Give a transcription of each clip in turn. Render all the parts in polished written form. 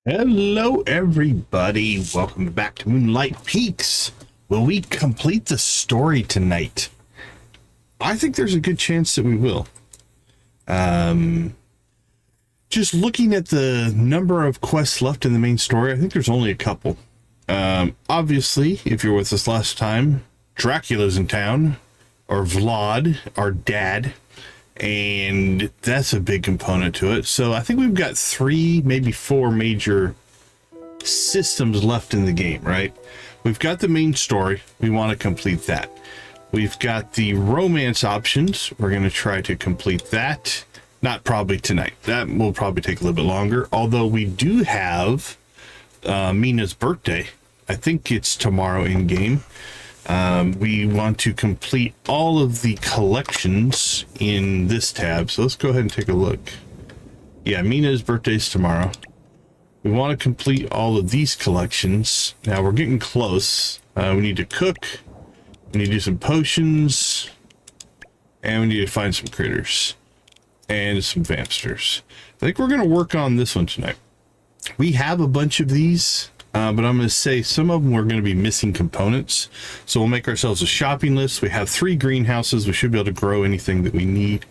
Hello, everybody. Welcome back to Moonlight Peaks. Will we complete the story tonight? I think there's a good chance that we will. Just looking at the number of quests left in the main story, I think there's only a couple. Obviously, if you're with us last time, Dracula's in town, or Vlad, our dad, and that's a big component to it. So I think we've got 3, maybe 4 major systems left in the game, right? We've got the main story. We want to complete that. We've got the romance options. We're going to try to complete that. Not probably tonight. That will probably take a little bit longer. Although we do have Mina's birthday. I think it's tomorrow in game. We want to complete all of the collections in this tab. So let's go ahead and take a look. Yeah, Mina's birthday is tomorrow. We want to complete all of these collections. Now we're getting close. We need to cook. We need to do some potions. And we need to find some critters. And some vampsters. I think we're going to work on this one tonight. We have a bunch of these. But I'm going to say some of them are going to be missing components. So we'll make ourselves a shopping list. We have 3 greenhouses. We should be able to grow anything that we need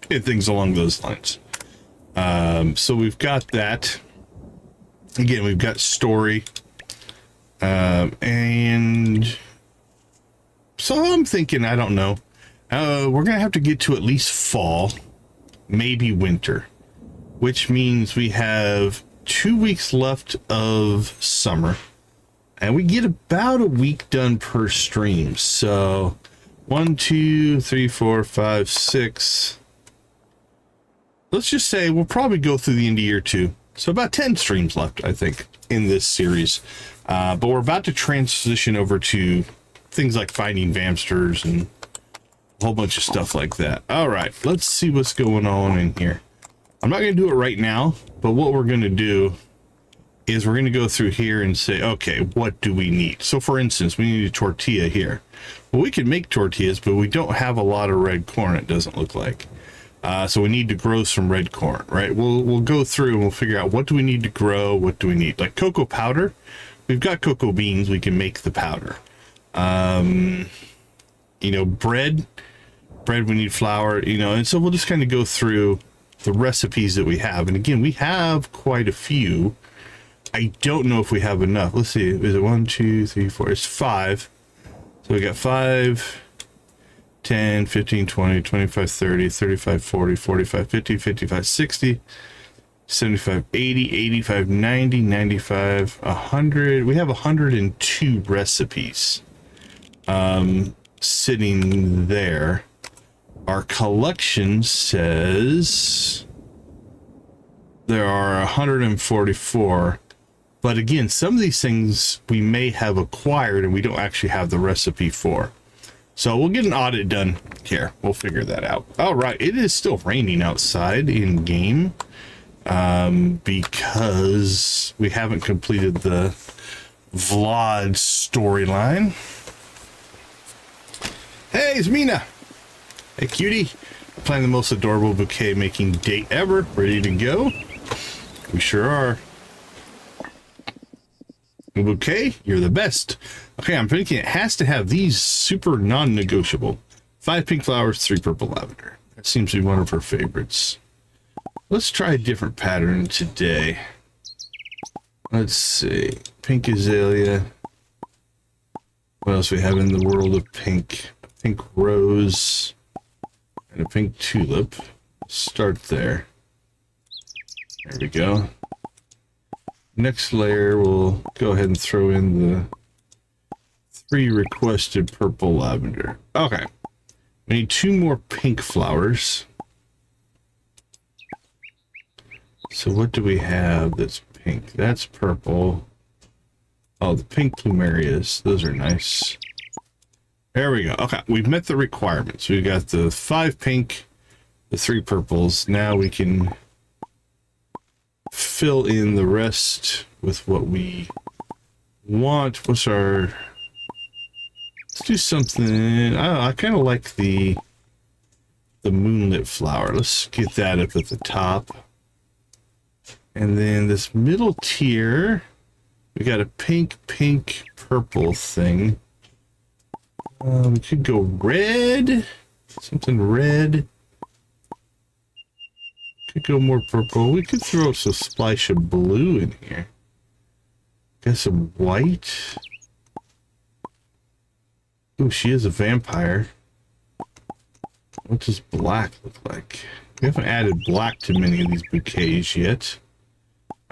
and things along those lines. So we've got that. Again, we've got story. And so I'm thinking, I don't know. We're going to have to get to at least fall, maybe winter, which means we have 2 weeks left of summer, and we get about a week done per stream. So 1, 2, 3, 4, 5, 6. Let's just say we'll probably go through the end of year 2. So about 10 streams left, I think, in this series. But we're about to transition over to things like finding Vampsters and a whole bunch of stuff like that. All right, let's see what's going on in here. I'm not going to do it right now, but what we're going to do is we're going to go through here and say, okay, what do we need? So for instance, we need a tortilla here. Well, we can make tortillas, but we don't have a lot of red corn, it doesn't look like. So we need to grow some red corn, right? We'll go through and we'll figure out what do we need to grow, what do we need. Like cocoa powder, we've got cocoa beans, we can make the powder. You know, bread, we need flour, you know, and so we'll just kind of go through the recipes that we have. And again, we have quite a few. I don't know if we have enough. Let's see. Is it 1, 2, 3, 4? It's 5. So we got 5, 10, 15, 20, 25, 30, 35, 40, 45, 50, 55, 60, 75, 80, 85, 90, 95, 100. We have 102 recipes sitting there. Our collection says there are 144, but again, some of these things we may have acquired and we don't actually have the recipe for. So we'll get an audit done here. We'll figure that out. All right, it is still raining outside in game because we haven't completed the Vlad storyline. Hey, it's Mina. Hey, cutie. Planning the most adorable bouquet making date ever. Ready to go? We sure are. A bouquet? You're the best. Okay, I'm thinking it has to have these super non-negotiable. 5 pink flowers, 3 purple lavender. That seems to be one of her favorites. Let's try a different pattern today. Let's see. Pink azalea. What else we have in the world of pink? A pink rose. And a pink tulip. Start there. There we go. Next layer, we'll go ahead and throw in the 3 requested purple lavender. Okay. We need 2 more pink flowers. So what do we have that's pink? That's purple. Oh, the pink plumerias. Those are nice. There we go. Okay, we've met the requirements. We've got the 5 pink, the 3 purples. Now we can fill in the rest with what we want. What's our... Let's do something... I kind of like the moonlit flower. Let's get that up at the top. And then this middle tier, we got a pink, purple thing. We could go red. Something red. Could go more purple. We could throw some splash of blue in here. Got some white. Ooh, she is a vampire. What does black look like? We haven't added black to many of these bouquets yet.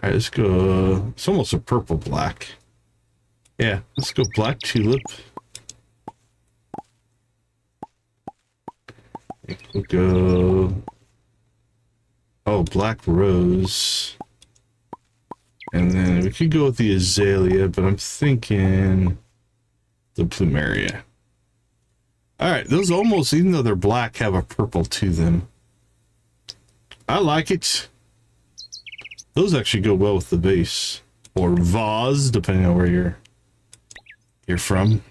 Alright, let's go. It's almost a purple black. Yeah, let's go black tulip. We'll go. Oh, black rose. And then we could go with the azalea, but I'm thinking the plumeria. Alright, those almost, even though they're black, have a purple to them. I like it. Those actually go well with the vase. Or vase, depending on where you're from.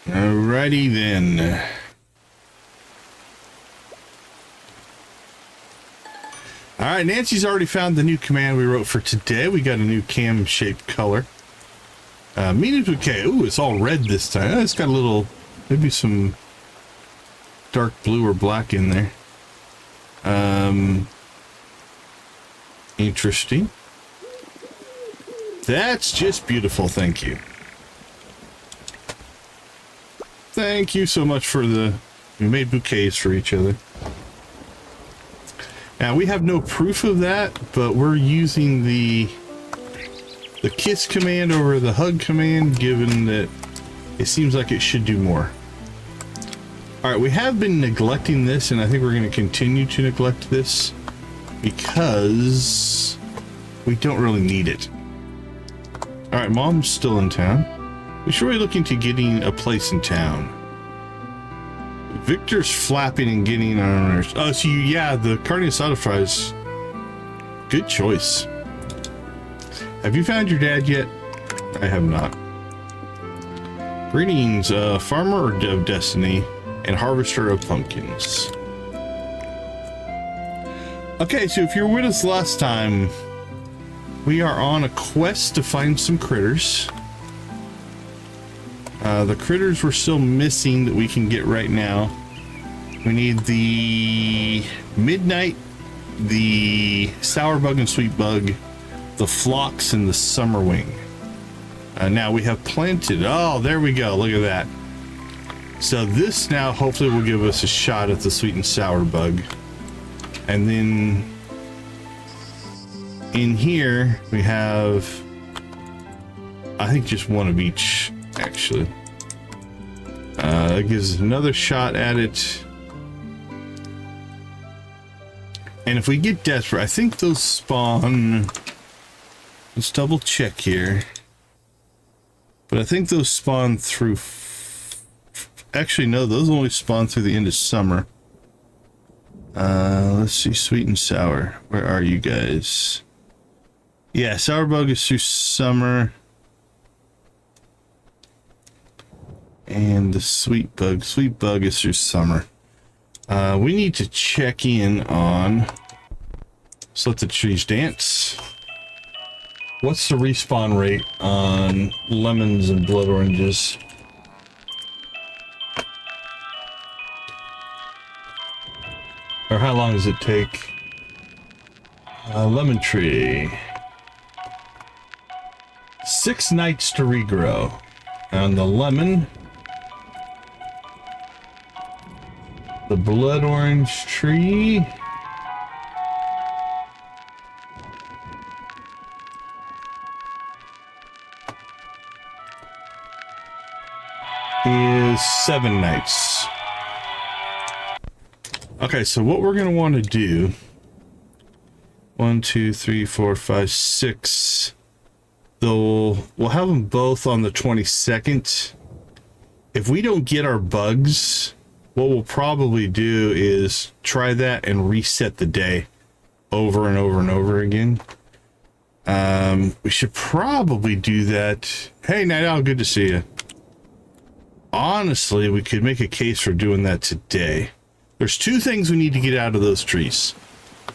Alrighty then. Alright, Nancy's already found the new command we wrote for today. We got a new cam-shaped color. Mina's bouquet. Ooh, it's all red this time. It's got a little, maybe some dark blue or black in there. Interesting. That's just beautiful, thank you. Thank you so much for we made bouquets for each other. Now, we have no proof of that, but we're using the kiss command over the hug command, given that it seems like it should do more. Alright, we have been neglecting this, and I think we're going to continue to neglect this because we don't really need it. Alright, Mom's still in town. We should really look into getting a place in town. Victor's flapping and getting on our... Oh, so yeah, the carne asada fries. Good choice. Have you found your dad yet? I have not. Greetings, farmer of destiny and harvester of pumpkins. Okay, so if you were with us last time, we are on a quest to find some critters. The critters we're still missing that we can get right now. We need the midnight, the sour bug and sweet bug, the phlox, and the summerwing. Now we have planted. Oh, there we go. Look at that. So this now hopefully will give us a shot at the sweet and sour bug. And then in here we have, I think, just one of each, actually. That gives us another shot at it. And if we get desperate, I think those spawn. Let's double check here. But I think those spawn through. Actually, no, those only spawn through the end of summer. Let's see, sweet and sour. Where are you guys? Yeah, sour bug is through summer. And the sweet bug is through summer. We need to check in on. Let's let the trees dance. What's the respawn rate on lemons and blood oranges? Or how long does it take? Lemon tree. 6 nights to regrow. On the lemon. The blood orange tree. Is 7 nights. Okay, so what we're gonna want to do, 1, 2, 3, 4, 5, 6. We'll have them both on the 22nd. If we don't get our bugs, what we'll probably do is try that and reset the day over and over and over again. We should probably do that. Hey, Night Owl, good to see you. honestly, we could make a case for doing that today. There's two things we need to get out of those trees.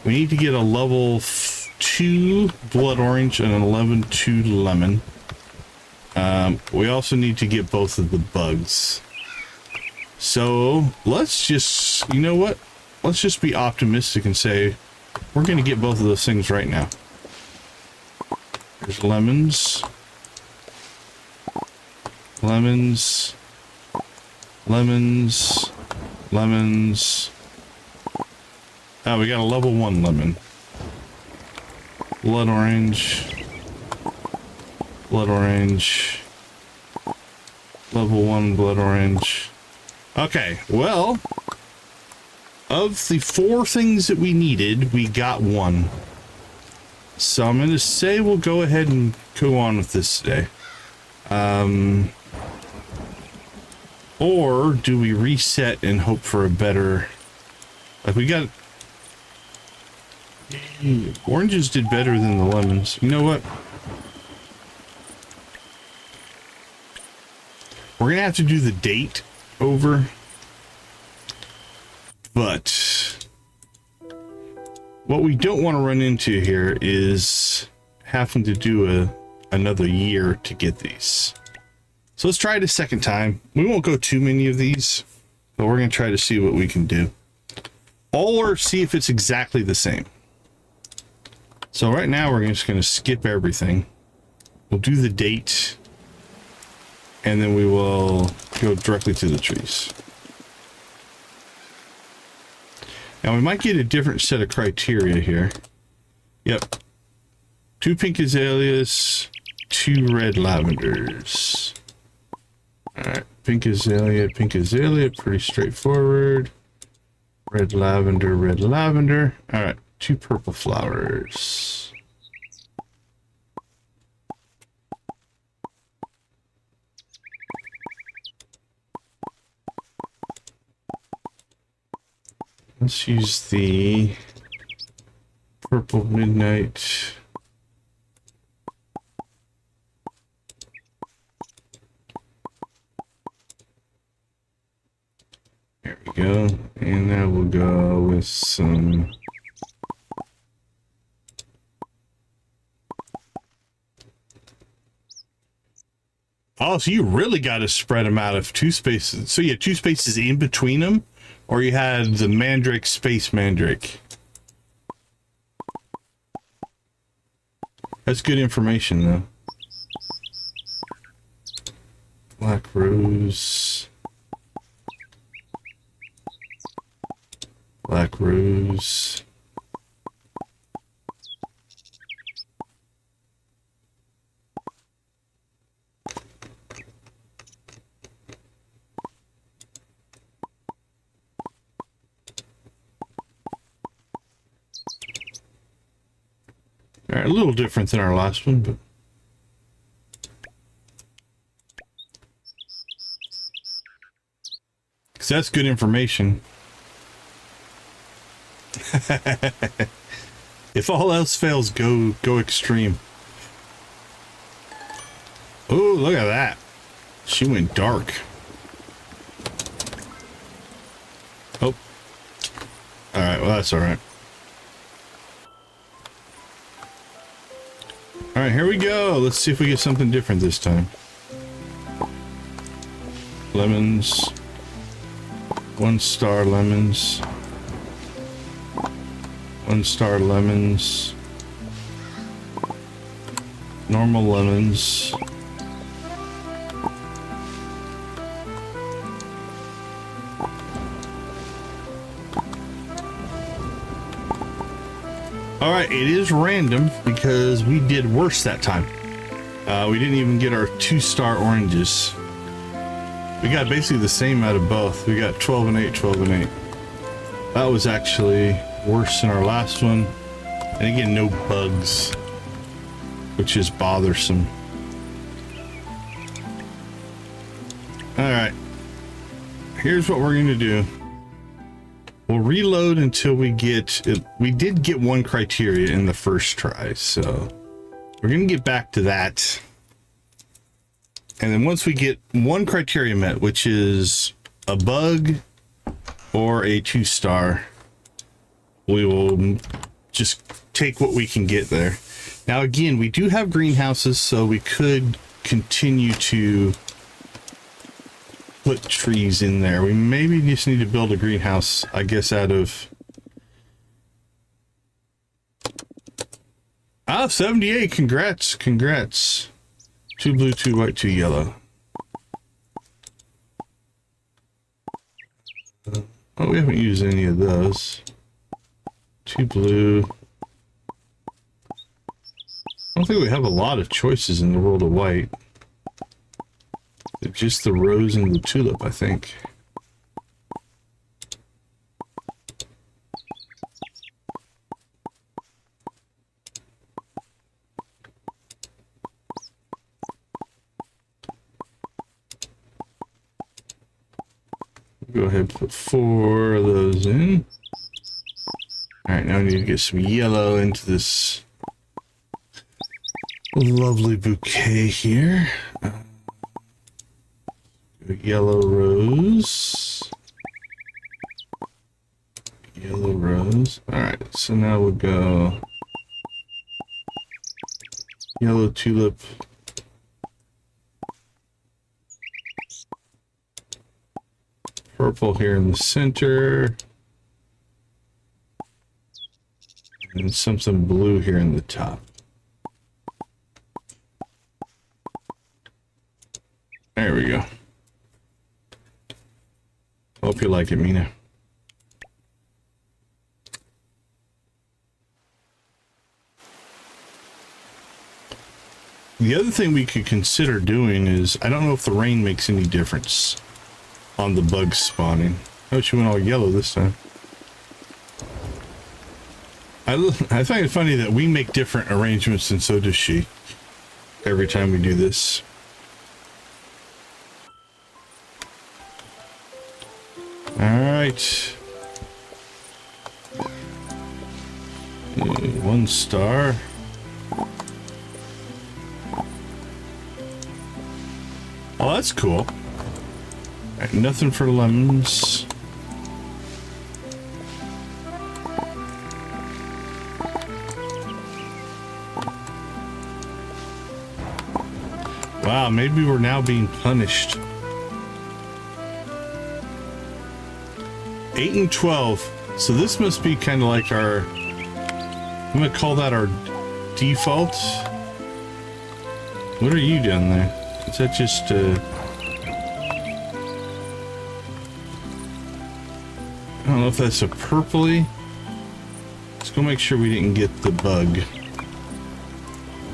We need to get a level 2 blood orange and an 11-2 lemon. We also need to get both of the bugs. So let's just, you know what? Let's just be optimistic and say we're going to get both of those things right now. There's lemons. Lemons. Lemons. Lemons. Oh, we got a level 1 lemon. Blood orange. Blood orange. Level 1 blood orange. Okay, well, of the 4 things that we needed, we got 1. So I'm going to say we'll go ahead and go on with this today. Or do we reset and hope for a better... Like, we got... Oranges did better than the lemons. You know what? We're going to have to do the date over. But what we don't want to run into here is having to do another year to get these. So let's try it a second time. We won't go too many of these, but we're going to try to see what we can do. Or see if it's exactly the same. So right now we're just going to skip everything. We'll do the date. And then we will go directly to the trees. Now we might get a different set of criteria here. Yep. 2 pink azaleas, 2 red lavenders. Alright, pink azalea, pretty straightforward. Red lavender. Alright, 2 purple flowers. Let's use the purple midnight. There we go. And now we'll go with some oh, so you really got to spread them out of 2 spaces. So you had 2 spaces in between them, or you had the mandrake space mandrake. That's good information, though. Black rose. Black rose. All right, a little different than our last one, but because that's good information. If all else fails, go extreme. Oh, look at that. She went dark. Oh. All right, well, that's all right. All right, here we go. Let's see if we get something different this time. Lemons. 1-star lemons. 1-star lemons. Normal lemons. All right, it is random because we did worse that time. We didn't even get our 2-star oranges. We got basically the same out of both. We got 12 and 8, 12 and 8. That was actually worse than our last one. And again, no bugs, which is bothersome. All right, here's what we're going to do. We'll reload until we get... We did get 1 criteria in the first try, so we're going to get back to that. And then once we get one criteria met, which is a bug or a 2-star, we will just take what we can get there. Now, again, we do have greenhouses, so we could continue to put trees in there. We maybe just need to build a greenhouse, I guess, out of... 78. Congrats. 2 blue, 2 white, 2 yellow. Oh, we haven't used any of those. 2 blue. I don't think we have a lot of choices in the world of white. It's just the rose and the tulip, I think. Go ahead and put 4 of those in. Alright, now we need to get some yellow into this lovely bouquet here. Yellow rose. Yellow rose. Alright, so now we'll go yellow tulip. Purple here in the center. And something blue here in the top. There we go. Hope you like it, Mina. The other thing we could consider doing is, I don't know if the rain makes any difference on the bugs spawning. Oh, she went all yellow this time. I find it funny that we make different arrangements and so does she. Every time we do this. Alright. 1 star. Oh, that's cool. Alright, nothing for lemons. Wow, maybe we're now being punished. 8 and 12. So this must be kind of like our... I'm gonna call that our default. What are you doing there? Is that just I don't know if that's a purpley. Let's go make sure we didn't get the bug.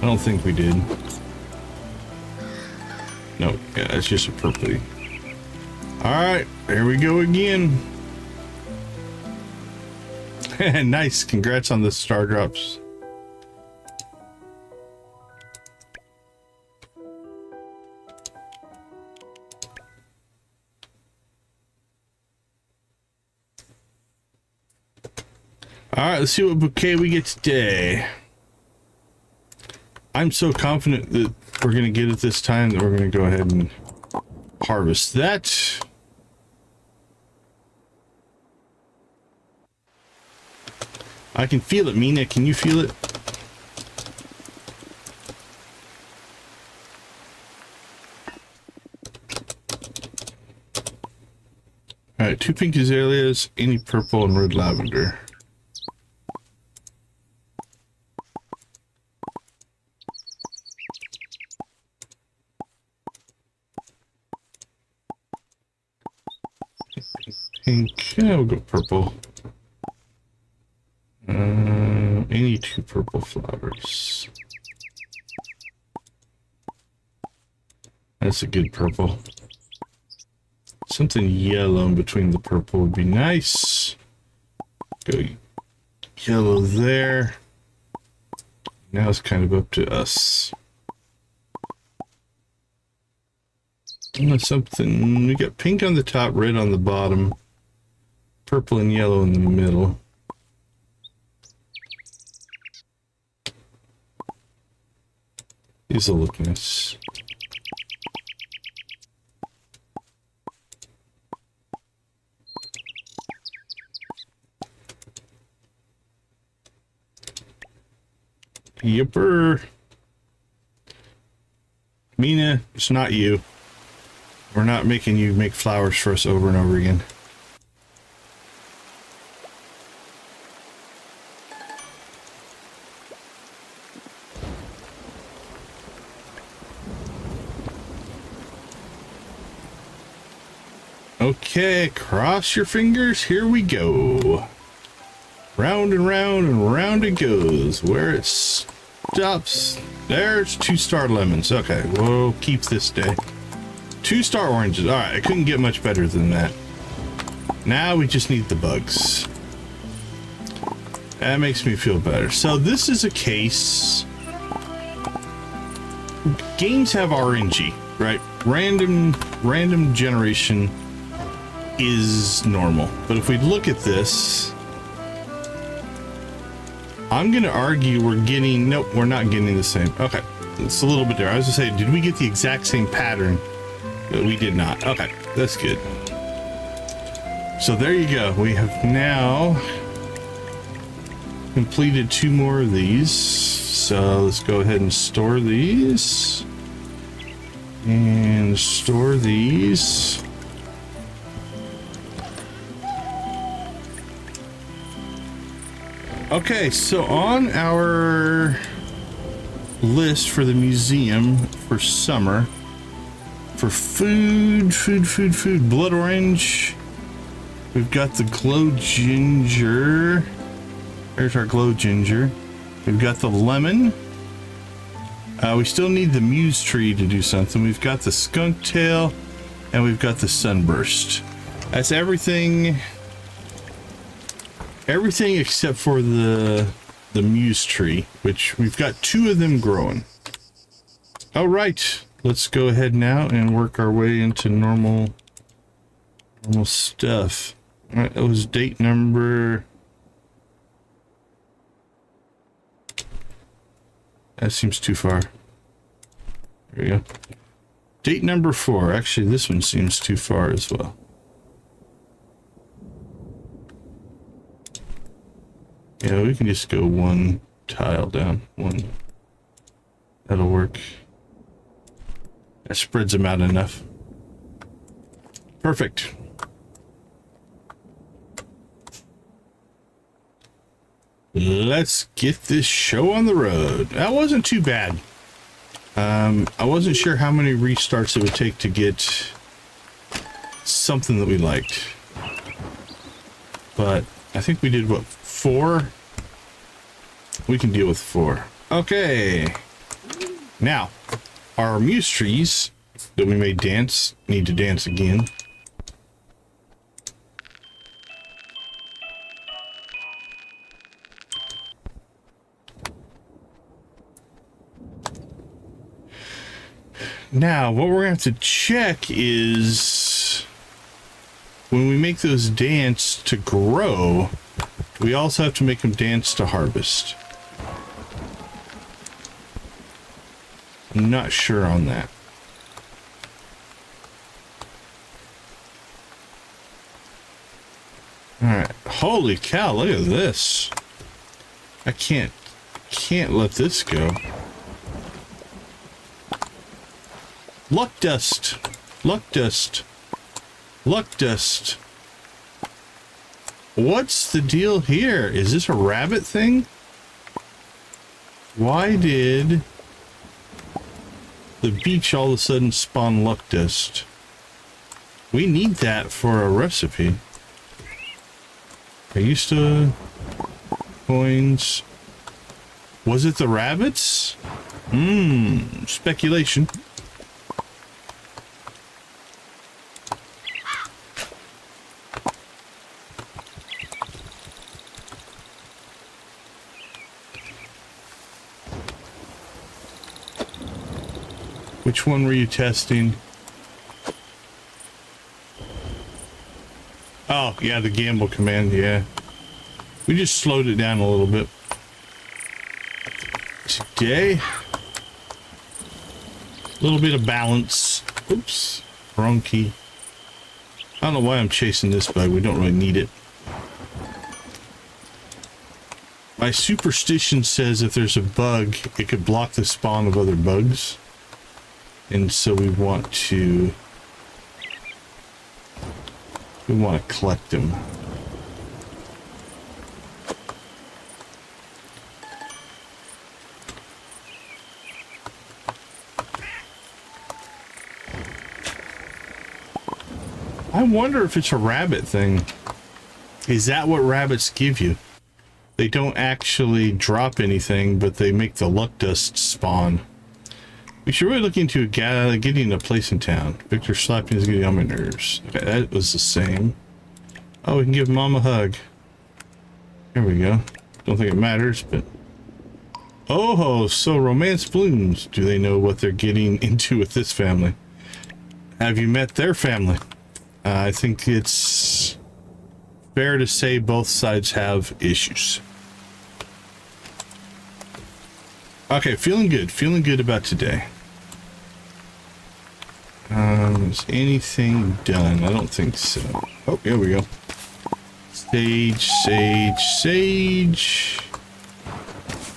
I don't think we did. No, yeah, that's just a purpley. Alright, there we go again. Nice, congrats on the star drops. Alright, let's see what bouquet we get today. I'm so confident that we're going to get it this time that we're going to go ahead and harvest that. I can feel it, Mina. Can you feel it? Alright, 2 pink azaleas, any purple and red lavender. Pink, yeah, we'll go purple. Any 2 purple flowers. That's a good purple. Something yellow in between the purple would be nice. Go yellow there. Now it's kind of up to us. Something, we got pink on the top, red on the bottom, purple and yellow in the middle. These will look nice. Yipper. Mina, it's not you. We're not making you make flowers for us over and over again. Okay, cross your fingers. Here we go. Round and round and round it goes. Where it stops, there's 2-star lemons. Okay, we'll keep this day. 2-star oranges. All right, I couldn't get much better than that. Now we just need the bugs. That makes me feel better. So this is a case. Games have RNG, right? Random generation is normal. But if we look at this, I'm gonna argue we're getting, nope, we're not getting the same. Okay, it's a little bit there. I was gonna say, did we get the exact same pattern? We did not. Okay, that's good. So there you go. We have now completed 2 more of these. So let's go ahead and store these. And store these. Okay, so on our list for the museum for summer, for food, blood orange, we've got the glow ginger. There's our glow ginger. We've got the lemon. We still need the muse tree to do something. We've got the skunk tail, and we've got the sunburst. That's everything. Everything except for the muse tree, which we've got 2 of them growing. All right, let's go ahead now and work our way into normal stuff. All right, that was date number. That seems too far. There we go. Date number 4. Actually, this one seems too far as well. Yeah, we can just go 1 tile down. 1. That'll work. That spreads them out enough. Perfect. Let's get this show on the road. That wasn't too bad. I wasn't sure how many restarts it would take to get something that we liked. But I think we did, what, 4? We can deal with 4. Okay. Now, our muse trees that we made dance need to dance again. Now, what we're going to have to check is when we make those dance to grow, we also have to make them dance to harvest. I'm not sure on that. All right. Holy cow, look at this. I can't let this go. Luck dust. Luck dust. Luck dust. What's the deal here? Is this a rabbit thing? Why did the beach all of a sudden spawn luck dust? We need that for a recipe. I used to coins. Was it the rabbits? Speculation. Which one were you testing? Oh, yeah, the gamble command, yeah. We just slowed it down a little bit. Today, a little bit of balance. Oops, wrong key. I don't know why I'm chasing this bug. We don't really need it. My superstition says if there's a bug, it could block the spawn of other bugs. And so we want to collect them. I wonder if it's a rabbit thing. Is that what rabbits give you? They don't actually drop anything, but they make the luck dust spawn. We should really look into getting a place in town. Victor slapping is getting on my nerves. Okay, that was the same. Oh, we can give Mom a hug. There we go. Don't think it matters, but... Oh, so romance blooms. Do they know what they're getting into with this family? Have you met their family? I think it's fair to say both sides have issues. Okay, feeling good about today. Is anything done? I don't think so. Oh, here we go. Sage,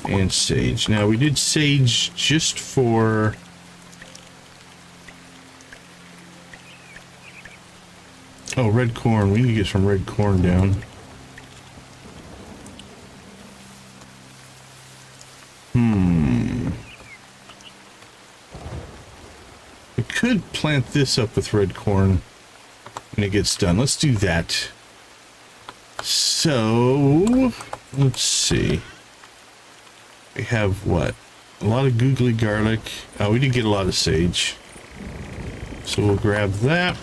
and sage. Now we did sage just for... Oh, red corn. We need to get some red corn down. We could plant this up with red corn when it gets done. Let's do that. So, let's see. We have what? A lot of googly garlic. Oh, we did get a lot of sage. So we'll grab that.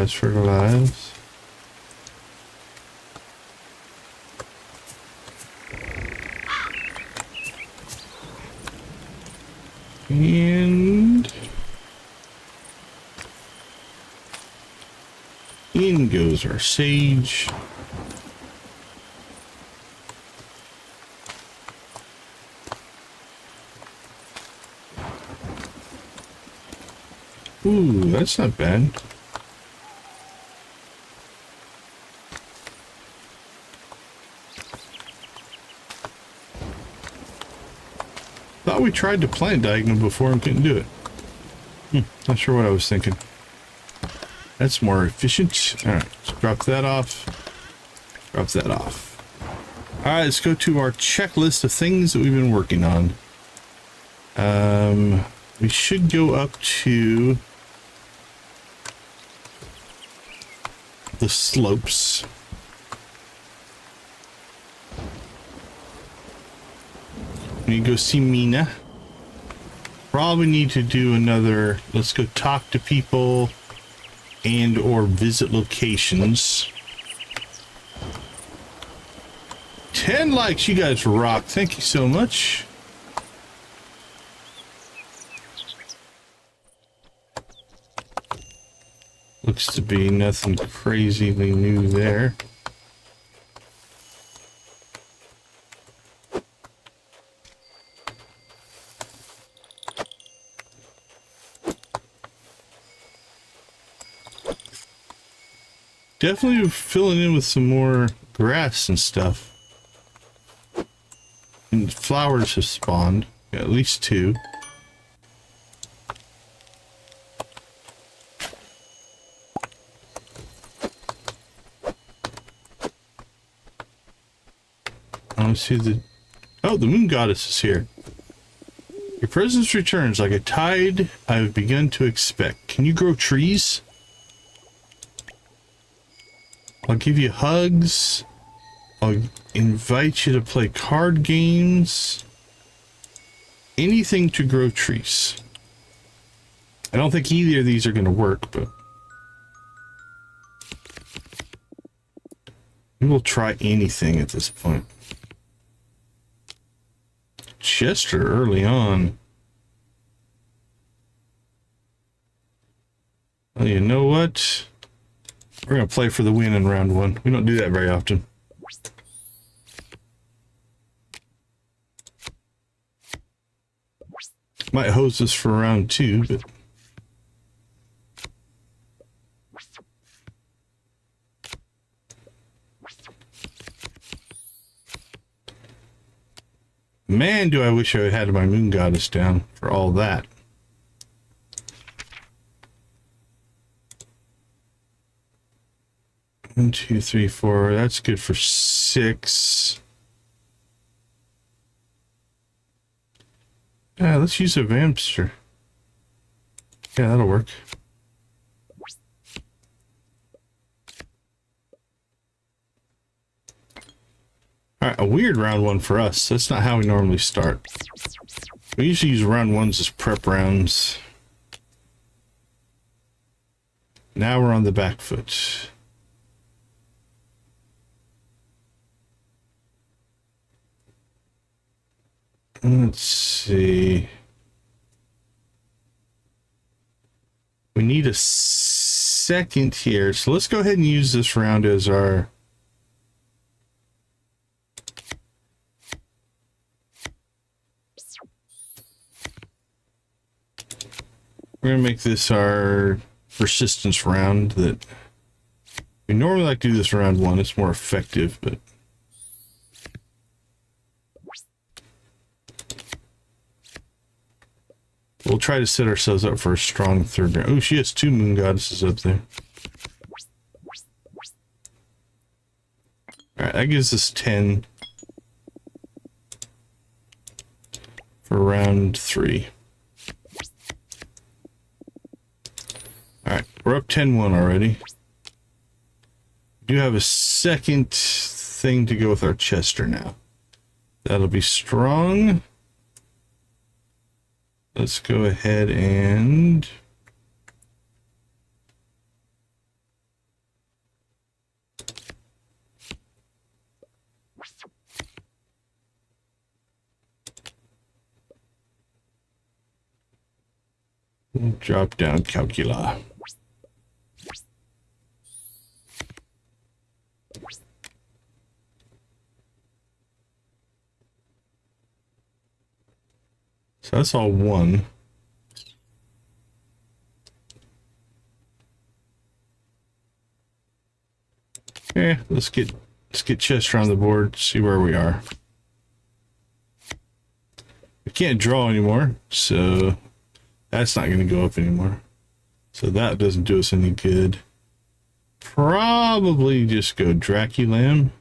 Fertilize. And in goes our sage. Ooh, that's not bad. Thought we tried to plant diagonal before and couldn't do it. Not sure what I was thinking. That's more efficient. Alright, let's drop that off. Drop that off. Alright, let's go to our checklist of things that we've been working on. We should go up to the slopes. We need to go see Mina. Probably need to do another, let's go talk to people and or visit locations. 10 likes, you guys rock. Thank you so much. Looks to be nothing crazily new there. Definitely filling in with some more grass and stuff. And flowers have spawned. Got at least 2. I don't see the... Oh, the moon goddess is here. Your presence returns like a tide I have begun to expect. Can you grow trees? I'll give you hugs. I'll invite you to play card games. Anything to grow trees. I don't think either of these are going to work, but we will try anything at this point. Chester early on. Well, you know what? We're going to play for the win in round one. We don't do that very often. Might hose us for round two, but... Man, do I wish I had my moon goddess down for all that. One, two, three, four. That's good for 6. Yeah, let's use a Vampster. Yeah, that'll work. Alright, a weird round one for us. That's not how we normally start. We usually use round ones as prep rounds. Now we're on the back foot. Let's see. We need a second here. So let's go ahead and use this round as our... We're going to make this our persistence round that we normally like to do this round one. It's more effective, but we'll try to set ourselves up for a strong third round. Oh, she has 2 moon goddesses up there. All right, that gives us 10 for round 3. All right, we're up 10-1 already. We do have a second thing to go with our Chester now. That'll be strong. Let's go ahead and... drop down calcula. So that's all 1. Okay, let's get Chester on the board, see where we are. We can't draw anymore, so that's not going to go up anymore. So that doesn't do us any good. Probably just go Draculam.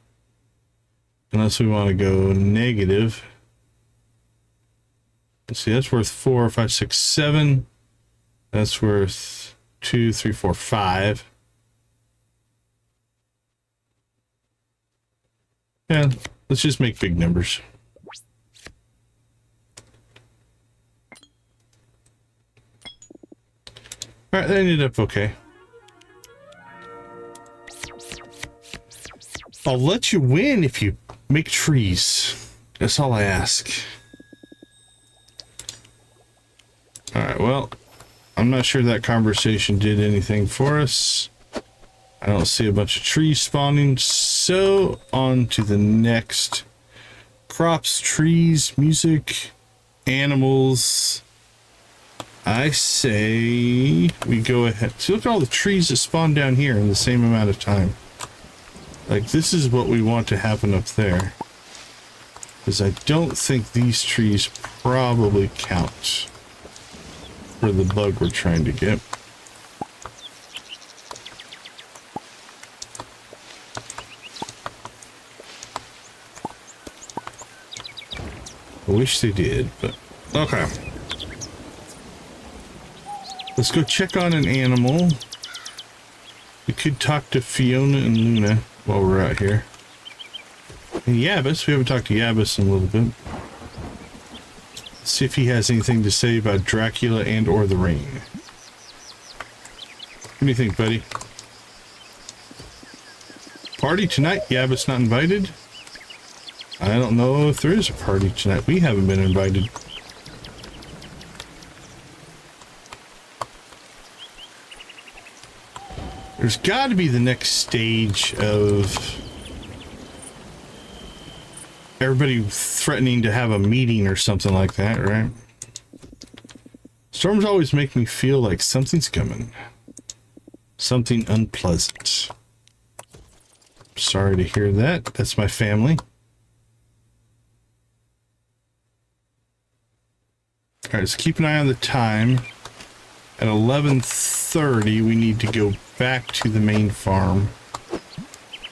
Unless we want to go negative. Let's see, that's worth 4, 5, 6, 7. That's worth 2, 3, 4, 5. Yeah, let's just make big numbers. Alright, that ended up okay. I'll let you win if you make trees. That's all I ask. Alright, well, I'm not sure that conversation did anything for us. I don't see a bunch of trees spawning, so on to the next. Crops, trees, music, animals. I say we go ahead. See, look at all the trees that spawn down here in the same amount of time. Like, this is what we want to happen up there. Because I don't think these trees probably count for the bug we're trying to get. I wish they did, but okay. Let's go check on an animal. We could talk to Fiona and Luna while we're out here. And Yabus, we haven't talked to Yabus in a little bit. Let's see if he has anything to say about Dracula and or the rain. What do you think, buddy? Party tonight? Yabus not invited? I don't know if there is a party tonight. We haven't been invited. There's got to be the next stage of everybody threatening to have a meeting or something like that, right? Storms always make me feel like something's coming. Something unpleasant. Sorry to hear that. That's my family. All right, so keep an eye on the time. At 11:30, we need to go back to the main farm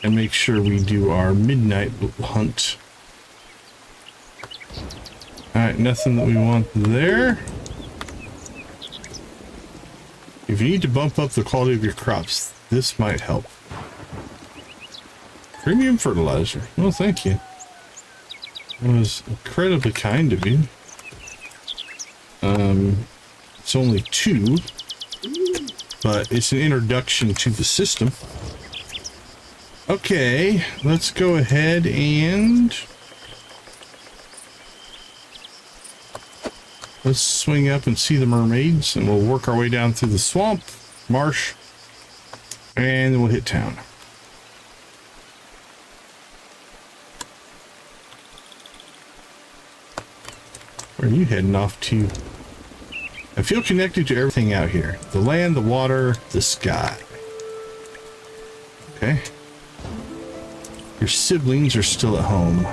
and make sure we do our midnight hunt. All right, nothing that we want there. If you need to bump up the quality of your crops, this might help. Premium fertilizer. Well, thank you. That was incredibly kind of you. It's only 2, but it's an introduction to the system. Okay, let's go ahead and let's swing up and see the mermaids, and we'll work our way down through the swamp, marsh, and then we'll hit town. Where are you heading off to? I feel connected to everything out here. The land, the water, the sky. Okay. Your siblings are still at home.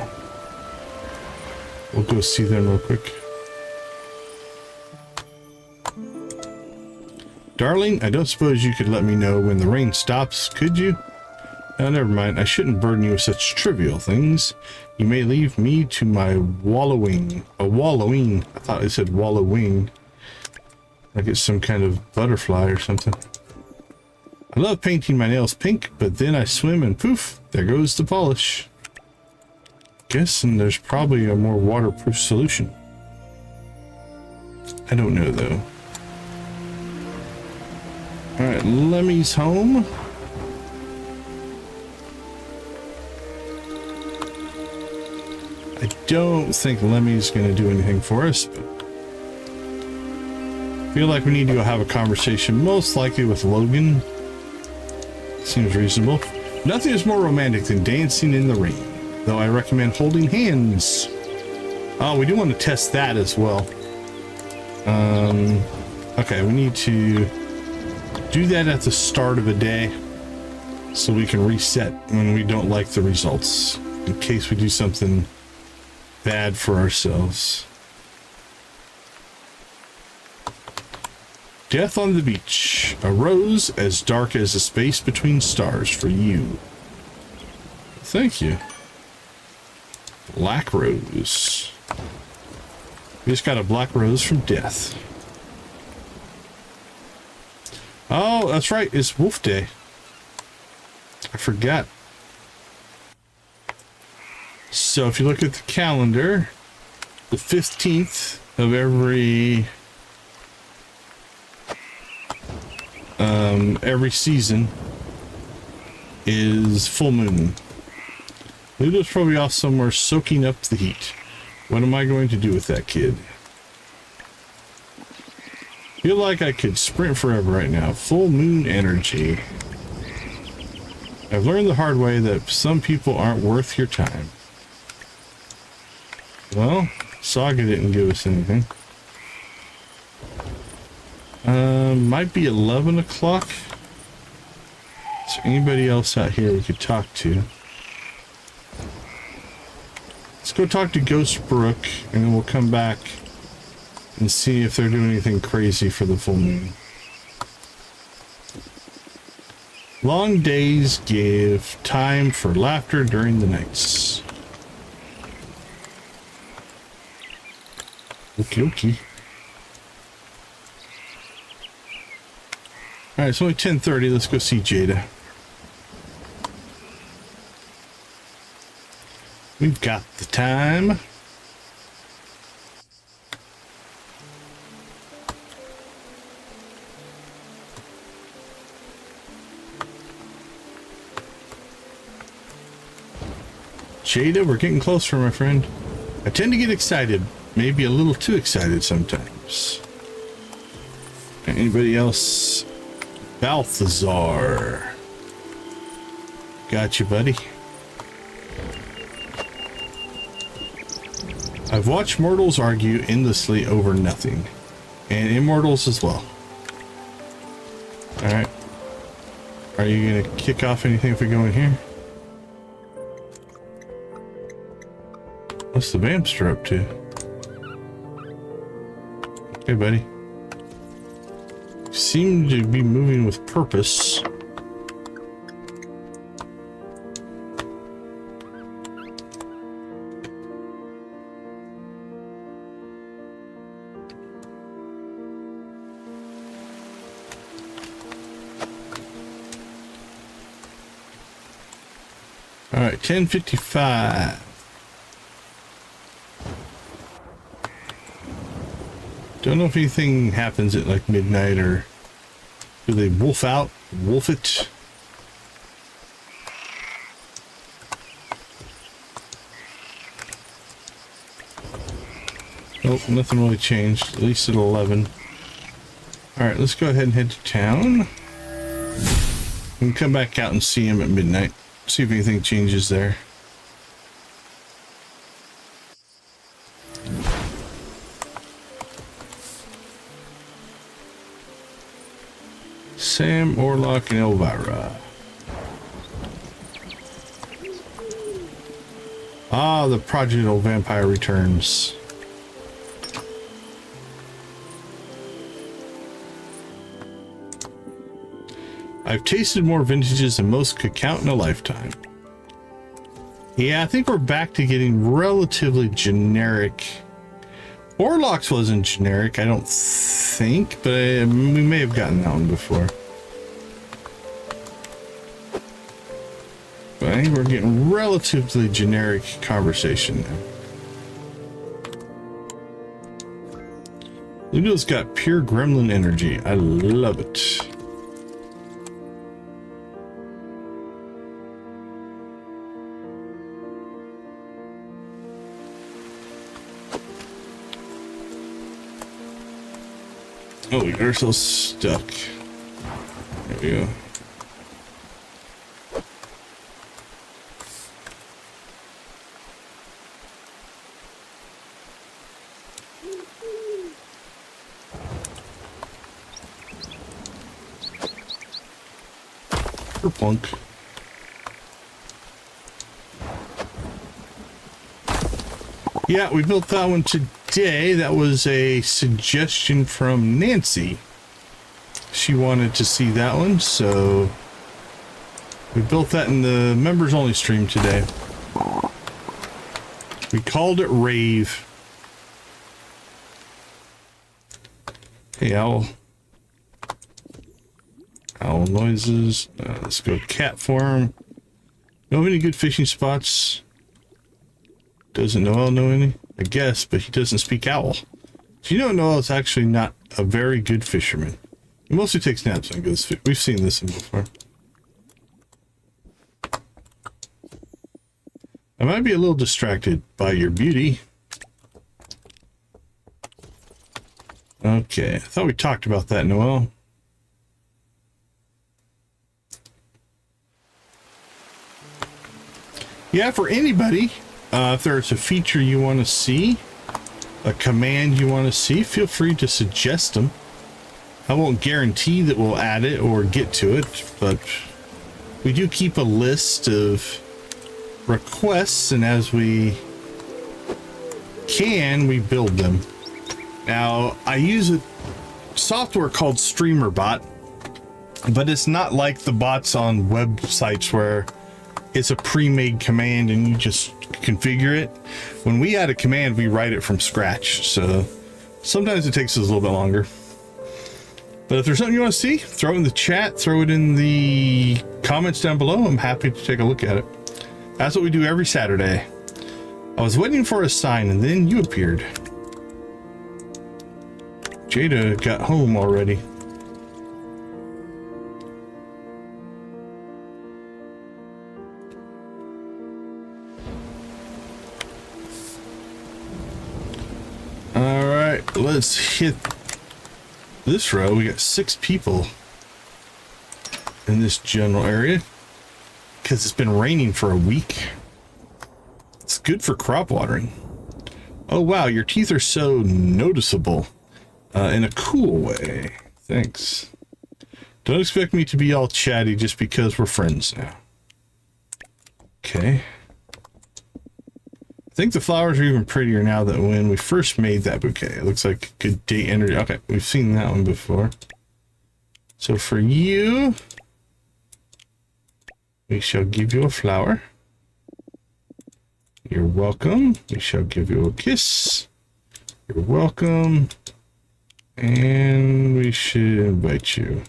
We'll go see them real quick. Darling, I don't suppose you could let me know when the rain stops, could you? Oh, never mind. I shouldn't burden you with such trivial things. You may leave me to my wallowing. A wallowing. I thought it said wallowing. Like it's some kind of butterfly or something. I love painting my nails pink, but then I swim and poof, there goes the polish. Guessing there's probably a more waterproof solution. I don't know though. Alright, Lemmy's home. I don't think Lemmy's going to do anything for us, but I feel like we need to go have a conversation, most likely with Logan. Seems reasonable. Nothing is more romantic than dancing in the rain, though I recommend holding hands. Oh, we do want to test that as well. Okay, we need to do that at the start of a day so we can reset when we don't like the results, in case we do something bad for ourselves. Death on the beach. A rose as dark as the space between stars for you. Thank you. Black rose. We just got a black rose from death. Oh, that's right. It's Wolf Day. I forgot. So if you look at the calendar, the 15th of every season is full moon. Ludo's probably off somewhere soaking up the heat. What am I going to do with that kid? Feel like I could sprint forever right now. Full moon energy. I've learned the hard way that some people aren't worth your time. Well, Saga didn't give us anything. Might be 11 o'clock. Is there anybody else out here we could talk to? Let's go talk to Ghost Brook, and then we'll come back and see if they're doing anything crazy for the full moon. Long days give time for laughter during the nights. Okie dokie. Alright, it's only 10:30. Let's go see Jada. We've got the time. Jada, we're getting closer, my friend. I tend to get excited, maybe a little too excited sometimes. Anybody else Balthazar. Gotcha, buddy. I've watched mortals argue endlessly over nothing. And immortals as well. Alright. Are you gonna kick off anything if we go in here? What's the Vampster up to? Hey, buddy. You seem to be moving with purpose. All right, 10:55. Don't know if anything happens at like midnight, or do they wolf out, wolf it? Nope, nothing really changed, at least at 11. All right, let's go ahead and head to town. We can come back out and see him at midnight. See if anything changes there. Sam, Orlok, and Elvira. Ah, the prodigal vampire returns. I've tasted more vintages than most could count in a lifetime. Yeah, I think we're back to getting relatively generic. Orlok's wasn't generic, I don't think, but we may have gotten that one before. But I think we're getting relatively generic conversation now. Ludo's got pure gremlin energy. I love it. Oh, we are so stuck. There we go. Plunk. Yeah, we built that one today. That was a suggestion from Nancy. She wanted to see that one, so we built that in the members only stream today. We called it Rave. Hey, owl. Owl noises. Let's go cat farm. Know of any good fishing spots? Doesn't Noel know any? I guess, but he doesn't speak owl. Do you know Noel is actually not a very good fisherman? He mostly takes naps and goes fish. We've seen this one before. I might be a little distracted by your beauty. Okay, I thought we talked about that, Noel. Yeah, for anybody, if there's a feature you want to see, a command you want to see, feel free to suggest them. I won't guarantee that we'll add it or get to it, but we do keep a list of requests, and as we can, we build them. Now, I use a software called StreamerBot, but it's not like the bots on websites where it's a pre-made command and you just configure it. When we add a command, we write it from scratch, so sometimes it takes us a little bit longer. But if there's something you want to see, throw it in the chat, throw it in the comments down below. I'm happy to take a look at it. That's what we do every Saturday. I was waiting for a sign and then you appeared. Jada got home already. All right, let's hit this row. We got 6 people. in this general area because it's been raining for a week. It's good for crop watering. Oh wow, your teeth are so noticeable in a cool way. Thanks. Don't expect me to be all chatty just because we're friends now. Okay. I think the flowers are even prettier now than when we first made that bouquet. It looks like good date energy. Okay, we've seen that one before. So for you, we shall give you a flower. You're welcome. We shall give you a kiss. You're welcome. And we should invite you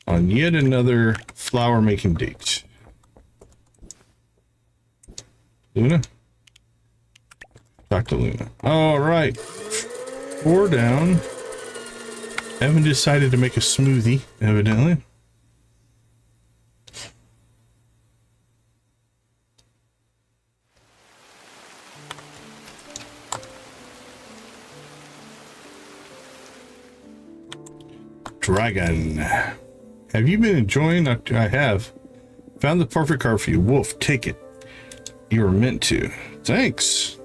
on yet another flower making date. Luna? Talk to Luna. All right. 4 down. Evan decided to make a smoothie, evidently. Dragon. Have you been enjoying? I have. Found the perfect car for you. Wolf, take it. You were meant to. Thanks.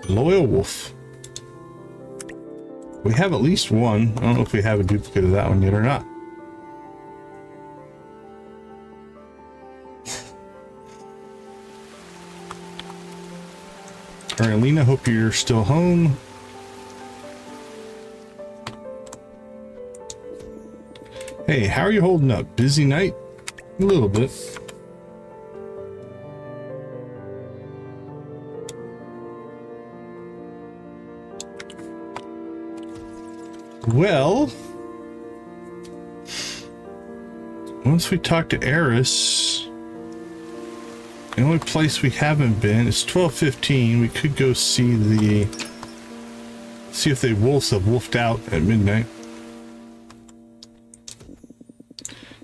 Loyal wolf. We have at least one. I don't know if we have a duplicate of that one yet or not. All right, Lena, hope you're still home. Hey, how are you holding up? Busy night? A little bit. Well, once we talk to Eris, the only place we haven't been is 12:15. We could go see if the wolves have wolfed out at midnight.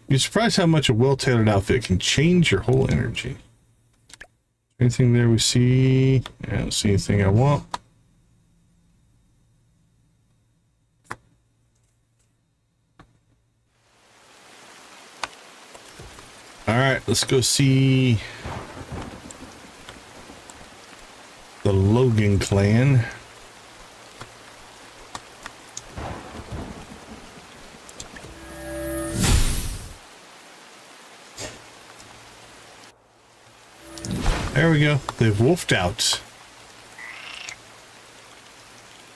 You're surprised how much a well-tailored outfit can change your whole energy. Anything there we see? I don't see anything I want. All right, let's go see the Logan clan. There we go. They've wolfed out.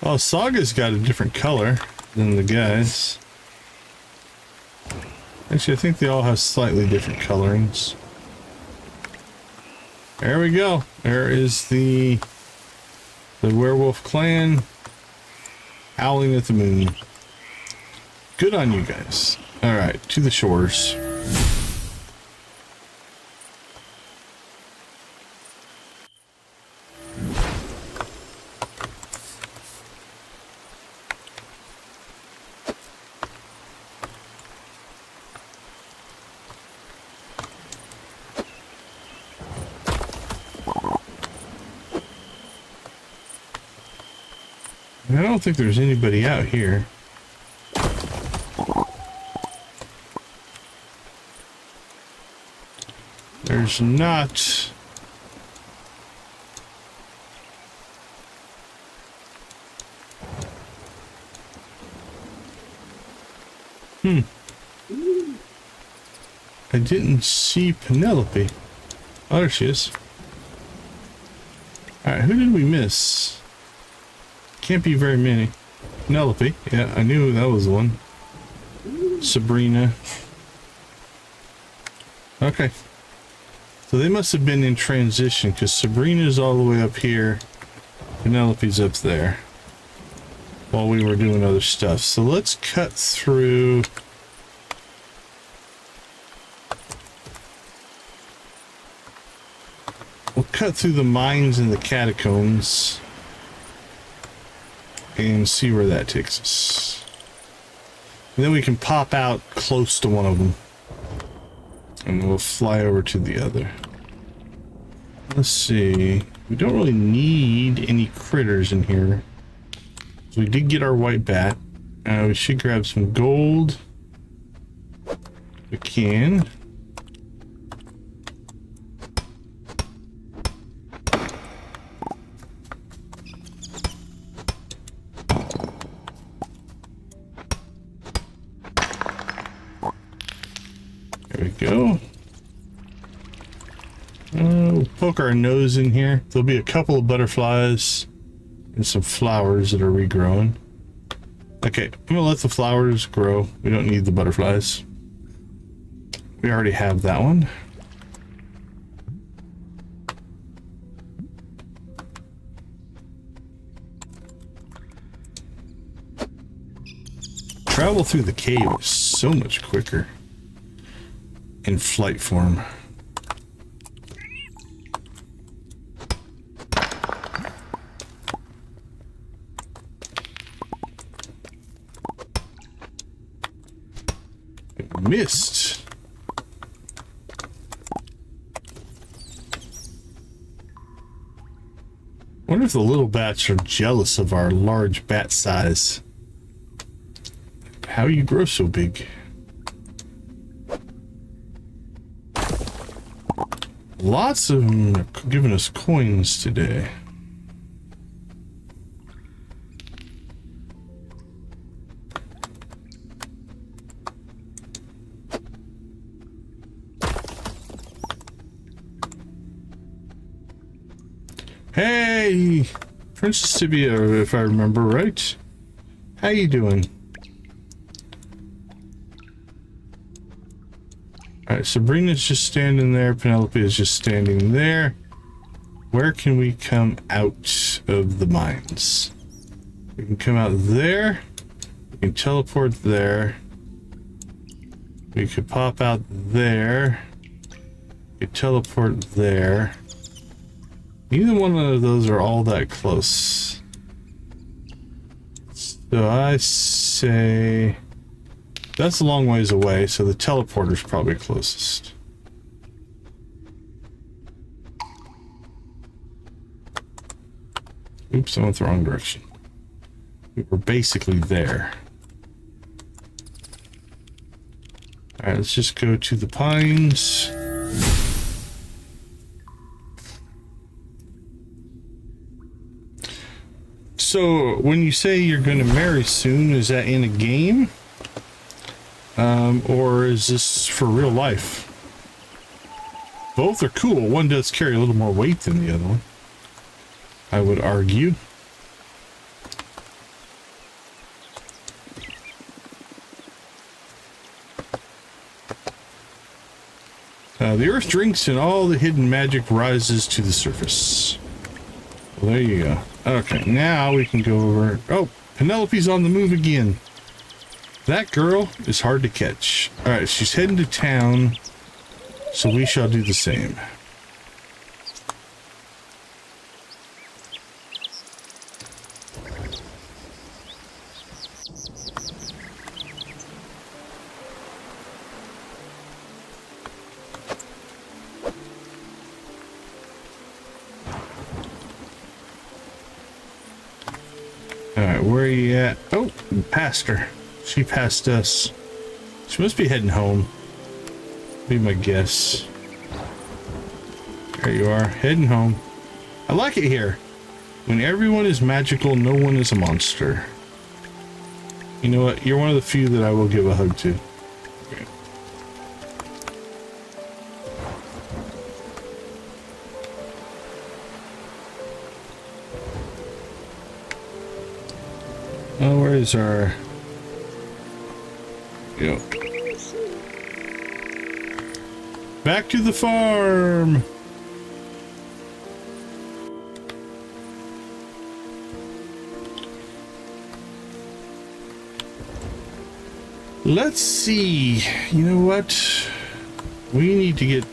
Oh, Saga's got a different color than the guys. Actually, I think they all have slightly different colorings. There we go. There is the werewolf clan howling at the moon. Good on you guys. All right, to the shores. I don't think there's anybody out here. There's not. I didn't see Penelope. Oh, there she is. Alright, who did we miss? Can't be very many. Penelope. Yeah, I knew that was one. Sabrina. Okay. So they must have been in transition because Sabrina's all the way up here. Penelope's up there. While we were doing other stuff. So let's cut through. We'll cut through the mines and the catacombs. And see where that takes us. And then we can pop out close to one of them. And we'll fly over to the other. Let's see. We don't really need any critters in here. So we did get our white bat. We should grab some gold. We can. There we go. We'll poke our nose in here. There'll be a couple of butterflies and some flowers that are regrowing. Okay, I'm gonna let the flowers grow. We don't need the butterflies. We already have that one. Travel through the cave is so much quicker in flight form. Missed. Wonder if the little bats are jealous of our large bat size. How you grow so big? Lots of them are giving us coins today. Hey, Princess Tibia, if I remember right. How you doing? Alright, Sabrina's just standing there. Penelope is just standing there. Where can we come out of the mines? We can come out there. We can teleport there. We could pop out there. We could teleport there. Neither one of those are all that close. So I say that's a long ways away, so the teleporter's probably closest. Oops, I went the wrong direction. We were basically there. Alright, let's just go to the pines. So, when you say you're going to marry soon, is that in a game? Or is this for real life? Both are cool. One does carry a little more weight than the other one, I would argue. The earth drinks and all the hidden magic rises to the surface. Well, there you go. Okay, now we can go over. Oh, Penelope's on the move again. That girl is hard to catch. Alright, she's heading to town, so we shall do the same. Alright, where are you at? Oh, passed her. She passed us. She must be heading home. Be my guess. There you are, heading home. I like it here. When everyone is magical, no one is a monster. You know what? You're one of the few that I will give a hug to. Okay. Oh, where is our... Yep. Back to the farm. Let's see. You know what? We need to get...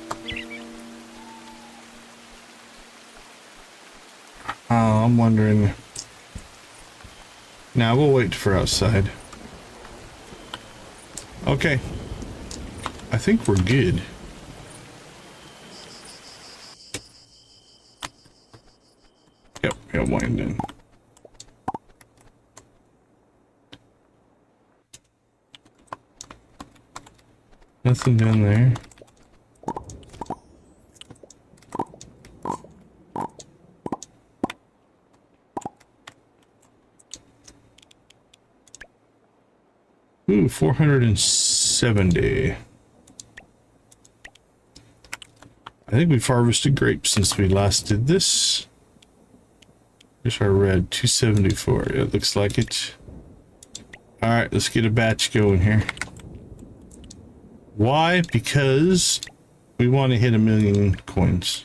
Oh, I'm wondering... Now we'll wait for outside. Okay. I think we're good. Yep, we got wind in. Nothing down there. Ooh, 470. I think we've harvested grapes since we last did this. Here's our red, 274. Yeah, it looks like it. Alright, let's get a batch going here. Why? Because we want to hit 1,000,000 coins.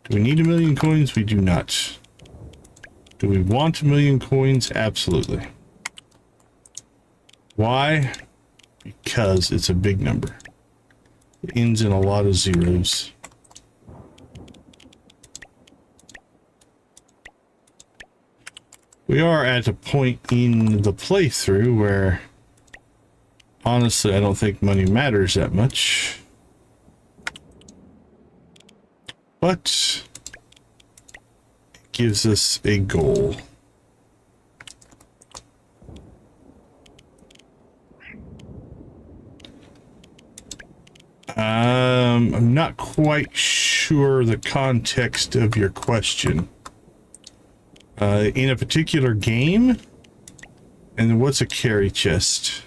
Do we need 1,000,000 coins? We do not. Do we want 1,000,000 coins? Absolutely. Why? Because it's a big number. It ends in a lot of zeros. We are at a point in the playthrough where, honestly, I don't think money matters that much. But it gives us a goal. I'm not quite sure the context of your question. In a particular game? And then what's a carry chest?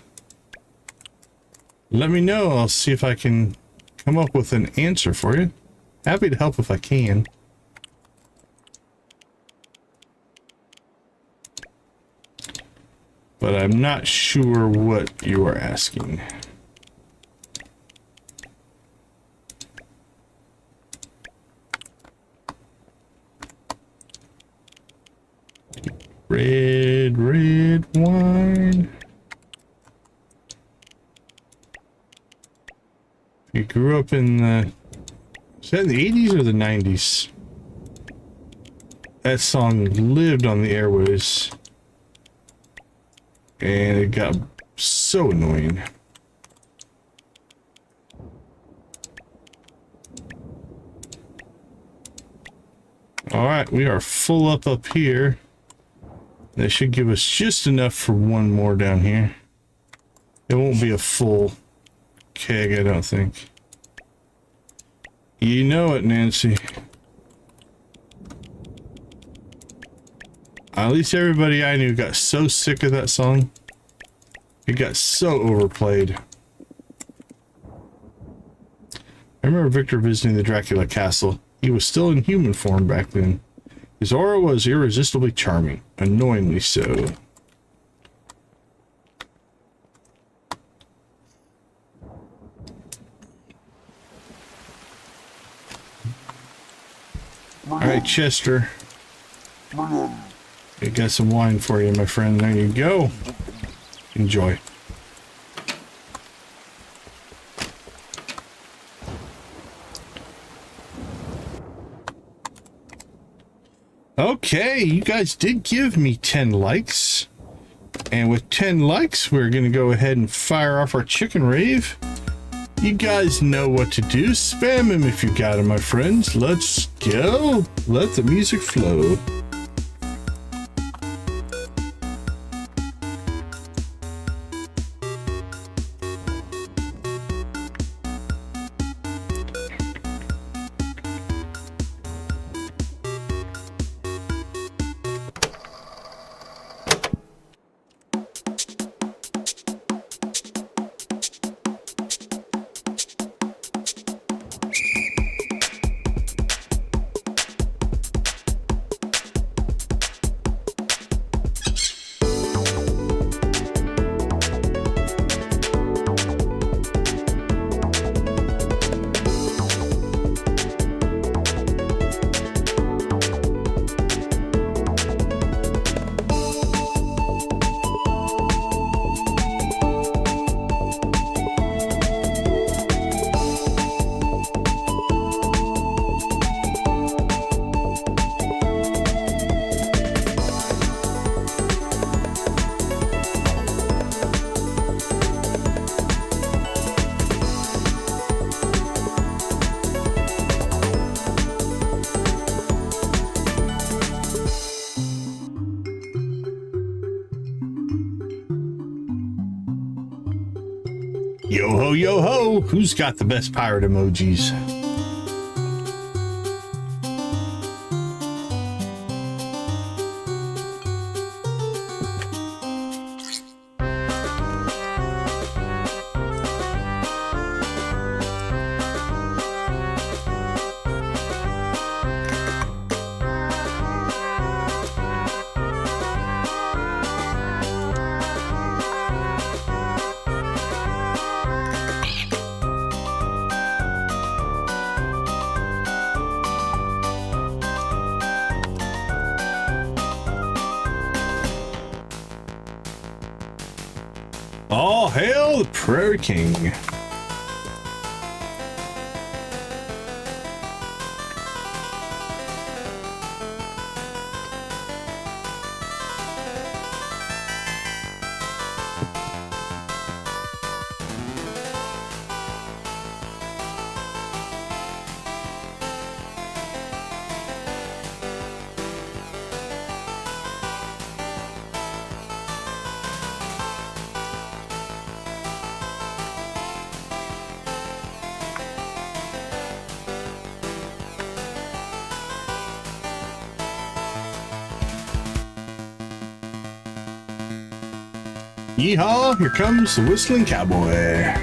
Let me know. I'll see if I can come up with an answer for you. Happy to help if I can. But I'm not sure what you are asking. Red wine. You grew up in the... Is that in the 80s or the 90s? That song lived on the airwaves. And it got so annoying. Alright, we are full up here. That should give us just enough for one more down here. It won't be a full keg, I don't think. You know it, Nancy. At least everybody I knew got so sick of that song. It got so overplayed. I remember Victor visiting the Dracula castle. He was still in human form back then. His aura was irresistibly charming, annoyingly so. Alright, Chester. I got some wine for you, my friend. There you go. Enjoy. Okay, you guys did give me 10 likes. And with 10 likes, we're going to go ahead and fire off our chicken rave. You guys know what to do. Spam him if you got him, my friends. Let's go. Let the music flow. Yo ho, yo ho! Who's got the best pirate emojis? All hail the Prairie King. Yeehaw, here comes the whistling cowboy.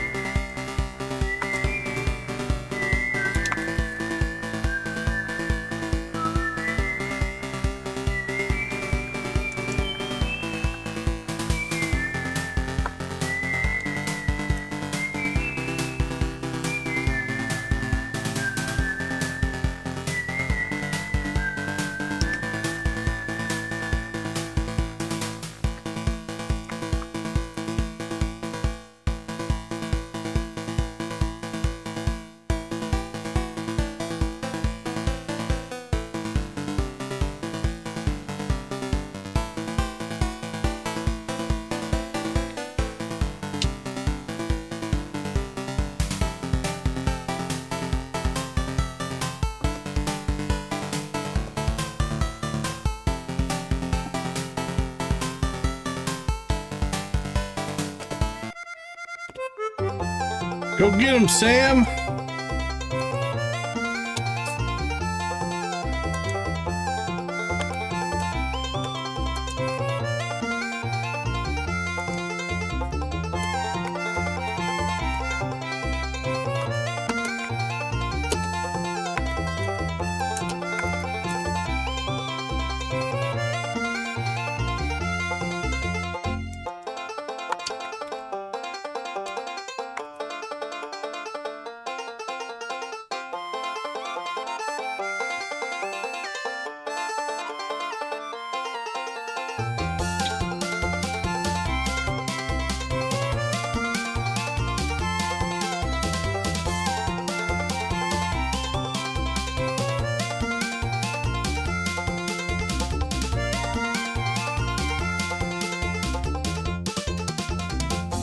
Go get him, Sam.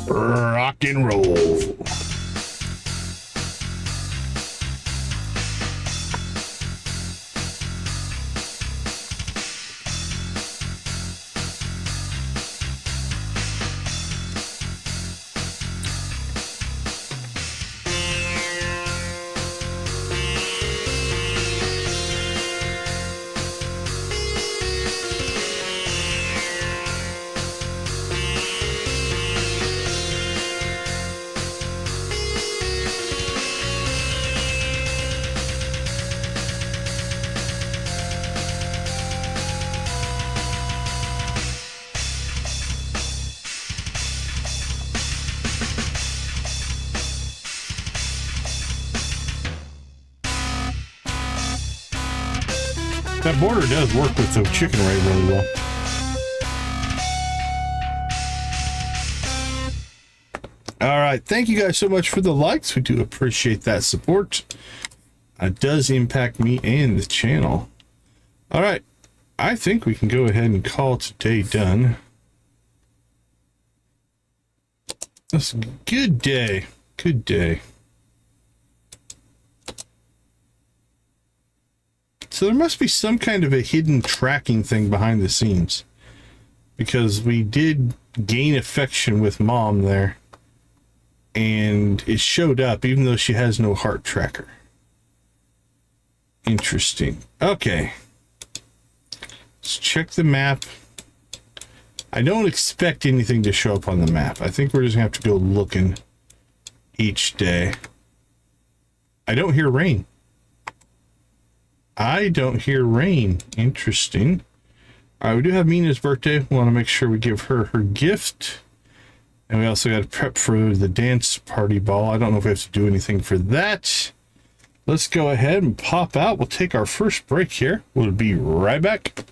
Rock and roll. That border does work with the chicken ray really well. All right, thank you guys so much for the likes. We do appreciate that support. It does impact me and the channel. All right, I think we can go ahead and call today done. That's a good day. Good day. So there must be some kind of a hidden tracking thing behind the scenes, because we did gain affection with Mom there. and it showed up even though she has no heart tracker. Interesting. Okay. Let's check the map. I don't expect anything to show up on the map. I think we're just gonna have to go looking each day. I don't hear rain. I don't hear rain. Interesting. All right, we do have Mina's birthday. We want to make sure we give her her gift. And we also got to prep for the dance party ball. I don't know if we have to do anything for that. Let's go ahead and pop out. We'll take our first break here. We'll be right back.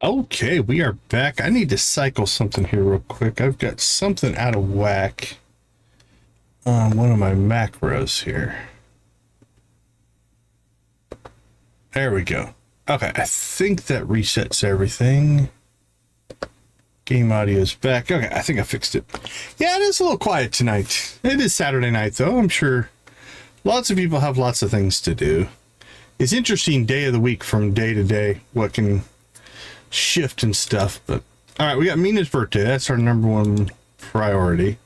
Okay, we are back. I need to cycle something here real quick. I've got something out of whack on one of my macros here. There we go. Okay, I think that resets everything. Game audio is back. Okay, I think I fixed it. Yeah, it is a little quiet tonight. It is Saturday night, though. I'm sure lots of people have lots of things to do. It's interesting day of the week from day to day, what can shift and stuff. But all right, we got Mina's birthday. That's our number one priority.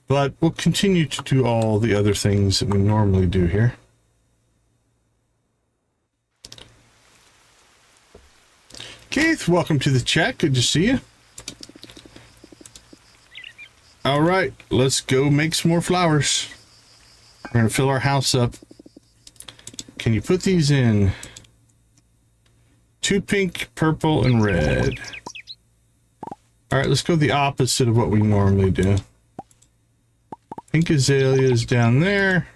But we'll continue to do all the other things that we normally do here. Keith, welcome to the chat. Good to see you. All right, let's go make some more flowers. We're going to fill our house up. Can you put these in? 2 pink, purple, and red. All right, let's go the opposite of what we normally do. Pink azaleas down there.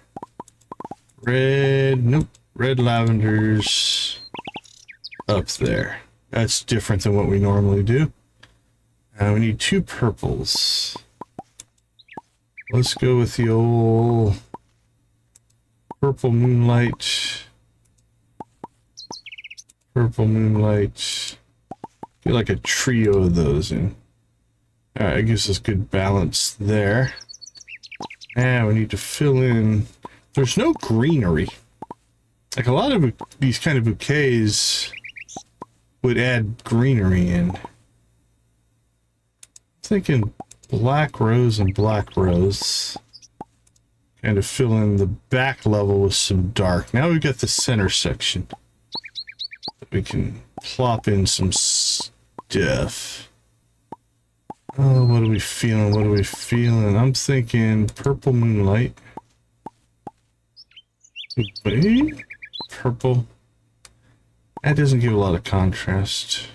Red, nope, red lavenders up there. That's different than what we normally do. We need 2 purples. Let's go with the old purple moonlight. Purple moonlight. Get like a trio of those in. Alright, it gives us good balance there. And we need to fill in. There's no greenery. Like a lot of these kind of bouquets would add greenery in. I'm thinking black rose and black rose. Kind of fill in the back level with some dark. Now we've got the center section. We can plop in some stuff. Oh, what are we feeling? What are we feeling? I'm thinking purple moonlight. Wait, purple. That doesn't give a lot of contrast.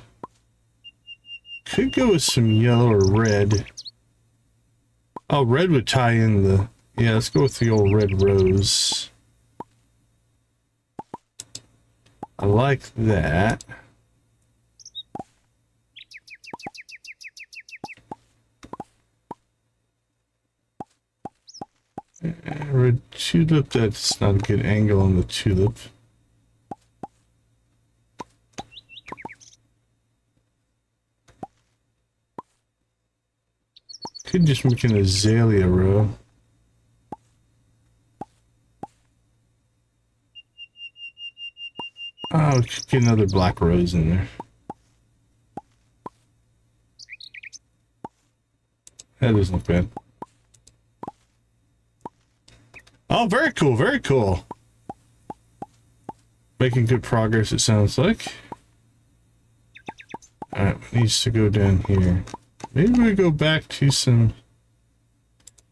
Could go with some yellow or red. Oh, red would tie in the... Yeah, let's go with the old red rose. I like that. Red tulip, that's not a good angle on the tulip. Could just make an azalea row. Oh, could get another black rose in there. That doesn't look bad. Oh, very cool, very cool. Making good progress, it sounds like. Alright, needs to go down here. Maybe we go back to some...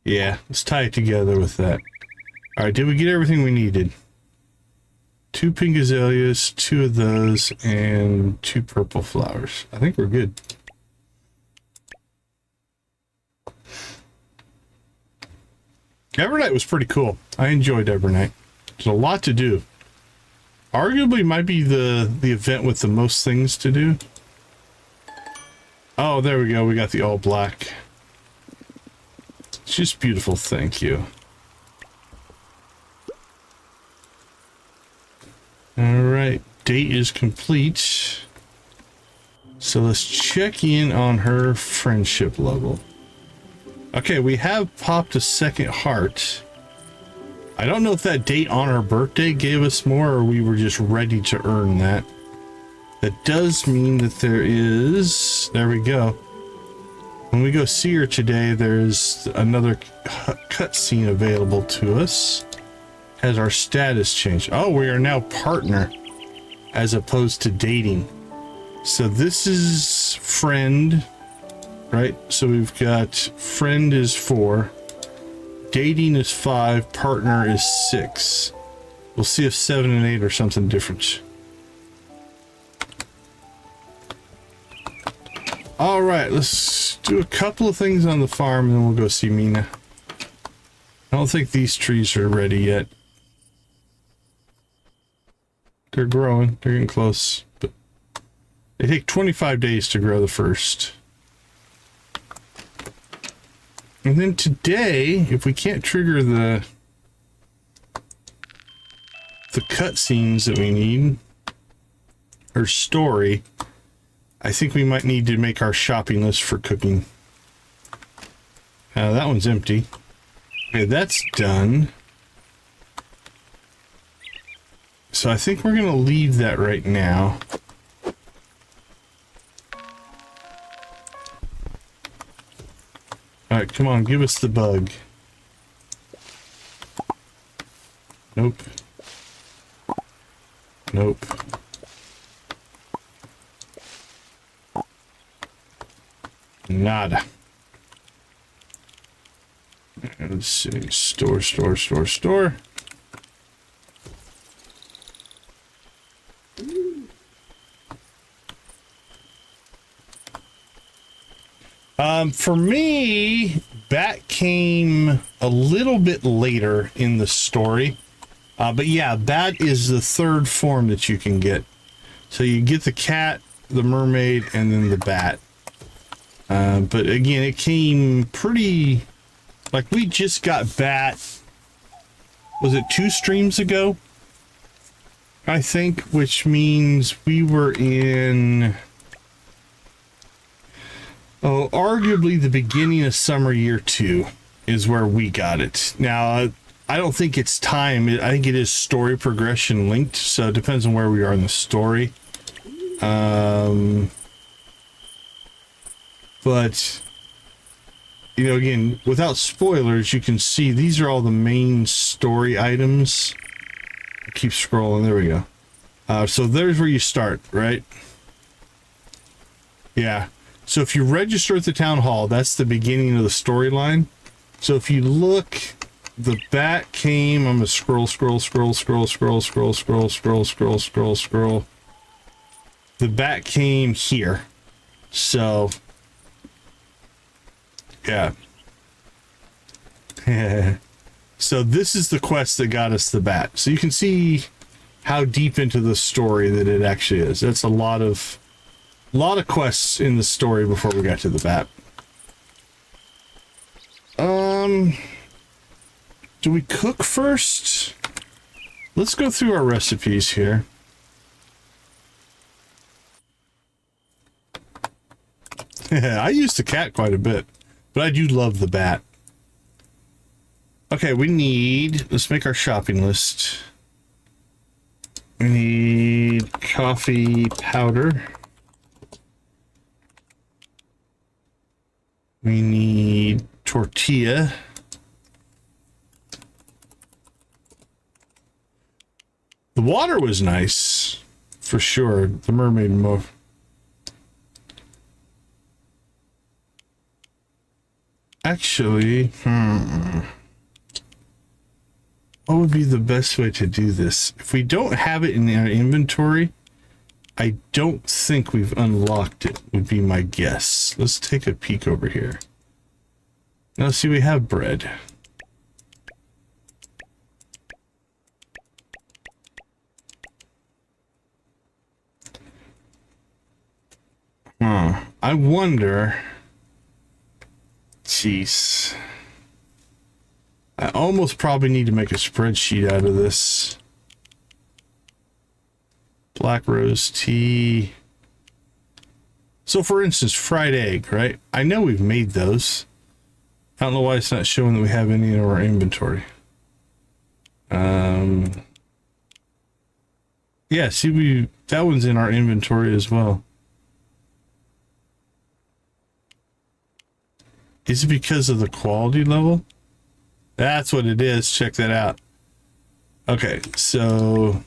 Yeah, let's tie it together with that. Alright, did we get everything we needed? 2 pink azaleas, 2 of those, and 2 purple flowers. I think we're good. Evernight was pretty cool. I enjoyed Evernight. There's a lot to do. Arguably might be the event with the most things to do. Oh, there we go. We got the all black. It's just beautiful. Thank you. All right. Date is complete. So let's check in on her friendship level. Okay, we have popped a second heart. I don't know if that date on her birthday gave us more or we were just ready to earn that. That does mean that there is... There we go. When we go see her today, there's another cutscene available to us. Has our status changed? Oh, we are now partner as opposed to dating. So this is friend, right? So we've got friend is 4, dating is 5, partner is 6. We'll see if 7 and 8 are something different. All right, let's do a couple of things on the farm and then we'll go see Mina. I don't think these trees are ready yet. They're growing, they're getting close, but They take 25 days to grow the first. And then today, if we can't trigger the cutscenes that we need, or story, I think we might need to make our shopping list for cooking. That one's empty. Okay, that's done. So I think we're gonna leave that right now. Alright, come on, give us the bug. Nope. Nope. Nada. Let's see. Store. For me, Bat came a little bit later in the story. But yeah, Bat is the third form that you can get. So you get the cat, the mermaid, and then the bat. But again, it came pretty... Like, we just got Bat... Was it 2 streams ago? I think, which means we were in... Oh, arguably the beginning of summer year 2 is where we got it. Now, I don't think it's time. I think it is story progression linked, so it depends on where we are in the story. But, you know, again, without spoilers, you can see these are all the main story items. Keep scrolling. There we go. So there's where you start, right? Yeah. So if you register at the town hall, that's the beginning of the storyline. So if you look, the bat came, I'm gonna scroll. The bat came here. So, yeah. So this is the quest that got us the bat. So you can see how deep into the story that it actually is. That's a lot of quests in the story before we got to the bat. Do we cook first? Let's go through our recipes here. I use the cat quite a bit, but I do love the bat. Okay, we need... Let's make our shopping list. We need coffee powder. We need tortilla. The water was nice, for sure. The mermaid mo. Actually, what would be the best way to do this? If we don't have it in our inventory, I don't think we've unlocked it, would be my guess. Let's take a peek over here. Now, see, we have bread. I wonder... Jeez. I almost probably need to make a spreadsheet out of this. Black rose tea. So for instance, fried egg, right? I know we've made those. I don't know why it's not showing that we have any in our inventory. Yeah, see, that one's in our inventory as well. Is it because of the quality level? That's what it is. Check that out. Okay, so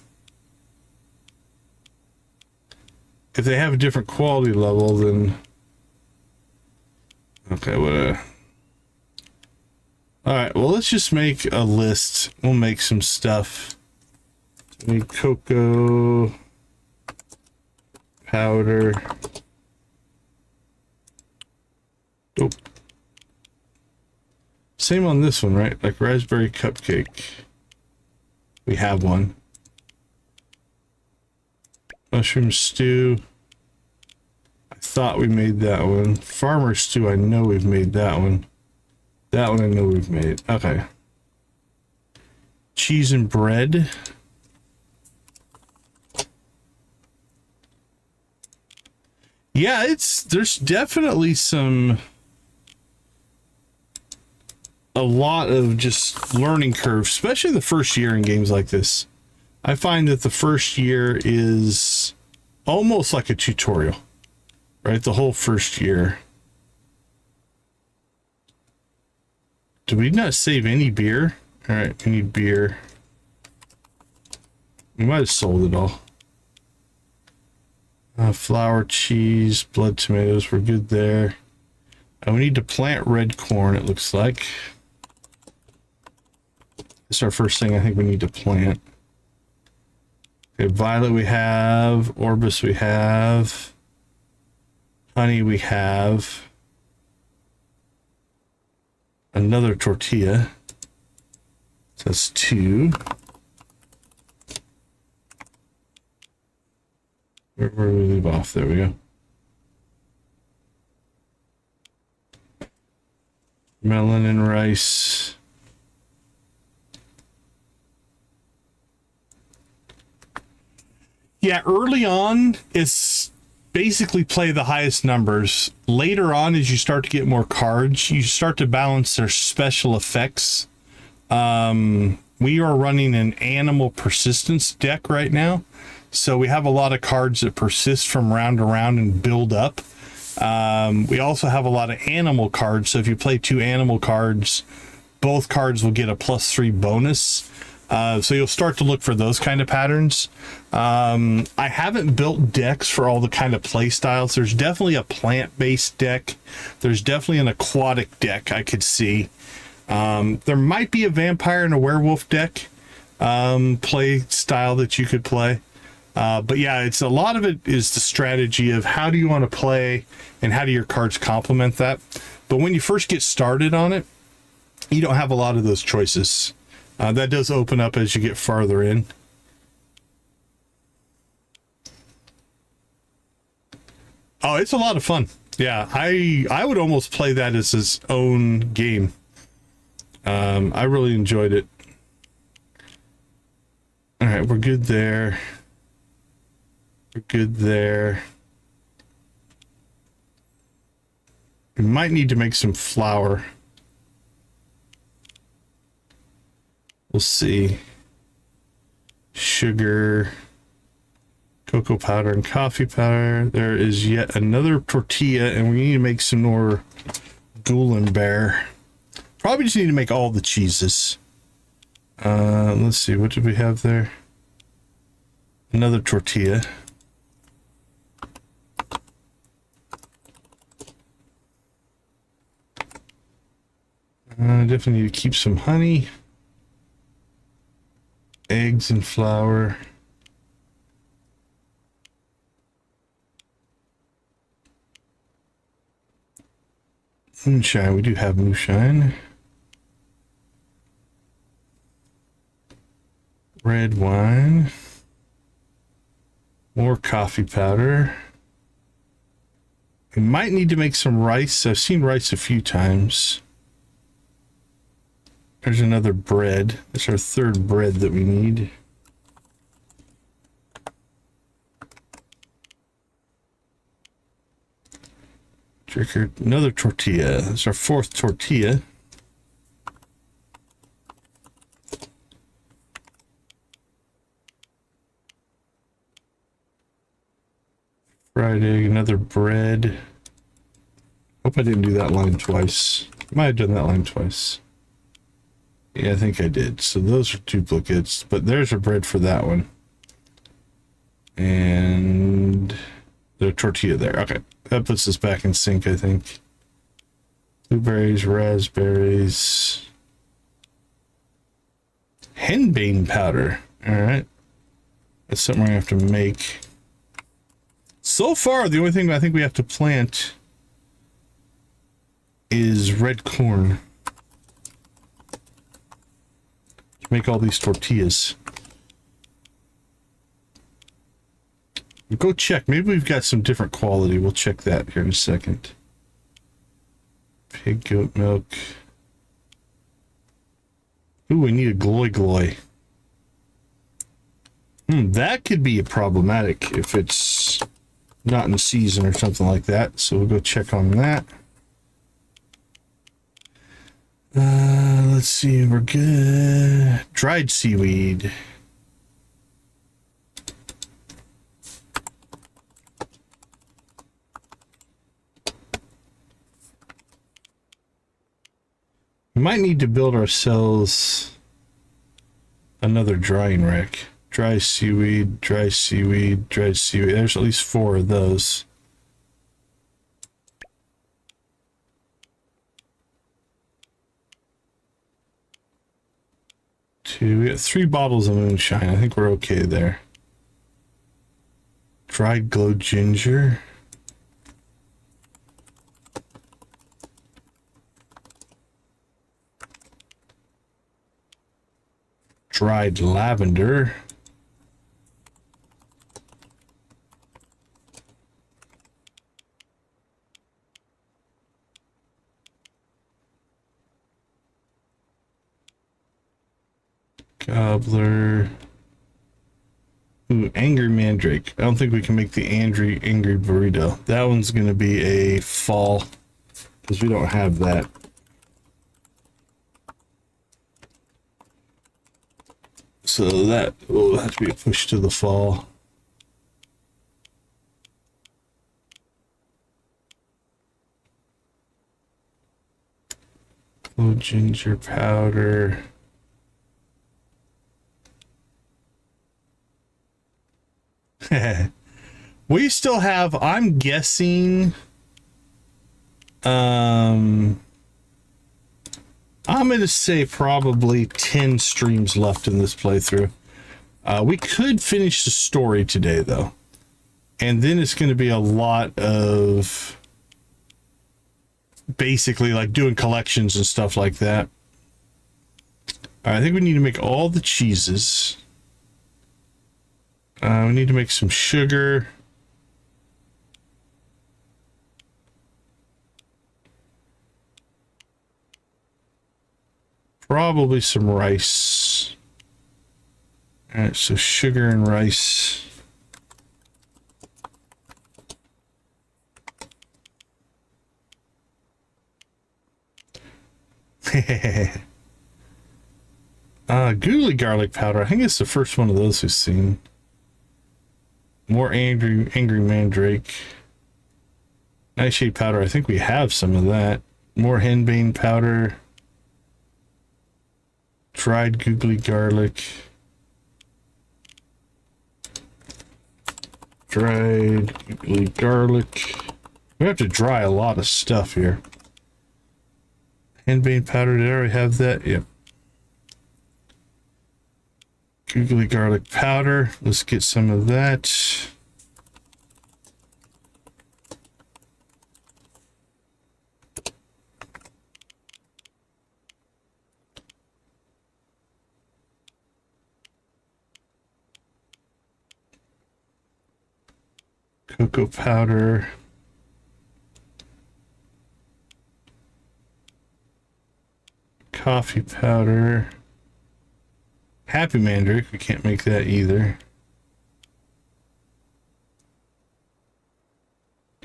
if they have a different quality level, then okay, what? All right, well, let's just make a list. We'll make some stuff. We need cocoa powder. Oh. Same on this one, right? Like raspberry cupcake. We have one. Mushroom stew. thought we made that one. Farmer stew, I know we've made that one. That one I know we've made. Okay. Cheese and bread. Yeah, there's definitely a lot of just learning curve, especially the first year in games like this. I find that the first year is almost like a tutorial, right? The whole first year. Did we not save any beer? All right, we need beer. We might have sold it all. Flour, cheese, blood tomatoes, we're good there. We need to plant red corn, it looks like. It's our first thing I think we need to plant. Okay, violet we have, Orbis we have, honey we have, another tortilla. So that's 2. Where do we leave off? There we go. Melon and rice. Yeah, early on, it's basically play the highest numbers. Later on, as you start to get more cards, you start to balance their special effects. We are running an animal persistence deck right now. So we have a lot of cards that persist from round to round and build up. We also have a lot of animal cards. So if you play 2 animal cards, both cards will get a +3 bonus. So you'll start to look for those kind of patterns. I haven't built decks for all the kind of play styles. There's definitely a plant-based deck. There's definitely an aquatic deck I could see. There might be a vampire and a werewolf deck play style that you could play. But yeah, it's a lot of it is the strategy of how do you want to play and how do your cards complement that. But when you first get started on it, you don't have a lot of those choices. That does open up as you get farther in. Oh, it's a lot of fun. Yeah, I would almost play that as its own game. I really enjoyed it. All right, we're good there. We're good there. We might need to make some flour. We'll see. Sugar, cocoa powder, and coffee powder. There is yet another tortilla, and we need to make some more Bear. Probably just need to make all the cheeses. Let's see, what did we have there? Another tortilla. I definitely need to keep some honey. Eggs and flour. Moonshine, we do have moonshine. Red wine. More coffee powder. We might need to make some rice. I've seen rice a few times. There's another bread. That's our 3rd bread that we need. Another tortilla. That's our 4th tortilla. Fried egg, another bread. Hope I didn't do that line twice. Might have done that line twice. Yeah, I think I did. So those are duplicates, but there's a bread for that one. And the tortilla there. Okay, that puts us back in sync, I think. Blueberries, raspberries. Henbane powder. All right. That's something we're going to have to make. So far, the only thing I think we have to plant is red corn. Make all these tortillas. Go check. Maybe we've got some different quality. We'll check that here in a second. Pig goat milk. Ooh, we need a gloy gloy. That could be problematic if it's not in season or something like that. So we'll go check on that. Let's see. We're good. Dried seaweed. We might need to build ourselves another drying rack. Dry seaweed, dry seaweed, dry seaweed. There's at least 4 of those. We got 3 bottles of moonshine. I think we're okay there. Dried glow ginger. Dried lavender. Gobbler. Ooh, angry mandrake. I don't think we can make the angry burrito. That one's going to be a fall because we don't have that. So that will have to be a push to the fall. Glow ginger powder. We still have, I'm guessing, I'm going to say probably 10 streams left in this playthrough. We could finish the story today, though. And then it's going to be a lot of basically like doing collections and stuff like that. All right, I think we need to make all the cheeses. We need to make some sugar. Probably some rice. All right, so sugar and rice. Googly garlic powder. I think it's the first one of those we've seen. More angry mandrake. Nightshade powder. I think we have some of that. More henbane powder. Dried googly garlic. Dried googly garlic. We have to dry a lot of stuff here. Henbane powder. Did I already have that? Yep. Googly garlic powder. Let's get some of that. Cocoa powder. Coffee powder. Happy mandrake, we can't make that either.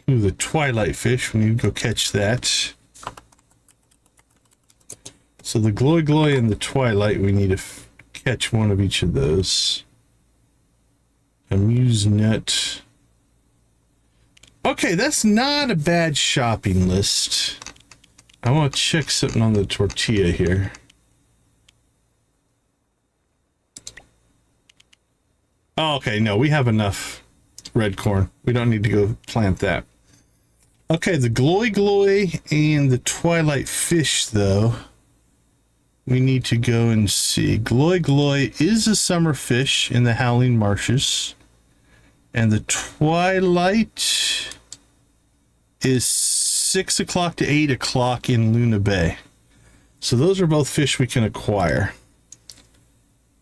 Ooh, the twilight fish, we need to go catch that. So the gloy and the twilight, we need to catch one of each of those. Amuse nut. Okay, that's not a bad shopping list. I want to check something on the tortilla here. Oh, okay, no, we have enough red corn. We don't need to go plant that. Okay, the gloy and the twilight fish, though, we need to go and see. Gloy is a summer fish in the howling marshes. And the twilight is 6 o'clock to 8 o'clock in Luna Bay. So those are both fish we can acquire.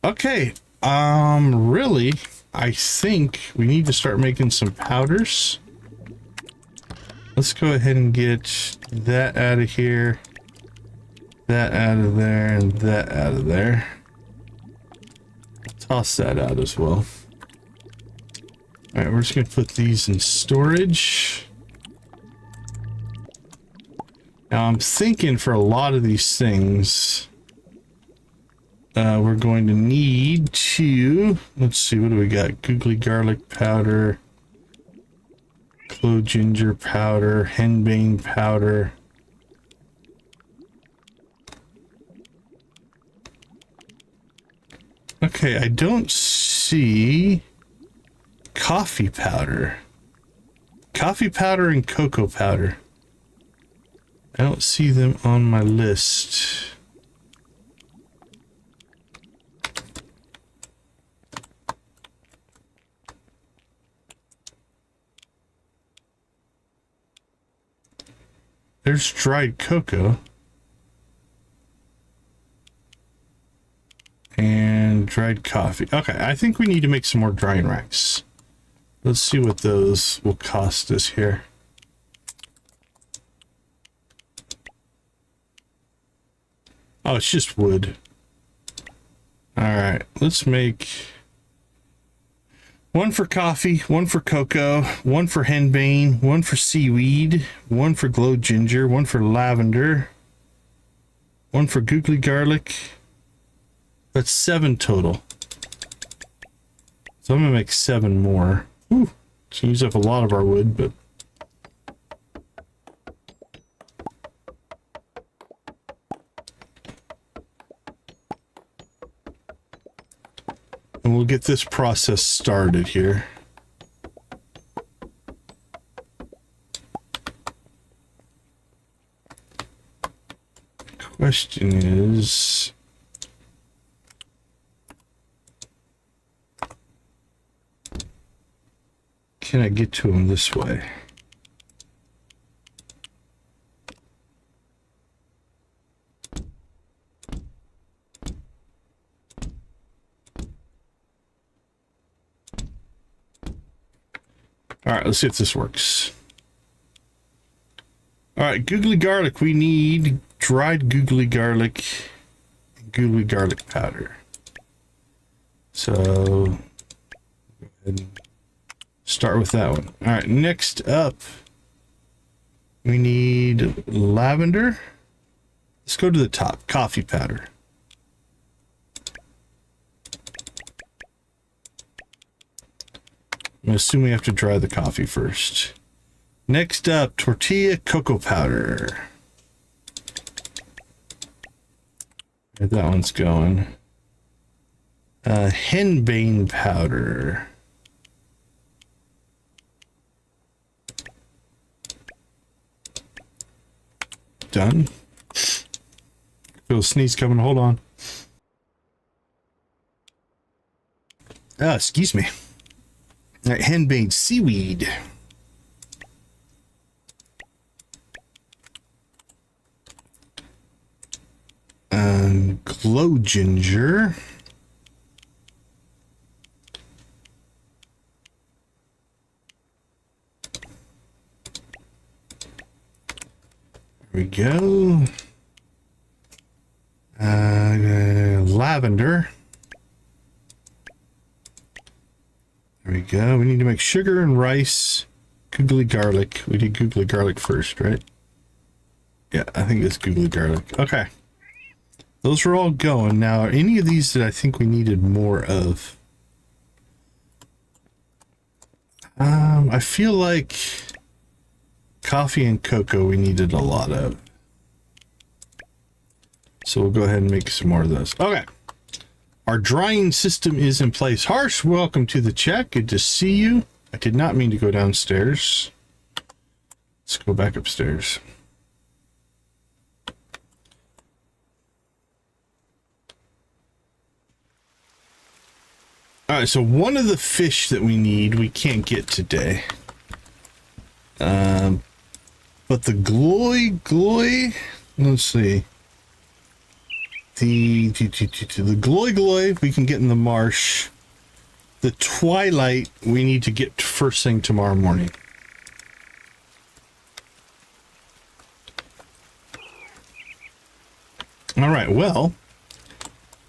Okay, really, I think we need to start making some powders. Let's go ahead and get that out of here, that out of there, and that out of there. Toss that out as well. All right, we're just gonna put these in storage. Now I'm thinking for a lot of these things, we're going to need to, let's see, what do we got? Googly garlic powder, clove ginger powder, henbane powder. Okay, I don't see coffee powder. Coffee powder and cocoa powder. I don't see them on my list. There's dried cocoa. And dried coffee. Okay, I think we need to make some more drying racks. Let's see what those will cost us here. Oh, it's just wood. Alright, let's make one for coffee, one for cocoa, one for henbane, one for seaweed, one for glow ginger, one for lavender, one for googly garlic. That's 7 total. So I'm gonna make 7 more. Ooh, it's gonna use up a lot of our wood, but and we'll get this process started here. Question is, can I get to him this way? All right, let's see if this works. All right, googly garlic. We need dried googly garlic and googly garlic powder. So go ahead and start with that one. All right, next up, we need lavender. Let's go to the top, coffee powder. I assume we have to dry the coffee first. Next up, tortilla cocoa powder. There, that one's going. Henbane powder. Done. Feel a sneeze coming. Hold on. Excuse me. All right, henbane seaweed. Glow ginger. There we go. Lavender. There we go. We need to make sugar and rice. Googly garlic. We did googly garlic first, right? Yeah, I think it's googly garlic. Okay. Those are all going. Now, are any of these that I think we needed more of? I feel like coffee and cocoa we needed a lot of. So we'll go ahead and make some more of those. Okay. Our drying system is in place. Harsh, welcome to the chat. Good to see you. I did not mean to go downstairs. Let's go back upstairs. All right, so one of the fish that we need, we can't get today. But the gloy, let's see. The gloy we can get in the marsh. The twilight we need to get first thing tomorrow morning. All right, well,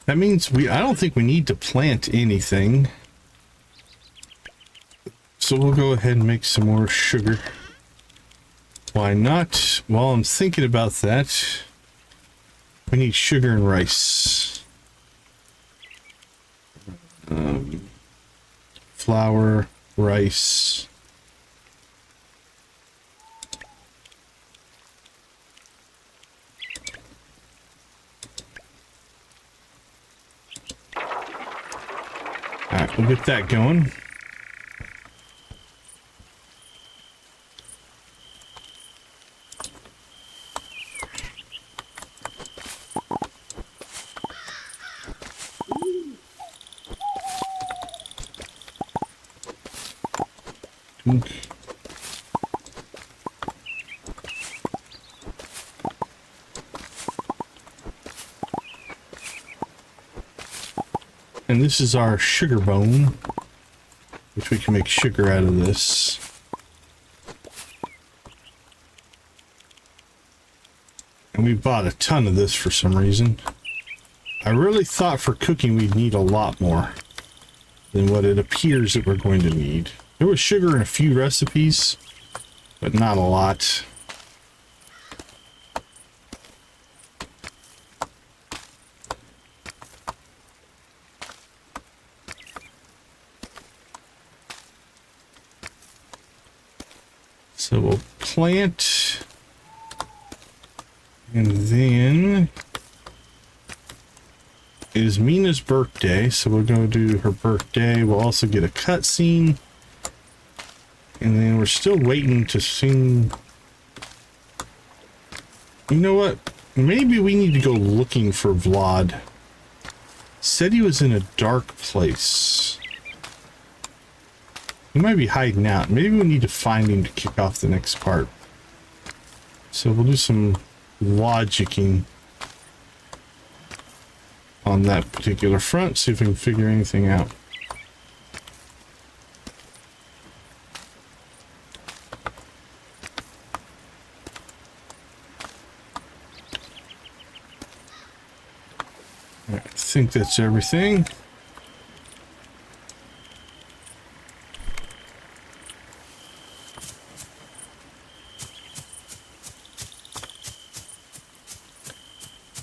that means I don't think we need to plant anything. So we'll go ahead and make some more sugar. Why not? While I'm thinking about that, we need sugar and rice. Flour, rice. Alright, we'll get that going. And this is our sugar bone, which we can make sugar out of this. And we bought a ton of this for some reason. I really thought for cooking we'd need a lot more than what it appears that we're going to need. There was sugar in a few recipes, but not a lot. So we'll plant, and then it is Mina's birthday, so we'll go do her birthday. We'll also get a cutscene, and then we're still waiting to see. You know what? Maybe we need to go looking for Vlad. Said he was in a dark place. He might be hiding out. Maybe we need to find him to kick off the next part. So we'll do some logicking on that particular front, see if we can figure anything out. I think that's everything.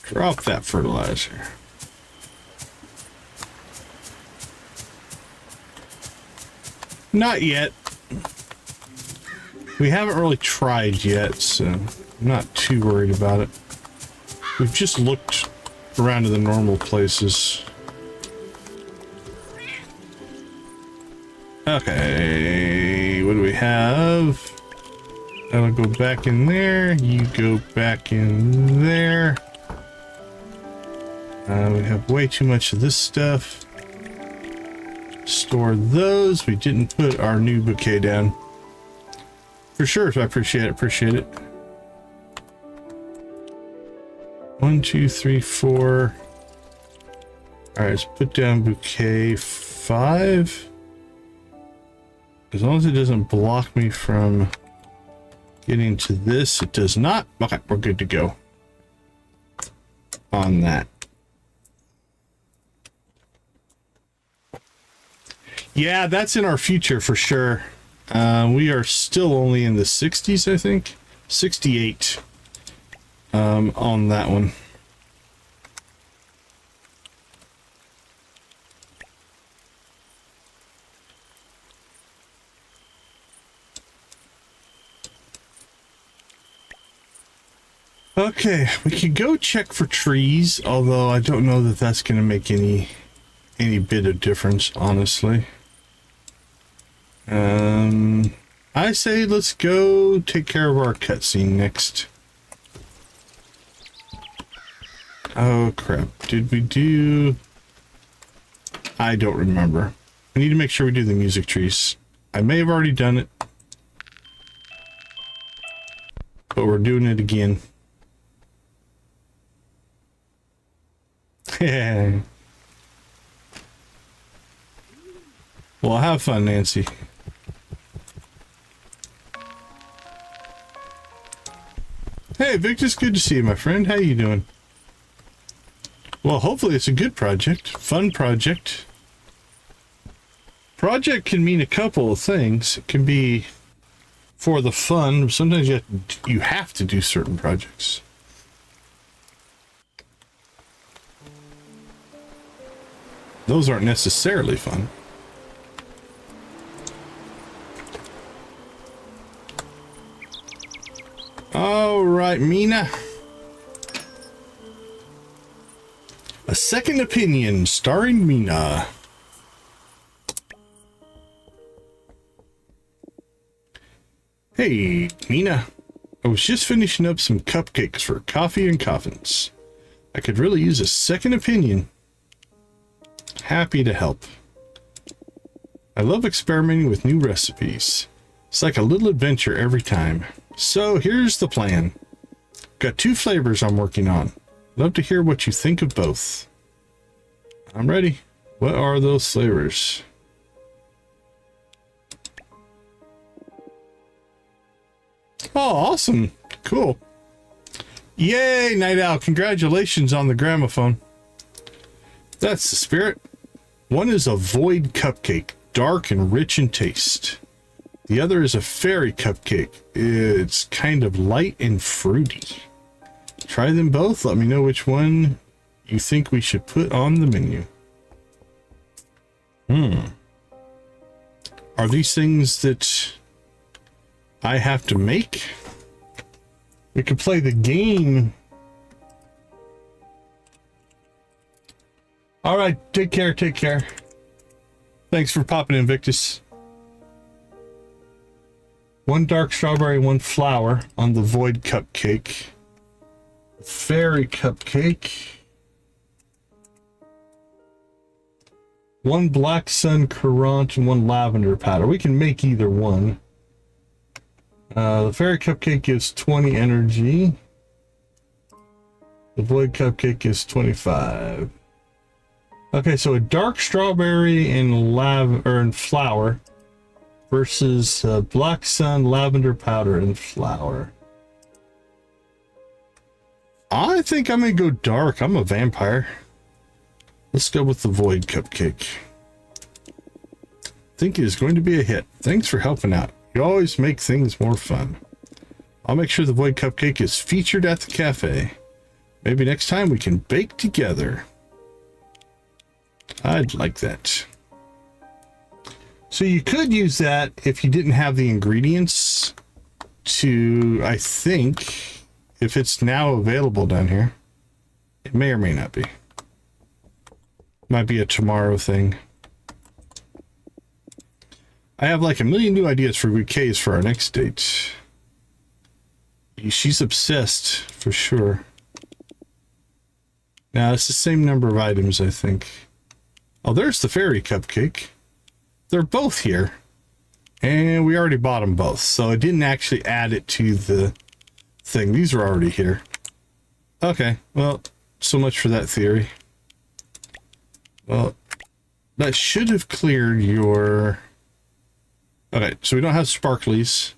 Drop that fertilizer. Not yet. We haven't really tried yet, so I'm not too worried about it. We've just looked around to the normal places. Okay, what do we have? That'll go back in there. You go back in there. We have way too much of this stuff. Store those. We didn't put our new bouquet down. For sure, I appreciate it, appreciate it. 1, 2, 3, 4. Alright, let's put down bouquet 5. As long as it doesn't block me from getting to this, it does not. Okay, we're good to go on that. Yeah, that's in our future for sure. We are still only in the 60s, I think. 68 on that one. Okay, we could go check for trees, although I don't know that that's going to make any bit of difference, honestly. I say let's go take care of our cutscene next. Oh crap, did we do... I don't remember. We need to make sure we do the music trees. I may have already done it, but we're doing it again. Well, have fun, Nancy. Hey, Victus, good to see you, my friend. How you doing? Well, hopefully it's a good project. Fun project. Project can mean a couple of things. It can be for the fun. Sometimes you have to do certain projects. Those aren't necessarily fun. All right, Mina. A Second Opinion, starring Mina. Hey, Mina. I was just finishing up some cupcakes for coffee and coffins. I could really use a second opinion. Happy to help. I love experimenting with new recipes. It's like a little adventure every time. So here's the plan. Got 2 flavors I'm working on. Love to hear what you think of both. I'm ready. What are those flavors? Oh, awesome. Cool. Yay, Night Owl. Congratulations on the gramophone. That's the spirit. One is a void cupcake, dark and rich in taste. The other is a fairy cupcake. It's kind of light and fruity. Try them both. Let me know which one you think we should put on the menu. Are these things that I have to make? We could play the game. All right, take care, take care. Thanks for popping in, Victus. 1 dark strawberry, 1 flower on the void cupcake. Fairy cupcake. 1 black sun currant and 1 lavender powder. We can make either one. The fairy cupcake gives 20 energy. The void cupcake gives 25. Okay, so a dark strawberry and flower versus black sun, lavender powder, and flower. I think I'm gonna go dark. I'm a vampire. Let's go with the void cupcake. I think it is going to be a hit. Thanks for helping out. You always make things more fun. I'll make sure the void cupcake is featured at the cafe. Maybe next time we can bake together. I'd like that. So you could use that if you didn't have the ingredients to, I think, if it's now available down here. It may or may not be. Might be a tomorrow thing. I have like a million new ideas for bouquets for our next date. She's obsessed for sure. Now it's the same number of items, I think. Oh, there's the fairy cupcake. They're both here. And we already bought them both, so I didn't actually add it to the thing. These are already here. Okay, well, so much for that theory. Well, that should have cleared your... Okay, so we don't have sparklies.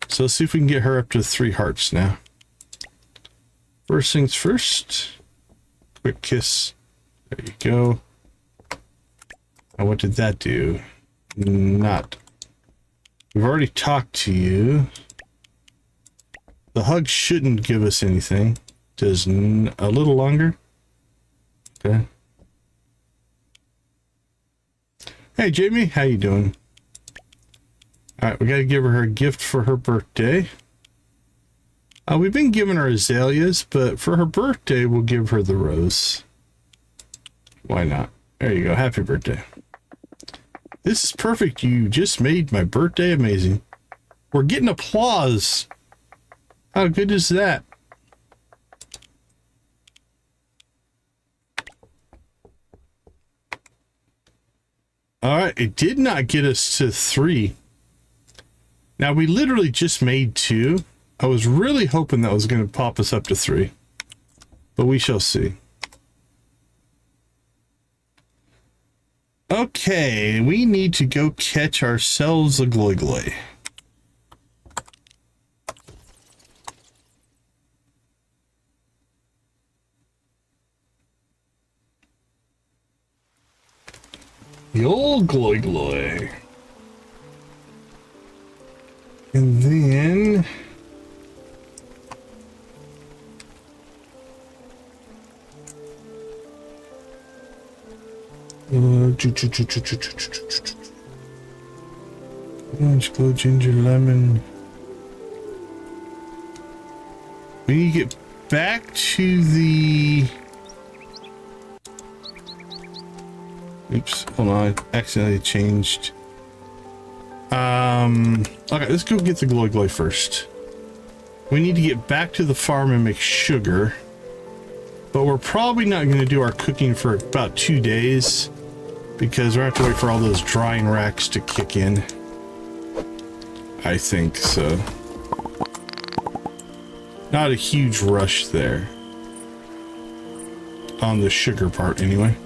So let's see if we can get her up to 3 hearts now. First things first. Quick kiss. There you go. And what did that do? Not. We've already talked to you. The hug shouldn't give us anything. Does a little longer. Okay. Hey, Jamie, how you doing? All right, we got to give her a gift for her birthday. We've been giving her azaleas, but for her birthday, we'll give her the rose. Why not? There you go. Happy birthday. This is perfect. You just made my birthday amazing. We're getting applause. How good is that? All right, it did not get us to 3. Now, we literally just made 2. I was really hoping that was going to pop us up to 3. But we shall see. Okay, we need to go catch ourselves a gloy gloy. The old gloy gloy. And then orange, glow, ginger, lemon. We need to get back to the... Oops, hold on, I accidentally changed. Okay, let's go get the glow glow first. We need to get back to the farm and make sugar. But we're probably not going to do our cooking for about 2 days, because we're going to have to wait for all those drying racks to kick in. I think so. Not a huge rush there. On the sugar part, anyway.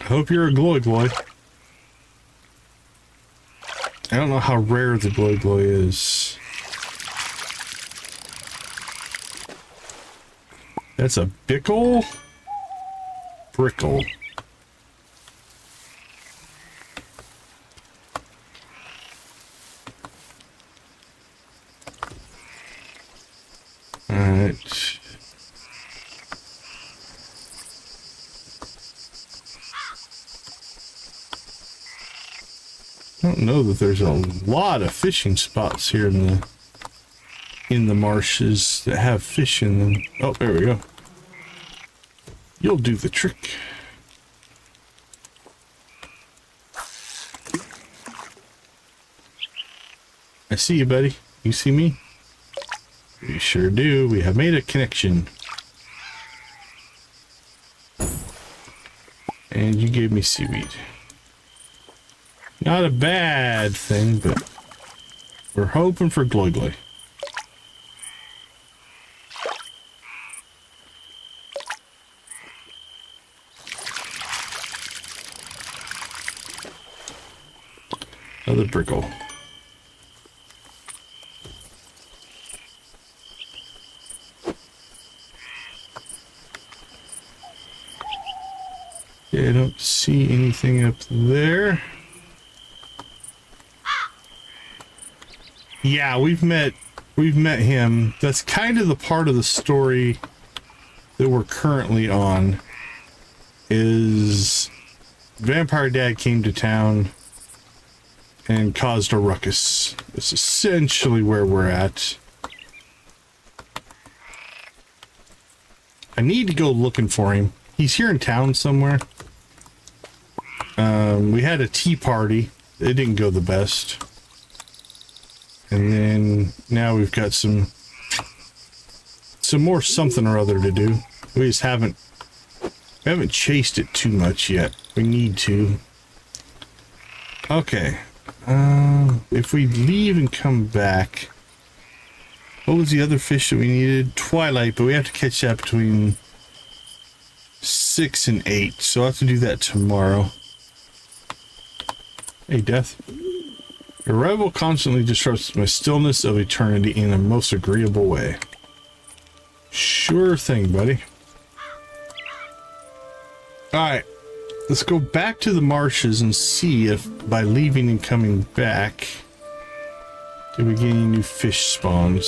I hope you're a gloy gloy. I don't know how rare the gloy gloy is. That's a bickle? Brickle. Alright. I don't know that there's a lot of fishing spots here in the marshes that have fish in them. Oh, there we go. You'll do the trick. I see you, buddy. You see me? We sure do. We have made a connection. And you gave me seaweed. Not a bad thing, but we're hoping for gloy gloy. Another brickle. Yeah, I don't see anything up there. Yeah, we've met him. That's kind of the part of the story that we're currently on. Is Vampire Dad came to town and caused a ruckus. It's essentially where we're at. I need to go looking for him. He's here in town somewhere. We had a tea party. It didn't go the best. And then now we've got some more something or other to do. We just haven't chased it too much yet. We need to. Okay. If we leave and come back, what was the other fish that we needed? Twilight, but we have to catch that between 6 and 8, so I'll have to do that tomorrow. Hey, Death. Your arrival constantly disrupts my stillness of eternity in a most agreeable way. Sure thing, buddy. Alright, let's go back to the marshes and see if by leaving and coming back, did we get any new fish spawns?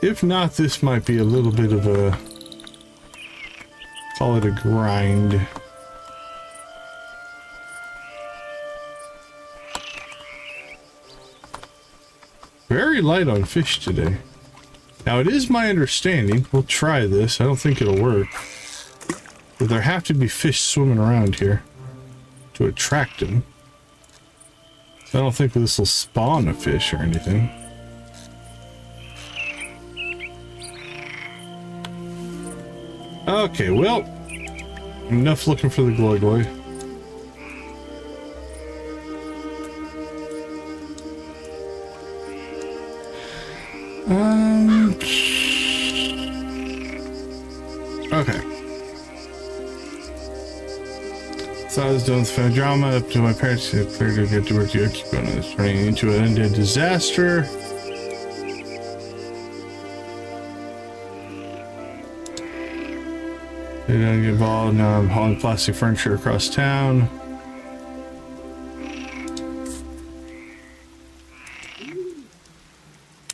If not, this might be a little bit of a, call it a grind. Very light on fish today. Now it is my understanding, we'll try this, I don't think it'll work, but there have to be fish swimming around here to attract them. I don't think this will spawn a fish or anything. Okay, well, enough looking for the gloy gloy. Okay. So I was done with family drama up to my parents who cleared to get to work to keep going. It's turning into an undead disaster. They don't get involved. Now I'm hauling plastic furniture across town.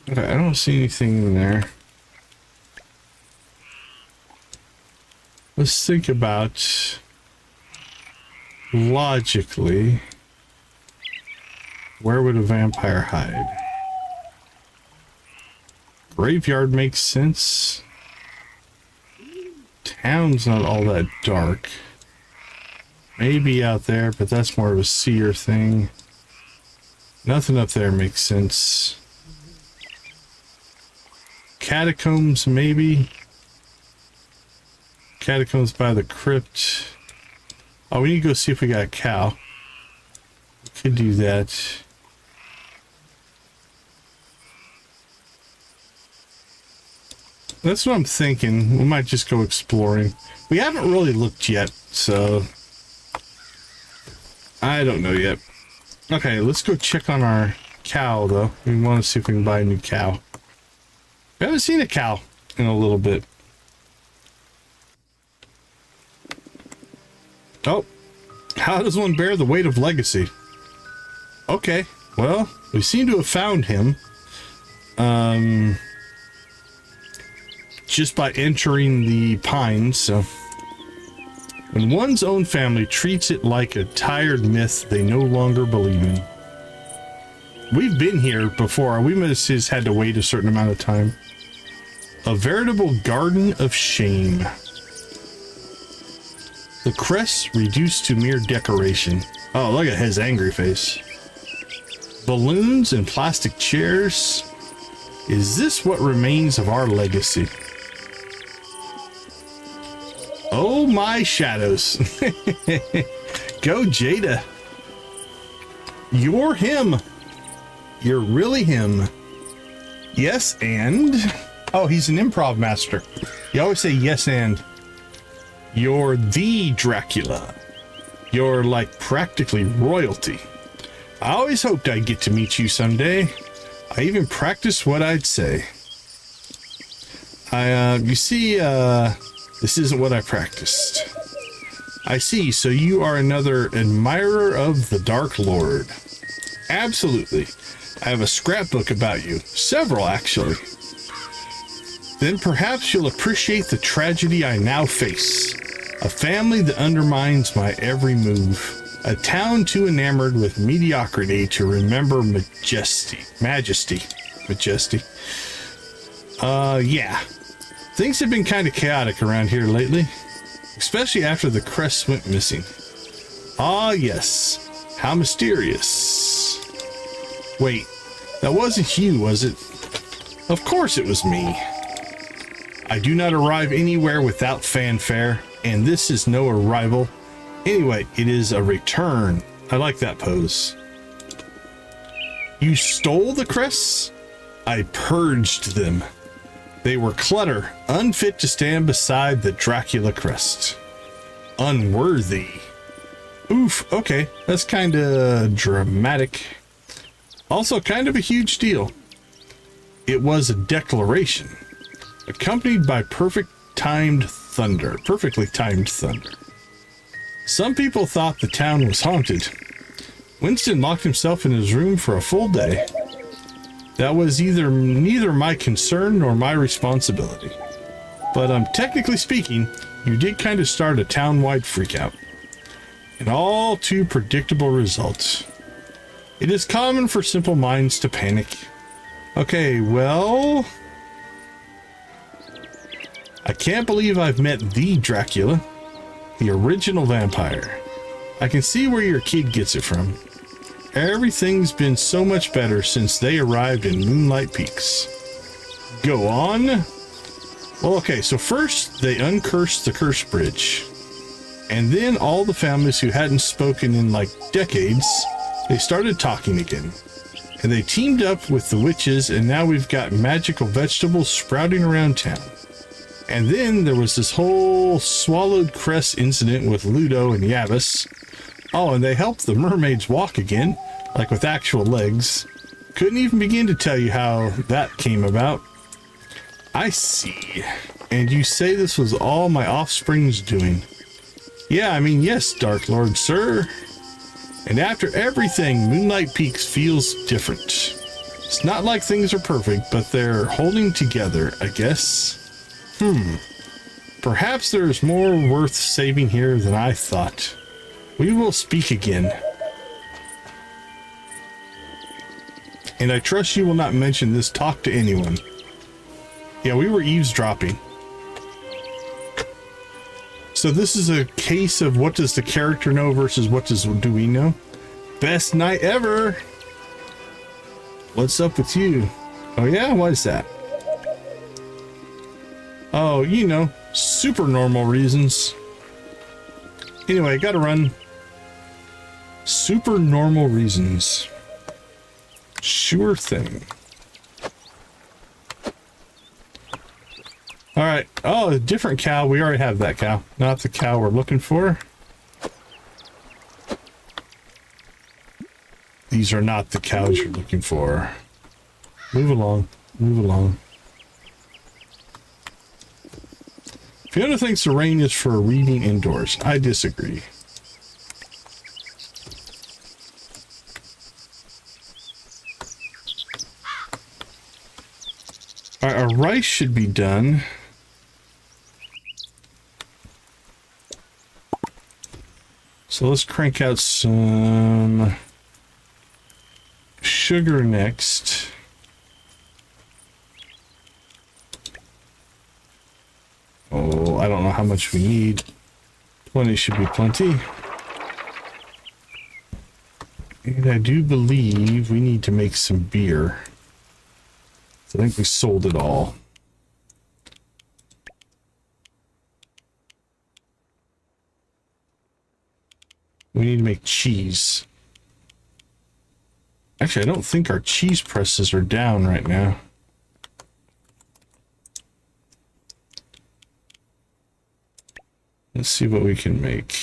Okay, I don't see anything in there. Let's think about logically, where would a vampire hide? Graveyard makes sense. Town's not all that dark. Maybe out there, but that's more of a seer thing. Nothing up there makes sense. Catacombs, maybe. Catacombs by the crypt. Oh, we need to go see if we got a cow. We could do that. That's what I'm thinking. We might just go exploring. We haven't really looked yet, so I don't know yet. Okay, let's go check on our cow, though. We want to see if we can buy a new cow. We haven't seen a cow in a little bit. Oh, how does one bear the weight of legacy? Okay, well, we seem to have found him. Just by entering the pines, so. When one's own family treats it like a tired myth they no longer believe in. We've been here before. We must have had to wait a certain amount of time. A veritable garden of shame. The crest reduced to mere decoration. Oh, look at his angry face. Balloons and plastic chairs. Is this what remains of our legacy? Oh my shadows. Go Jada. You're him. You're really him. Yes, and... Oh, he's an improv master. You always say yes, and... You're the Dracula. You're like practically royalty. I always hoped I'd get to meet you someday. I even practiced what I'd say. You see, this isn't what I practiced. I see, so you are another admirer of the Dark Lord. Absolutely. I have a scrapbook about you. Several, actually. Then perhaps you'll appreciate the tragedy I now face. A family that undermines my every move. A town too enamored with mediocrity to remember majesty. Yeah. Things have been kind of chaotic around here lately. Especially after the crest went missing. Ah, yes. How mysterious. Wait, that wasn't you, was it? Of course it was me. I do not arrive anywhere without fanfare, and this is no arrival. Anyway, it is a return. I like that pose. You stole the crests? I purged them. They were clutter, unfit to stand beside the Dracula crest. Unworthy. Oof, okay, that's kind of dramatic. Also kind of a huge deal. It was a declaration, accompanied by perfectly timed thunder. Some people thought the town was haunted. Winston locked himself in his room for a full day. That was neither my concern nor my responsibility. But technically speaking, you did kind of start a town-wide freakout. And all too predictable results. It is common for simple minds to panic. Okay, well... I can't believe I've met the Dracula. The original vampire. I can see where your kid gets it from. Everything's been so much better since they arrived in Moonlight Peaks. Go on. Well, okay, so first they uncursed the curse bridge. And then all the families who hadn't spoken in like decades, they started talking again. And they teamed up with the witches, and now we've got magical vegetables sprouting around town. And then there was this whole swallowed crest incident with Ludo and Yavis. Oh, and they helped the mermaids walk again, like with actual legs. Couldn't even begin to tell you how that came about. I see. And you say this was all my offspring's doing. Yeah, I mean, yes, Dark Lord, sir. And after everything, Moonlight Peaks feels different. It's not like things are perfect, but they're holding together, I guess. Perhaps there's more worth saving here than I thought. We will speak again. And I trust you will not mention this talk to anyone. Yeah, we were eavesdropping. So this is a case of what does the character know versus what do we know? Best night ever! What's up with you? Oh yeah, why is that? Oh, you know, super normal reasons. Anyway, gotta run. Super normal reasons. Sure thing. Alright. Oh, a different cow. We already have that cow. Not the cow we're looking for. These are not the cows you're looking for. Move along. Move along. Fiona thinks the rain is for reading indoors. I disagree. Alright, our rice should be done. So let's crank out some sugar next. Oh, I don't know how much we need. Plenty should be plenty. And I do believe we need to make some beer. So I think we sold it all. We need to make cheese. Actually, I don't think our cheese presses are down right now. Let's see what we can make.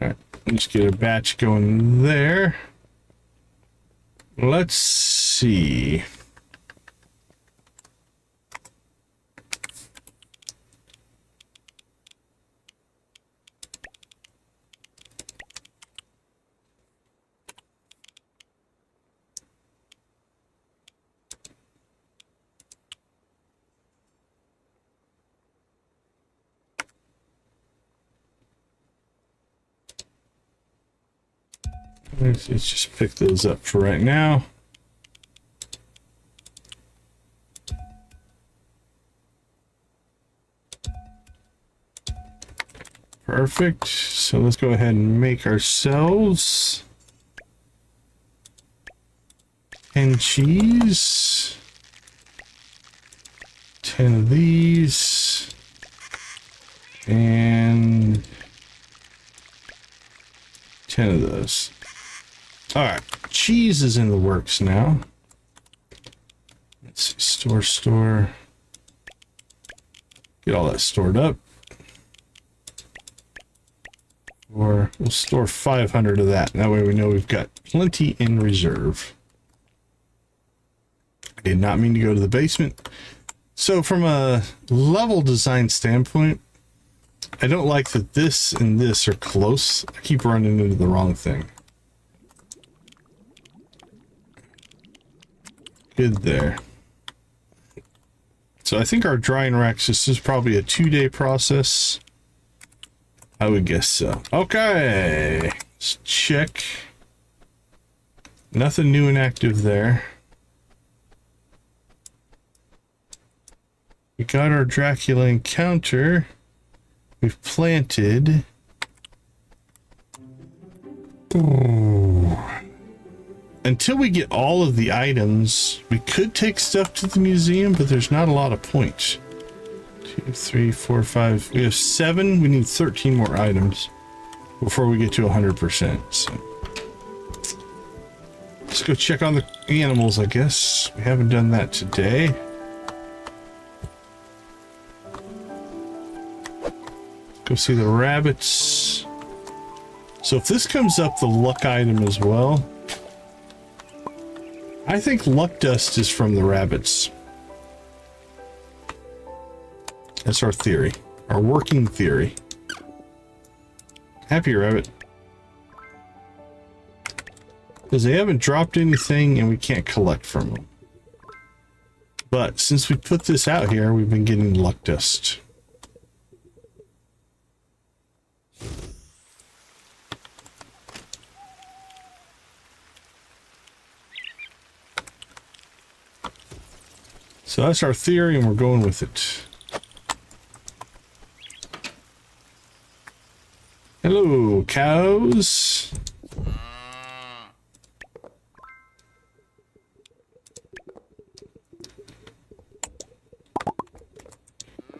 Alright, let's get a batch going there. Let's see. Let's just pick those up for right now. Perfect. So let's go ahead and make ourselves 10 cheese, 10 of these, and 10 of those. All right, cheese is in the works now. Let's see, store. Get all that stored up. Or we'll store 500 of that. That way we know we've got plenty in reserve. I did not mean to go to the basement. So from a level design standpoint, I don't like that this and this are close. I keep running into the wrong thing. Good there. So I think our drying racks, this is probably a 2-day process. I would guess so. Okay. Let's check. Nothing new and active there. We got our Dracula encounter. We've planted. Until we get all of the items, we could take stuff to the museum, but there's not a lot of points. 2, 3, 4, 5. We have 7. We need 13 more items before we get to 100%. So let's go check on the animals, I guess. We haven't done that today. Go see the rabbits. So if this comes up, the luck item as well. I think luck dust is from the rabbits. That's our theory. Our working theory. Happy rabbit. Because they haven't dropped anything and we can't collect from them. But since we put this out here, we've been getting luck dust. So that's our theory and we're going with it. Hello, cows.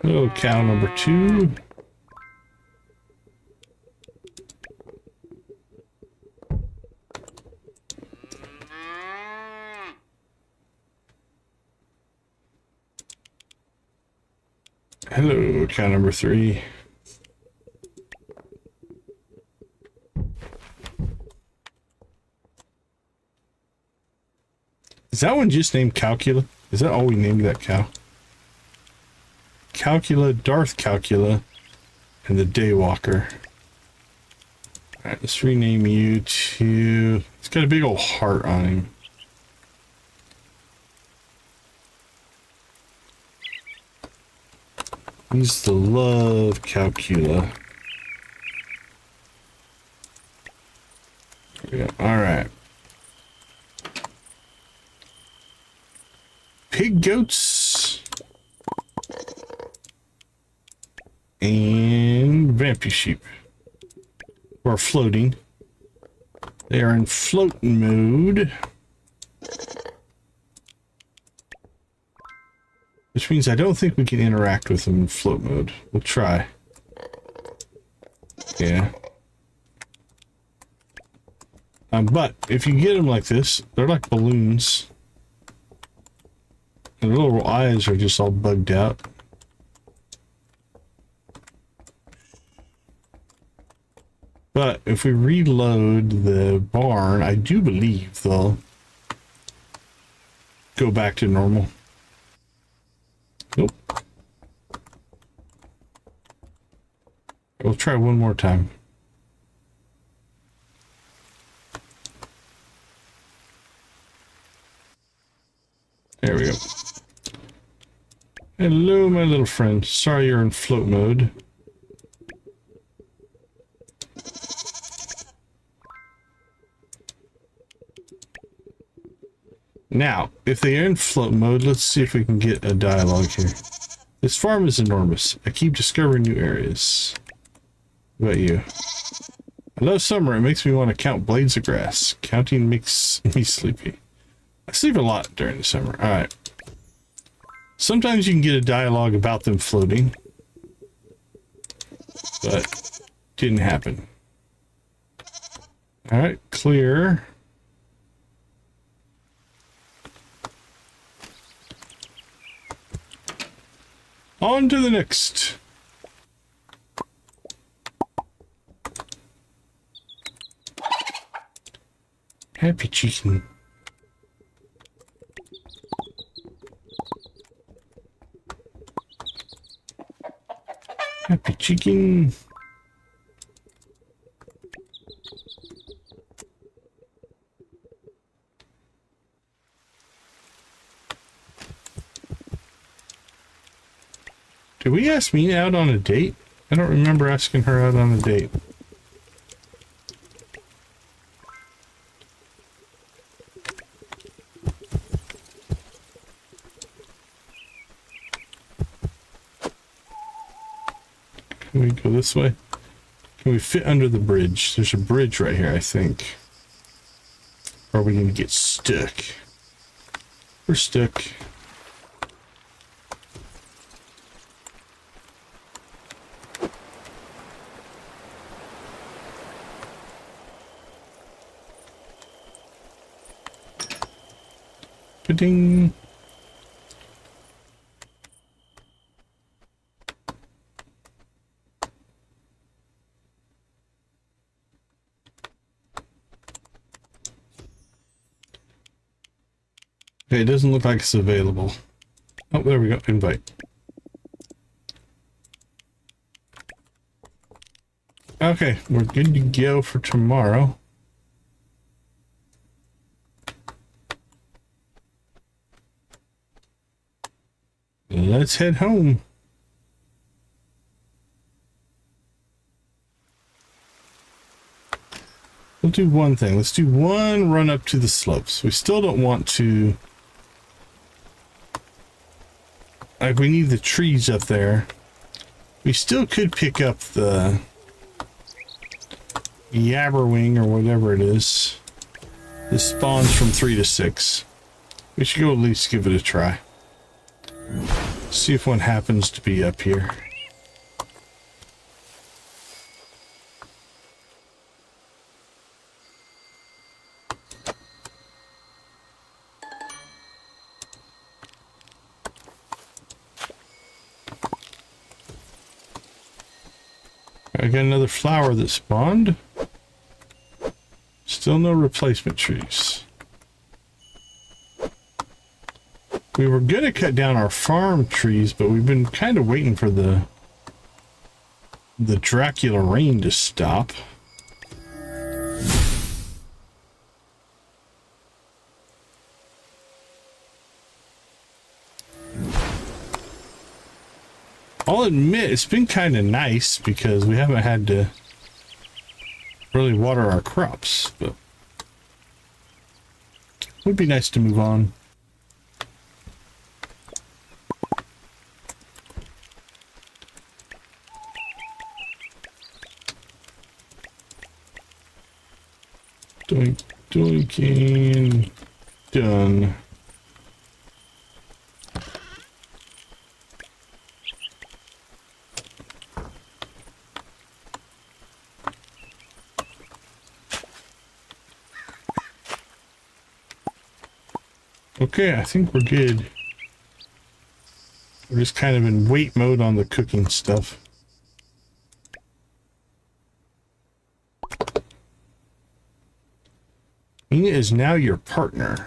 Hello, cow number 2. Hello, cow number 3. Is that one just named Calcula? Is that all we named that cow? Calcula, Darth Calcula, and the Daywalker. Alright, let's rename you to... It's got a big old heart on him. He's the love Calcula. There we go. Alright. Pig goats. And vampy sheep. Who are floating. They are in floating mode. Which means I don't think we can interact with them in float mode. We'll try. Yeah. But if you get them like this, they're like balloons. And their little eyes are just all bugged out. But if we reload the barn, I do believe they'll go back to normal. Nope. We'll try one more time. There we go. Hello, my little friend. Sorry you're in float mode. Now, if they are in float mode, let's see if we can get a dialogue here. This farm is enormous. I keep discovering new areas. What about you? I love summer. It makes me want to count blades of grass. Counting makes me sleepy. I sleep a lot during the summer. Alright. Sometimes you can get a dialogue about them floating. But didn't happen. Alright, clear. On to the next. Happy chicken. Happy chicken. Did we ask Mina out on a date? I don't remember asking her out on a date. Can we go this way? Can we fit under the bridge? There's a bridge right here, I think. Or are we going to get stuck? We're stuck. Ding. Okay, it doesn't look like it's available. Oh, there we go. Invite. Okay, we're good to go for tomorrow. Let's head home. We'll do one thing. Let's do one run up to the slopes. We still don't want to... Like, we need the trees up there. We still could pick up the... Yabberwing or whatever it is. This spawns from 3 to 6. We should go at least give it a try. See if one happens to be up here. I got another flower that spawned. Still no replacement trees. We were gonna cut down our farm trees, but we've been kind of waiting for the Dracula rain to stop. I'll admit it's been kind of nice because we haven't had to really water our crops, but it would be nice to move on. Doinking. Done. Okay, I think we're good. We're just kind of in wait mode on the cooking stuff. Mina is now your partner.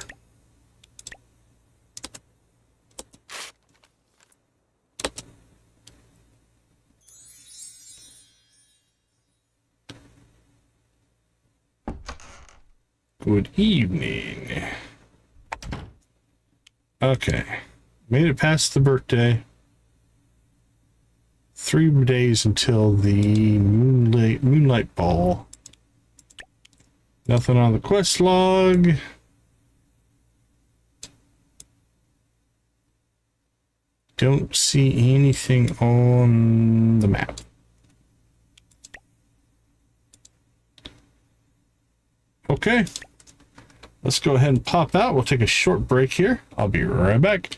Good evening. Okay. Made it past the birthday. 3 days until the Moonlight Ball. Nothing on the quest log. Don't see anything on the map. Okay. Let's go ahead and pop out. We'll take a short break here. I'll be right back.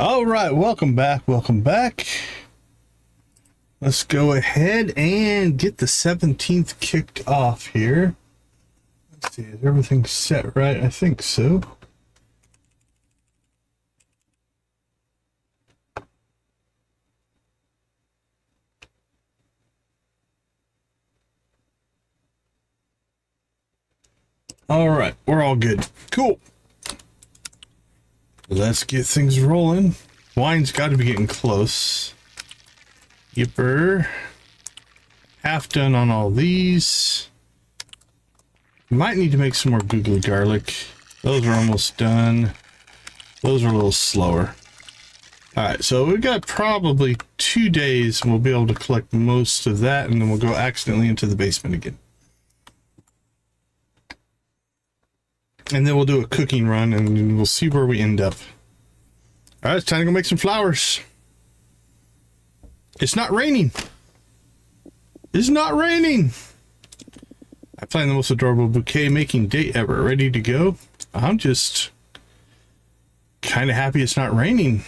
All right, welcome back. Welcome back. Let's go ahead and get the 17th kicked off here. Let's see, is everything set right? I think so. All right, we're all good. Cool. Let's get things rolling. Wine's got to be getting close. Yipper. Half done on all these. Might need to make some more googly garlic. Those are almost done. Those are a little slower. Alright, so we've got probably 2 days and we'll be able to collect most of that, and then we'll go accidentally into the basement again. And then we'll do a cooking run and we'll see where we end up. All right, it's time to go make some flowers. It's not raining. It's not raining. I planned the most adorable bouquet making date ever. Ready to go? I'm just kind of happy it's not raining.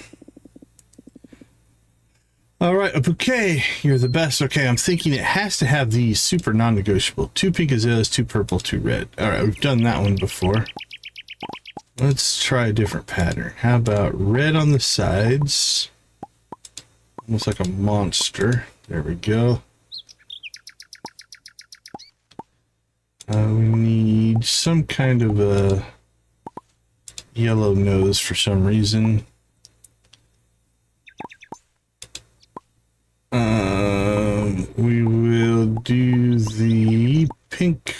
All right, a bouquet. You're the best. Okay, I'm thinking it has to have these super non-negotiable. 2 pink azaleas, 2 purple, 2 red. All right, we've done that one before. Let's try a different pattern. How about red on the sides? Almost like a monster. There we go. We need some kind of a yellow nose for some reason. We will do the pink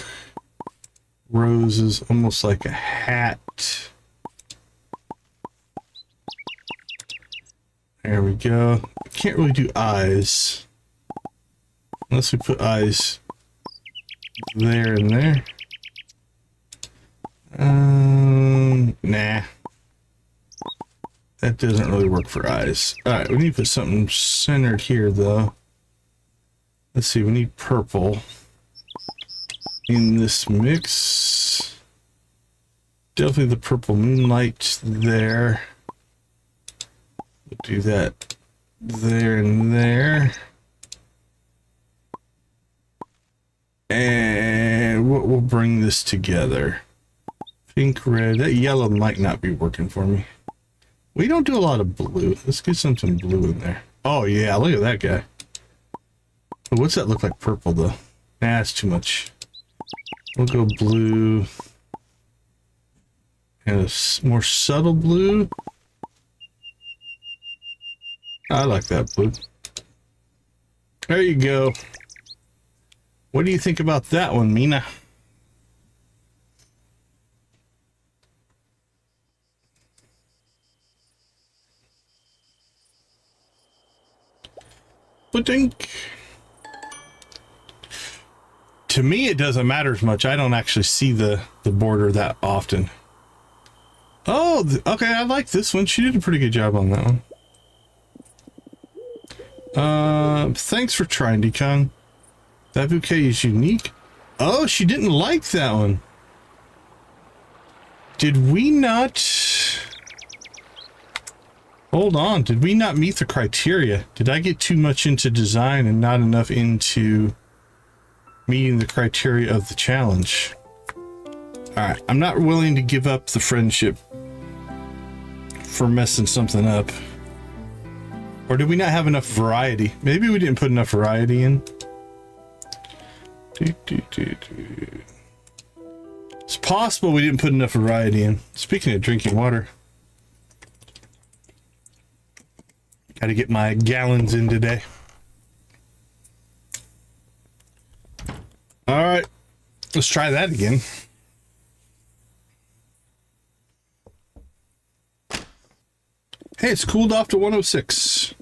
roses almost like a hat. There we go. Can't really do eyes unless we put eyes there and there. Nah. That doesn't really work for eyes. Alright, we need to put something centered here though. Let's see, we need purple in this mix. Definitely the purple moonlight there. We'll do that there and there. And what will bring this together? Pink, red. That yellow might not be working for me. We don't do a lot of blue. Let's get some blue in there. Oh yeah, look at that guy. What's that look like purple though? Nah, that's too much. We'll go blue. And a more subtle blue. I like that blue. There you go. What do you think about that one, Mina? Ba-dink. To me, it doesn't matter as much. I don't actually see the border that often. Oh, okay. I like this one. She did a pretty good job on that one. Thanks for trying, Decon. That bouquet is unique. Oh, she didn't like that one. Did we not... Hold on. Did we not meet the criteria? Did I get too much into design and not enough into meeting the criteria of the challenge? Alright, I'm not willing to give up the friendship for messing something up. Or did we not have enough variety? Maybe we didn't put enough variety in. It's possible we didn't put enough variety in. Speaking of drinking water, gotta get my gallons in today. All right, let's try that again. Hey, it's cooled off to 106.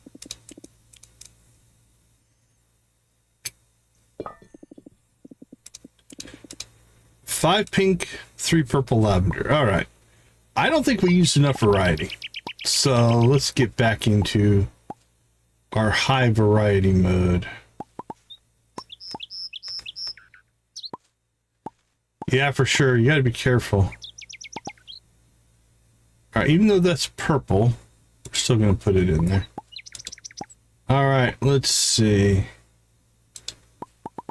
Five pink, 3 purple lavender. All right. I don't think we used enough variety. So let's get back into our high variety mode. Yeah, for sure. You gotta be careful. All right, even though that's purple, we're still gonna put it in there. All right, let's see.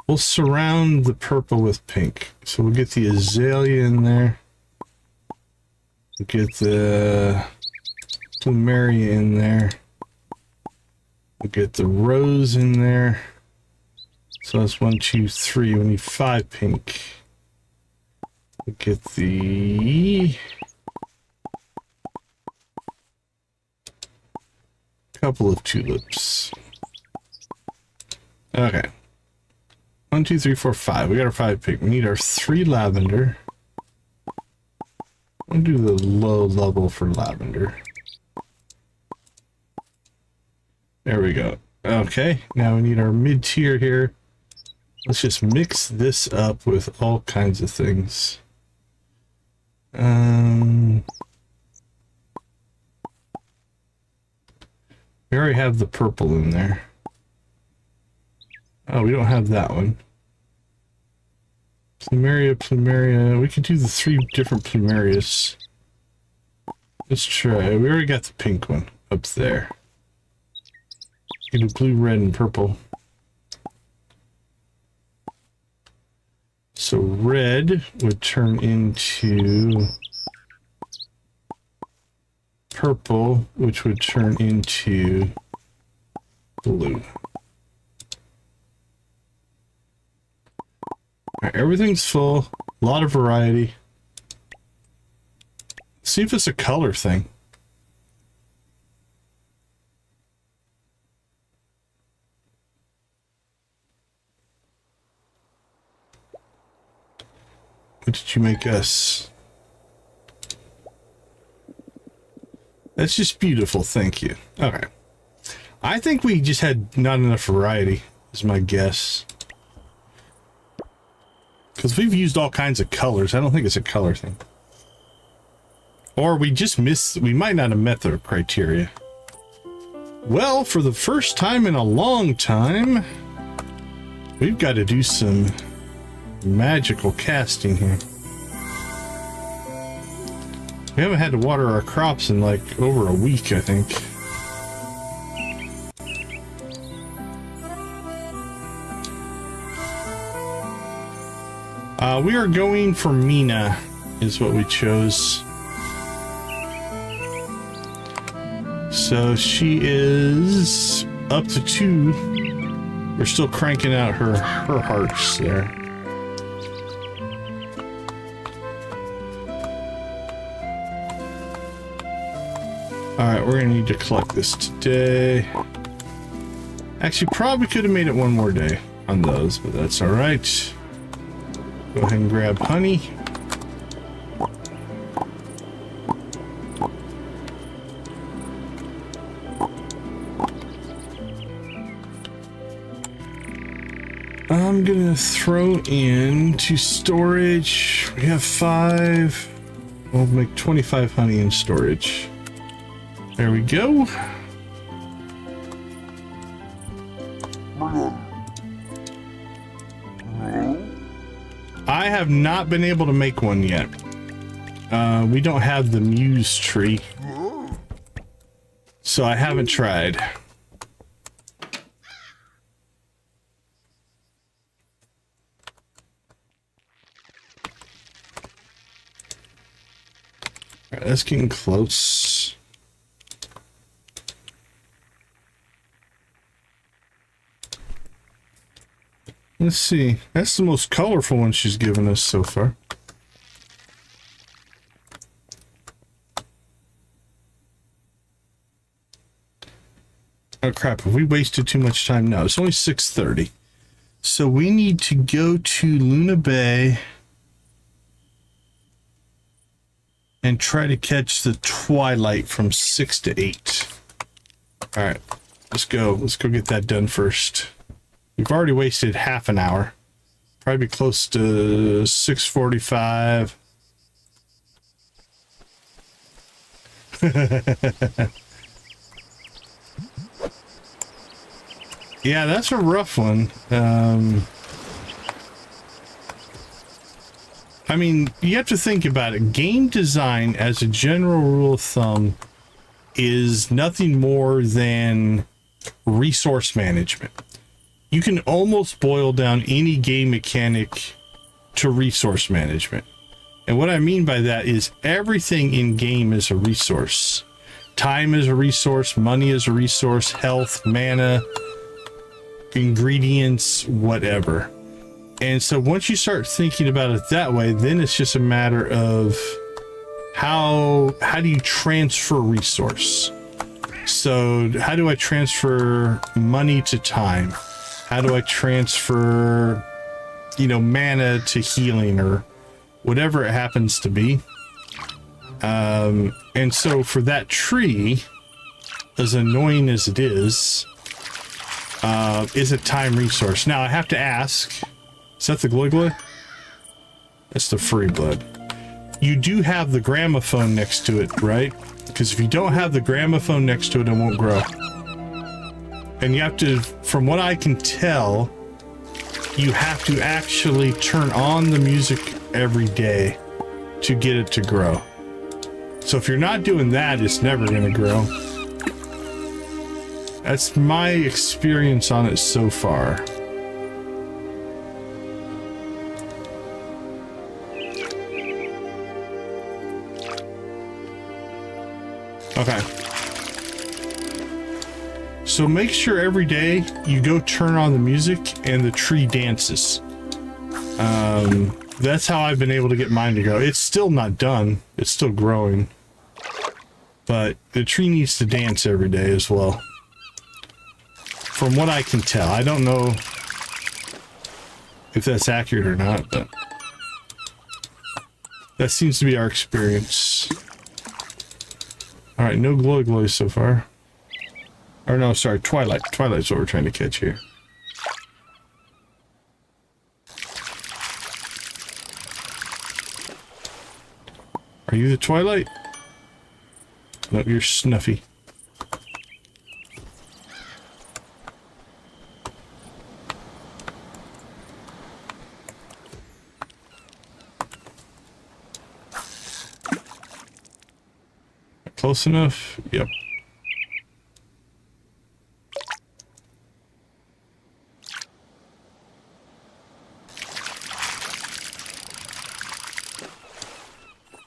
We'll surround the purple with pink. So we'll get the azalea in there. We'll get the plumeria in there. We'll get the rose in there. So that's 1, 2, 3. We need 5 pink. We'll get the couple of tulips. Okay. 1, 2, 3, 4, 5. We got our 5 pink. We need our 3 lavender. I'll do the low level for lavender. There we go. Okay, now we need our mid-tier here. Let's just mix this up with all kinds of things. We already have the purple in there. Oh, we don't have that one. Plumeria, plumeria. We could do the 3 different plumerias. Let's try. We already got the pink one up there. We can do blue, red, and purple. So red would turn into purple, which would turn into blue. All right, everything's full, a lot of variety. Let's see if it's a color thing. What did you make us? That's just beautiful, thank you. Okay. I think we just had not enough variety, is my guess. Because we've used all kinds of colors. I don't think it's a color thing. Or we just missed, we might not have met the criteria. Well, for the first time in a long time, we've got to do some magical casting here. We haven't had to water our crops in like over a week, I think. We are going for Mina, is what we chose. So she is up to 2. We're still cranking out her hearts there. Alright, we're gonna need to collect this today. Actually, probably could have made it one more day on those, but that's alright. Go ahead and grab honey. I'm gonna throw into storage. We have 5. We'll make 25 honey in storage. There we go. I have not been able to make one yet. We don't have the muse tree, so I haven't tried. All right, that's getting close. Let's see. That's the most colorful one she's given us so far. Oh crap, have we wasted too much time? No, it's only 6:30. So we need to go to Luna Bay and try to catch the twilight from 6 to 8. Alright, let's go. Let's go get that done first. We've already wasted half an hour. Probably close to 6:45. Yeah, that's a rough one. I mean, you have to think about it. Game design, as a general rule of thumb, is nothing more than resource management. You can almost boil down any game mechanic to resource management. And what I mean by that is everything in game is a resource. Time is a resource, money is a resource, health, mana, ingredients, whatever. And so once you start thinking about it that way, then it's just a matter of how do you transfer resource? So how do I transfer money to time? How do I transfer, mana to healing or whatever it happens to be? And so for that tree, as annoying as it is a time resource. Now I have to ask, is that the gloy gloy? That's the free blood. You do have the gramophone next to it, right? Because if you don't have the gramophone next to it, it won't grow. And you have to, from what I can tell, you have to actually turn on the music every day to get it to grow. So if you're not doing that, it's never going to grow. That's my experience on it so far. Okay. So make sure every day you go turn on the music and the tree dances. That's how I've been able to get mine to go. It's still not done. It's still growing. But the tree needs to dance every day as well. From what I can tell. I don't know if that's accurate or not, but that seems to be our experience. Alright, no glow glow so far. Or no, sorry, twilight. Twilight's what we're trying to catch here. Are you the twilight? No, you're Snuffy. Close enough? Yep.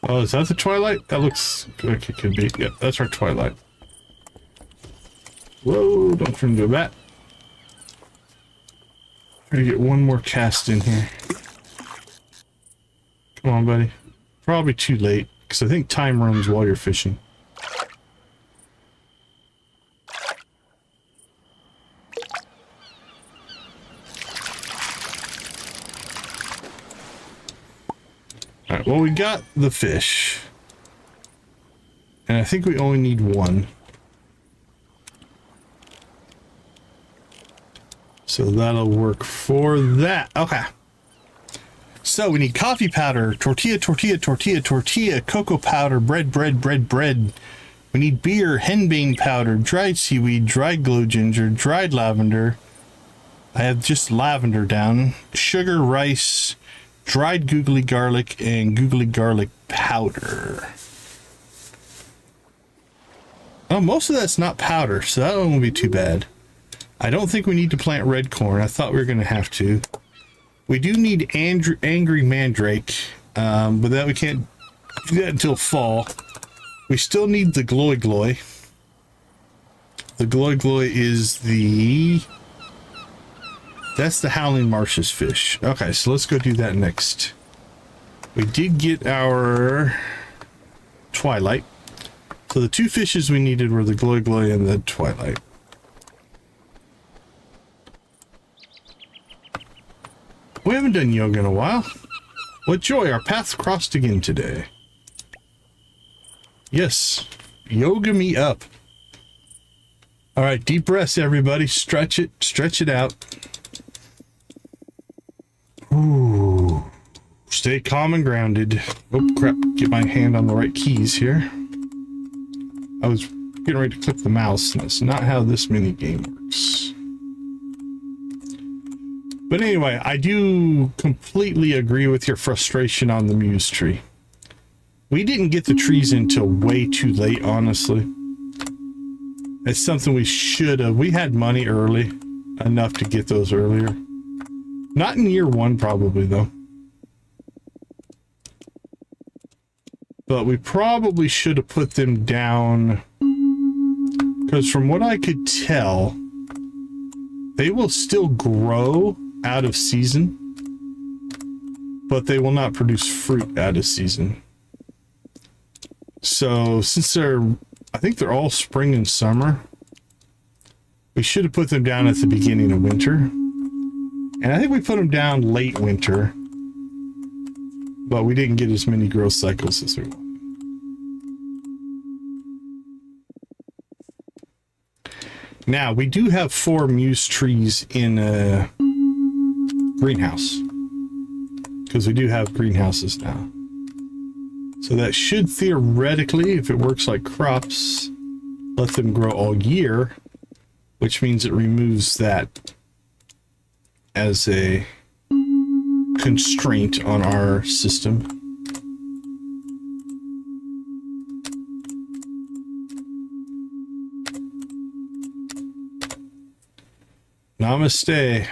Oh, is that the twilight? That looks like it could be. Yep, that's our twilight. Whoa, don't turn into a bat. Try to get one more cast in here. Come on, buddy. Probably too late, because I think time runs while you're fishing. Alright, well, we got the fish. And I think we only need one. So that'll work for that. Okay. So we need coffee powder, tortilla, cocoa powder, bread. We need beer, henbane powder, dried seaweed, dried glow ginger, dried lavender. I have just lavender down. Sugar, rice, dried googly garlic, and googly garlic powder. Oh, most of that's not powder, so that won't be too bad. I don't think we need to plant red corn. I thought we were going to have to. We do need angry mandrake, but that we can't do that until fall. We still need the gloy gloy. The gloy gloy is the... That's the Howling Marshes fish. Okay, so let's go do that next. We did get our twilight. So the two fishes we needed were the gloy gloy and the twilight. We haven't done yoga in a while. What joy, our paths crossed again today. Yes, yoga me up. All right, deep breaths, everybody. Stretch it out. Ooh. Stay calm and grounded. Oh, crap. Get my hand on the right keys here. I was getting ready to click the mouse, and that's not how this mini game works. But anyway, I do completely agree with your frustration on the muse tree. We didn't get the trees until way too late, honestly. It's something we should have. We had money early, enough to get those earlier. Not in year one, probably, though. But we probably should have put them down, because from what I could tell, they will still grow out of season, but they will not produce fruit out of season. So since I think they're all spring and summer, we should have put them down at the beginning of winter. And I think we put them down late winter, but we didn't get as many growth cycles as we wanted. Now, we do have 4 muse trees in a greenhouse, because we do have greenhouses now. So that should theoretically, if it works like crops, let them grow all year, which means it removes that as a constraint on our system. Namaste.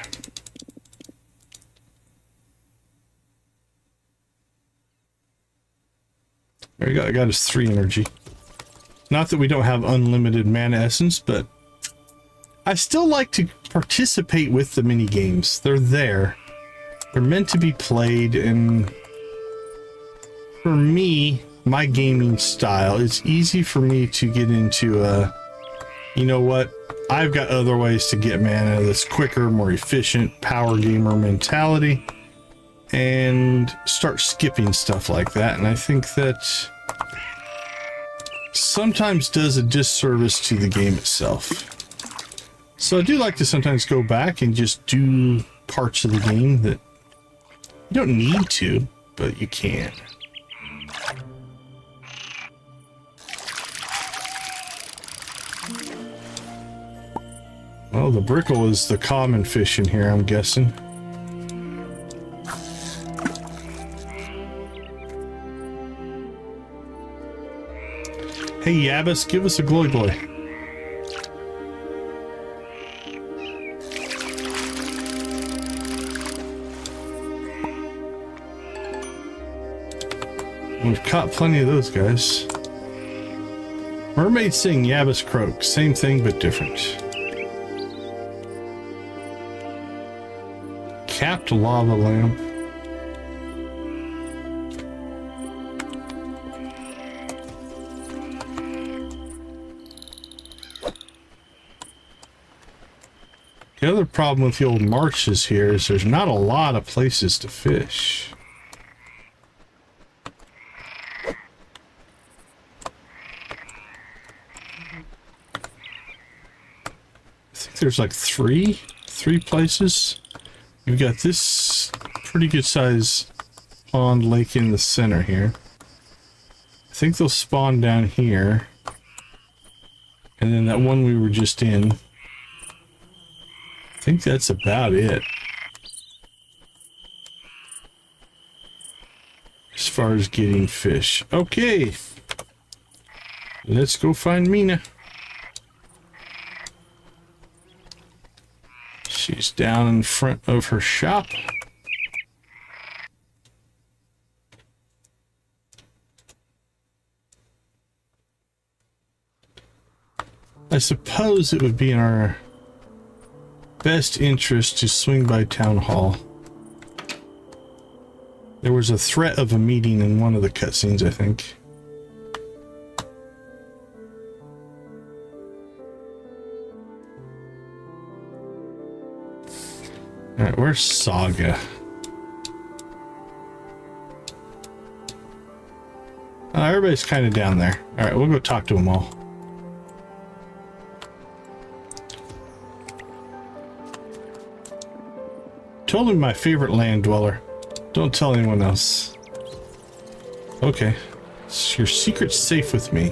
There we go. I got his 3 energy. Not that we don't have unlimited mana essence, but I still like to participate with the mini games. They're there. They're meant to be played, and for me, my gaming style, it's easy for me to get into a, you know what, I've got other ways to get mana that's quicker, more efficient, power gamer mentality, and start skipping stuff like that. And I think that sometimes does a disservice to the game itself. So I do like to sometimes go back and just do parts of the game that you don't need to, but you can. Well, the brickle is the common fish in here, I'm guessing. Hey, Yabbis, give us a gloy gloy. We've caught plenty of those guys. Mermaids sing, Yabbis croak. Same thing, but different. Capped lava lamp. The other problem with the old marshes here is there's not a lot of places to fish. I think there's like three places. You've got this pretty good size pond lake in the center here. I think they'll spawn down here. And then that one we were just in. I think that's about it. As far as getting fish. Okay. Let's go find Mina. She's down in front of her shop. I suppose it would be in our best interest to swing by town hall. There was a threat of a meeting in one of the cutscenes, I think. Alright, where's Saga? Everybody's kind of down there. Alright, we'll go talk to them all. Totally my favorite land dweller. Don't tell anyone else. Okay. Your secret's safe with me.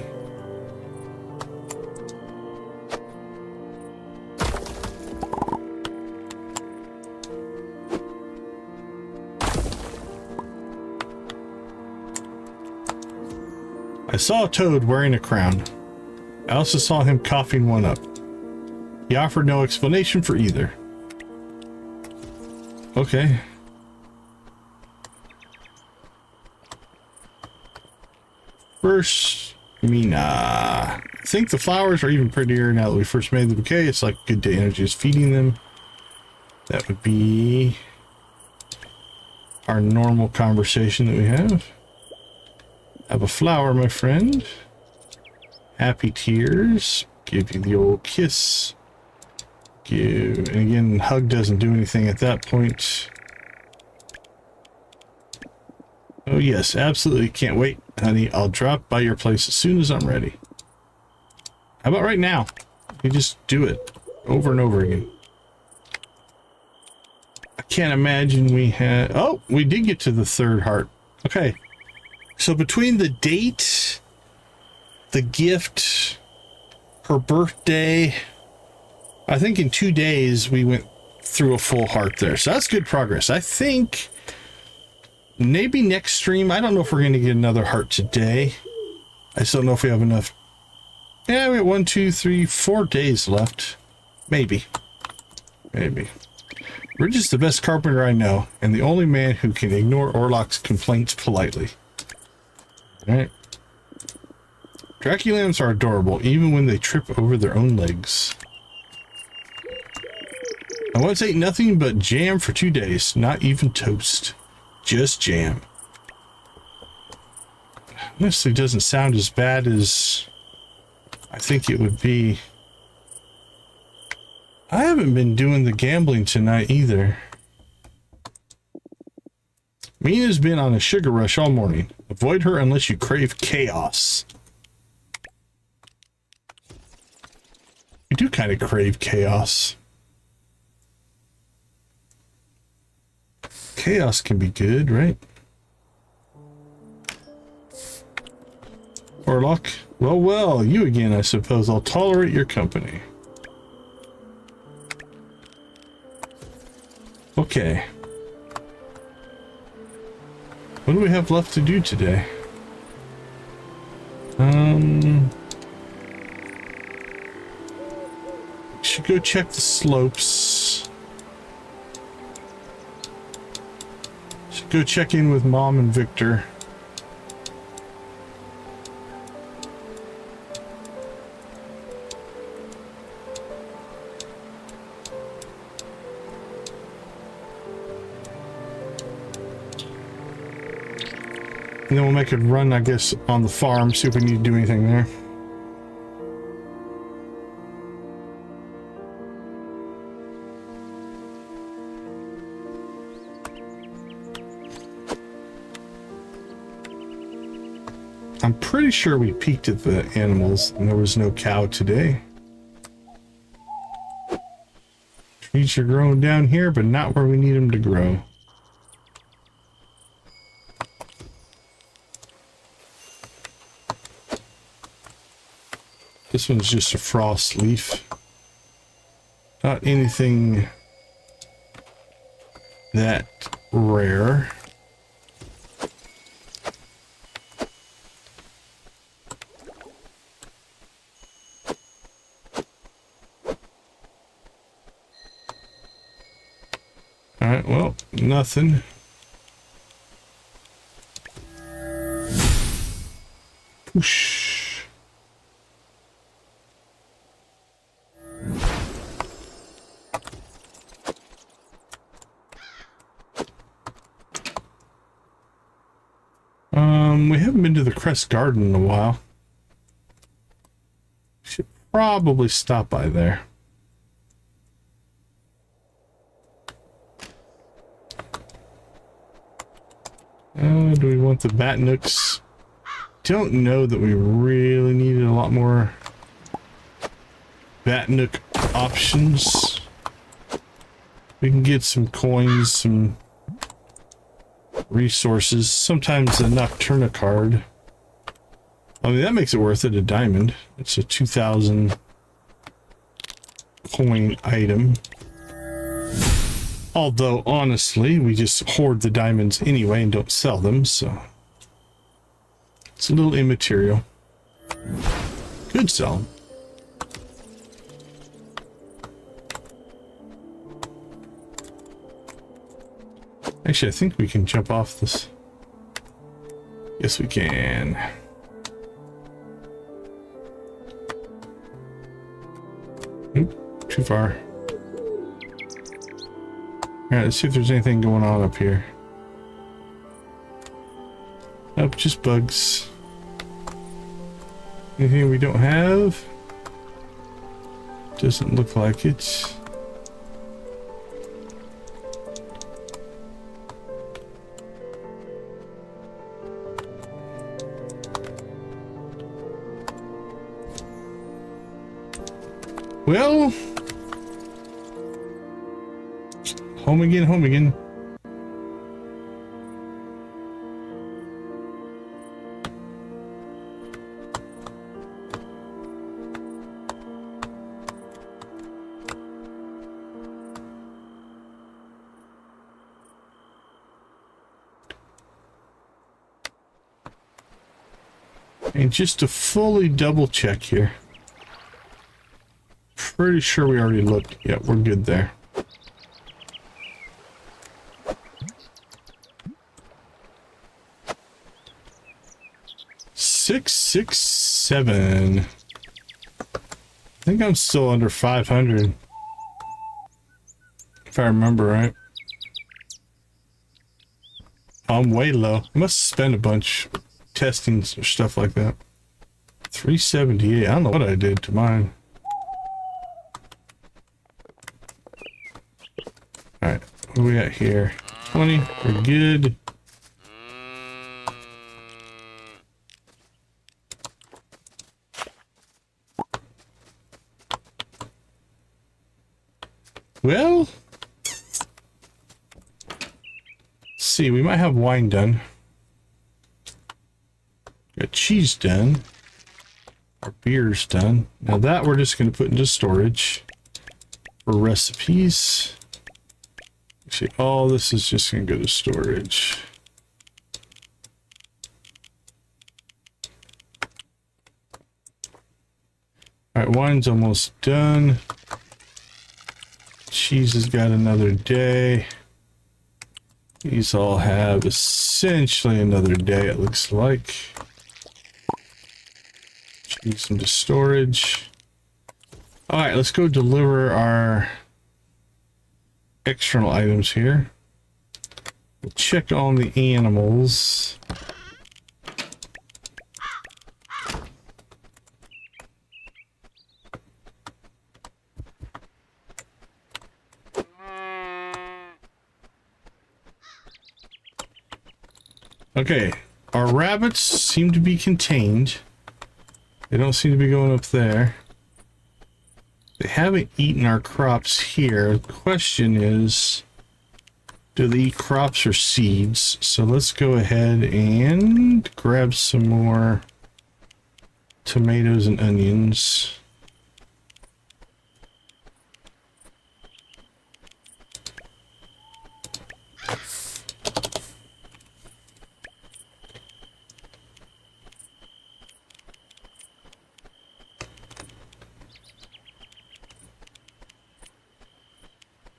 I saw a toad wearing a crown. I also saw him coughing one up. He offered no explanation for either. Okay. First, Mina. I think the flowers are even prettier now that we first made the bouquet. It's like good day energy is feeding them. That would be our normal conversation that we have. Have a flower, my friend. Happy tears. Give you the old kiss. And again, hug doesn't do anything at that point. Oh yes, absolutely can't wait, honey. I'll drop by your place as soon as I'm ready. How about right now? You just do it over and over again. I can't imagine we had... Oh, we did get to the third heart. Okay. So between the date, the gift, her birthday... I think in 2 days we went through a full heart there. So that's good progress. I think maybe next stream, I don't know if we're going to get another heart today. I still don't know if we have enough. Yeah, we have 1, 2, 3, 4 days left. Maybe. Maybe. Ridge is the best carpenter I know, and the only man who can ignore Orlok's complaints politely. Alright. Draculams are adorable, even when they trip over their own legs. I once ate nothing but jam for 2 days, not even toast. Just jam. Honestly, doesn't sound as bad as I think it would be. I haven't been doing the gambling tonight either. Mina's been on a sugar rush all morning. Avoid her unless you crave chaos. You do kind of crave chaos. Chaos can be good, right? Orlok? Well, you again, I suppose. I'll tolerate your company. Okay. What do we have left to do today? Should go check the slopes. Should go check in with Mom and Victor. And then we'll make a run, I guess, on the farm, see if we need to do anything there. I'm pretty sure we peeked at the animals and there was no cow today. Trees are growing down here, but not where we need them to grow. This one's just a frost leaf. Not anything that rare. Alright, well, nothing. Whoosh. We haven't been to the Crest Garden in a while. Should probably stop by there. Do we want the bat nooks? Don't know that we really needed a lot more bat nook options. We can get some coins, some resources, sometimes a Nocturna card. I mean, that makes it worth it, a diamond. It's a 2,000 coin item. Although, honestly, we just hoard the diamonds anyway and don't sell them, so it's a little immaterial. Could sell them. Actually, I think we can jump off this. Yes, we can. Oop, too far. Alright, let's see if there's anything going on up here. Nope, just bugs. Anything we don't have? Doesn't look like it. Well, home again, home again. And just to fully double check here. Pretty sure we already looked. Yeah, we're good there. Six, 7. I think I'm still under 500. If I remember right. I'm way low. I must spend a bunch testing or stuff like that. 378. I don't know what I did to mine. Alright, what do we got here? 20. We're good. Well, let's see, we might have wine done. Got cheese done. Our beer's done. Now that we're just going to put into storage for recipes. Actually, all this is just going to go to storage. All right, wine's almost done. Cheese has got another day. These all have essentially another day, it looks like. Cheese into storage. All right, let's go deliver our external items here. We'll check on the animals. Okay, our rabbits seem to be contained. They don't seem to be going up there. They haven't eaten our crops here. The question is, do they eat crops or seeds? So let's go ahead and grab some more tomatoes and onions.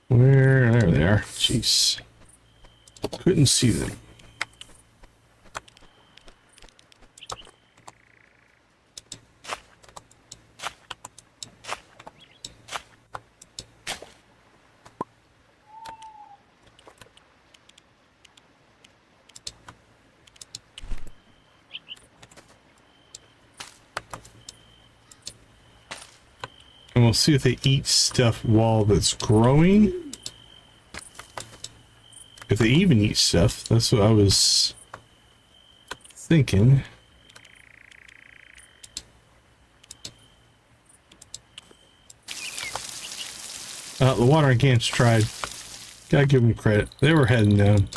Where? There they are. Jeez. Couldn't see them. And we'll see if they eat stuff while that's growing. If they even eat stuff, that's what I was thinking. The watering cans tried. Gotta give them credit. They were heading down.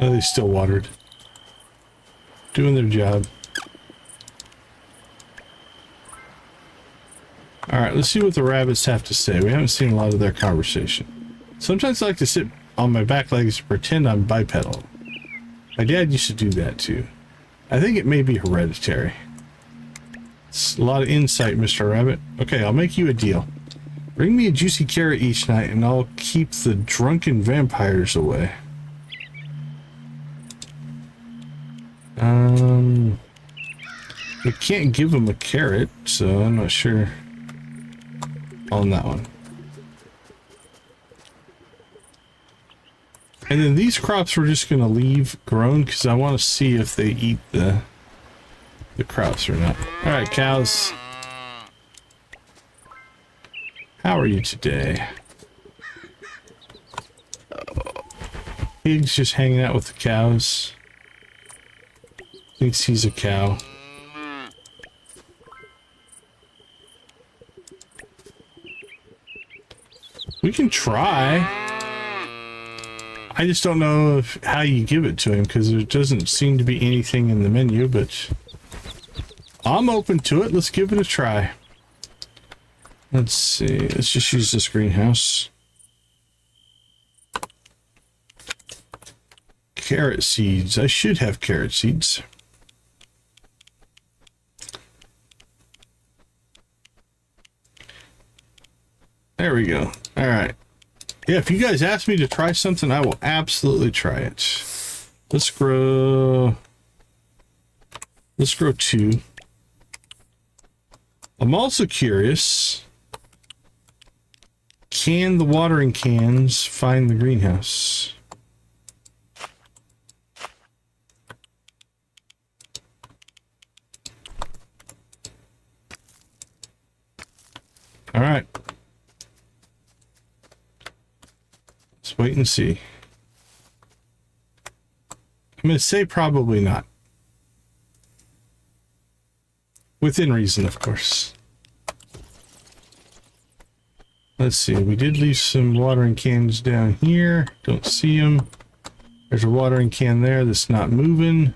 Oh, they still watered. Doing their job. Alright, let's see what the rabbits have to say. We haven't seen a lot of their conversation. Sometimes I like to sit on my back legs and pretend I'm bipedal. My dad used to do that too. I think it may be hereditary. It's a lot of insight, Mr. Rabbit. Okay, I'll make you a deal. Bring me a juicy carrot each night and I'll keep the drunken vampires away. We can't give them a carrot, so I'm not sure on that one. And then these crops we're just gonna leave grown because I want to see if they eat the crops or not. All right, cows. How are you today? Pig's just hanging out with the cows. Thinks he's a cow. We can try. I just don't know how you give it to him because there doesn't seem to be anything in the menu, but I'm open to it. Let's give it a try. Let's see. Let's just use this greenhouse. Carrot seeds. I should have carrot seeds. There we go. All right. Yeah, if you guys ask me to try something, I will absolutely try it. Let's grow 2. I'm also curious, can the watering cans find the greenhouse? All right. Let's wait and see. I'm going to say probably not. Within reason, of course. Let's see. We did leave some watering cans down here. Don't see them. There's a watering can there that's not moving.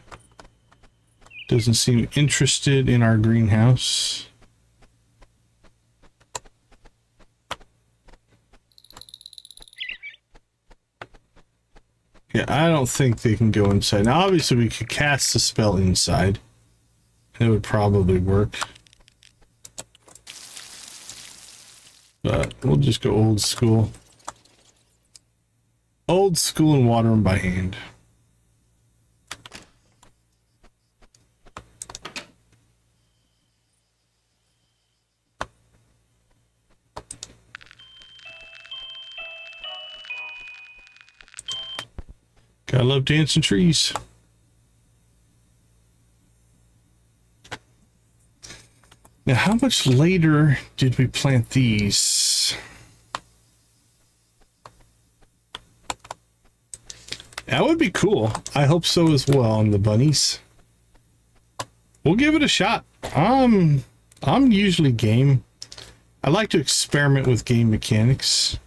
Doesn't seem interested in our greenhouse. Yeah, I don't think they can go inside. Now, obviously, we could cast the spell inside. It would probably work. But we'll just go old school. Old school and water them by hand. Gotta love dancing trees. Now, how much later did we plant these? That would be cool. I hope so as well on the bunnies. We'll give it a shot. I'm usually game. I like to experiment with game mechanics.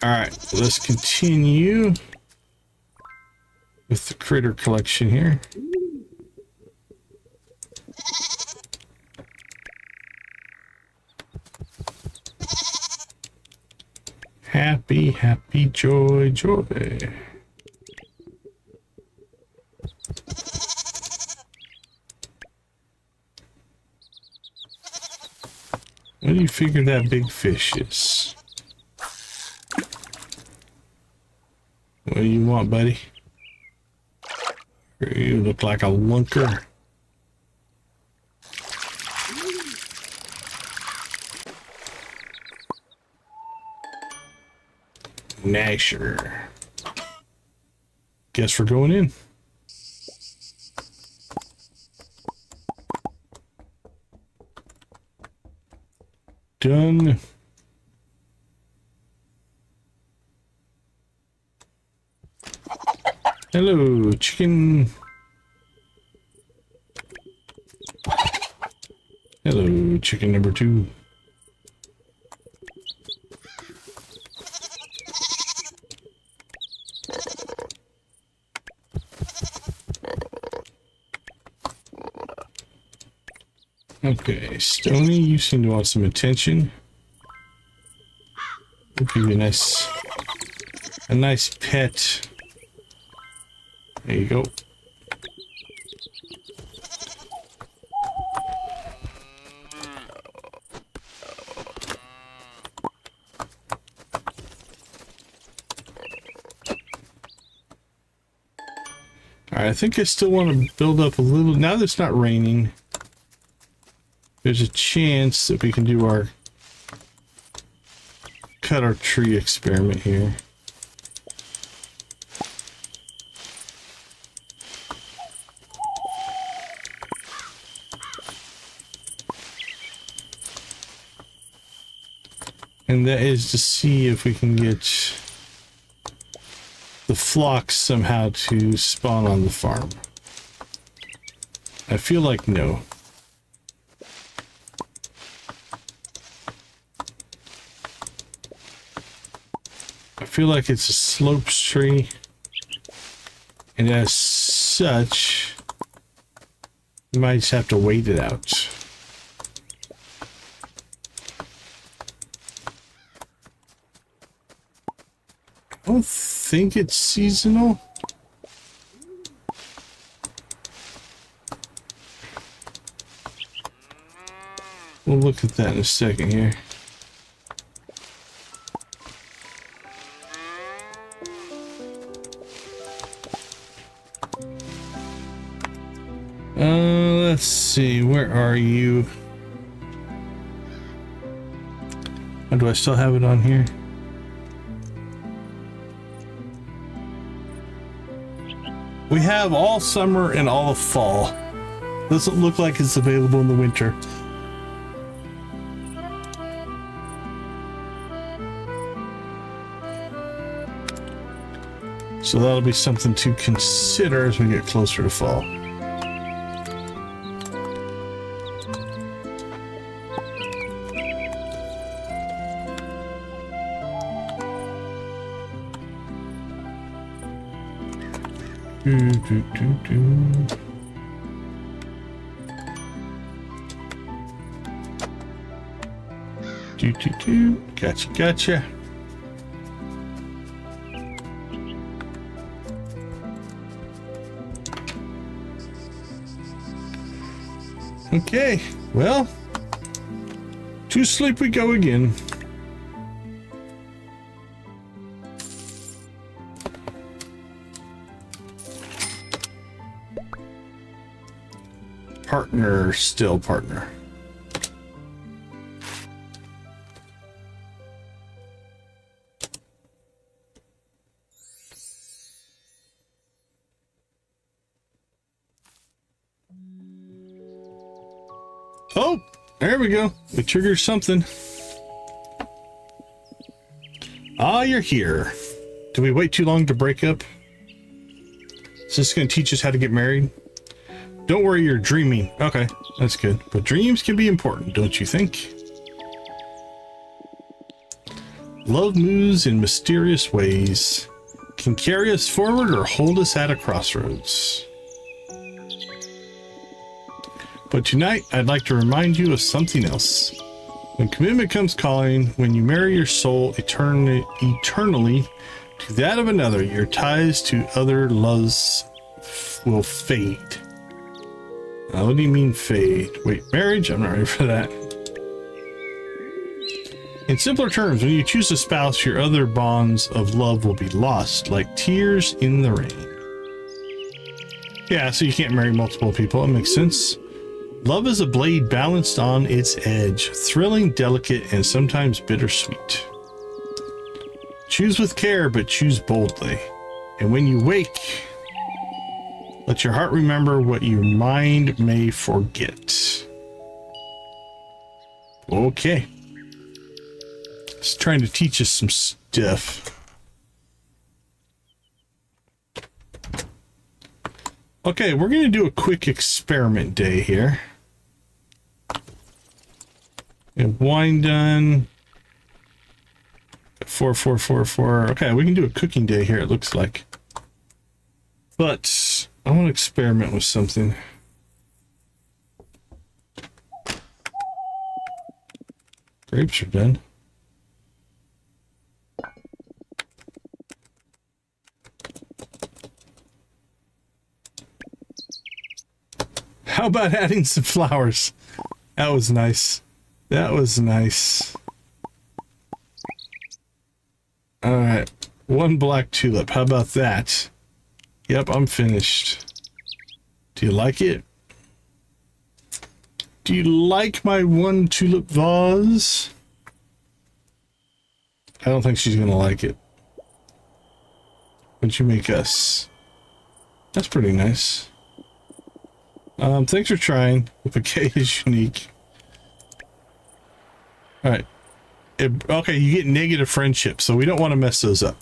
All right, let's continue with the critter collection here. Happy, happy, joy, joy. What do you figure that big fish is? What do you want, buddy? You look like a lunker. Nasher. Guess we're going in. Done. Hello, chicken. Hello, chicken number 2. Okay, Stony, you seem to want some attention. We'll give you a nice pet. There you go. All right, I think I still want to build up a little. Now that it's not raining, there's a chance that we can do our cut our tree experiment here. And that is to see if we can get the flocks somehow to spawn on the farm. I feel like no. I feel like it's a slopes tree, and as such, you might just have to wait it out. I don't think it's seasonal. We'll look at that in a second here. Let's see, where are you? Or do I still have it on here? We have all summer and all of fall. Doesn't look like it's available in the winter. So that'll be something to consider as we get closer to fall. Gotcha. Okay, well, to sleep we go again. Partner, still partner. Oh, There we go. We triggered something. Ah, you're here. Did we wait too long to break up? Is this going to teach us how to get married? Don't worry, you're dreaming. Okay, that's good. But dreams can be important, don't you think? Love moves in mysterious ways. Can carry us forward or hold us at a crossroads. But tonight, I'd like to remind you of something else. When commitment comes calling, when you marry your soul eternally to that of another, your ties to other loves will fade. What do you mean fade? Wait, marriage? I'm not ready for that. In simpler terms, when you choose a spouse, your other bonds of love will be lost, like tears in the rain. Yeah, so you can't marry multiple people. That makes sense. Love is a blade balanced on its edge, thrilling, delicate, and sometimes bittersweet. Choose with care, but choose boldly. And when you wake, let your heart remember what your mind may forget. Okay. It's trying to teach us some stuff. Okay, we're going to do a quick experiment day here. We have wine done. 4, 4, 4, 4. Okay, we can do a cooking day here, it looks like. But I want to experiment with something. Grapes are done. How about adding some flowers? That was nice. That was nice. All right. One black tulip. How about that? Yep, I'm finished. Do you like it? Do you like my one tulip vase? I don't think she's going to like it. What'd you make us? That's pretty nice. Thanks for trying. The bouquet is unique. Alright. Okay, you get negative friendships, so we don't want to mess those up.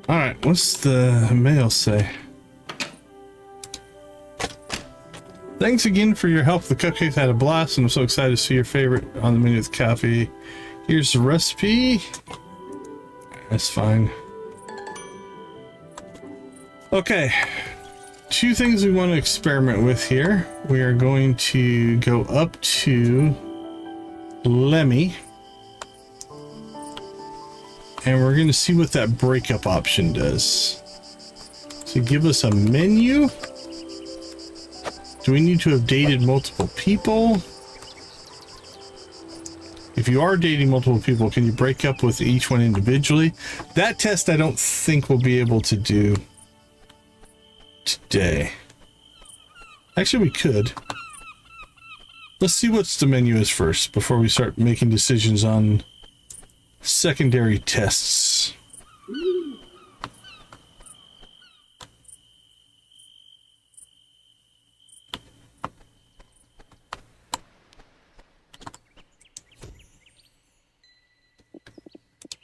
Alright, what's the mail say? Thanks again for your help. The cupcakes had a blast, and I'm so excited to see your favorite on the menu with coffee. Here's the recipe. That's fine. Okay. Two things we want to experiment with here. We are going to go up to Lemmy. And we're going to see what that breakup option does. So give us a menu. Do we need to have dated multiple people? If you are dating multiple people, can you break up with each one individually? That test I don't think we'll be able to do today. Actually, we could. Let's see what the menu is first before we start making decisions on secondary tests.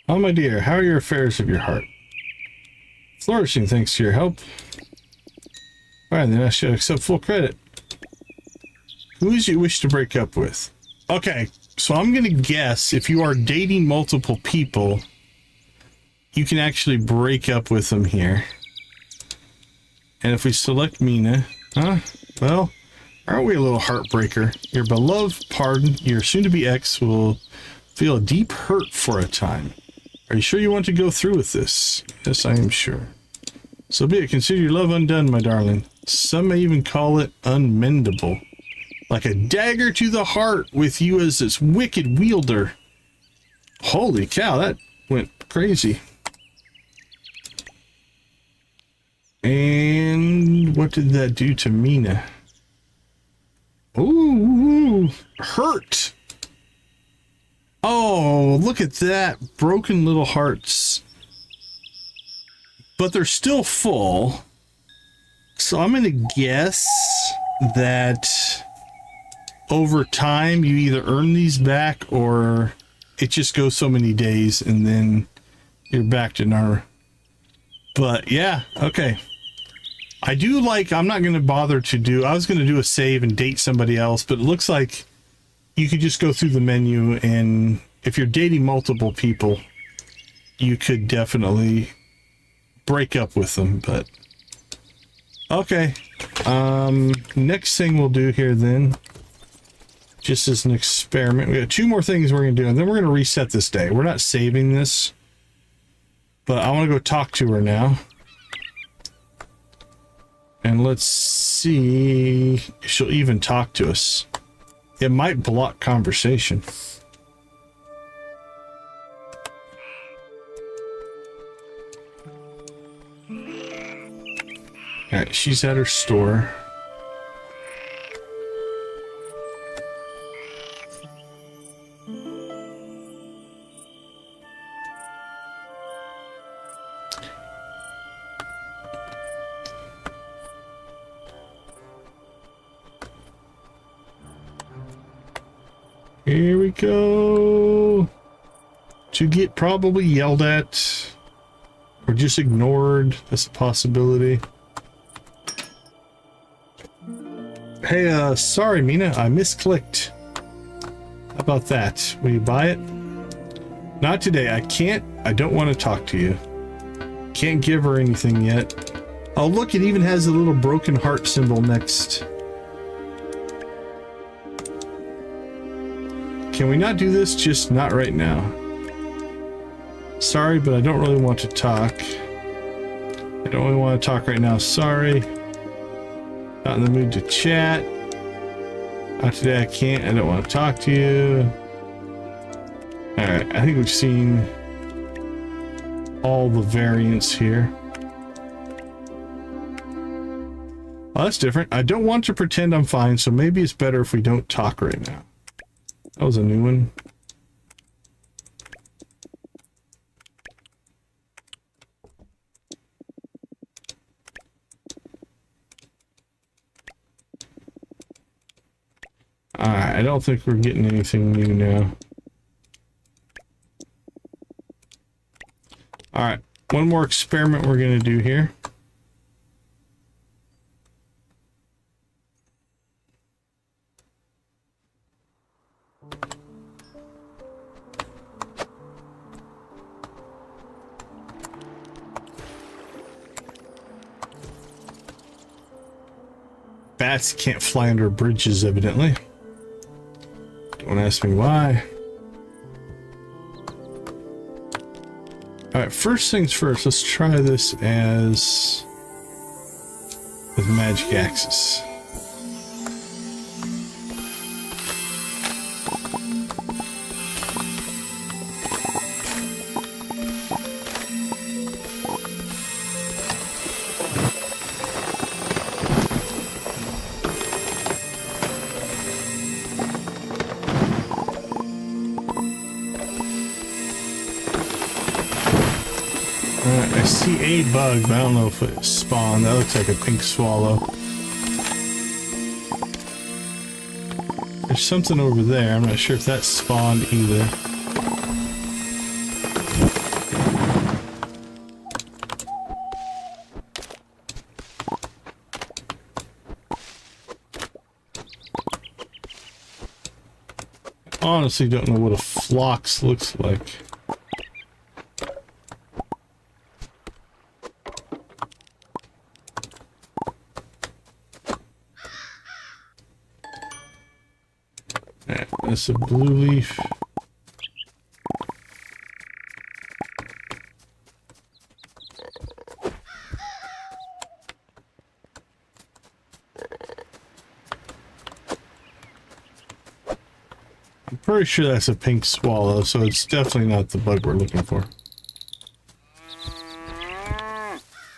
Oh, my dear, how are your affairs of your heart? Flourishing thanks to your help. Alright, then I should accept full credit. Who is you wish to break up with? Okay, so I'm going to guess if you are dating multiple people, you can actually break up with them here. And if we select Mina, well, aren't we a little heartbreaker? Your beloved pardon, your soon-to-be ex will feel a deep hurt for a time. Are you sure you want to go through with this? Yes, I am sure. So be it. Consider your love undone, my darling. Some may even call it unmendable. Like a dagger to the heart with you as its wicked wielder. Holy cow, that went crazy. And what did that do to Mina? Ooh, hurt. Oh, look at that. Broken little hearts. But they're still full. So I'm going to guess that over time you either earn these back or it just goes so many days and then you're back to normal. But yeah, okay. I do like, I'm not going to bother to do, I was going to do a save and date somebody else, but it looks like you could just go through the menu, and if you're dating multiple people, you could definitely break up with them. But okay, next thing we'll do here then, just as an experiment, we got 2 more things we're gonna do, and then we're gonna reset this day. We're not saving this, but I want to go talk to her now, and let's see if she'll even talk to us. It might block conversation. Alright, she's at her store. Here we go. To get probably yelled at or just ignored. That's a possibility. Hey, sorry, Mina, I misclicked. How about that? Will you buy it? Not today. I can't. I don't want to talk to you. Can't give her anything yet. Oh, look, it even has a little broken heart symbol next. Can we not do this? Just not right now. Sorry, but I don't really want to talk. I don't really want to talk right now. Sorry. Not in the mood to chat. Not today, I can't. I don't want to talk to you. Alright, I think we've seen all the variants here. Oh, that's different. I don't want to pretend I'm fine, so maybe it's better if we don't talk right now. That was a new one. Alright, I don't think we're getting anything new now. Alright, one more experiment we're going to do here. Bats can't fly under bridges, evidently. Don't ask me why. Alright, first things first, let's try this as with magic axes. I see a bug, but I don't know if it spawned. That looks like a pink swallow. There's something over there. I'm not sure if that spawned either. I honestly don't know what a phlox looks like. That's a blue leaf. I'm pretty sure that's a pink swallow, so it's definitely not the bug we're looking for.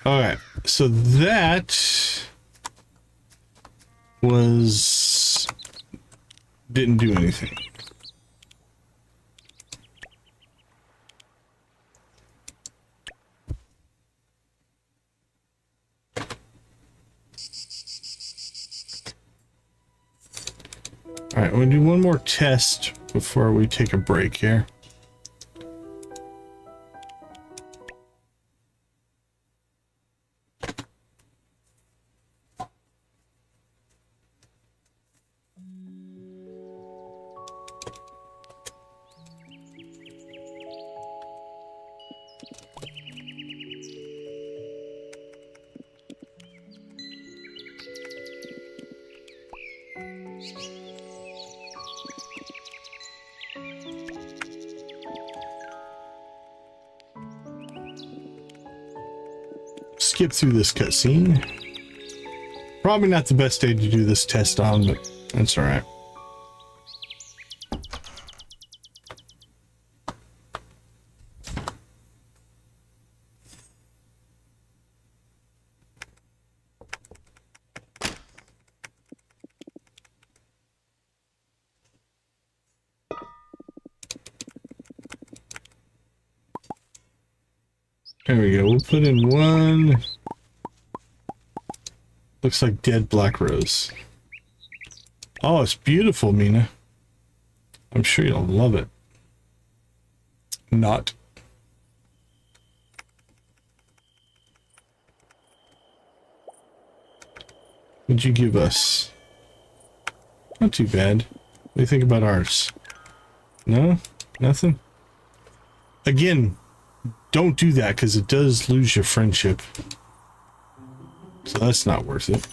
Alright, so that was... didn't do anything. All right, we'll do one more test before we take a break here. Skip through this cutscene. Probably not the best day to do this test on, but that's all right. There we go. We'll put in one. Looks like dead black rose. Oh, it's beautiful, Mina. I'm sure you'll love it. Not. What'd you give us? Not too bad. What do you think about ours? No? Nothing? Again, don't do that because it does lose your friendship. So that's not worth it.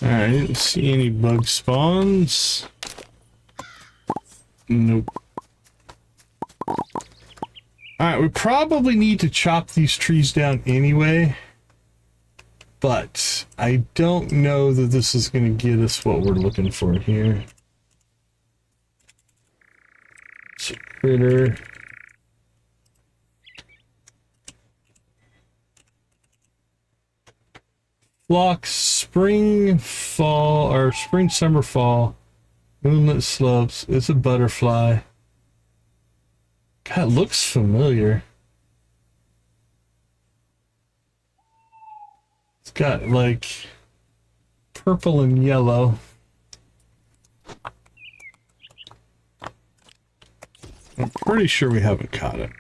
I didn't see any bug spawns. Nope. Alright, we probably need to chop these trees down anyway. But I don't know that this is going to get us what we're looking for here. It's a critter. Flocks, spring, fall, or spring, summer, fall. Moonlit slopes. It's a butterfly. God, it looks familiar. It's got like purple and yellow. I'm pretty sure we haven't caught it.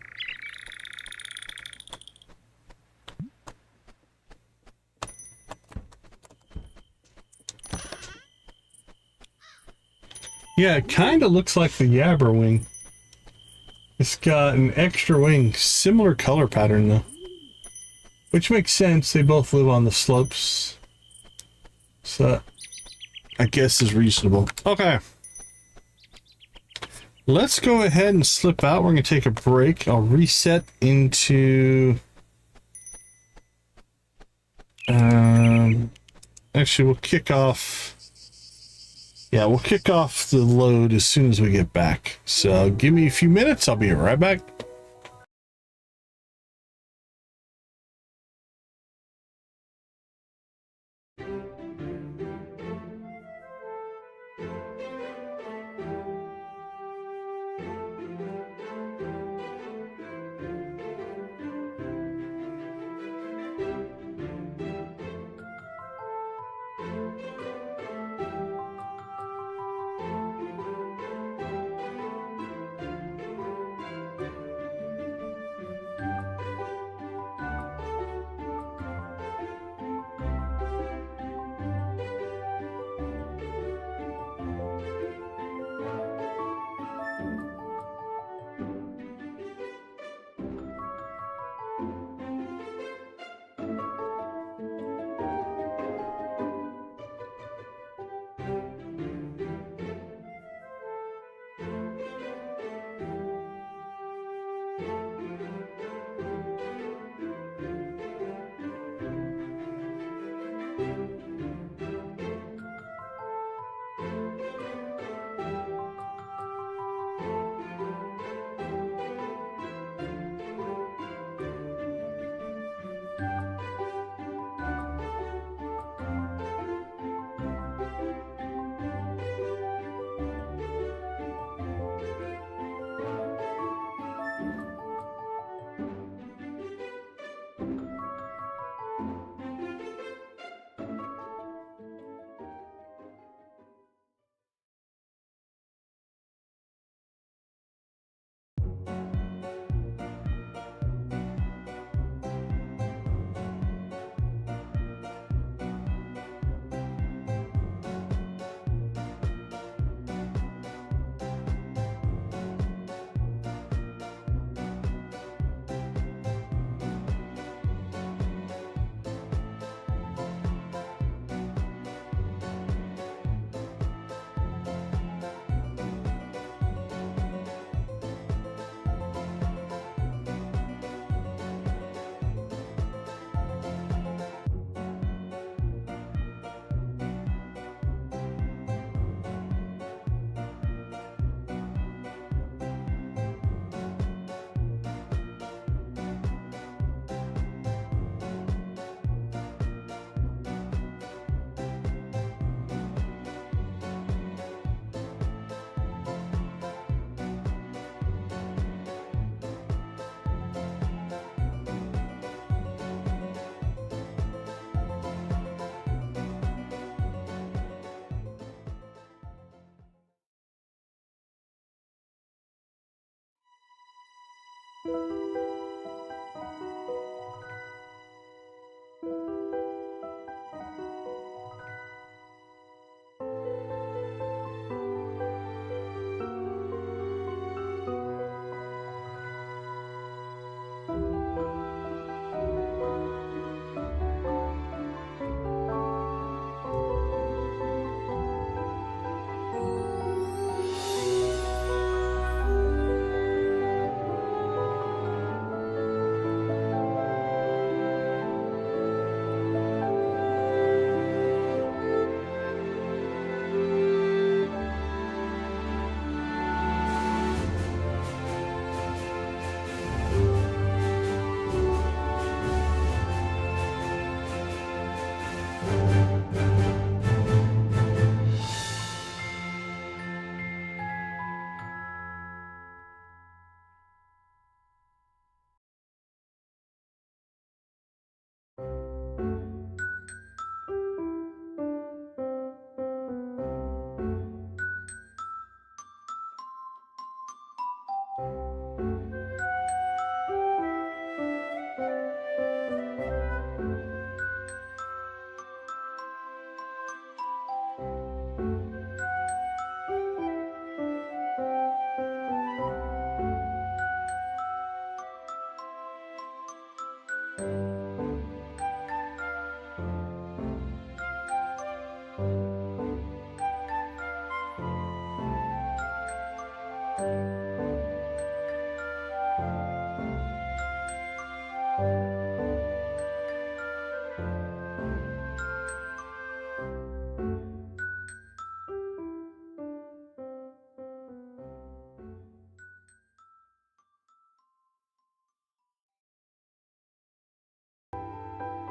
Yeah, it kind of looks like the yabber wing. It's got an extra wing, similar color pattern though. Which makes sense, they both live on the slopes. So, I guess is reasonable. Okay. Let's go ahead and slip out. We're going to take a break. I'll reset into... actually, we'll kick off... Yeah, we'll kick off the load as soon as we get back. So give me a few minutes. I'll be right back.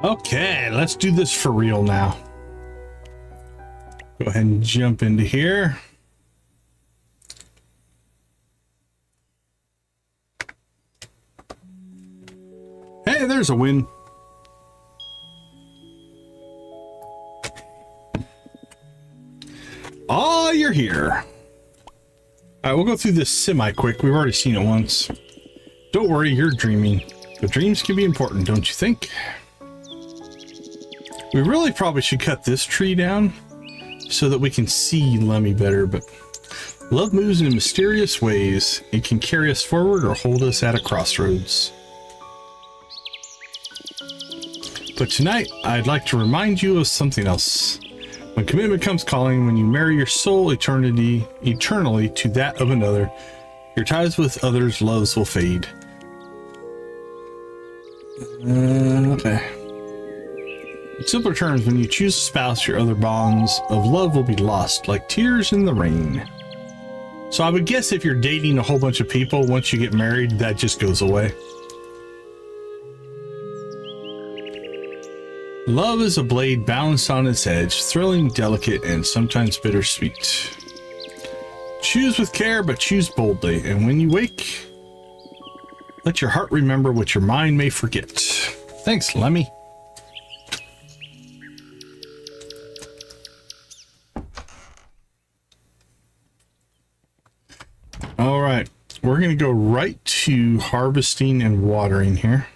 Okay, let's do this for real now. Go ahead and jump into here. Hey, there's a win. Oh, you're here. All right, we'll go through this semi-quick. We've already seen it once. Don't worry, you're dreaming. But dreams can be important, don't you think? We really probably should cut this tree down so that we can see Lemmy better, but love moves in mysterious ways. It can carry us forward or hold us at a crossroads. But tonight, I'd like to remind you of something else. When commitment comes calling, when you marry your soul eternally to that of another, your ties with others' loves will fade. Okay. In simpler terms, when you choose a spouse, your other bonds of love will be lost, like tears in the rain. So I would guess if you're dating a whole bunch of people, once you get married, that just goes away. Love is a blade balanced on its edge, thrilling, delicate, and sometimes bittersweet. Choose with care, but choose boldly, and when you wake, let your heart remember what your mind may forget. Thanks, Lemmy. All right, we're going to go right to harvesting and watering here.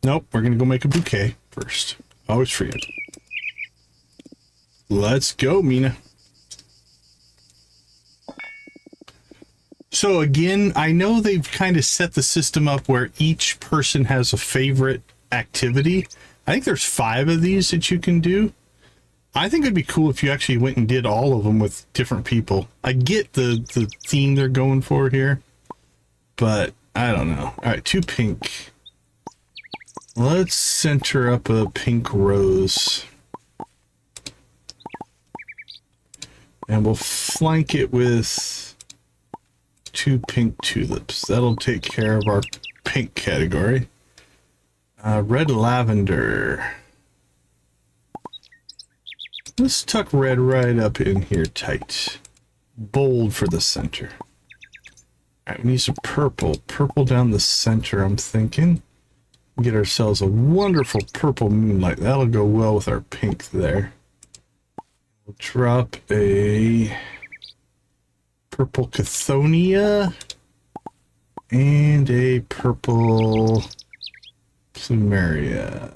Nope, we're going to go make a bouquet first. Always forget. Let's go, Mina. So again, I know they've kind of set the system up where each person has a favorite activity. I think there's 5 of these that you can do. I think it'd be cool if you actually went and did all of them with different people. I get the theme they're going for here, but I don't know. All right, 2 pink. Let's center up a pink rose. And we'll flank it with 2 pink tulips. That'll take care of our pink category. Red lavender. Let's tuck red right up in here tight. Bold for the center. Alright, we need some purple. Purple down the center, I'm thinking. Get ourselves a wonderful purple moonlight. That'll go well with our pink there. We'll drop a purple Cathonia. And a purple plumeria.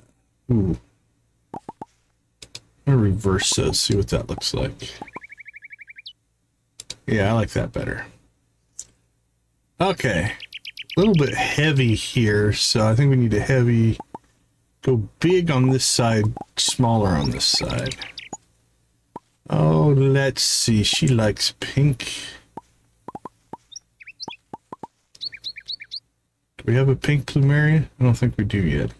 Ooh. I'm gonna reverse those, see what that looks like. Yeah, I like that better. Okay. A little bit heavy here, so I think we need a heavy... Go big on this side, smaller on this side. Oh, let's see. She likes pink. Do we have a pink plumeria? I don't think we do yet.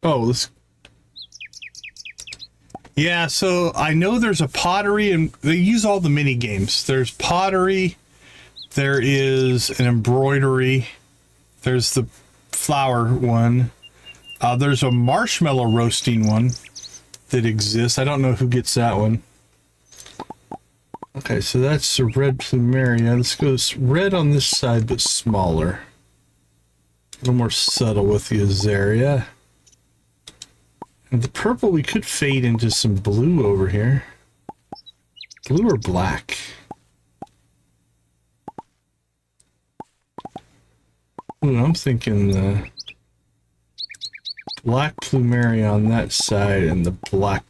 Oh, this... Yeah, so I know there's a pottery, and they use all the mini games. There's pottery, there is an embroidery, there's the flower one, there's a marshmallow roasting one that exists. I don't know who gets that one. Okay, so that's a red plumeria. Let's go red on this side, but smaller. A little more subtle with the azaria. And the purple, we could fade into some blue over here. Blue or black? Ooh, I'm thinking the black plumeria on that side and the black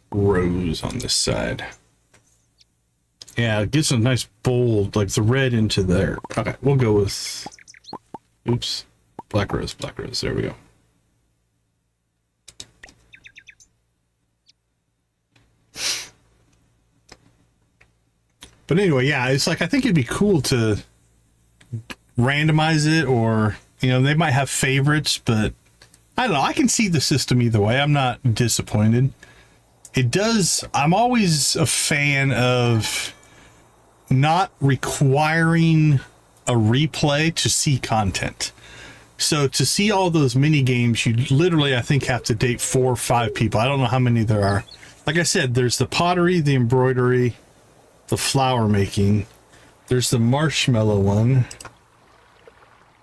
rose on this side. Yeah, it gets a nice bold, like the red into there. Okay, we'll go with... Oops. Black rose, black rose. There we go. But anyway, yeah, it's like, I think it'd be cool to randomize it, or, you know, they might have favorites, but I don't know. I can see the system either way. I'm not disappointed. It does, I'm always a fan of not requiring a replay to see content. So to see all those mini games, you literally, I think, have to date 4 or 5 people. I don't know how many there are. Like I said, there's the pottery, the embroidery, the flower making. There's the marshmallow one.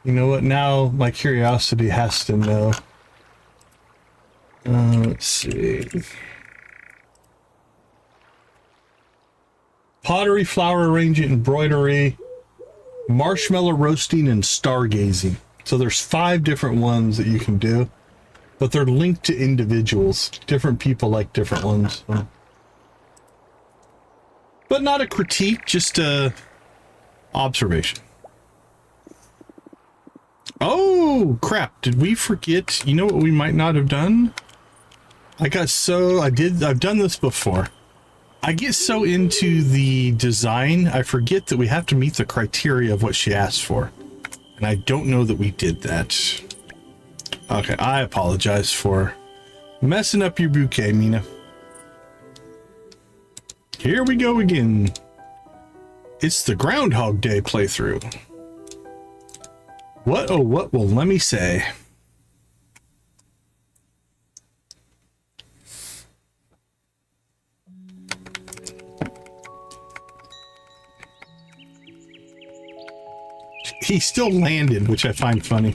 You know what? Now my curiosity has to know. Let's see. Pottery, flower arranging, embroidery, marshmallow roasting, and stargazing. So there's 5 different ones that you can do, but they're linked to individuals. Different people like different ones. So. But not a critique, just a observation. Oh, crap. Did we forget? You know what we might not have done? I've done this before. I get so into the design, I forget that we have to meet the criteria of what she asked for. And I don't know that we did that. Okay, I apologize for messing up your bouquet, Mina. Here we go again. It's the Groundhog Day playthrough. What, oh, what will let me say? He still landed, which I find funny.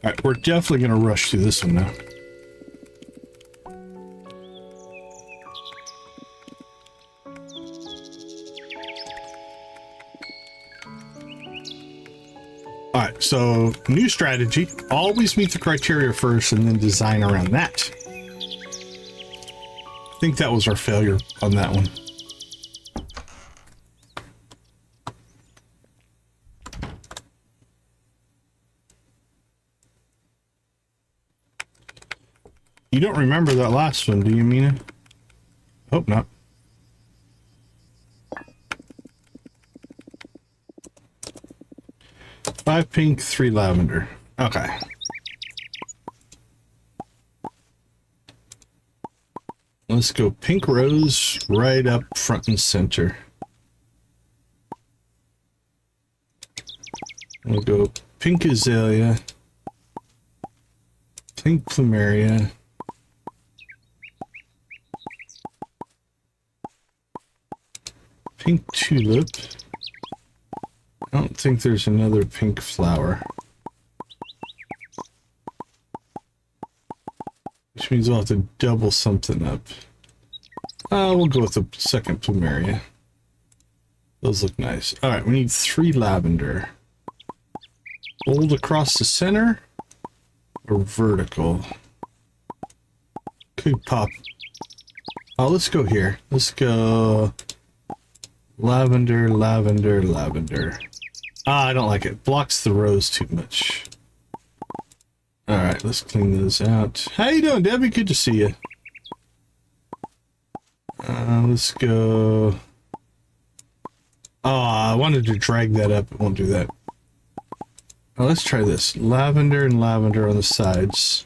All right, we're definitely going to rush through this one now. All right, so new strategy. Always meet the criteria first and then design around that. I think that was our failure on that one. You don't remember that last one, do you, Mina? Hope not. Five pink, 3 lavender. Okay. Let's go pink rose right up front and center. We'll go pink azalea, pink plumeria, pink tulip. I don't think there's another pink flower. Which means we'll have to double something up. We'll go with the second plumeria. Those look nice. All right, we need 3 lavender. Fold across the center or vertical? Could pop. Oh, let's go here. Let's go lavender, lavender, lavender. I don't like it. Blocks the rows too much. All right, let's clean those out. How you doing, Debbie? Good to see you. Let's go. Oh, I wanted to drag that up. It won't do that. Oh, let's try this. Lavender and lavender on the sides.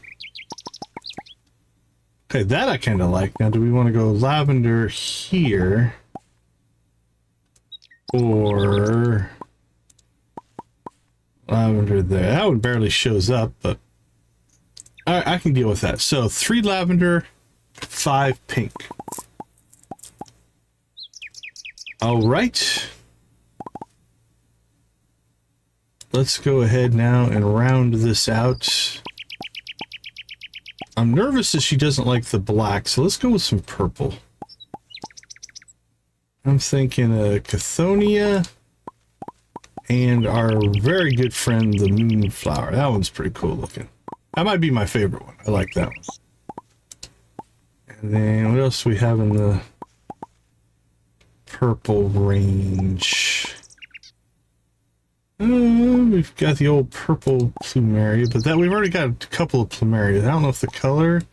Okay, that I kind of like. Now, do we want to go lavender here? Or lavender there? That one barely shows up, but I can deal with that. So 3 lavender, 5 pink. All right. Let's go ahead now and round this out. I'm nervous that she doesn't like the black, so let's go with some purple. I'm thinking Cathonia and our very good friend, the moonflower. That one's pretty cool looking. That might be my favorite one. I like that one. And then what else do we have in the purple range? We've got the old purple plumeria, but that we've already got a couple of plumerias. I don't know if the color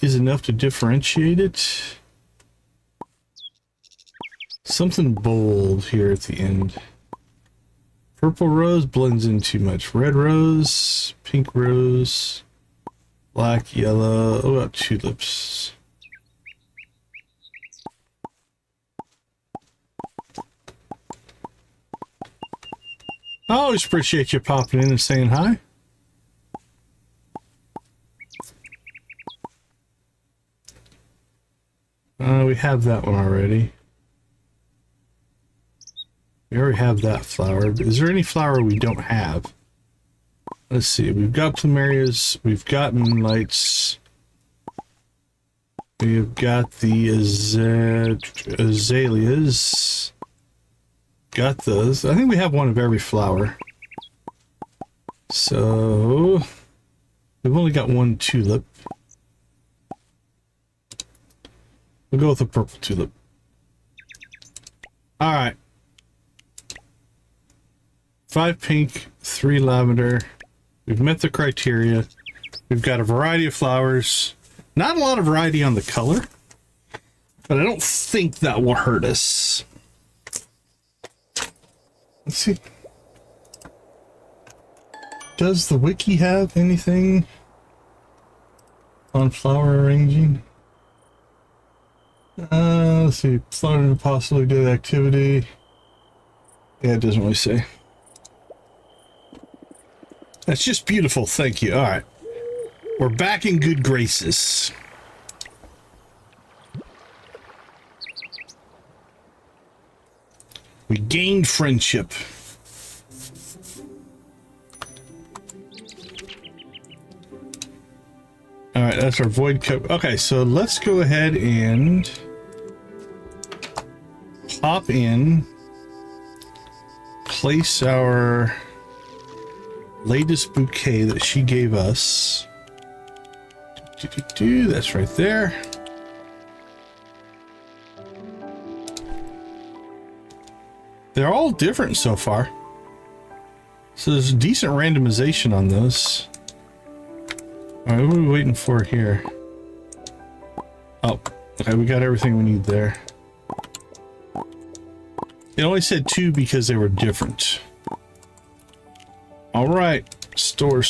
is enough to differentiate it. Something bold here at the end. Purple rose blends in too much. Red rose, pink rose, black, yellow. What about tulips? I always appreciate you popping in and saying hi. We have that one already. We already have that flower. Is there any flower we don't have? Let's see. We've got plumerias. We've got moonlights. We've got the azaleas. Got those. I think we have one of every flower. So we've only got 1 tulip. We'll go with the purple tulip. All right. 5 pink, 3 lavender. We've met the criteria. We've got a variety of flowers. Not a lot of variety on the color, but I don't think that will hurt us. Let's see. Does the wiki have anything on flower arranging? Let's see. Flower possibly did activity. Yeah, it doesn't really say. That's just beautiful. Thank you. All right. We're back in good graces. We gained friendship. All right, that's our void cup. Okay, so let's go ahead and pop in, place our latest bouquet that she gave us. That's right there. They're all different so far. So there's decent randomization on those. All right, what are we waiting for here? Oh, okay, we got everything we need there. It only said 2 because they were different. All right, store.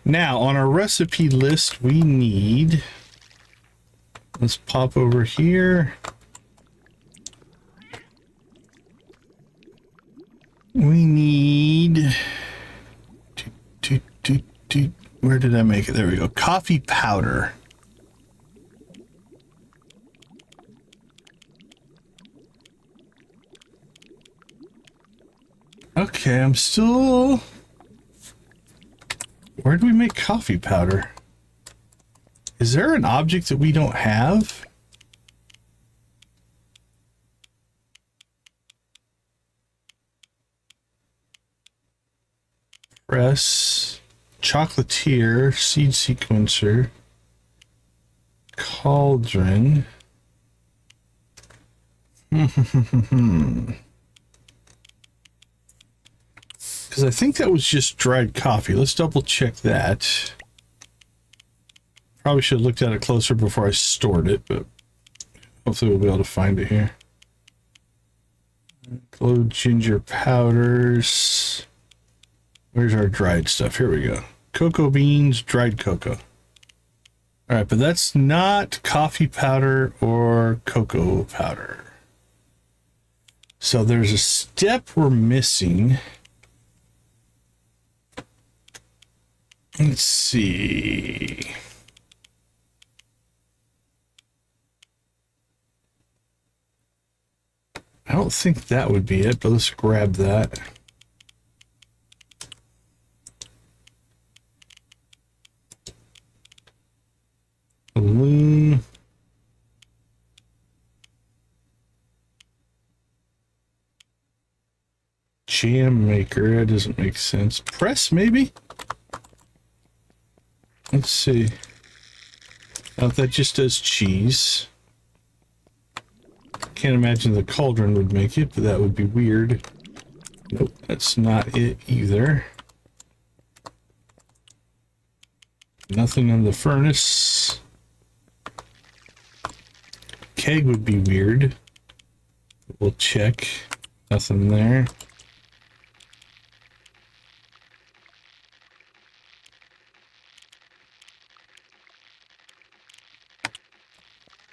Now, on our recipe list, we need... Let's pop over here. We need... Where did I make it? There we go. Coffee powder. Okay, I'm still... Where do we make coffee powder? Is there an object that we don't have? Press, chocolatier, seed sequencer, cauldron. Because I think that was just dried coffee. Let's double check that. Probably should have looked at it closer before I stored it, but hopefully we'll be able to find it here. Glow ginger powders. Where's our dried stuff? Here we go. Cocoa beans, dried cocoa. All right, but that's not coffee powder or cocoa powder. So there's a step we're missing. Let's see. I don't think that would be it, but let's grab that. Balloon. Jam maker, that doesn't make sense. Press, maybe? Let's see. Oh, that just does cheese. Can't imagine the cauldron would make it, but that would be weird. Nope, that's not it either. Nothing on the furnace. Keg would be weird. We'll check. Nothing there.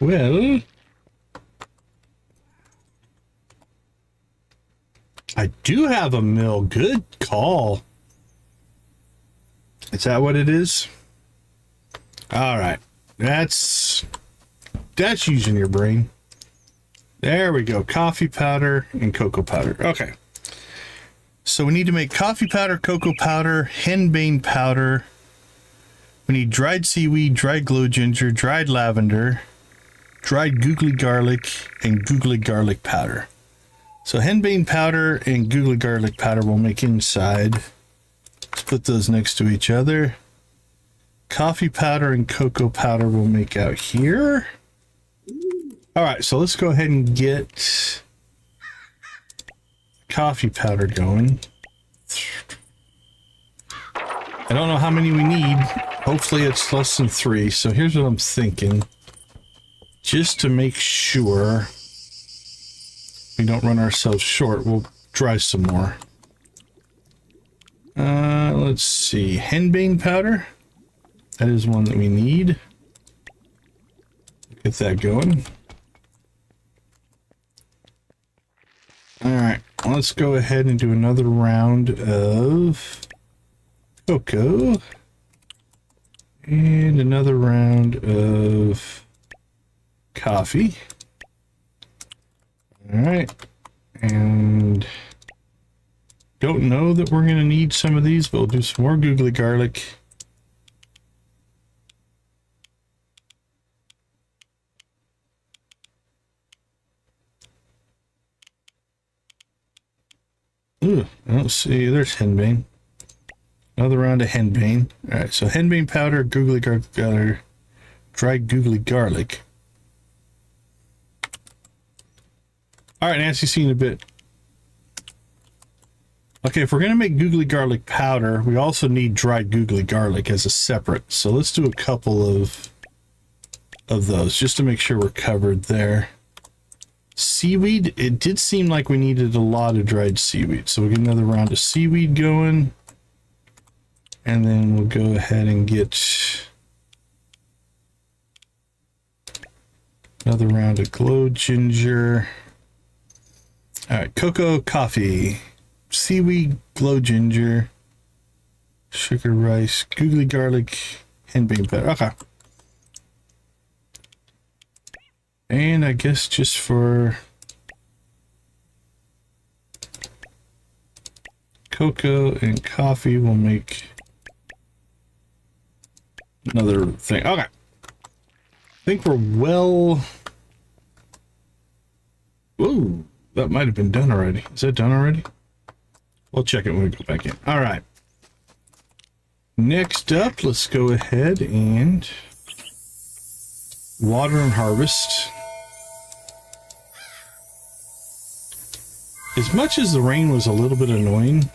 Well, I do have a mill. Good call. Is that what it is? All right. That's using your brain. There we go. Coffee powder and cocoa powder. Okay. So we need to make coffee powder, cocoa powder, henbane powder. We need dried seaweed, dried glow ginger, dried lavender, dried googly garlic, and googly garlic powder. So henbane powder and googly garlic powder we'll make inside. Let's put those next to each other. Coffee powder and cocoa powder we'll make out here. All right, so let's go ahead and get coffee powder going. I don't know how many we need. Hopefully it's less than 3. So here's what I'm thinking. Just to make sure we don't run ourselves short, we'll dry some more. Let's see. Henbane powder. That is one that we need. Get that going. All right, let's go ahead and do another round of cocoa and another round of coffee. All right, and don't know that we're gonna need some of these, but we'll do some more googly garlic. Ooh, I don't see. There's henbane. Another round of henbane. All right, so henbane powder, googly garlic, dried googly garlic. All right, Nancy, see you in a bit. Okay, if we're gonna make googly garlic powder, we also need dried googly garlic as a separate. So let's do a couple of those just to make sure we're covered there. Seaweed, it did seem like we needed a lot of dried seaweed, so we'll get another round of seaweed going, and then we'll go ahead and get another round of glow ginger. All right, cocoa, coffee, seaweed, glow ginger, sugar, rice, googly garlic, henbane powder. Okay. And I guess just for cocoa and coffee will make another thing. Okay. I think we're well... Whoa, that might have been done already. Is that done already? We'll check it when we go back in. All right. Next up, let's go ahead and water and harvest. As much as the rain was a little bit annoying,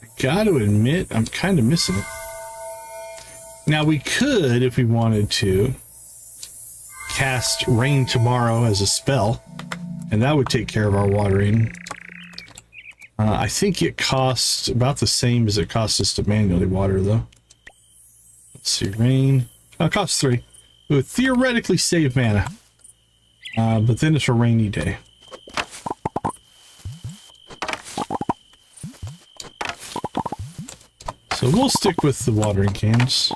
I gotta admit, I'm kind of missing it. Now we could, if we wanted to, cast rain tomorrow as a spell, and that would take care of our watering. I think it costs about the same as it costs us to manually water, though. Let's see, rain. Oh, it costs 3. It would theoretically save mana, but then it's a rainy day. So we'll stick with the watering cans.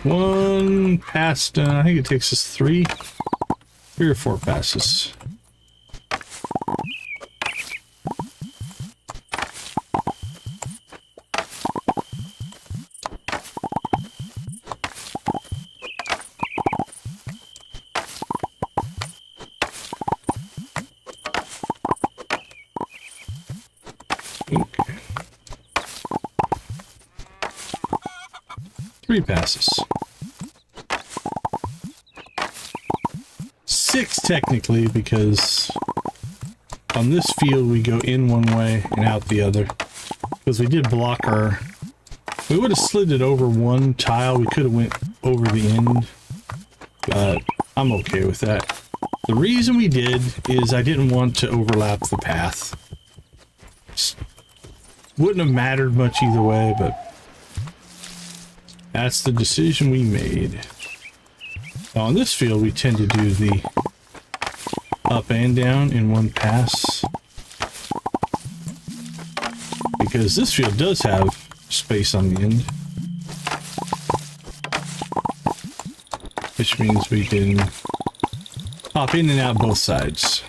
One pass done. I think it takes us 3 or 4 passes. Okay. 3 passes. 6 technically, because on this field we go in one way and out the other. Because we did block our... We would have slid it over one tile. We could have went over the end. But I'm okay with that. The reason we did is I didn't want to overlap the path. Wouldn't have mattered much either way, but that's the decision we made. Now on this field, we tend to do the up and down in one pass, because this field does have space on the end, which means we can hop in and out both sides.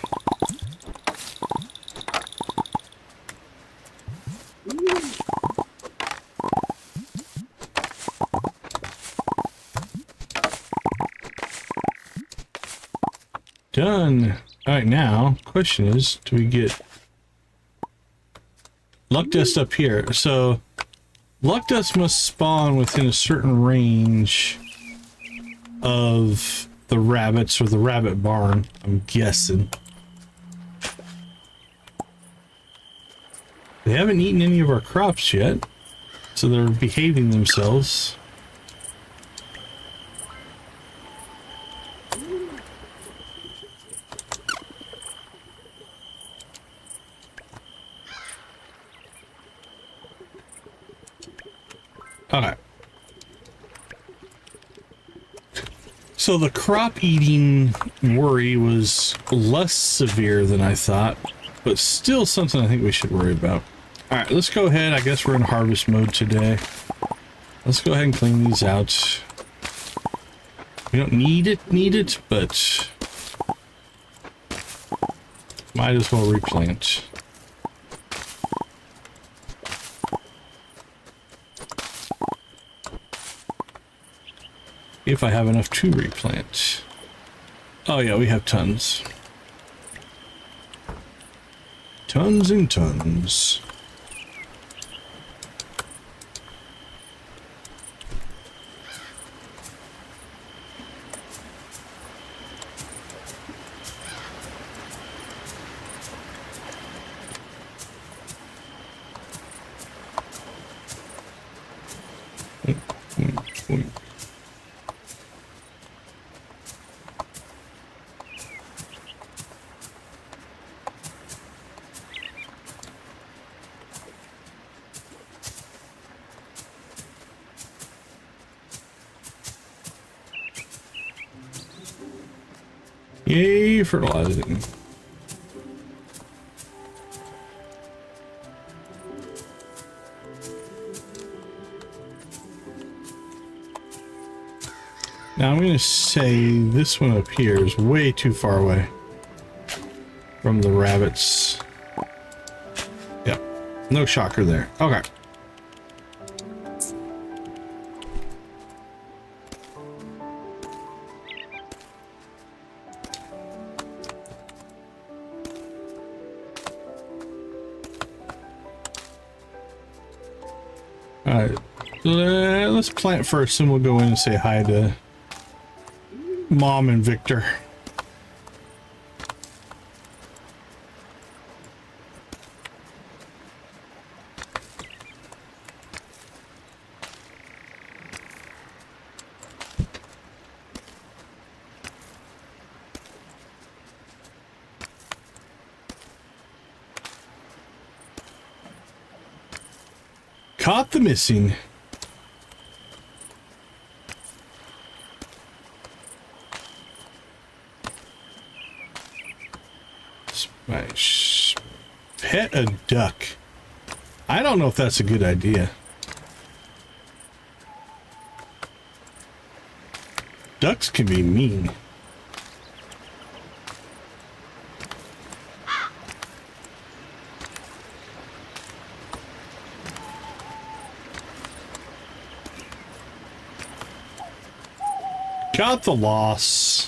Done. All right, now question is, do we get luck dust up here? So luck dust must spawn within a certain range of the rabbits or the rabbit barn, I'm guessing. They haven't eaten any of our crops yet, so they're behaving themselves. Okay. So the crop eating worry was less severe than I thought, but still something I think we should worry about. All right, let's go ahead. I guess we're in harvest mode today. Let's go ahead and clean these out. We don't need it, but might as well replant. If I have enough to replant. Oh yeah, we have tons. Tons and tons. Yay, fertilizing. Now I'm going to say this one up here is way too far away from the rabbits. Yep, no shocker there. Okay. Alright, let's plant first and we'll go in and say hi to Mom and Victor. Caught the missing. Pet a duck. I don't know if that's a good idea. Ducks can be mean. Got the loss.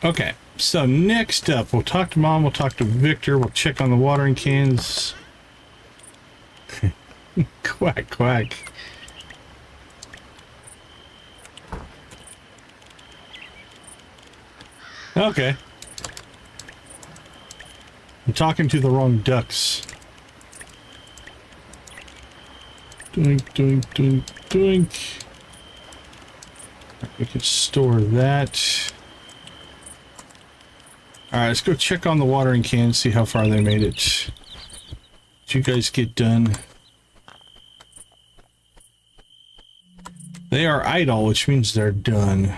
Okay, so next up, we'll talk to Mom, we'll talk to Victor, we'll check on the watering cans. Quack, quack. Okay. I'm talking to the wrong ducks. Doink, doink, doink, doink. We can store that. Alright, let's go check on the watering can, see how far they made it. Did you guys get done? They are idle, which means they're done.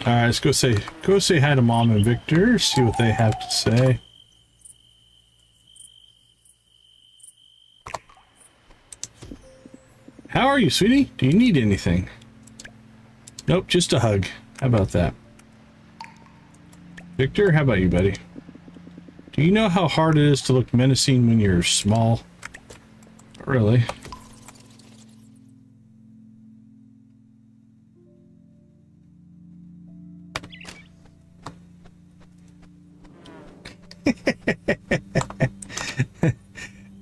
Alright, let's go say hi to Mom and Victor, see what they have to say. How are you, sweetie? Do you need anything? Nope, just a hug. How about that? Victor, how about you, buddy? Do you know how hard it is to look menacing when you're small? Not really.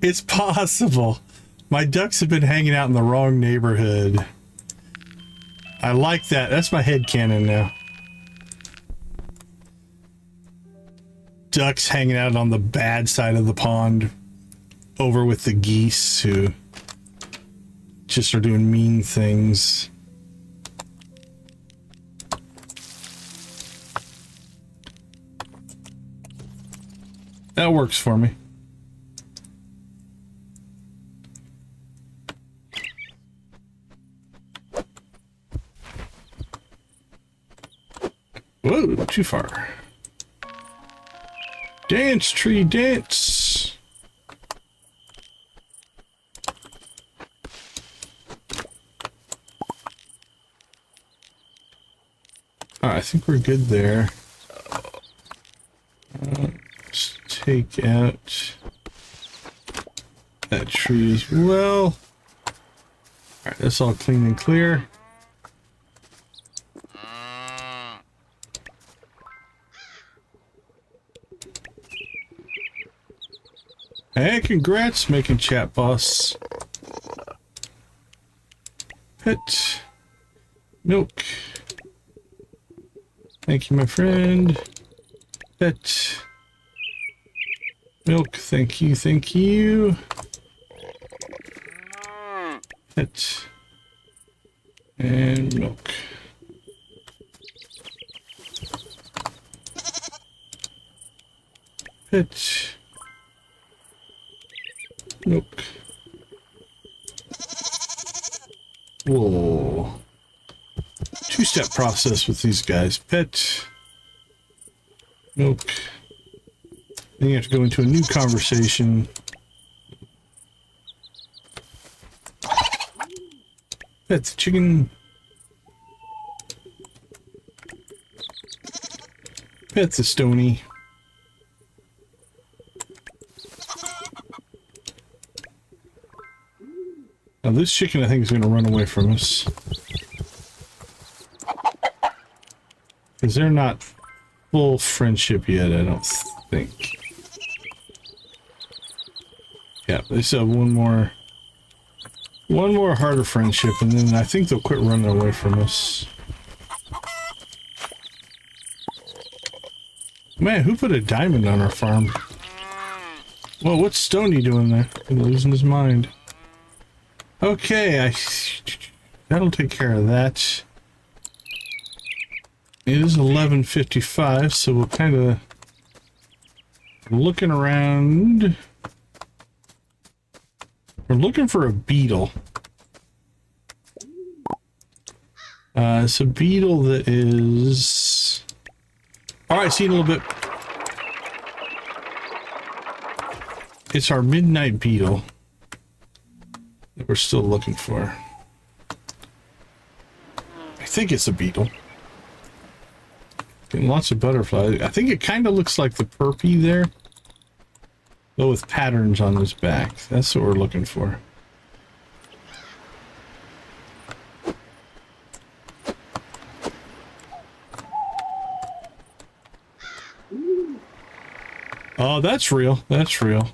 It's possible. My ducks have been hanging out in the wrong neighborhood. I like that. That's my headcanon now. Ducks hanging out on the bad side of the pond over with the geese who just are doing mean things. That works for me. Whoa, too far. Dance, tree, dance. All right, I think we're good there. Let's take out that tree as well. All right, that's all clean and clear. Hey, congrats, making chat, boss. Pet. Milk. Thank you, my friend. Pet. Milk, thank you, thank you. Pet. And milk. Pet. Milk. Whoa. Two-step process with these guys. Pet. Milk. Then you have to go into a new conversation. Pet the chicken. Pet the stony. Now this chicken, I think, is going to run away from us. Because they're not full friendship yet, I don't think. Yeah, they still have one more harder friendship, and then I think they'll quit running away from us. Man, who put a diamond on our farm? Whoa, what's Stony doing there? He's losing his mind. Okay, that'll take care of that. It is 11:55, so we'll kind of looking around. We're looking for a beetle. It's a beetle that is... Alright, see it a little bit. It's our midnight beetle that we're still looking for. I think it's a beetle. Getting lots of butterflies. I think it kind of looks like the Purpy there, though with patterns on his back. That's what we're looking for. Oh, that's real. That's real.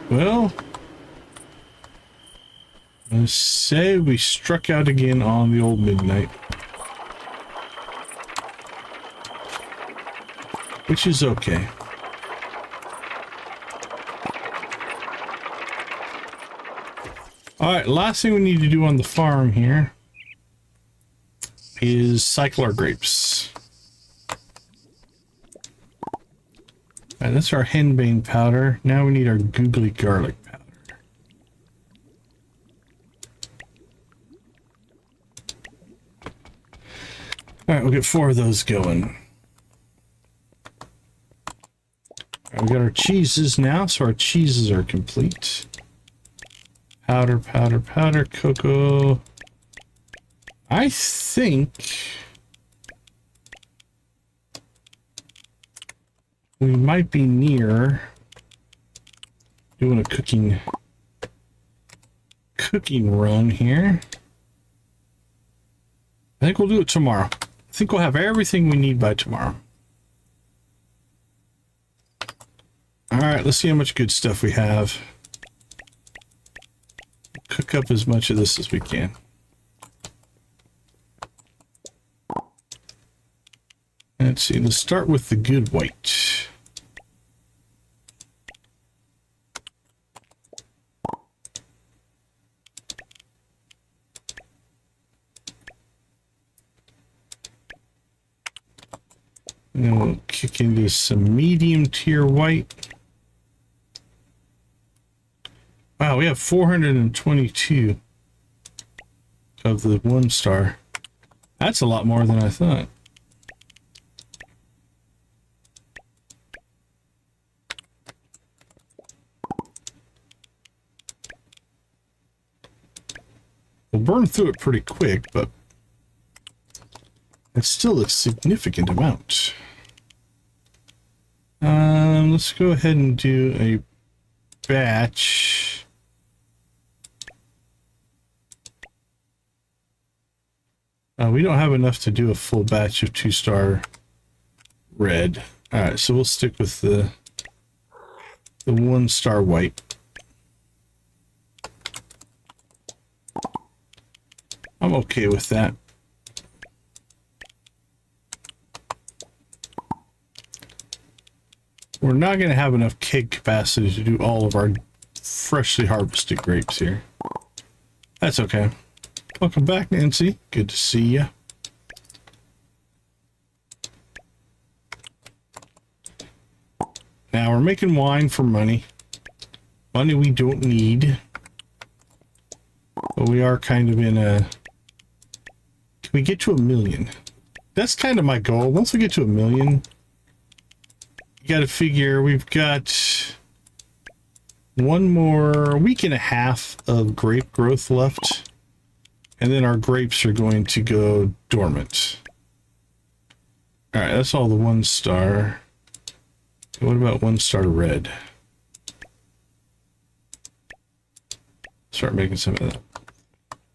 Well, let's say we struck out again on the old midnight. Which is okay. Alright, last thing we need to do on the farm here is cycle our grapes. Alright, that's our henbane powder. Now we need our googly garlic powder. Alright, we'll get 4 of those going. Alright, we got our cheeses now, so our cheeses are complete. Powder, powder, powder, cocoa. I think we might be near doing a cooking run here. I think we'll do it tomorrow. I think we'll have everything we need by tomorrow. All right, let's see how much good stuff we have. Cook up as much of this as we can. Let's see, let's start with the good white. And then we'll kick into some medium tier white. Wow, we have 422 of the 1 star. That's a lot more than I thought. We'll burn through it pretty quick, but it's still a significant amount. Let's go ahead and do a batch. We don't have enough to do a full batch of 2-star red. Alright, so we'll stick with the 1-star white. I'm okay with that. We're not going to have enough keg capacity to do all of our freshly harvested grapes here. That's okay. Welcome back, Nancy. Good to see you. Now we're making wine for money. Money we don't need. But we are kind of in a... Can we get to 1 million? That's kind of my goal. Once we get to 1 million, you got to figure we've got one more week and a half of grape growth left. And then our grapes are going to go dormant. All right, that's all the 1 star. What about 1 star red? Start making some of that.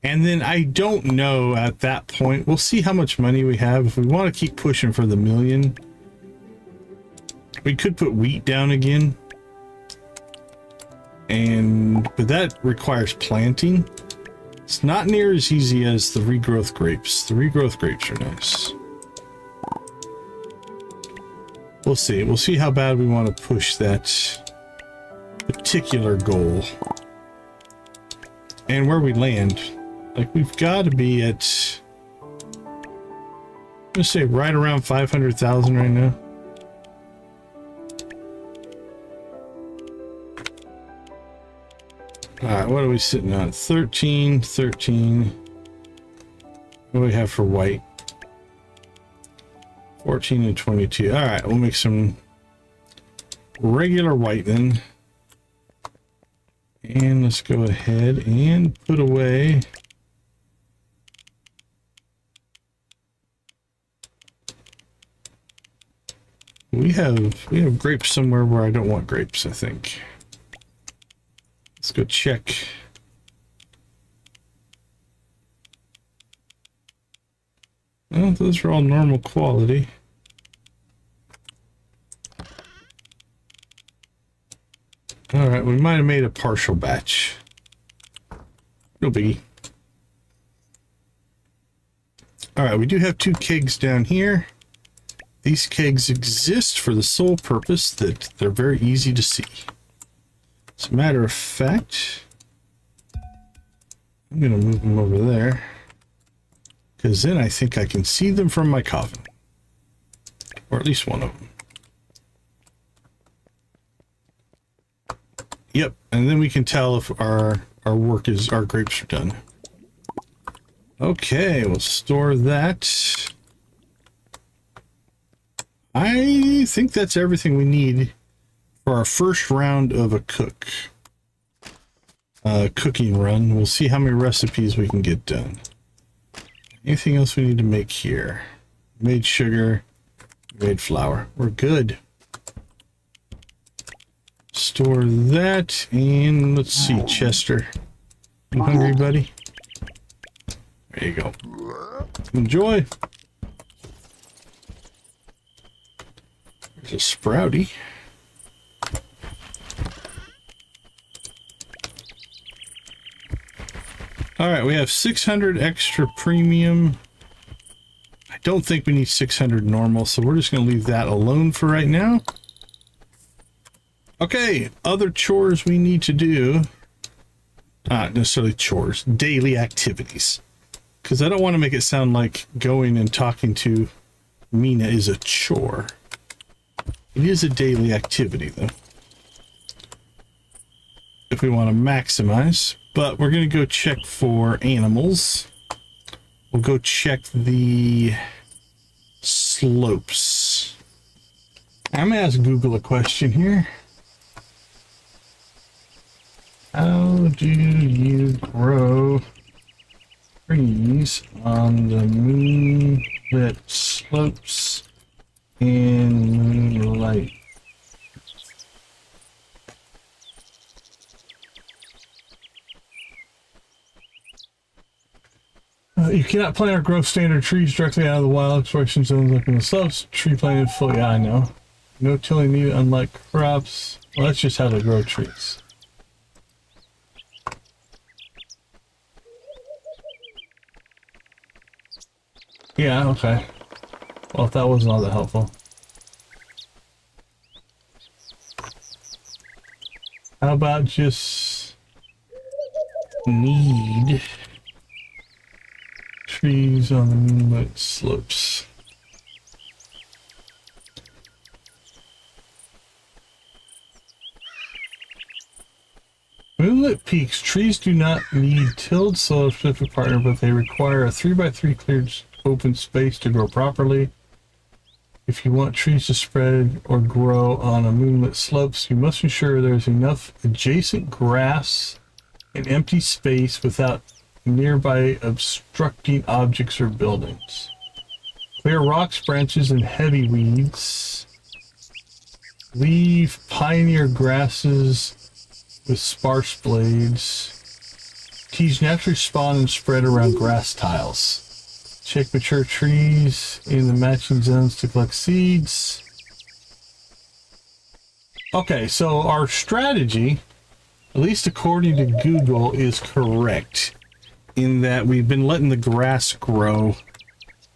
And then I don't know at that point. We'll see how much money we have. If we want to keep pushing for the 1 million, we could put wheat down again. But that requires planting. It's not near as easy as the regrowth grapes. The regrowth grapes are nice. We'll see. We'll see how bad we want to push that particular goal. And where we land. Like, we've got to be at... I'm going to say right around 500,000 right now. Alright, what are we sitting on? 13, 13. What do we have for white? 14 and 22. Alright, we'll make some regular white then. And let's go ahead and put away... We have grapes somewhere where I don't want grapes, I think. Let's go check. Well, those are all normal quality. All right, we might have made a partial batch. No biggie. All right, we do have 2 kegs down here. These kegs exist for the sole purpose that they're very easy to see. As a matter of fact, I'm going to move them over there, because then I think I can see them from my coffin. Or at least one of them. Yep, and then we can tell if our grapes are done. Okay, we'll store that. I think that's everything we need for our first round of a cooking run. We'll see how many recipes we can get done. Anything else we need to make here? Made sugar, made flour. We're good. Store that, and let's see, Chester. You hungry, buddy? There you go. Enjoy. There's a Sprouty. All right, we have 600 extra premium. I don't think we need 600 normal, so we're just going to leave that alone for right now. Okay, other chores we need to do. Not necessarily chores, daily activities. Because I don't want to make it sound like going and talking to Mina is a chore. It is a daily activity, though. If we want to maximize. But we're going to go check for animals. We'll go check the slopes. I'm going to ask Google a question here. How do you grow trees on the moonlit slopes in moonlight? You cannot plant or grow standard trees directly out of the wild exploration zones like in the slopes. Tree planted fully, I know. No tilling needed, unlike crops. Well, that's just how they grow trees. Yeah, okay. Well, if that wasn't all that helpful. How about just need trees on the moonlit slopes? We Moonlight Peaks. Trees do not need tilled soil to partner, but they require a 3x3 cleared open space to grow properly. If you want trees to spread or grow on a moonlit slopes, you must ensure there's enough adjacent grass and empty space without nearby obstructing objects or buildings. Clear rocks, branches, and heavy weeds. Leave pioneer grasses with sparse blades. Trees naturally spawn and spread around grass tiles. Check mature trees in the matching zones to collect seeds. Okay, so our strategy, at least according to Google, is correct in that we've been letting the grass grow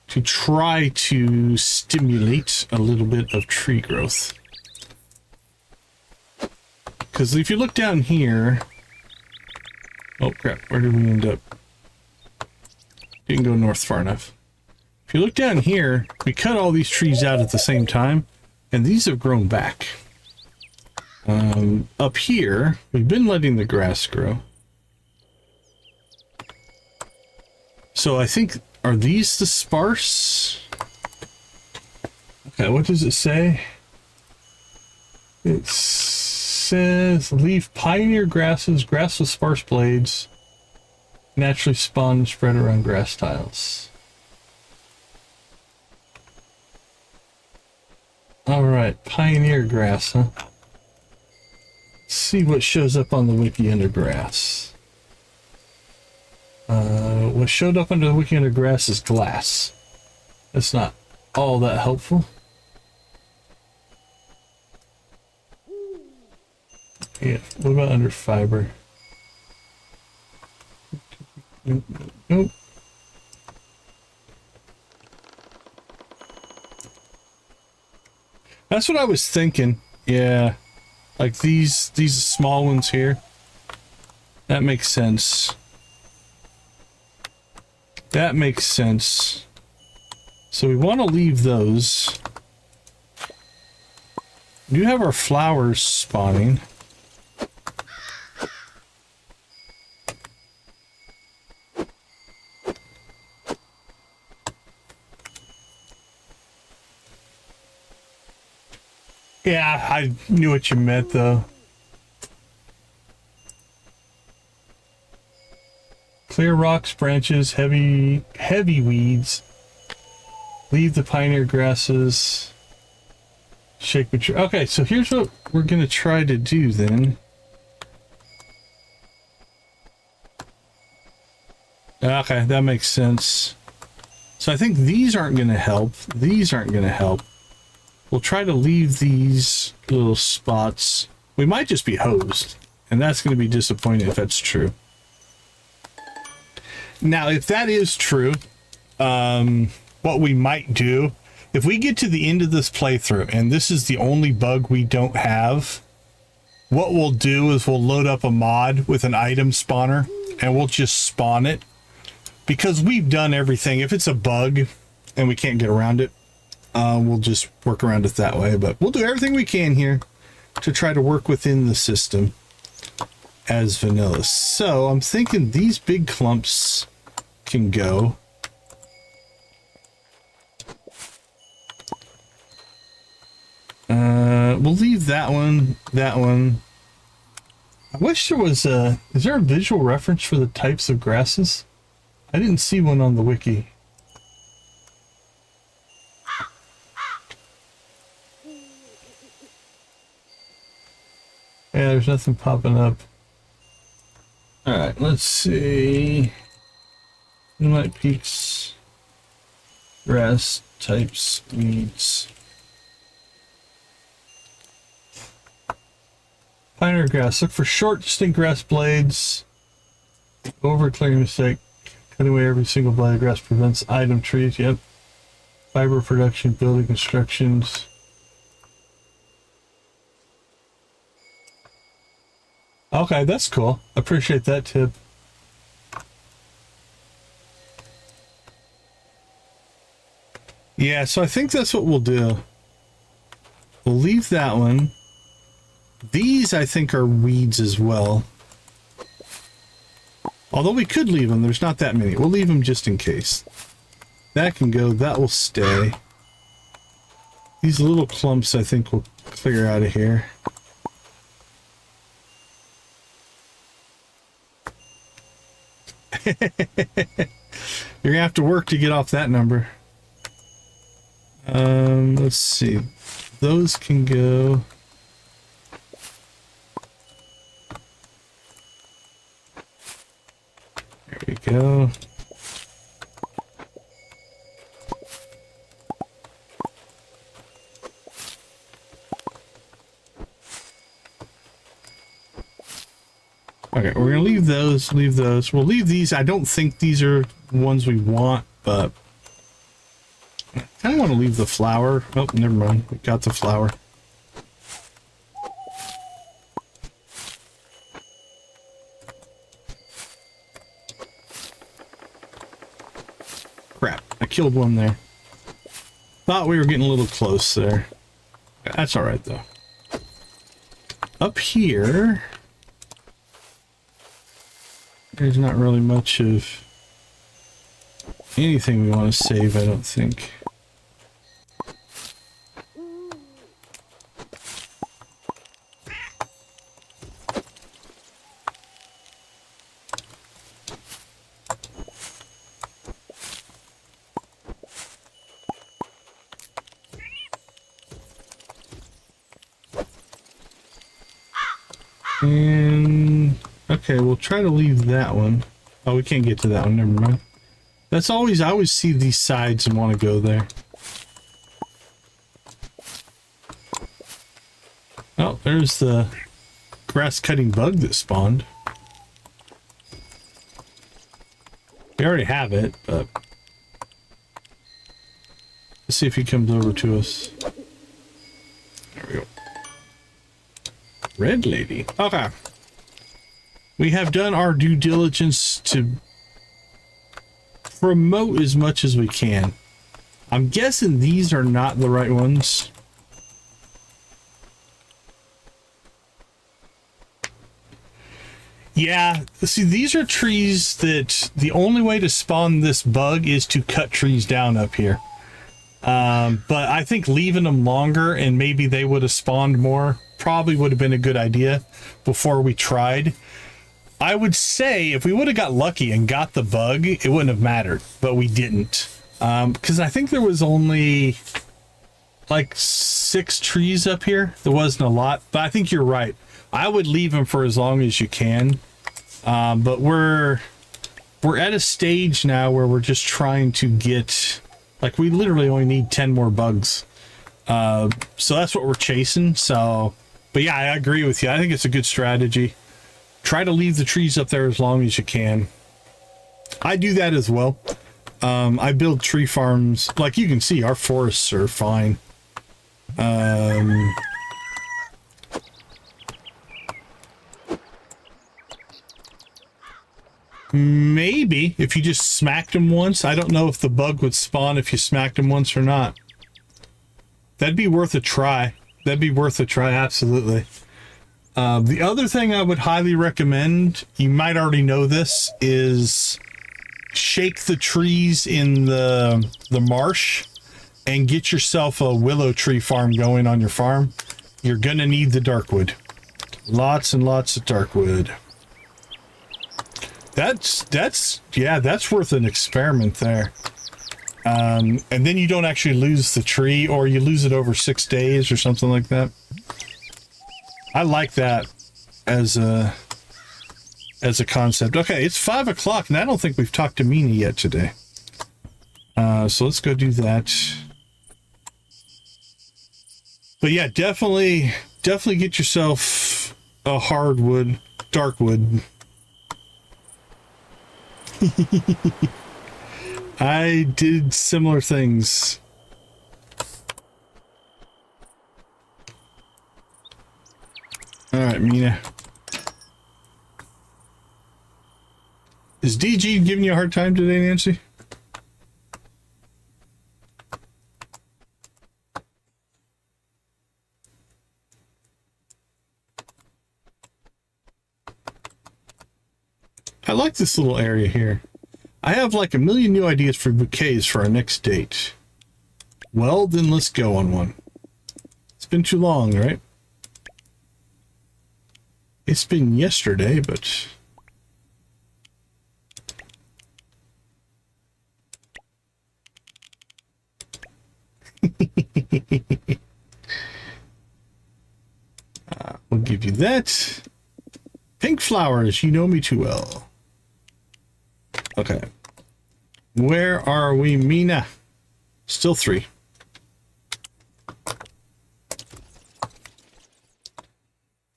to try to stimulate a little bit of tree growth. Because if you look down here... Oh crap, where did we end up? Didn't go north far enough. If you look down here, we cut all these trees out at the same time, and these have grown back. Up here, we've been letting the grass grow. So I think, are these the sparse? Okay, what does it say? It says leave pioneer grasses, grass with sparse blades, naturally spawn and spread around grass tiles. Alright, pioneer grass, huh? Let's see what shows up on the wiki under grass. What showed up under the wiki under grass is glass. That's not all that helpful. Yeah, what about under fiber? Nope. That's what I was thinking. Yeah. Like these small ones here. That makes sense. That makes sense. So we want to leave those. We do have our flowers spawning. Yeah, I knew what you meant though. Clear rocks, branches, heavy weeds. Leave the pioneer grasses. Shake mature. Okay, so here's what we're gonna try to do then. Okay, that makes sense. So I think these aren't gonna help. These aren't gonna help. We'll try to leave these little spots. We might just be hosed, and that's going to be disappointing if that's true. Now, if that is true, what we might do, if we get to the end of this playthrough, and this is the only bug we don't have, what we'll do is we'll load up a mod with an item spawner, and we'll just spawn it. Because we've done everything. If it's a bug, and we can't get around it, we'll just work around it that way, but we'll do everything we can here to try to work within the system as vanilla. So I'm thinking these big clumps can go. We'll leave that one, that one. I wish there was a, is there a visual reference for the types of grasses? I didn't see one on the wiki. Yeah, there's nothing popping up. Alright, let's see. Moonlight Peaks. Grass types, weeds. Pioneer grass. Look for short, distinct grass blades. Over clearing mistake. Cutting away every single blade of grass prevents item trees. Yep. Fiber production, building constructions. Okay, that's cool. Appreciate that tip. Yeah, so I think that's what we'll do. We'll leave that one. These, I think, are weeds as well. Although we could leave them. There's not that many. We'll leave them just in case. That can go. That will stay. These little clumps, I think, will clear out of here. You're gonna have to work to get off that number. Let's see. Those can go. There we go. Okay, we're gonna leave those, leave those. We'll leave these. I don't think these are ones we want, but I kind of want to leave the flower. Oh, never mind. We got the flower. Crap, I killed one there. Thought we were getting a little close there. That's all right, though. Up here, there's not really much of anything we want to save, I don't think. And okay, we'll try to leave that one. Oh, we can't get to that one, never mind. That's always, I always see these sides and want to go there. Oh, there's the grass cutting bug that spawned. We already have it, but let's see if he comes over to us. There we go. Red lady. Okay. We have done our due diligence to promote as much as we can. I'm guessing these are not the right ones. Yeah, see, these are trees that the only way to spawn this bug is to cut trees down up here. But I think leaving them longer and maybe they would have spawned more probably would have been a good idea before we tried. I would say if we would have got lucky and got the bug, it wouldn't have mattered, but we didn't. Because I think there was only like 6 trees up here. There wasn't a lot, but I think you're right. I would leave them for as long as you can. But we're at a stage now where we're just trying to get, like, we literally only need 10 more bugs. So that's what we're chasing. So, but yeah, I agree with you. I think it's a good strategy. Try to leave the trees up there as long as you can. I do that as well. I build tree farms. Like you can see, our forests are fine. Maybe if you just smacked them once. I don't know if the bug would spawn if you smacked them once or not. That'd be worth a try. That'd be worth a try, absolutely. The other thing I would highly recommend, you might already know this, is shake the trees in the marsh and get yourself a willow tree farm going on your farm. You're gonna need the darkwood. Lots and lots of darkwood. That's worth an experiment there. And then you don't actually lose the tree, or you lose it over 6 days or something like that. I like that as a concept. Okay, it's 5 o'clock, and I don't think we've talked to Mina yet today. So let's go do that. But yeah, definitely get yourself a hardwood, darkwood. I did similar things. All right, Mina. Is DG giving you a hard time today, Nancy? I like this little area here. I have like a million new ideas for bouquets for our next date. Well, then let's go on one. It's been too long, right? It's been yesterday, but... we'll give you that. Pink flowers, you know me too well. Okay. Where are we, Mina? Still 3.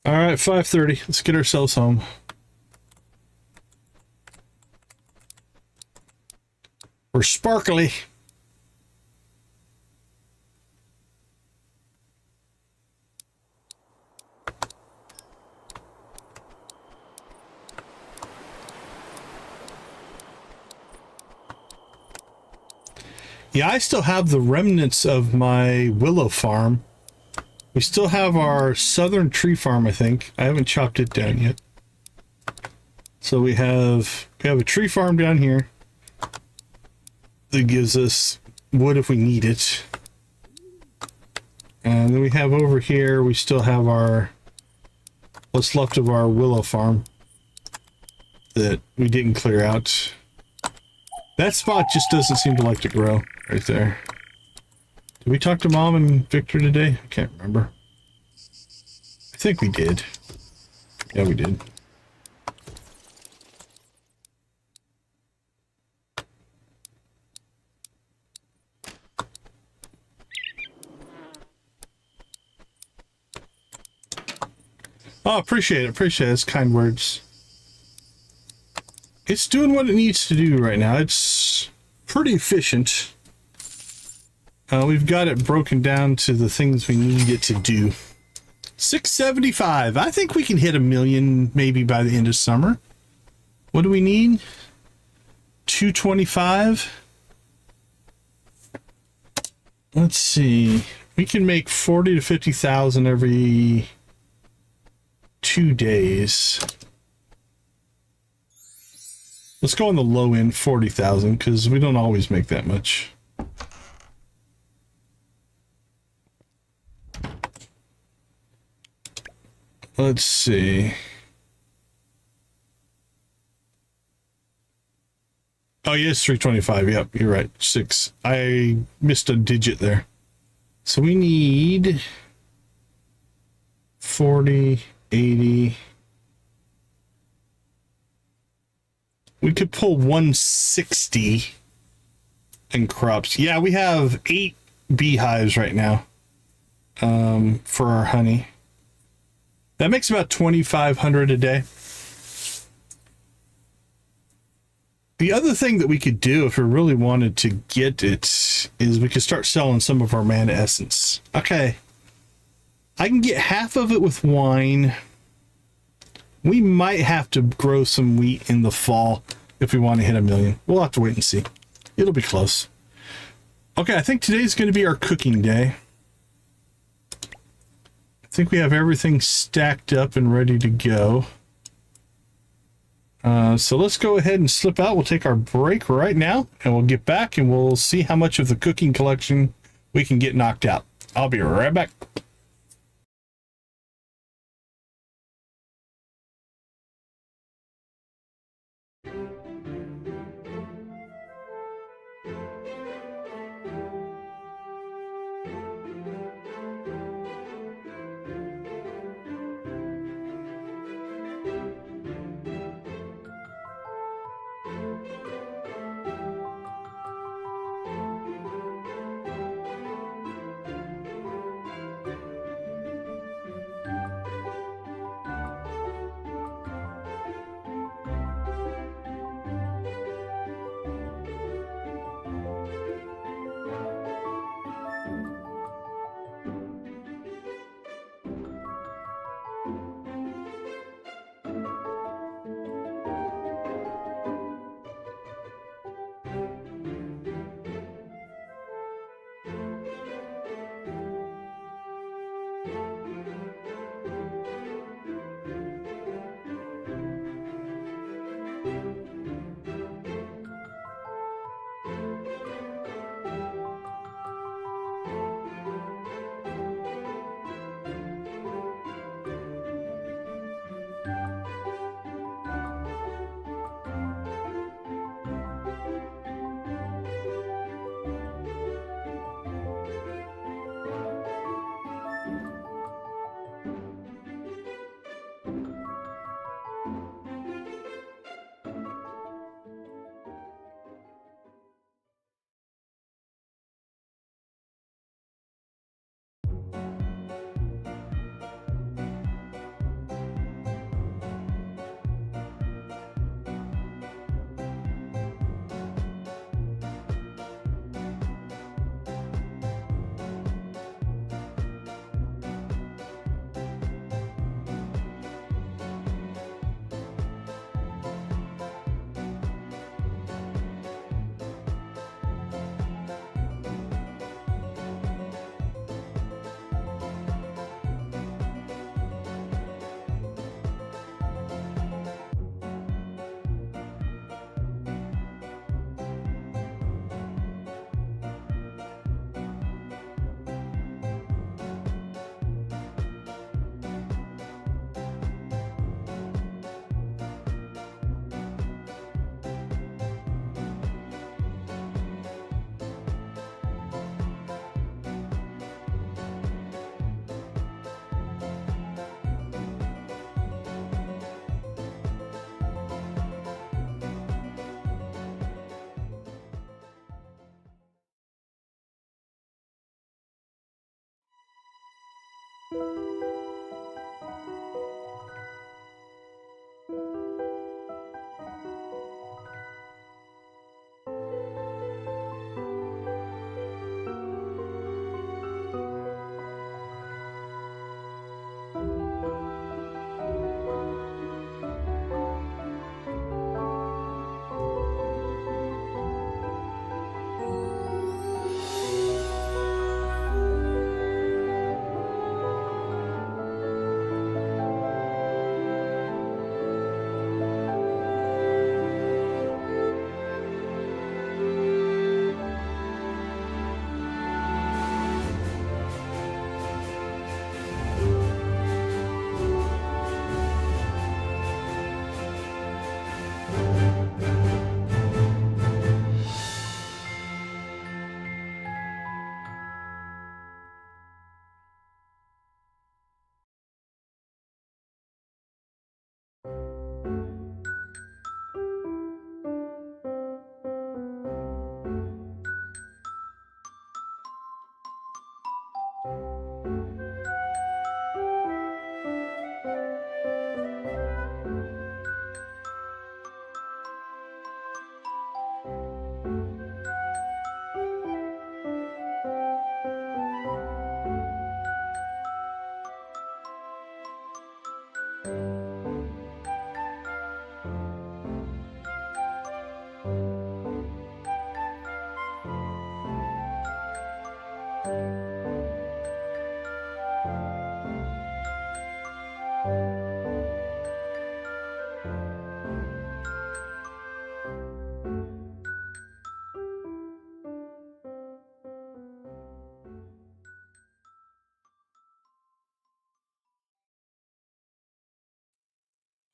All right, 5:30. Let's get ourselves home. We're sparkly. Yeah, I still have the remnants of my willow farm. We still have our southern tree farm, I think. I haven't chopped it down yet. So we have a tree farm down here that gives us wood if we need it. And then we have over here, we still have our what's left of our willow farm that we didn't clear out. That spot just doesn't seem to like to grow right there. Did we talk to Mom and Victor today? I can't remember. I think we did. Yeah, we did. Oh, appreciate it. Appreciate it. It's kind words. It's doing what it needs to do right now. It's pretty efficient. We've got it broken down to the things we need it to do. 675. I think we can hit 1 million maybe by the end of summer. What do we need? 225. Let's see. We can make 40 to 50,000 every 2 days. Let's go on the low end, 40,000, because we don't always make that much. Let's see. Oh, yes, 325. Yep, you're right. 6. I missed a digit there. So we need 40, 80. We could pull 160 in crops. Yeah, we have 8 beehives right now for our honey. That makes about 2,500 a day. The other thing that we could do if we really wanted to get it is we could start selling some of our mana essence. Okay. I can get half of it with wine. We might have to grow some wheat in the fall if we want to hit 1 million. We'll have to wait and see. It'll be close. Okay, I think today's going to be our cooking day. I think we have everything stacked up and ready to go. So let's go ahead and slip out. We'll take our break right now, and we'll get back, and we'll see how much of the cooking collection we can get knocked out. I'll be right back.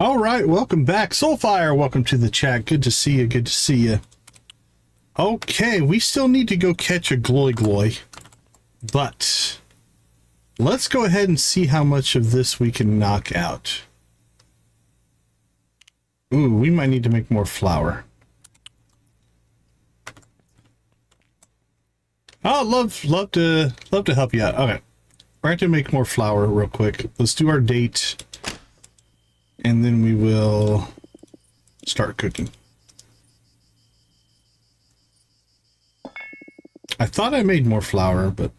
All right, welcome back. Soulfire, welcome to the chat. Good to see you. Good to see you. Okay, we still need to go catch a gloy, but let's go ahead and see how much of this we can knock out. Ooh, we might need to make more flour. Oh, love to help you out. Okay, we're going to make more flour real quick. Let's do our date. And then we will start cooking. I thought I made more flour, but...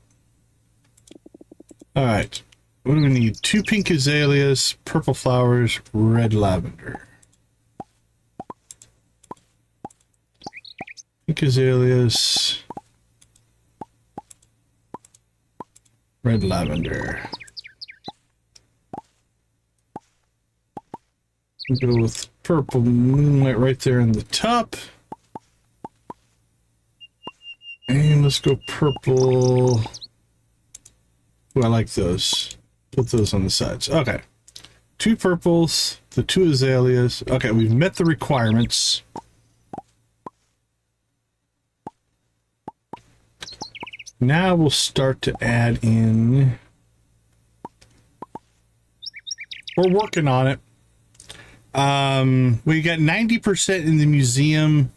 Alright. What do we need? 2 pink azaleas, purple flowers, red lavender. Pink azaleas. Red lavender. We'll go with purple moonlight right there in the top. And let's go purple. Ooh, I like those. Put those on the sides. Okay. 2 purples, the 2 azaleas. Okay, we've met the requirements. Now we'll start to add in. We're working on it. We got 90% in the museum.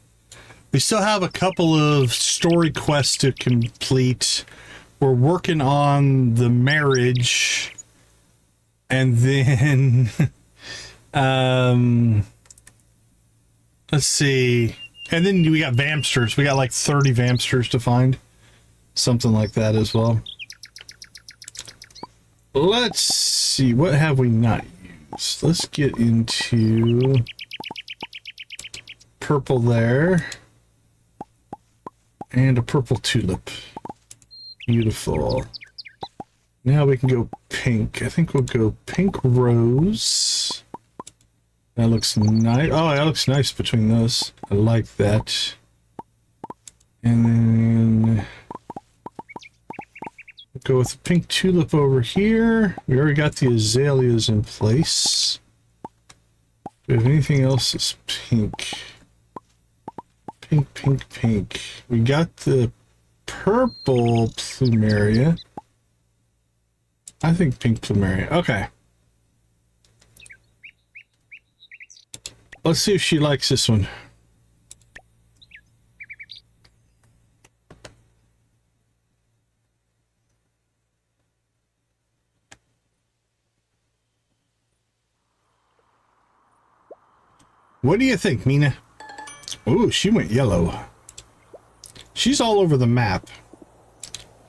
We still have a couple of story quests to complete. We're working on the marriage. And then, let's see. And then we got Vampsters. We got like 30 Vampsters to find. Something like that as well. Let's see. What have we not used? Let's get into purple there. And a purple tulip. Beautiful. Now we can go pink. I think we'll go pink rose. That looks nice. Oh, that looks nice between those. I like that. And then we'll go with the pink tulip over here. We already got the azaleas in place. Do we have anything else that's pink? Pink, pink, pink. We got the purple plumeria. I think pink plumeria. Okay. Let's see if she likes this one. What do you think, Mina? Ooh, she went yellow. She's all over the map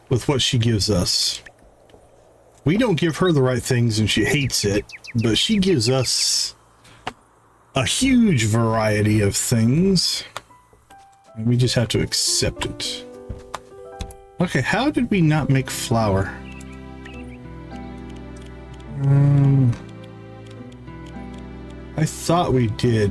with what she gives us. We don't give her the right things and she hates it, but she gives us a huge variety of things. And we just have to accept it. Okay, how did we not make flour? I thought we did.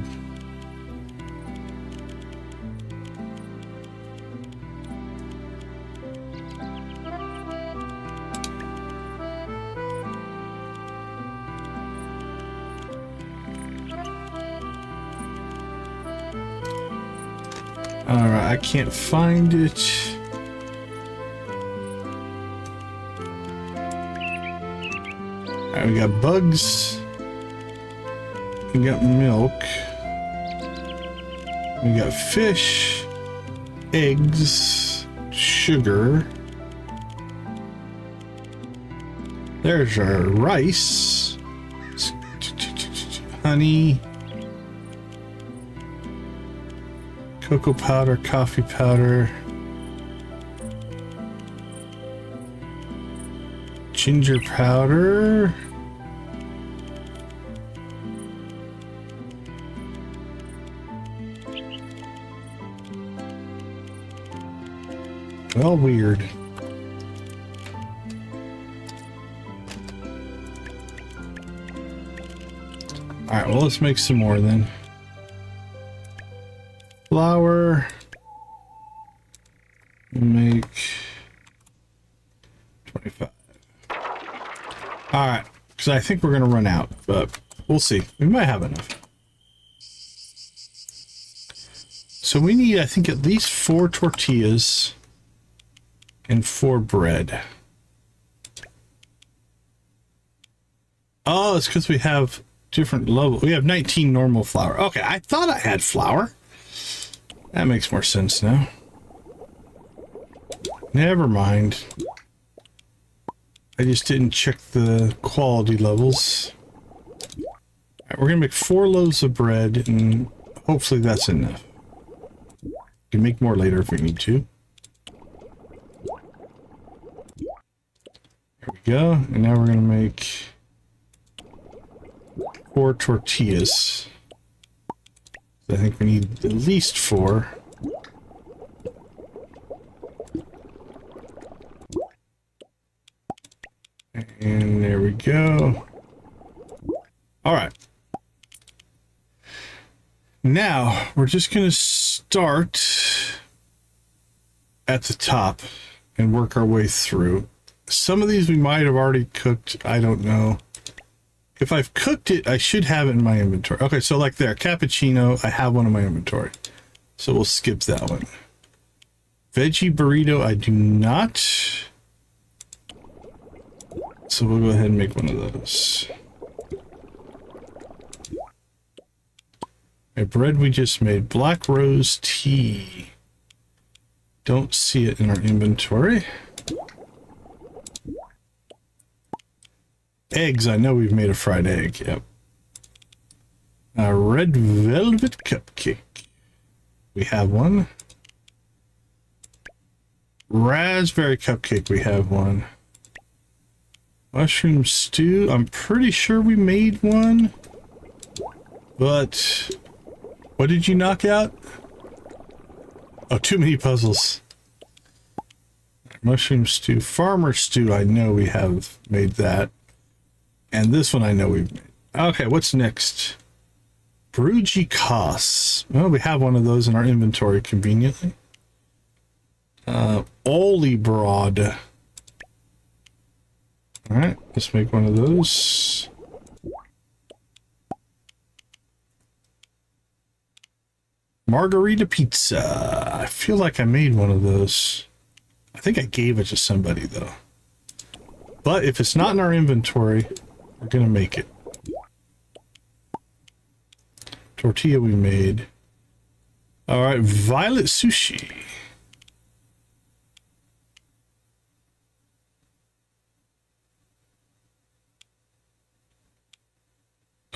Alright, I can't find it. Alright, we got bugs. We got milk. We got fish, eggs, sugar. There's our rice, honey, cocoa powder, coffee powder, ginger powder. Well, weird. Alright, well, let's make some more then. Flour. Make 25. Alright, because I think we're going to run out, but we'll see. We might have enough. So we need, I think, at least 4 tortillas and 4 bread. Oh, it's because we have different level. We have 19 normal flour. Okay, I thought I had flour. That makes more sense now. Never mind. I just didn't check the quality levels. All right, we're gonna make 4 loaves of bread, and hopefully that's enough. We can make more later if we need to. There we go. And now we're gonna make 4 tortillas. I think we need at least 4. And there we go. All right. Now we're just going to start at the top and work our way through. Some of these we might have already cooked. I don't know. If I've cooked it, I should have it in my inventory. Okay, so like there, cappuccino, I have one in my inventory. So we'll skip that one. Veggie burrito, I do not. So we'll go ahead and make one of those. Okay, bread we just made. Black rose tea. Don't see it in our inventory. Eggs, I know we've made a fried egg, yep. A red velvet cupcake. We have one. Raspberry cupcake, we have one. Mushroom stew, I'm pretty sure we made one. But, what did you knock out? Oh, too many puzzles. Mushroom stew, farmer stew, I know we have made that. And this one I know we've made. Okay, what's next? Bruji Koss. Well, we have one of those in our inventory conveniently. Oli Broad. Alright, let's make one of those. Margarita pizza. I feel like I made one of those. I think I gave it to somebody though. But if it's not in our inventory, we're gonna make it. Tortilla we made. Alright, violet sushi.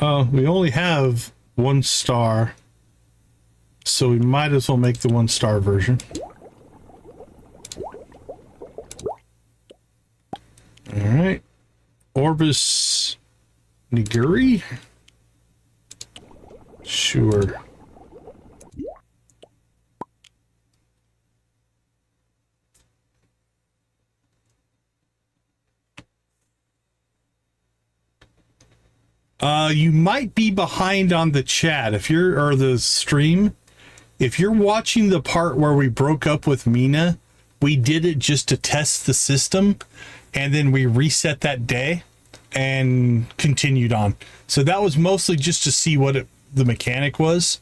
Oh, we only have 1 star. So we might as well make the 1-star version. All right. Orbis Niguri? Sure. You might be behind on the chat or the stream. If you're watching the part where we broke up with Mina, we did it just to test the system, and then we reset that day and continued on. So that was mostly just to see what the mechanic was.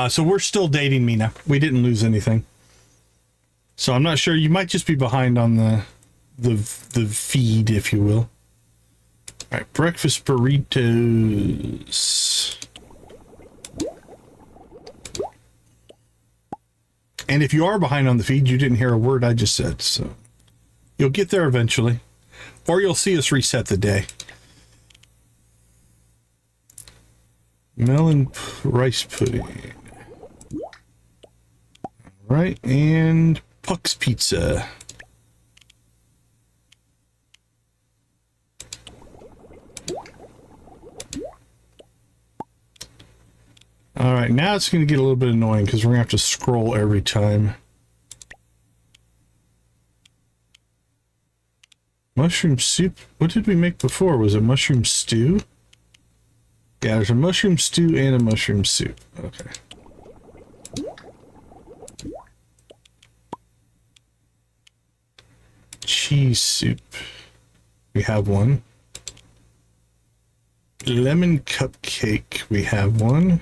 So we're still dating Mina. We didn't lose anything. So I'm not sure. You might just be behind on the feed, if you will. All right, breakfast burritos. And if you are behind on the feed, you didn't hear a word I just said, so you'll get there eventually, or you'll see us reset the day. Melon rice pudding. All right, and Puck's Pizza. All right, now it's going to get a little bit annoying because we're going to have to scroll every time. Mushroom soup. What did we make before? Was it mushroom stew? Yeah, there's a mushroom stew and a mushroom soup. Okay. Cheese soup. We have one. Lemon cupcake. We have one.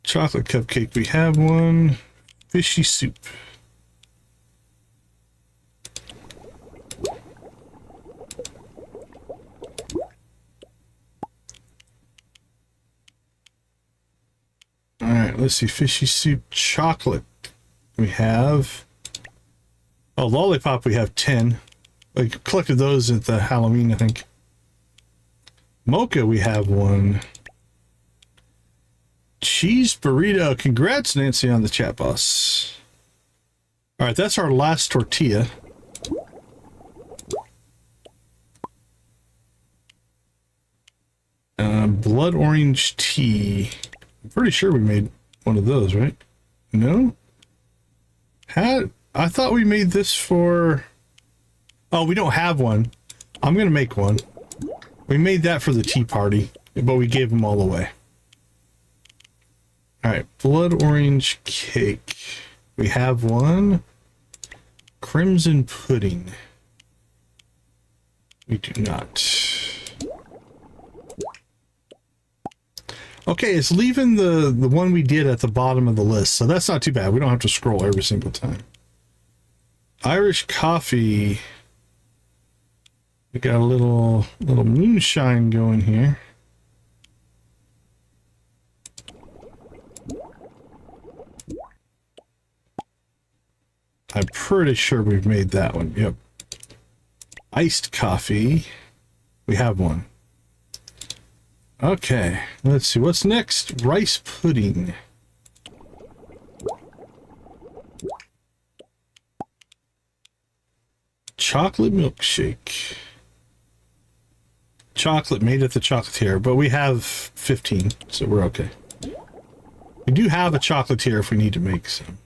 Chocolate cupcake, we have one. Fishy soup. All right, let's see. Fishy soup, chocolate. We have. Oh, lollipop, we have 10. I collected those at the Halloween, I think. Mocha, we have one. Cheese burrito. Congrats, Nancy, on the chat boss. All right, that's our last tortilla. Blood orange tea. I'm pretty sure we made one of those, right? No? I thought we made this for... Oh, we don't have one. I'm going to make one. We made that for the tea party, but we gave them all away. All right, blood orange cake. We have one. Crimson pudding. We do not. Okay, it's leaving the one we did at the bottom of the list, so that's not too bad. We don't have to scroll every single time. Irish coffee. We got a little moonshine going here. I'm pretty sure we've made that one. Yep. Iced coffee. We have one. Okay. Let's see. What's next? Rice pudding. Chocolate milkshake. Chocolate made at the chocolatier, but we have 15, so we're okay. We do have a chocolatier if we need to make some.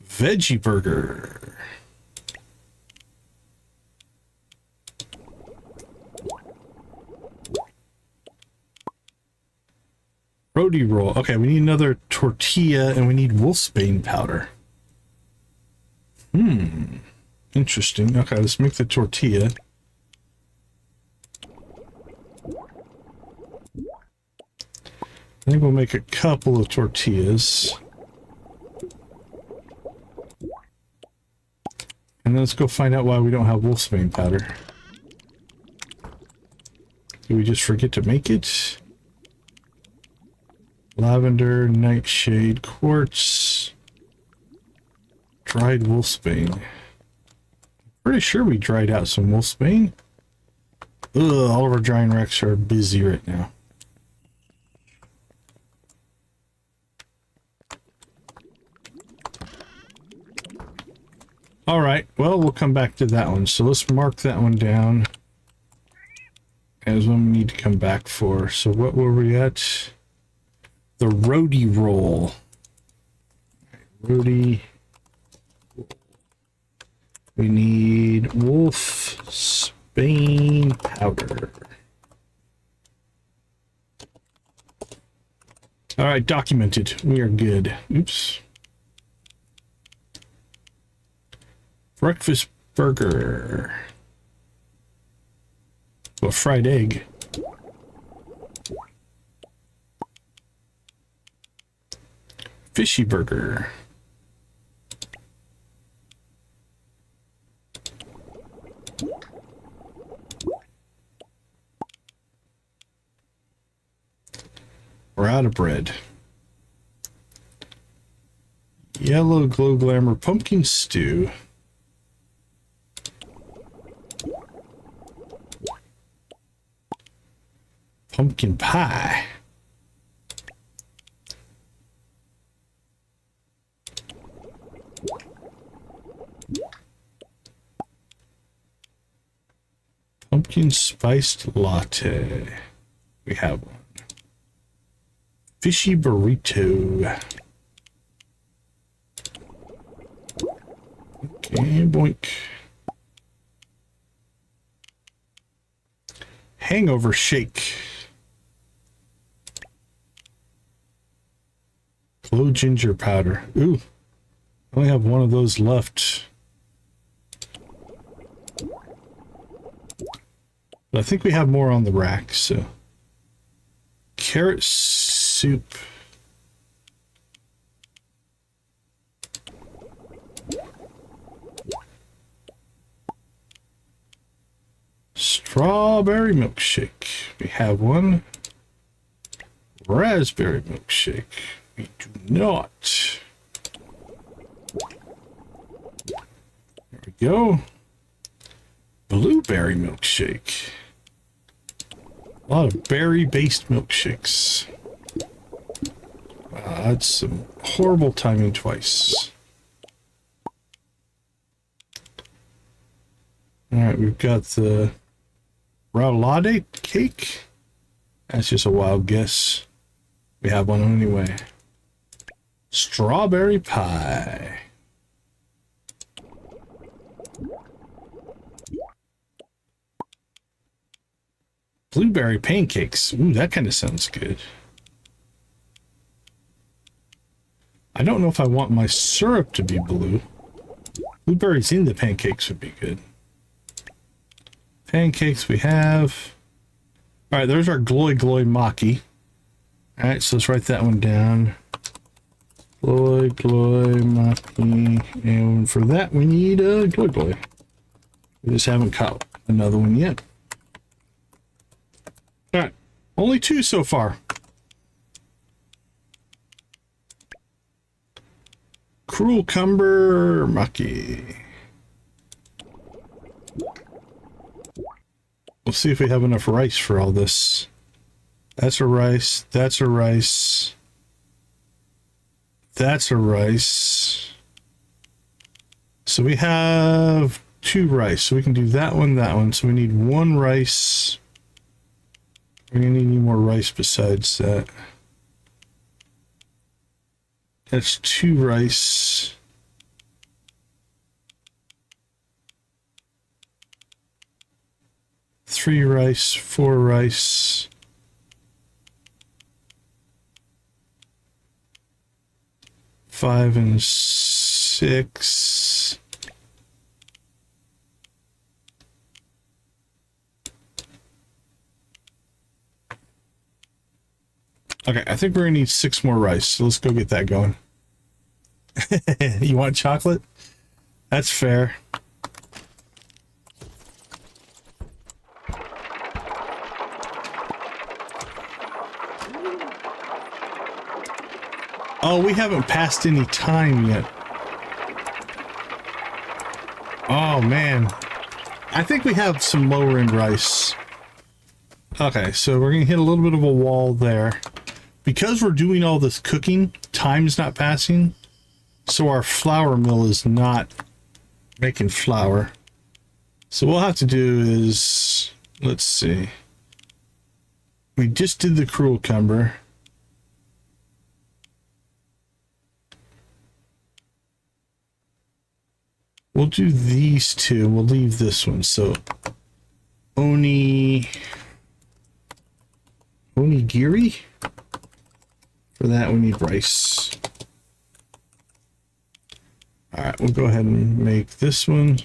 Veggie burger. Roti roll. Okay, we need another tortilla and we need wolfsbane powder. Interesting. Okay, let's make the tortilla. I think we'll make a couple of tortillas. And then let's go find out why we don't have wolfsbane powder. Did we just forget to make it? Lavender, nightshade, quartz, dried wolfsbane. Pretty sure we dried out some wolfsbane. Ugh, all of our drying racks are busy right now. All right, well, we'll come back to that one. So let's mark that one down as one we need to come back for. So what were we at? The roadie roll. Roadie. We need wolf Spain powder. All right, documented. We are good. Oops. Breakfast burger. Well, fried egg. Fishy burger. We're out of bread. Yellow glow glamour pumpkin stew. Pumpkin pie. Pumpkin spiced latte. We have one. Fishy burrito. Okay, boink. Hangover shake. Glow ginger powder. Ooh, I only have one of those left. But I think we have more on the rack, so. Carrot soup. Strawberry milkshake. We have one. Raspberry milkshake. We do not. There we go. Blueberry milkshake. A lot of berry-based milkshakes. Wow, that's some horrible timing twice. Alright, we've got the roulade cake. That's just a wild guess. We have one anyway. Strawberry pie. Blueberry pancakes. Ooh, that kind of sounds good. I don't know if I want my syrup to be blue. Blueberries in the pancakes would be good. Pancakes we have. All right, there's our glowy glowy maki. All right, so let's write that one down. Glowy glowy maki. And for that, we need a glowy glowy. We just haven't caught another one yet. All right, only two so far. Cruel Cumber Maki. We'll see if we have enough rice for all this. That's a rice. That's a rice. That's a rice. So we have two rice. So we can do that one, that one. So we need one rice. We're going to need more rice besides that. That's two rice. Three rice, four rice. Five and six. Okay, I think we're gonna need 6 more rice, so let's go get that going. You want chocolate? That's fair. Oh, we haven't passed any time yet. Oh, man. I think we have some lower end rice. Okay, so we're gonna hit a little bit of a wall there. Because we're doing all this cooking, time's not passing, so our flour mill is not making flour. So what we'll have to do is, let's see. We just did the cruel cumber. We'll do these two. We'll leave this one. So onigiri. For that, we need rice. All right, we'll go ahead and make this one.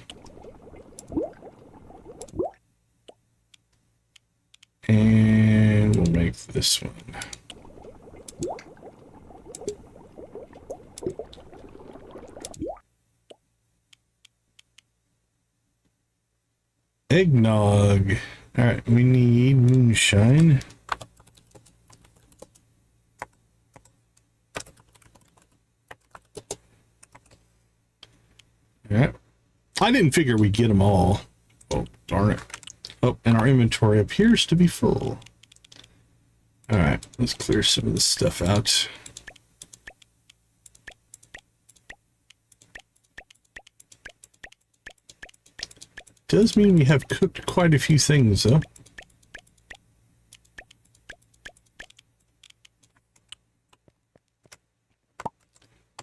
And we'll make this one. Eggnog. All right, we need moonshine. Yeah, I didn't figure we'd get them all. Oh, darn it. Oh, and our inventory appears to be full. All right, let's clear some of this stuff out. Does mean we have cooked quite a few things, though.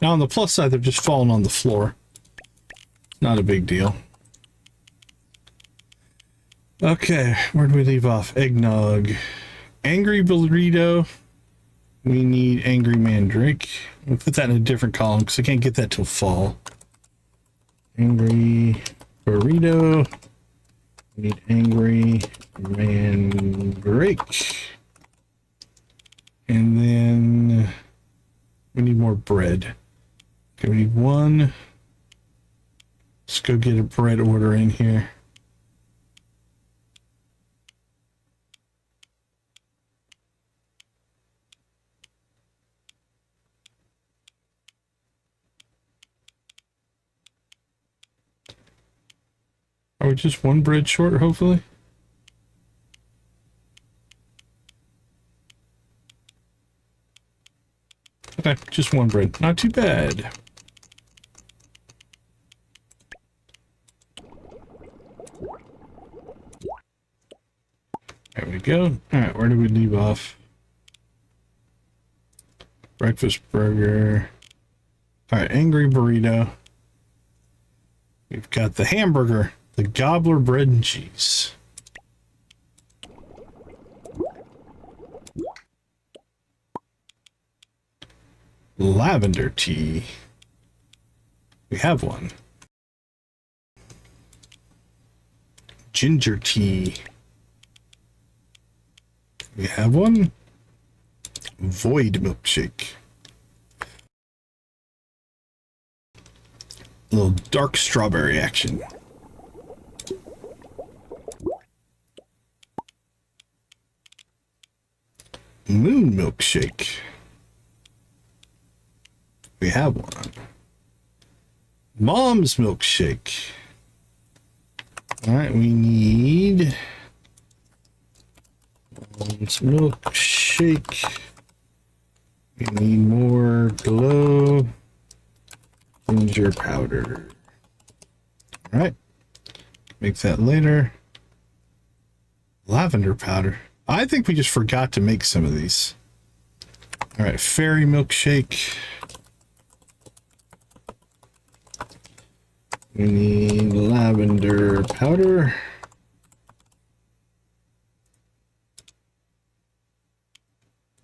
Now, on the plus side, they're just falling on the floor. Not a big deal. Okay, where do we leave off? Eggnog. Angry burrito. We need angry mandrake. We'll put that in a different column because I can't get that till fall. Angry burrito. We need angry mandrake. And then we need more bread. Okay, we need one. Let's go get a bread order in here. Are we just one bread short, hopefully? Okay, just one bread. Not too bad. There we go. All right, where do we leave off? Breakfast burger. All right, angry burrito. We've got the hamburger, the gobbler bread and cheese. Lavender tea. We have one. Ginger tea. We have one. Void milkshake. A little dark strawberry action. Moon milkshake. We have one. Mom's milkshake. All right, we need mom's milkshake. We need more glow ginger powder. All right, make that later. Lavender powder. I think we just forgot to make some of these. All right, fairy milkshake. We need lavender powder.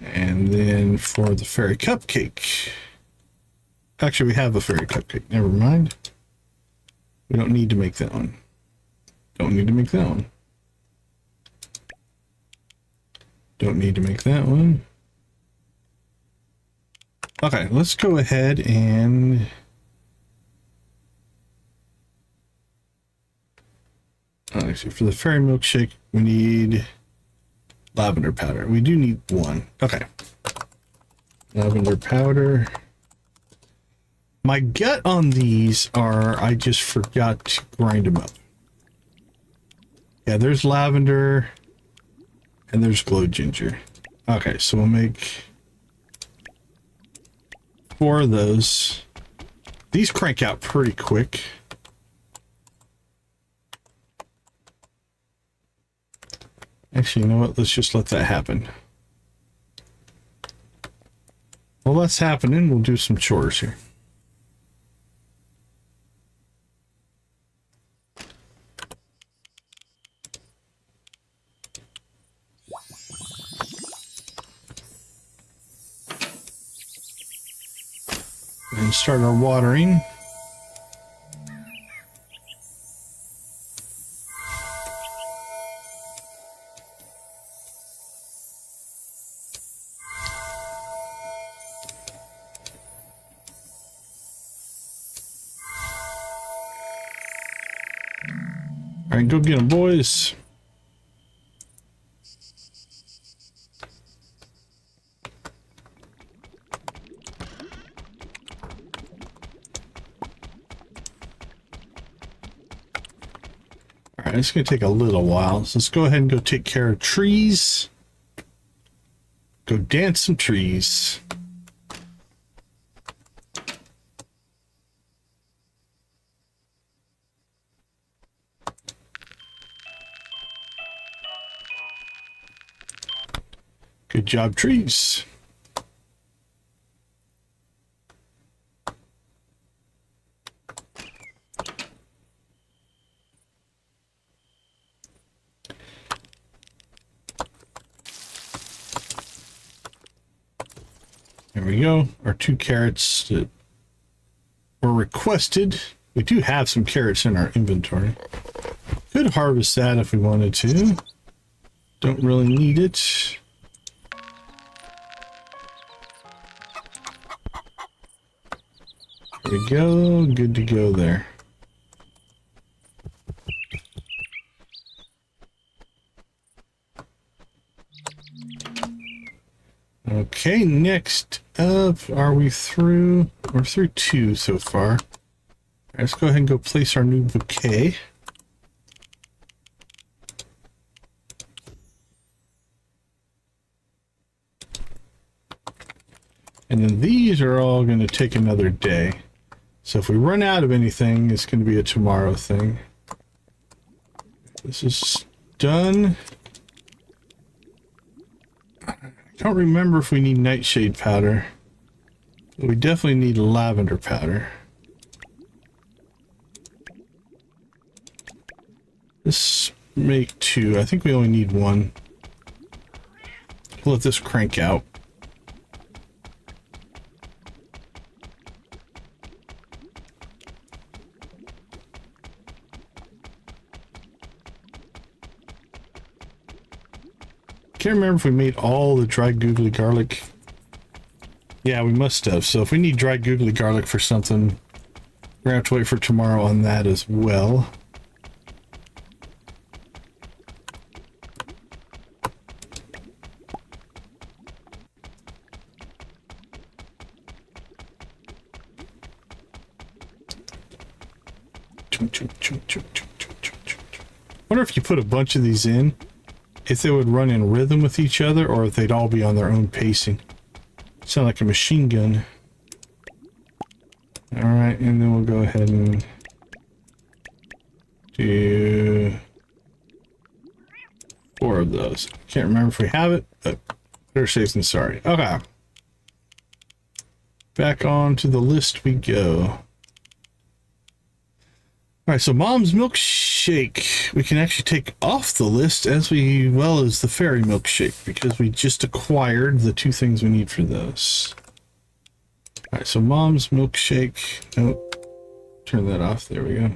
And then for the fairy cupcake. Actually, we have a fairy cupcake. Never mind. We don't need to make that one. Don't need to make that one. Don't need to make that one. Okay, let's go ahead and actually, for the fairy milkshake, we need lavender powder. We do need one. Okay. Lavender powder. My gut on these are I just forgot to grind them up. Yeah, there's lavender and there's glow ginger. Okay, so we'll make 4 of those. These crank out pretty quick. Actually, you know what? Let's just let that happen. While that's happening, we'll do some chores here. And start our watering. All right, go get them, boys. All right, it's going to take a little while. So let's go ahead and go take care of trees. Go dance some trees. Good job, trees. There we go. Our 2 carrots that were requested. We do have some carrots in our inventory. Could harvest that if we wanted to. Don't really need it. There we go. Good to go there. Okay, next up, are we through? We're through 2 so far. All right, let's go ahead and go place our new bouquet. And then these are all going to take another day. So if we run out of anything, it's going to be a tomorrow thing. This is done. I don't remember if we need nightshade powder. We definitely need lavender powder. Let's make 2. I think we only need 1. We'll let this crank out. Can't remember if we made all the dried googly garlic. Yeah, we must have. So if we need dried googly garlic for something, we're gonna have to wait for tomorrow on that as well. Wonder if you put a bunch of these in, if they would run in rhythm with each other or if they'd all be on their own pacing. Sound like a machine gun. All right, and then we'll go ahead and do 4 of those. Can't remember if we have it, but better safe than sorry. Okay. Back on to the list we go. All right, so Mom's milkshake, we can actually take off the list as well as the fairy milkshake because we just acquired the 2 things we need for those. All right, so Mom's milkshake. Nope. Turn that off. There we go.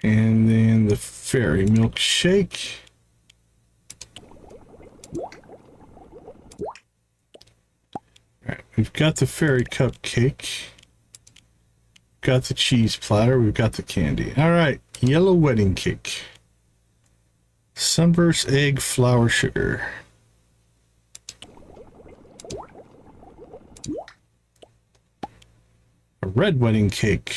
And then the fairy milkshake. Alright, we've got the fairy cupcake. Got the cheese platter. We've got the candy. Alright, yellow wedding cake. Sunburst egg flour sugar. A red wedding cake.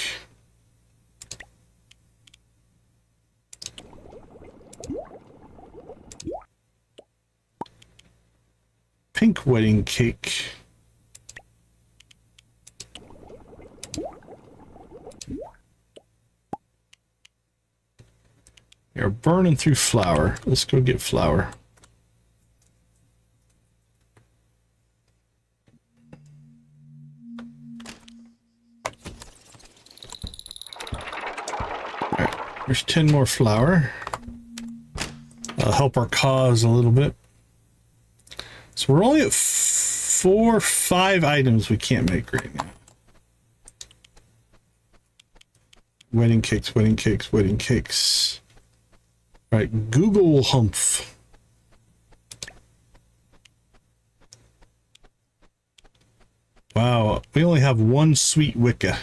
Pink wedding cake. We are burning through flour. Let's go get flour. All right, there's 10 more flour. That'll help our cause a little bit. So we're only at 5 items we can't make right now. Wedding cakes, wedding cakes, wedding cakes. All right, Google humph. Wow, we only have 1 sweet wicca.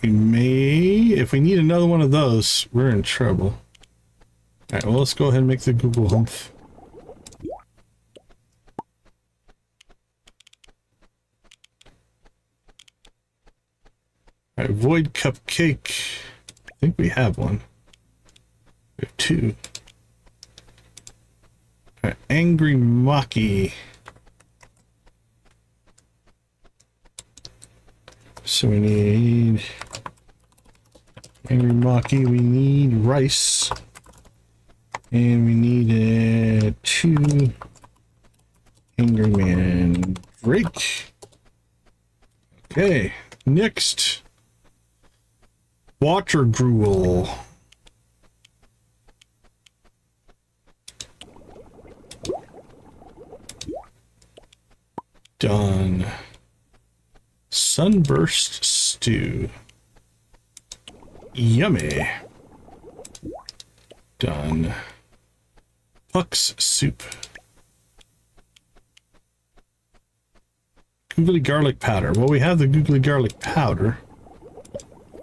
We may, if we need another one of those, we're in trouble. All right, well, let's go ahead and make the Google humph. All right, void cupcake. I think we have one. We have 2. All right, angry Maki. So we need angry Maki. We need rice, and we need 2 angry man Drake. Okay, next. Water gruel. Done. Sunburst stew. Yummy. Done. Puck's soup. Googly garlic powder. Well, we have the googly garlic powder.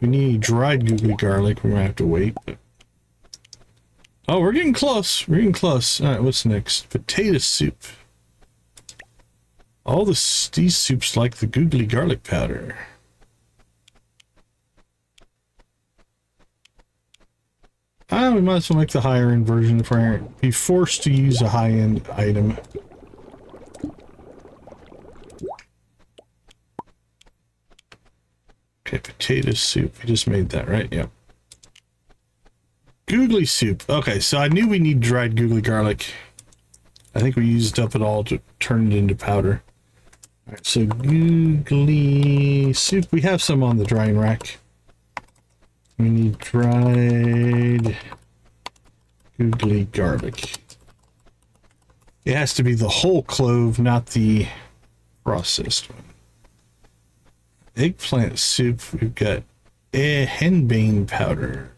We need dried googly garlic. We're gonna have to wait. But... oh, we're getting close. We're getting close. All right, what's next? Potato soup. All these soups like the googly garlic powder. We might as well make the higher end version if we're going to be forced to use a high end item. Okay, potato soup. We just made that, right? Yep. Googly soup. Okay, so I knew we need dried googly garlic. I think we used up it all to turn it into powder. All right, so googly soup. We have some on the drying rack. We need dried googly garlic. It has to be the whole clove, not the processed one. Eggplant soup. We've got henbane powder.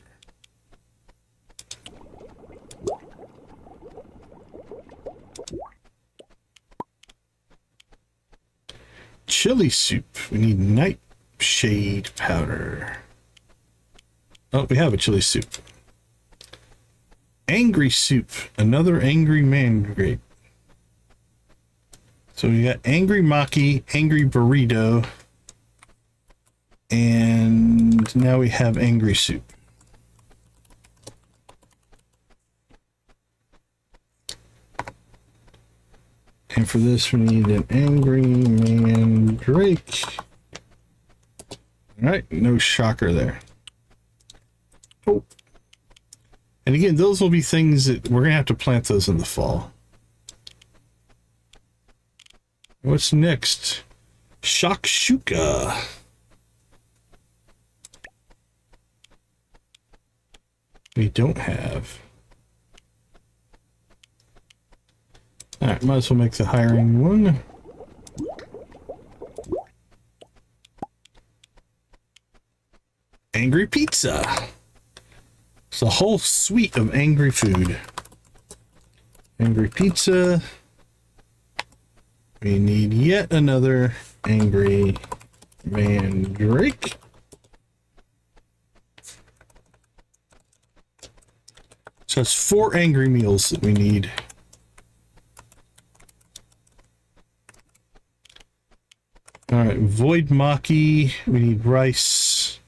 Chili soup. We need nightshade powder. Oh, we have a chili soup. Angry soup. Another angry man grape. So we got angry maki, angry burrito, and now we have angry soup. And for this, we need an angry man Drake. All right, no shocker there. Oh. And again, those will be things that we're going to have to plant those in the fall. What's next? Shakshuka. We don't have. All right, might as well make the hiring one. Angry pizza. It's a whole suite of angry food. Angry pizza. We need yet another angry man Drake. So that's 4 angry meals that we need. All right, void maki. We need rice.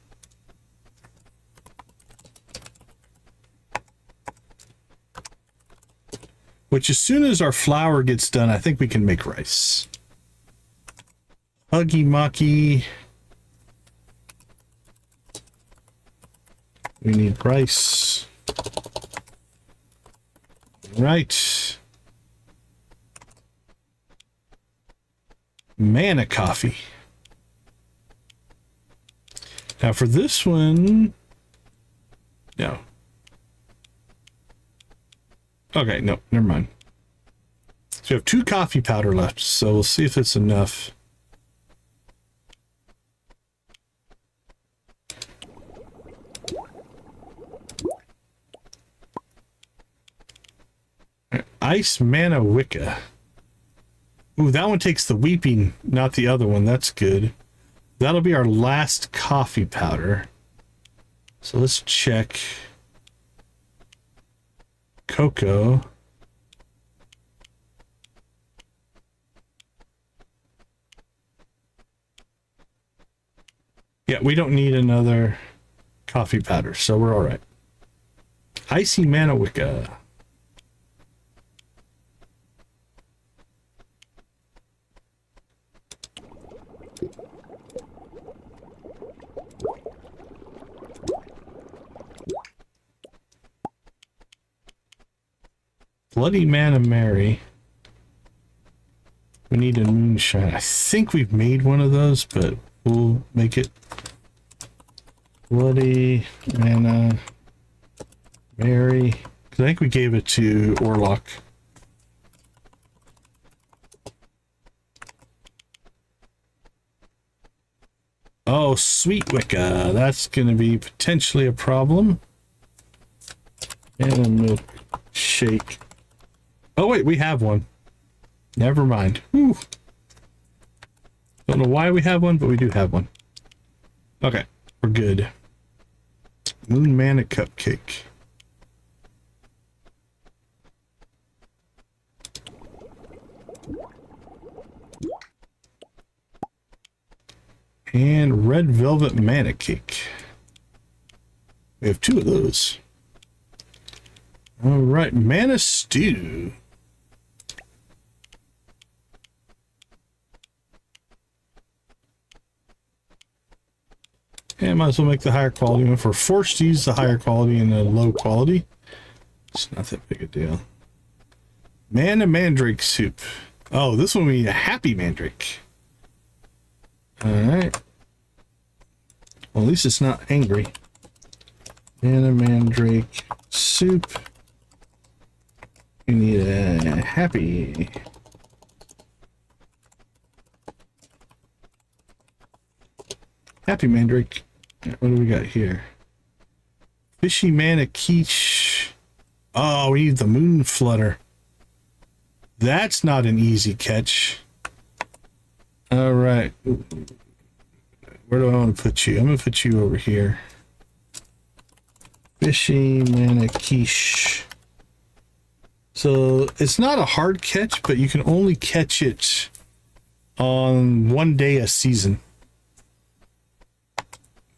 Which, as soon as our flour gets done, I think we can make rice. Huggy maki. We need rice. Right. Mana coffee. Now for this one, no. Okay, no, never mind. So we have 2 coffee powder left, so we'll see if it's enough. Ice Mana Wicca. Ooh, that one takes the weeping, not the other one. That's good. That'll be our last coffee powder. So let's check. Cocoa. Yeah, we don't need another coffee powder, so we're all right. Icy Mana Wicca. Bloody Mana Mary. We need a moonshine. I think we've made one of those, but we'll make it. Bloody Mana Mary. Because I think we gave it to Orlok. Oh, Sweet Wicca. That's going to be potentially a problem. And a milkshake. Oh, wait, we have one. Never mind. Whew. Don't know why we have one, but we do have one. Okay, we're good. Moon Mana Cupcake. And Red Velvet Mana Cake. We have 2 of those. All right, Mana Stew. And might as well make the higher quality one. If we're forced to use the higher quality and the low quality, it's not that big a deal. Mana Mandrake Soup. Oh, this one we need a Happy Mandrake. Alright. Well, at least it's not angry. Mana Mandrake Soup. We need a Happy. Happy Mandrake. What do we got here? Fishy Mana Quiche. Oh, we need the Moon Flutter. That's not an easy catch. All right. Where do I want to put you? I'm going to put you over here. Fishy Mana Quiche. So it's not a hard catch, but you can only catch it on 1 day a season.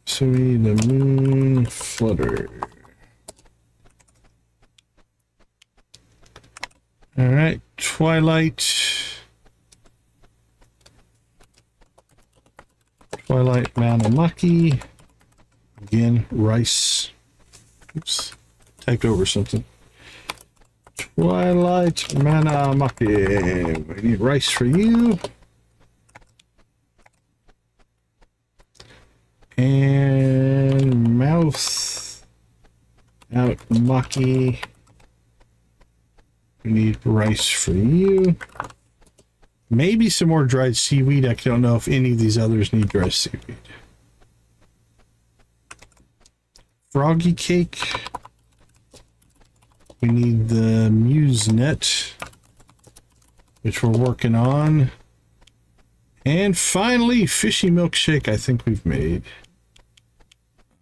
So we need the Moon Flutter. All right, Twilight Mana Mucky. Again, rice. Oops, typed over something. Twilight Mana Mucky. We need rice for you. And Mouth Out Mucky. We need rice for you. Maybe some more dried seaweed. I don't know if any of these others need dried seaweed. Froggy Cake. We need the Muse Net, which we're working on. And finally, Fishy Milkshake, I think we've made.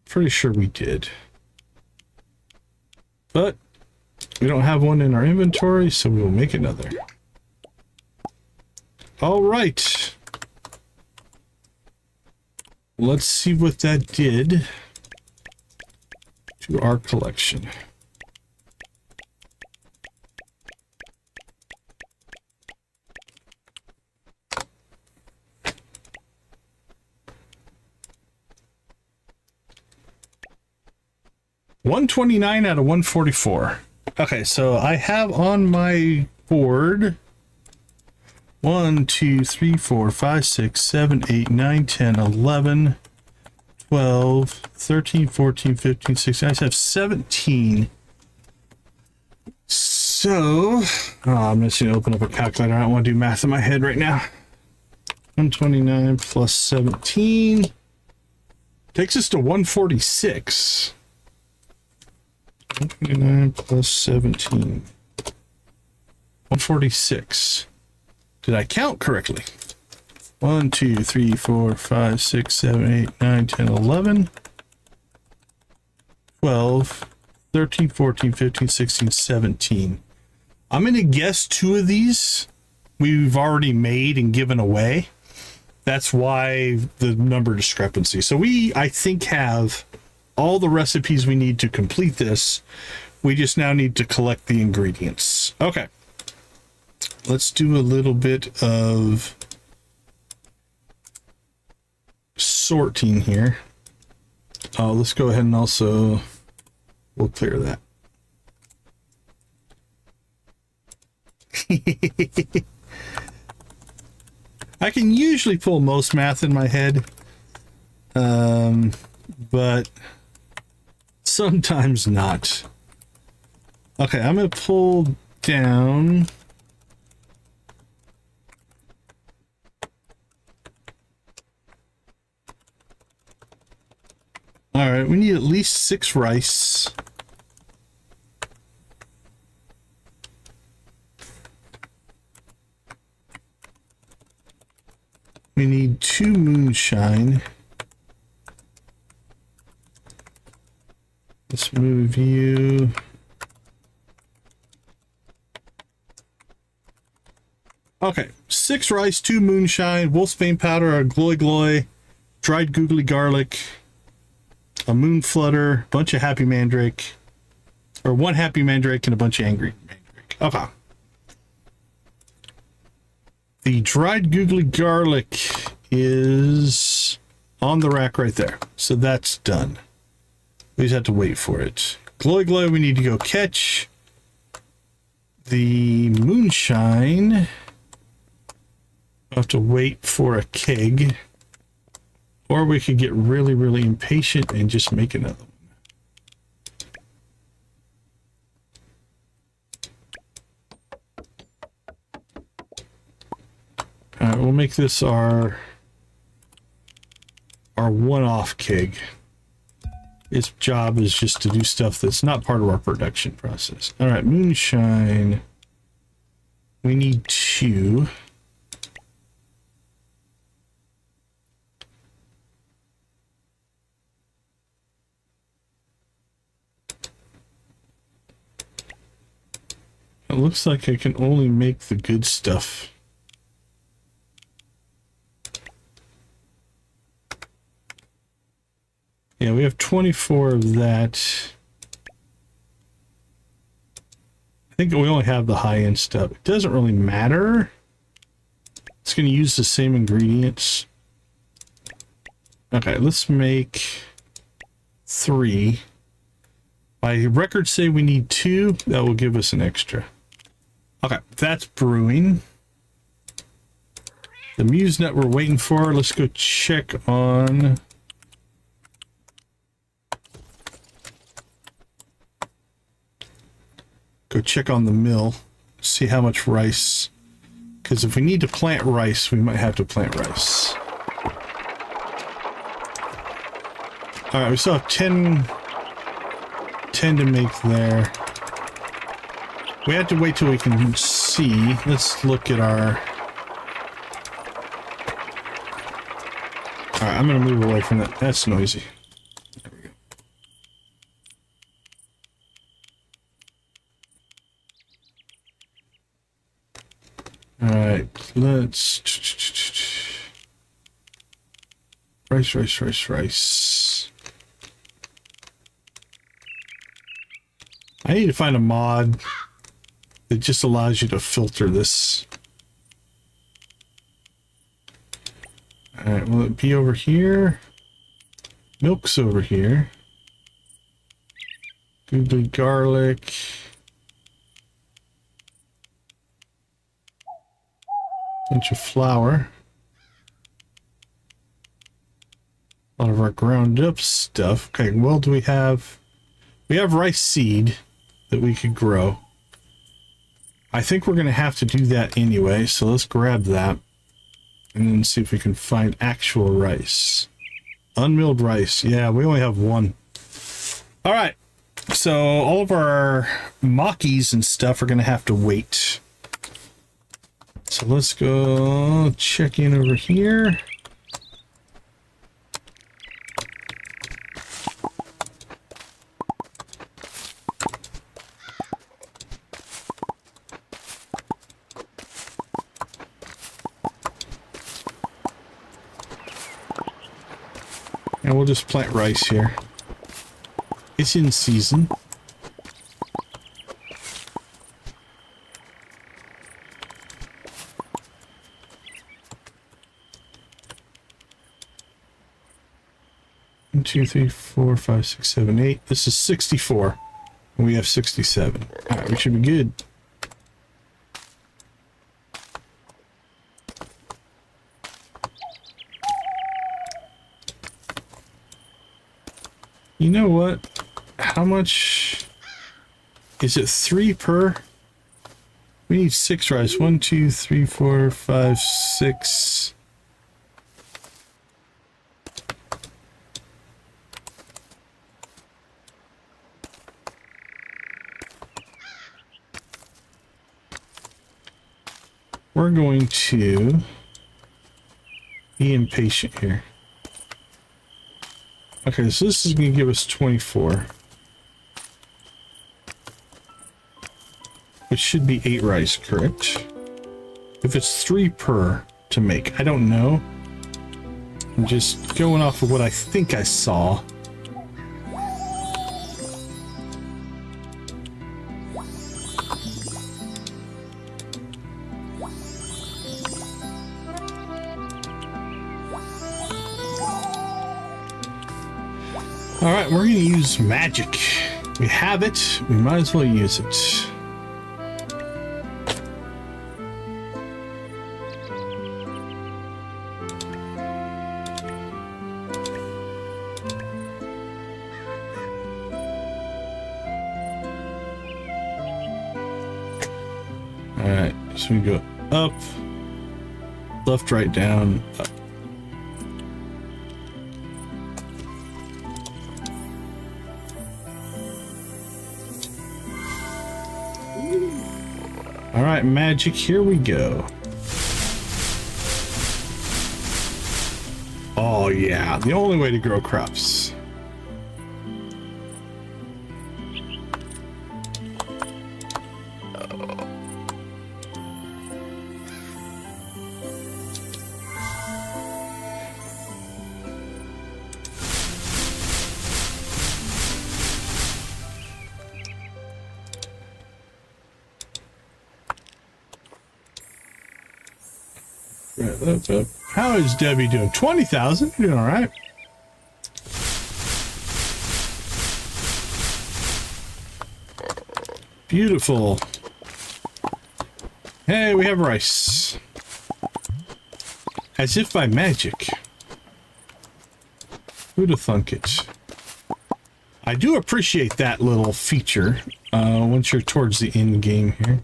Pretty sure we did. But we don't have one in our inventory, so we will make another. All right. Let's see what that did to our collection. 129 out of 144. Okay, so I have on my board 1, 2, 3, 4, 5, 6, 7, 8, 9, 10, 11, 12, 13, 14, 15, 16. I have 17. So, I'm just going to open up a calculator. I don't want to do math in my head right now. 129 plus 17 takes us to 146. 129 plus 17. 146. Did I count correctly? 1, 2, 3, 4, 5, 6, 7, 8, 9, 10, 11, 12, 13, 14, 15, 16, 17. I'm going to guess 2 of these we've already made and given away. That's why the number discrepancy. So we, I think, have all the recipes we need to complete this. We just now need to collect the ingredients. Okay. Let's do a little bit of sorting here. Let's go ahead and also, we'll clear that. I can usually pull most math in my head, but sometimes not. Okay, I'm going to pull down. All right, we need at least 6 rice. We need 2 moonshine. Let's move you. Okay, 6 rice, 2 moonshine, wolfsbane powder, a gloy gloy, dried googly garlic, a moon flutter, bunch of happy mandrake, or 1 happy mandrake and a bunch of angry mandrake. Okay. The dried googly garlic is on the rack right there. So that's done. We just have to wait for it. Gloy gloy we need to go catch. The moonshine, I'll have to wait for a keg. Or we could get really, really impatient and just make another one. All right, we'll make this our one-off keg. Its job is just to do stuff that's not part of our production process. All right, moonshine. We need 2. It looks like I can only make the good stuff. Yeah, we have 24 of that. I think we only have the high-end stuff. It doesn't really matter. It's going to use the same ingredients. Okay, let's make 3. My records say we need 2. That will give us an extra. Okay, that's brewing. The muse nut we're waiting for. Let's go check on... Go check on the mill, see how much rice, because if we need to plant rice, we might have to plant rice. All right, we still have 10 to make there. We have to wait till we can see. Let's look at our... All right, I'm going to move away from that. That's noisy. Alright, let's... Rice. I need to find a mod that just allows you to filter this. Alright, will it be over here? Milk's over here. Googly garlic. Bunch of flour. A lot of our ground up stuff. Okay, well, do we have rice seed that we could grow. I think we're going to have to do that anyway, so let's grab that and then see if we can find actual rice. Unmilled rice. Yeah, we only have one. All right. So all of our mockies and stuff are going to have to wait. So let's go check in over here. And we'll just plant rice here. It's in season. One, two, three, four, five, six, seven, eight. This is 64. And we have 67. All right, we should be good. You know what? How much is it? 3 per? We need 6 rice. 1, 2, 3, 4, 5, 6. We're going to be impatient here. Okay, so this is going to give us 24. Which should be 8 rice, correct? If it's 3 per to make, I don't know. I'm just going off of what I think I saw. All right, we're going to use magic. We have it. We might as well use it. All right, so we go up, left, right, down, up. All right, magic, here we go. Oh yeah, the only way to grow crops. Right, that's up. How is Debbie doing? 20,000? You're doing all right. Beautiful. Hey, we have rice. As if by magic. Who'd have thunk it? I do appreciate that little feature once you're towards the end game here.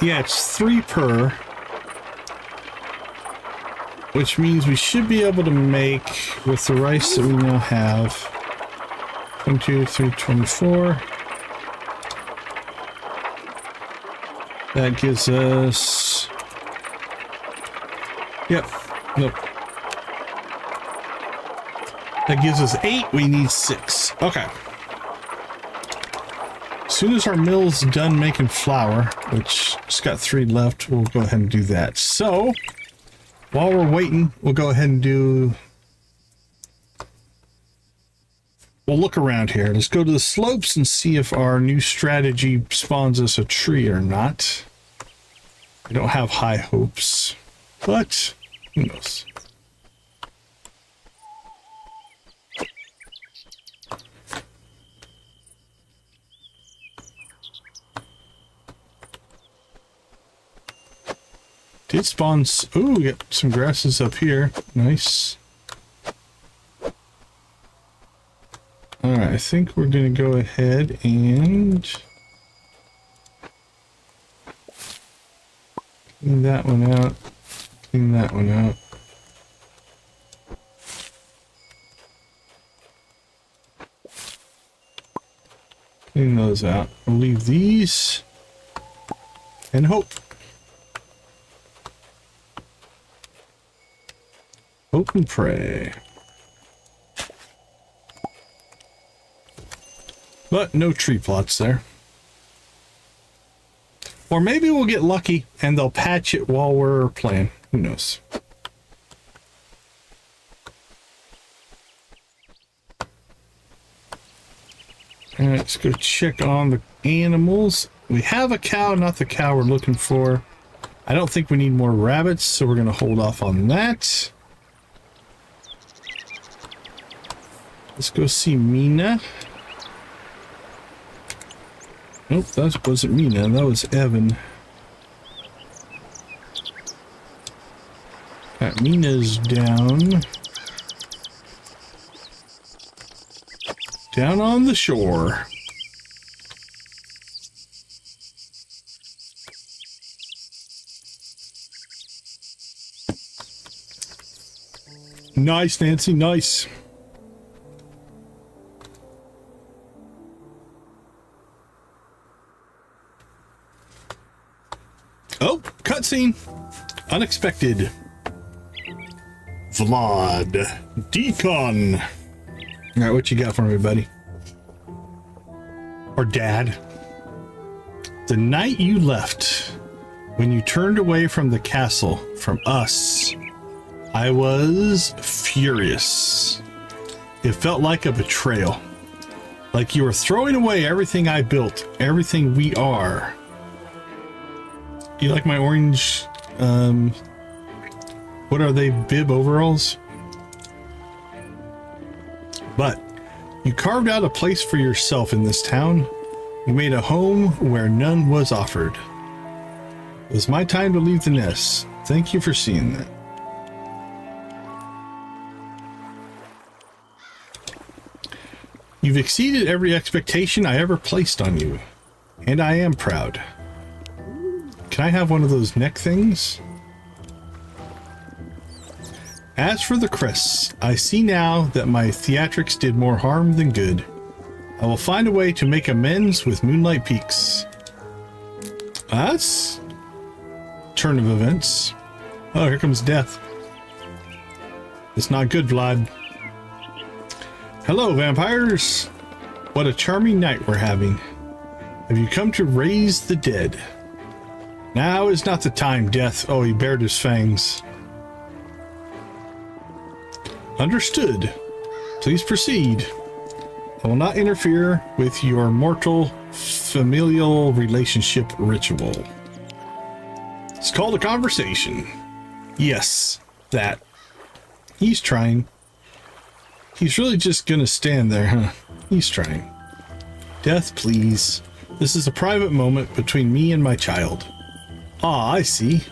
Yeah, it's 3 per, which means we should be able to make, with the rice that we now have, 22, 3, 24. That gives us, yep, nope. That gives us 8, we need 6. Okay. As soon as our mill's done making flour, which it's got 3 left, we'll go ahead and do that. So, while we're waiting, we'll go ahead and we'll look around here. Let's go to the slopes and see if our new strategy spawns us a tree or not. I don't have high hopes, but who knows? Did spawn... Ooh, we got some grasses up here. Nice. Alright, I think we're going to go ahead and... clean that one out. Clean that one out. Clean those out. We'll leave these. And hope. Hope and pray. But no tree plots there. Or maybe we'll get lucky and they'll patch it while we're playing. Who knows? Alright, let's go check on the animals. We have a cow, not the cow we're looking for. I don't think we need more rabbits, so we're going to hold off on that. Let's go see Mina. Nope, that wasn't Mina, that was Evan. Mina's down. Down on the shore. Nice, Nancy, nice. Oh, cutscene. Unexpected. Vlad. Decon. All right, what you got for me, buddy? Or Dad? The night you left, when you turned away from the castle, from us, I was furious. It felt like a betrayal. Like you were throwing away everything I built, everything we are. You like my orange, what are they, bib overalls? But you carved out a place for yourself in this town. You made a home where none was offered. It was my time to leave the nest. Thank you for seeing that. You've exceeded every expectation I ever placed on you, and I am proud. Can I have one of those neck things? As for the crests, I see now that my theatrics did more harm than good. I will find a way to make amends with Moonlight Peaks. That's turn of events. Oh, here comes death. It's not good, Vlad. Hello, vampires. What a charming night we're having. Have you come to raise the dead? Now is not the time, Death. Oh, he bared his fangs. Understood. Please proceed. I will not interfere with your mortal familial relationship ritual. It's called a conversation. Yes, that. He's trying. He's really just gonna stand there, huh? He's trying. Death, please. This is a private moment between me and my child. Ah, I see.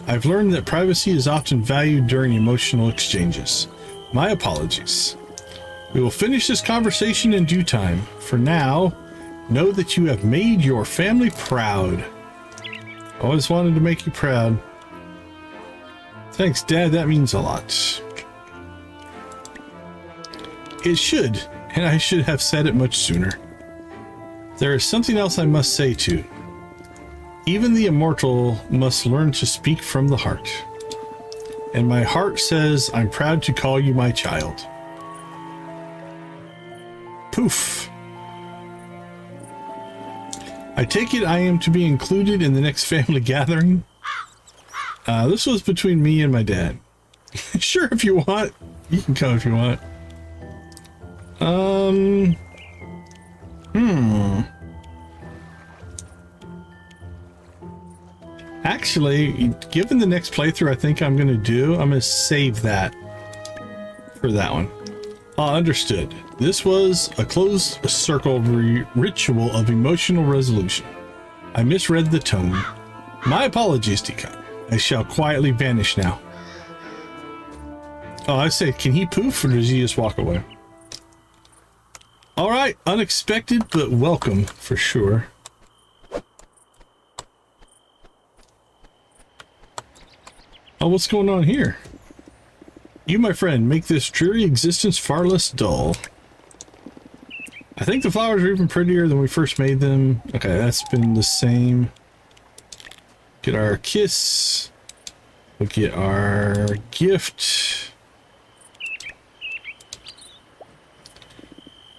I've learned that privacy is often valued during emotional exchanges. My apologies. We will finish this conversation in due time. For now, know that you have made your family proud. Always wanted to make you proud. Thanks, Dad. That means a lot. It should, and I should have said it much sooner. There is something else I must say too. Even the immortal must learn to speak from the heart. And my heart says I'm proud to call you my child. Poof. I take it I am to be included in the next family gathering. This was between me and my dad. Sure, if you want. You can come if you want. Actually, given the next playthrough I think I'm going to save that for that one. Understood. This was a closed circle ritual of emotional resolution. I misread the tone. My apologies, Deacon. I shall quietly vanish now. Oh, I say, can he poof or does he just walk away? All right, unexpected, but welcome for sure. Oh, what's going on here? You, my friend, make this dreary existence far less dull. I think the flowers are even prettier than we first made them. Okay, that's been the same. Get our kiss. We'll get our gift.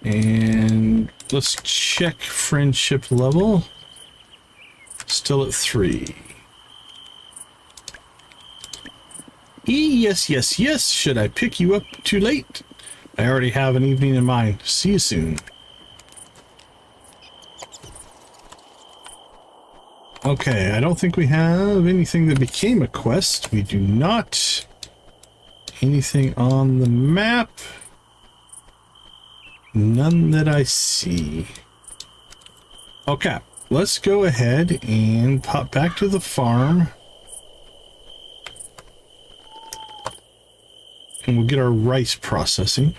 And let's check friendship level. Still at 3. Yes, yes, yes. Should I pick you up too late? I already have an evening in mind. See you soon. Okay, I don't think we have anything that became a quest. We do not. Anything on the map? None that I see. Okay, let's go ahead and pop back to the farm. And we'll get our rice processing.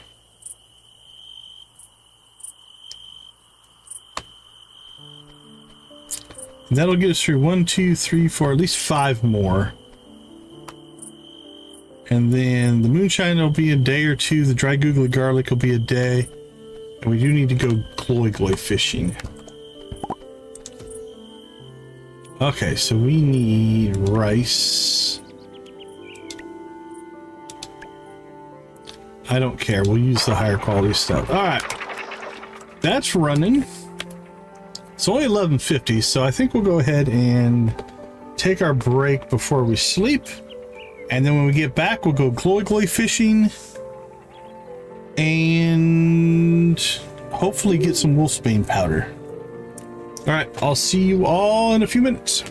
And that'll get us through 1, 2, 3, 4, at least 5 more. And then the moonshine will be a day or 2. The dry googly garlic will be a day. And we do need to go gloy fishing. Okay, so we need rice. I don't care. We'll use the higher quality stuff. All right. That's running. It's only 11:50, so I think we'll go ahead and take our break before we sleep. And then when we get back, we'll go gloy fishing. And hopefully get some wolfsbane powder. All right. I'll see you all in a few minutes.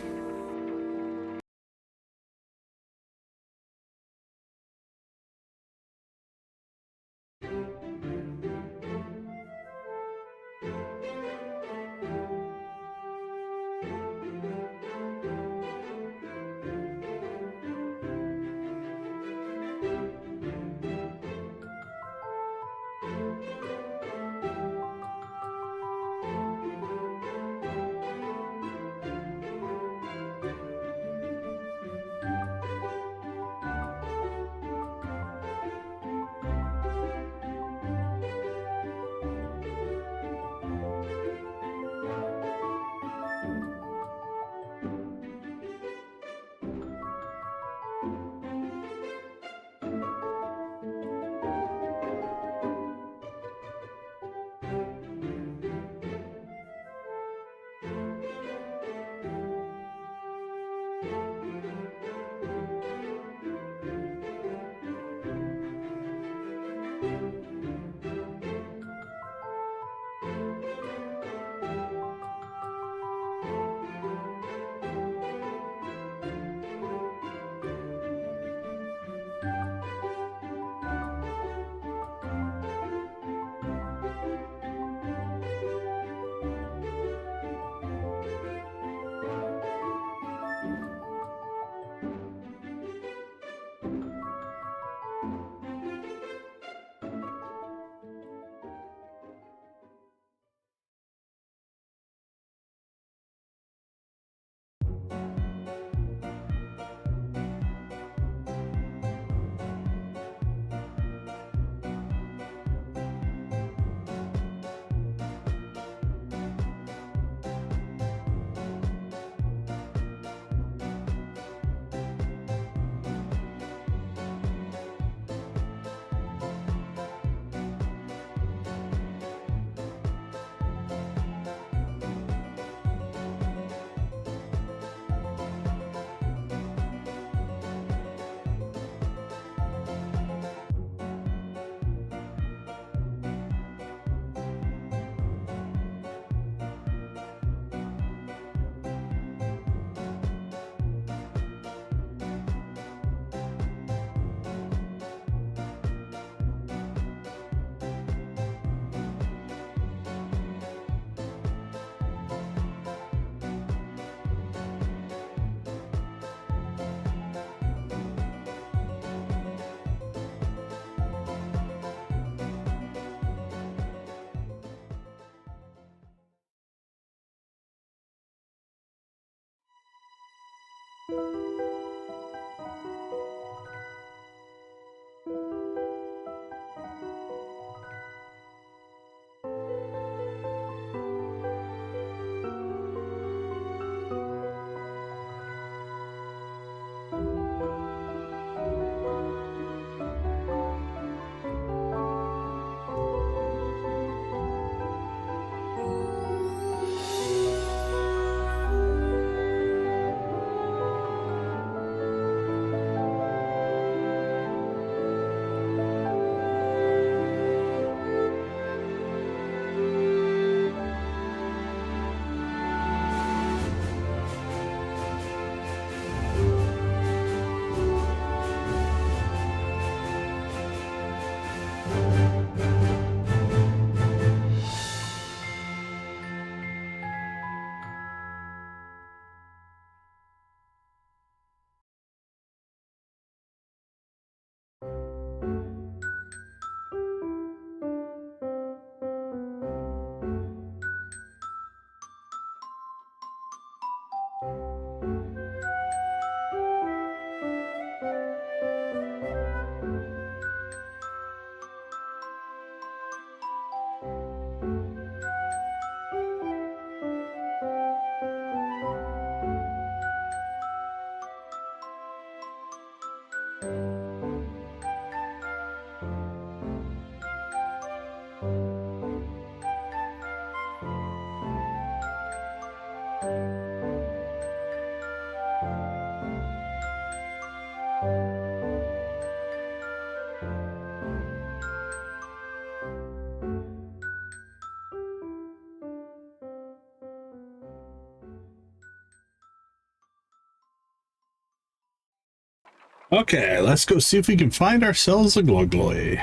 Okay, let's go see if we can find ourselves a glogloy.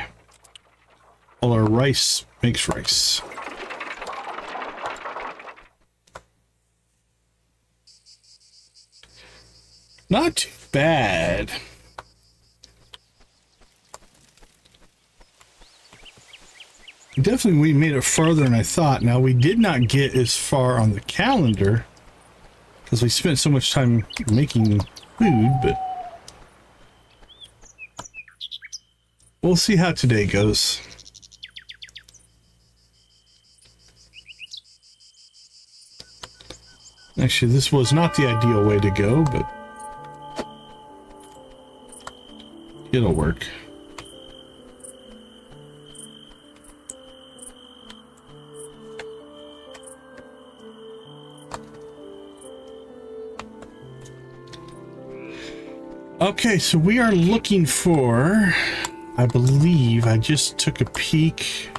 All our rice makes rice. Not too bad. Definitely we made it farther than I thought. Now we did not get as far on the calendar because we spent so much time making food, but we'll see how today goes. Actually, this was not the ideal way to go, but it'll work. Okay, so we are looking for, I believe I just took a peek.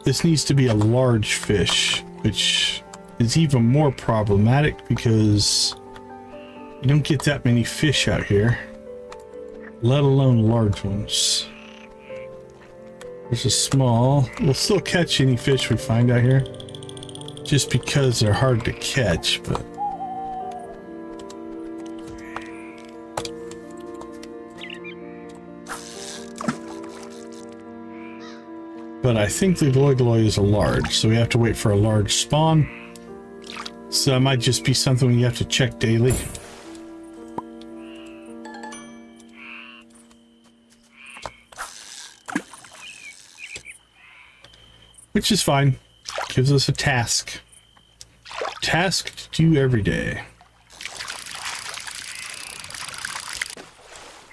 This needs to be a large fish, which is even more problematic because you don't get that many fish out here, let alone large ones. There's a small, we'll still catch any fish we find out here just because they're hard to catch, but I think the gloi is a large, so we have to wait for a large spawn. So that might just be something you have to check daily. Which is fine. Gives us a task. Task to do every day.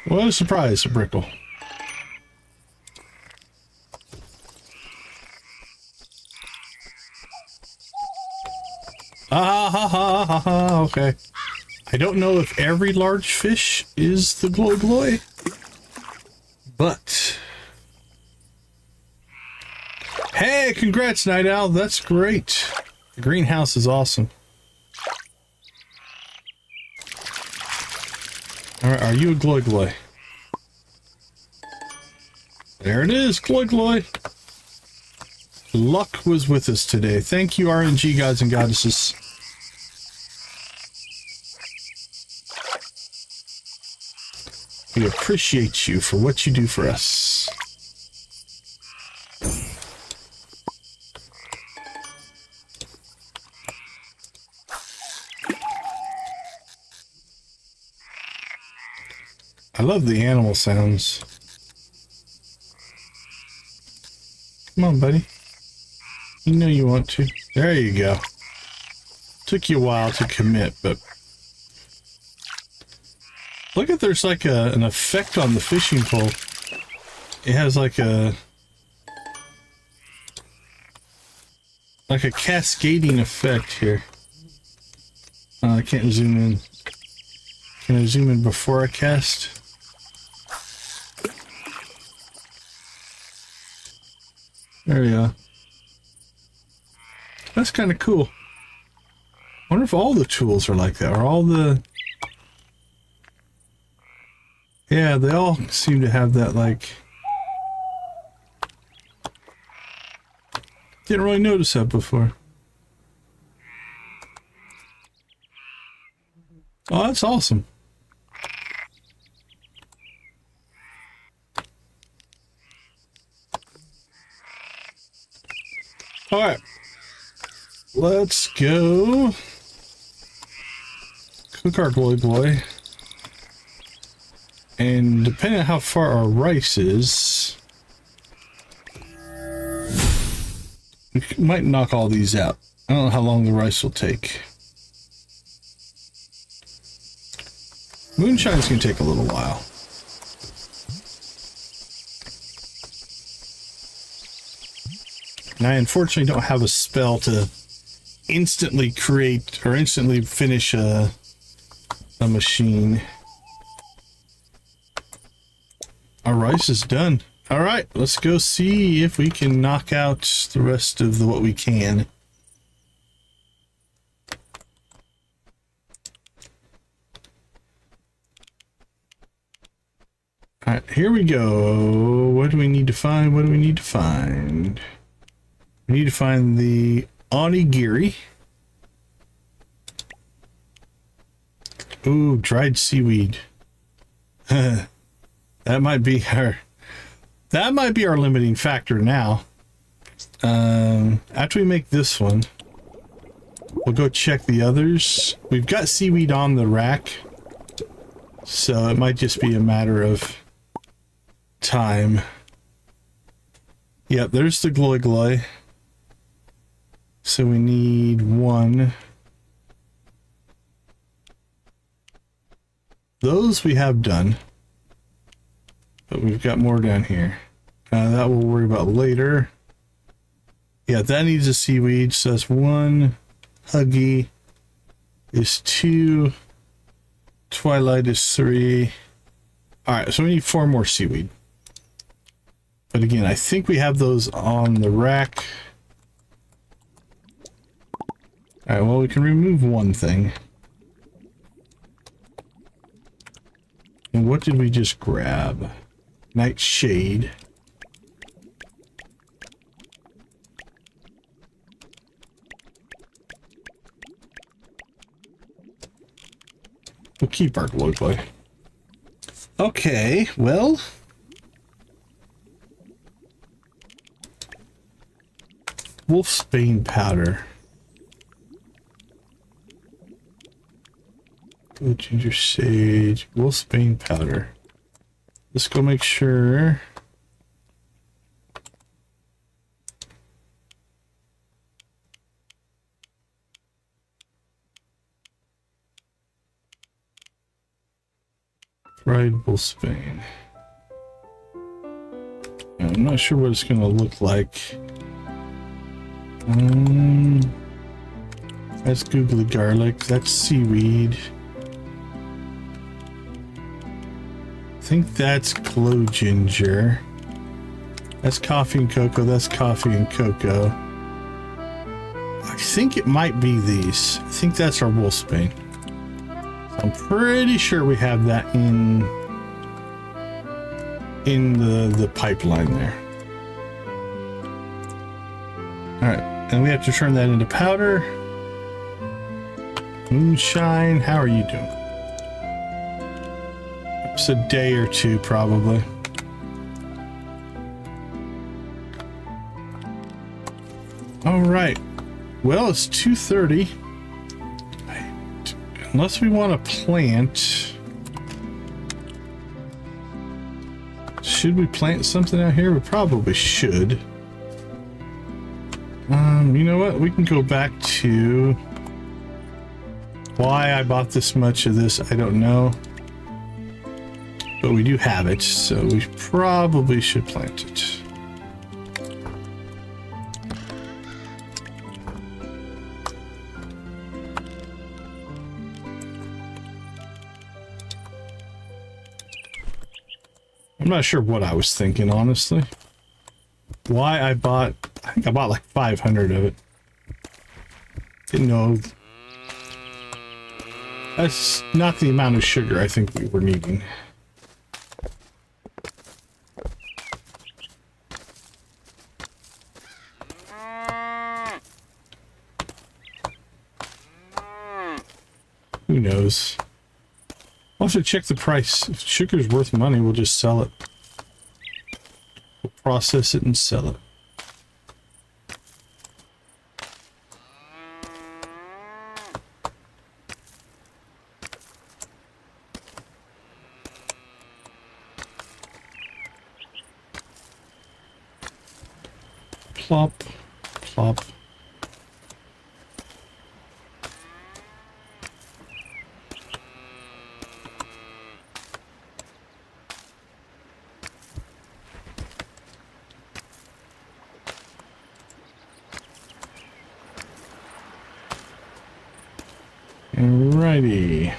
What a surprise, a brickle. Okay. I don't know if every large fish is the gloi, but hey, congrats, Night Owl. That's great. The greenhouse is awesome. All right, are you a gloi? There it is, gloi. Luck was with us today. Thank you, RNG gods and goddesses. We appreciate you for what you do for us. I love the animal sounds. Come on, buddy. You know you want to. There you go. Took you a while to commit, but look at there's like an effect on the fishing pole. It has like a cascading effect here. I can't zoom in. Can I zoom in before I cast? There we go. That's kind of cool. I wonder if all the tools are like that, or all the... Yeah, they all seem to have that, like... Didn't really notice that before. Oh, that's awesome. All right. Let's go cook our glowy boy. And depending on how far our rice is, we might knock all these out. I don't know how long the rice will take. Moonshine's gonna take a little while. And I unfortunately don't have a spell to instantly create or instantly finish a machine. Our rice is done. All right, let's go see if we can knock out the rest of what we can. All right, here we go. What do we need to find? What do we need to find? We need to find the onigiri. Ooh, dried seaweed. That might be our limiting factor now. After we make this one, we'll go check the others. We've got seaweed on the rack, so it might just be a matter of time. Yep, there's the glowy glowy. So we need one. Those we have done. But we've got more down here. That we'll worry about later. Yeah, that needs a seaweed. So that's 1. Huggy is 2. Twilight is 3. Alright, so we need 4 more seaweed. But again, I think we have those on the rack. Alright, well, we can remove one thing. And what did we just grab? Nightshade. We'll keep our glow boy. Okay, well. Wolfsbane powder. Blue ginger sage. Wolfsbane powder. Let's go make sure. Fried wolfsbane. I'm not sure what it's going to look like. That's googly garlic. That's seaweed. I think that's glow ginger. That's coffee and cocoa. That's coffee and cocoa. I think it might be these. I think that's our wolfsbane. I'm pretty sure we have that in the pipeline there. All right, and we have to turn that into powder. Moonshine, how are you doing? It's a day or two, probably. All right. Well, it's 2:30. Unless we want to plant. should we plant something out here? We probably should. You know what? We can go back to why I bought this much of this. I don't know. But we do have it, so we probably should plant it. I'm not sure what I was thinking, honestly. Why I think I bought like 500 of it. Didn't know. That's not the amount of sugar I think we were needing. Who knows? We'll have to check the price. If sugar's worth money, we'll just sell it. We'll process it and sell it. Plop, plop. Alrighty.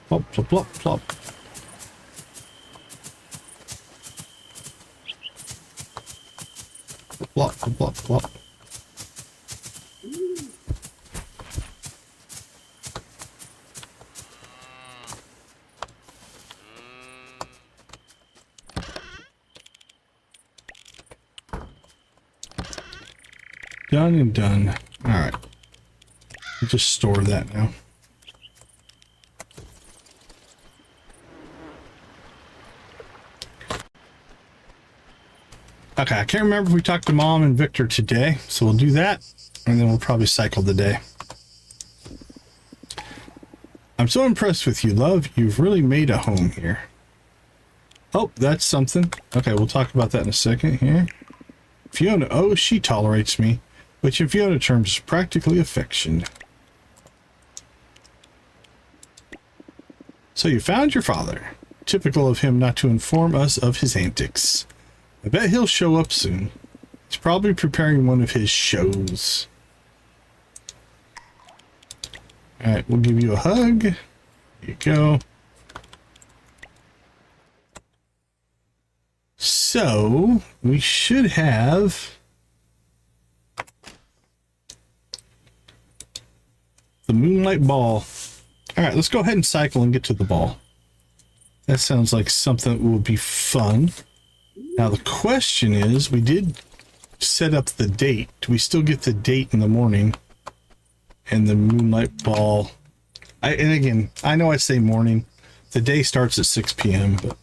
Plop, plop, plop, plop. Plop, plop, plop, plop. Done and done. All right. Just store that now. Okay, I can't remember if we talked to Mom and Victor today, so we'll do that, and then we'll probably cycle the day. I'm so impressed with you, love. You've really made a home here. Oh, that's something. Okay, we'll talk about that in a second here. Fiona, oh, she tolerates me, which in Fiona terms is practically affection. So you found your father. Typical of him not to inform us of his antics. I bet he'll show up soon. He's probably preparing one of his shows. Alright, we'll give you a hug. There you go. So, we should have the Moonlight Ball. Alright, let's go ahead and cycle and get to the ball. That sounds like something that will be fun. Now the question is, we did set up the date. Do we still get the date in the morning? And the Moonlight Ball. And again, I know I say morning. The day starts at 6 p.m. But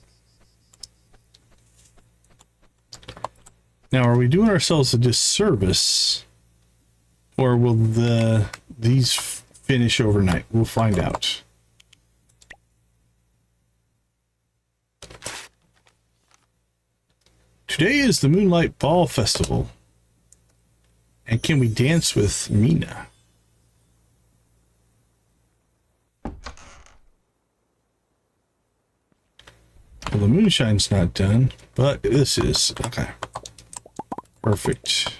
now, are we doing ourselves a disservice? Or will these finish overnight? We'll find out. Today is the Moonlight Ball Festival. And can we dance with Mina? Well, the moonshine's not done, but this is. Okay. Perfect.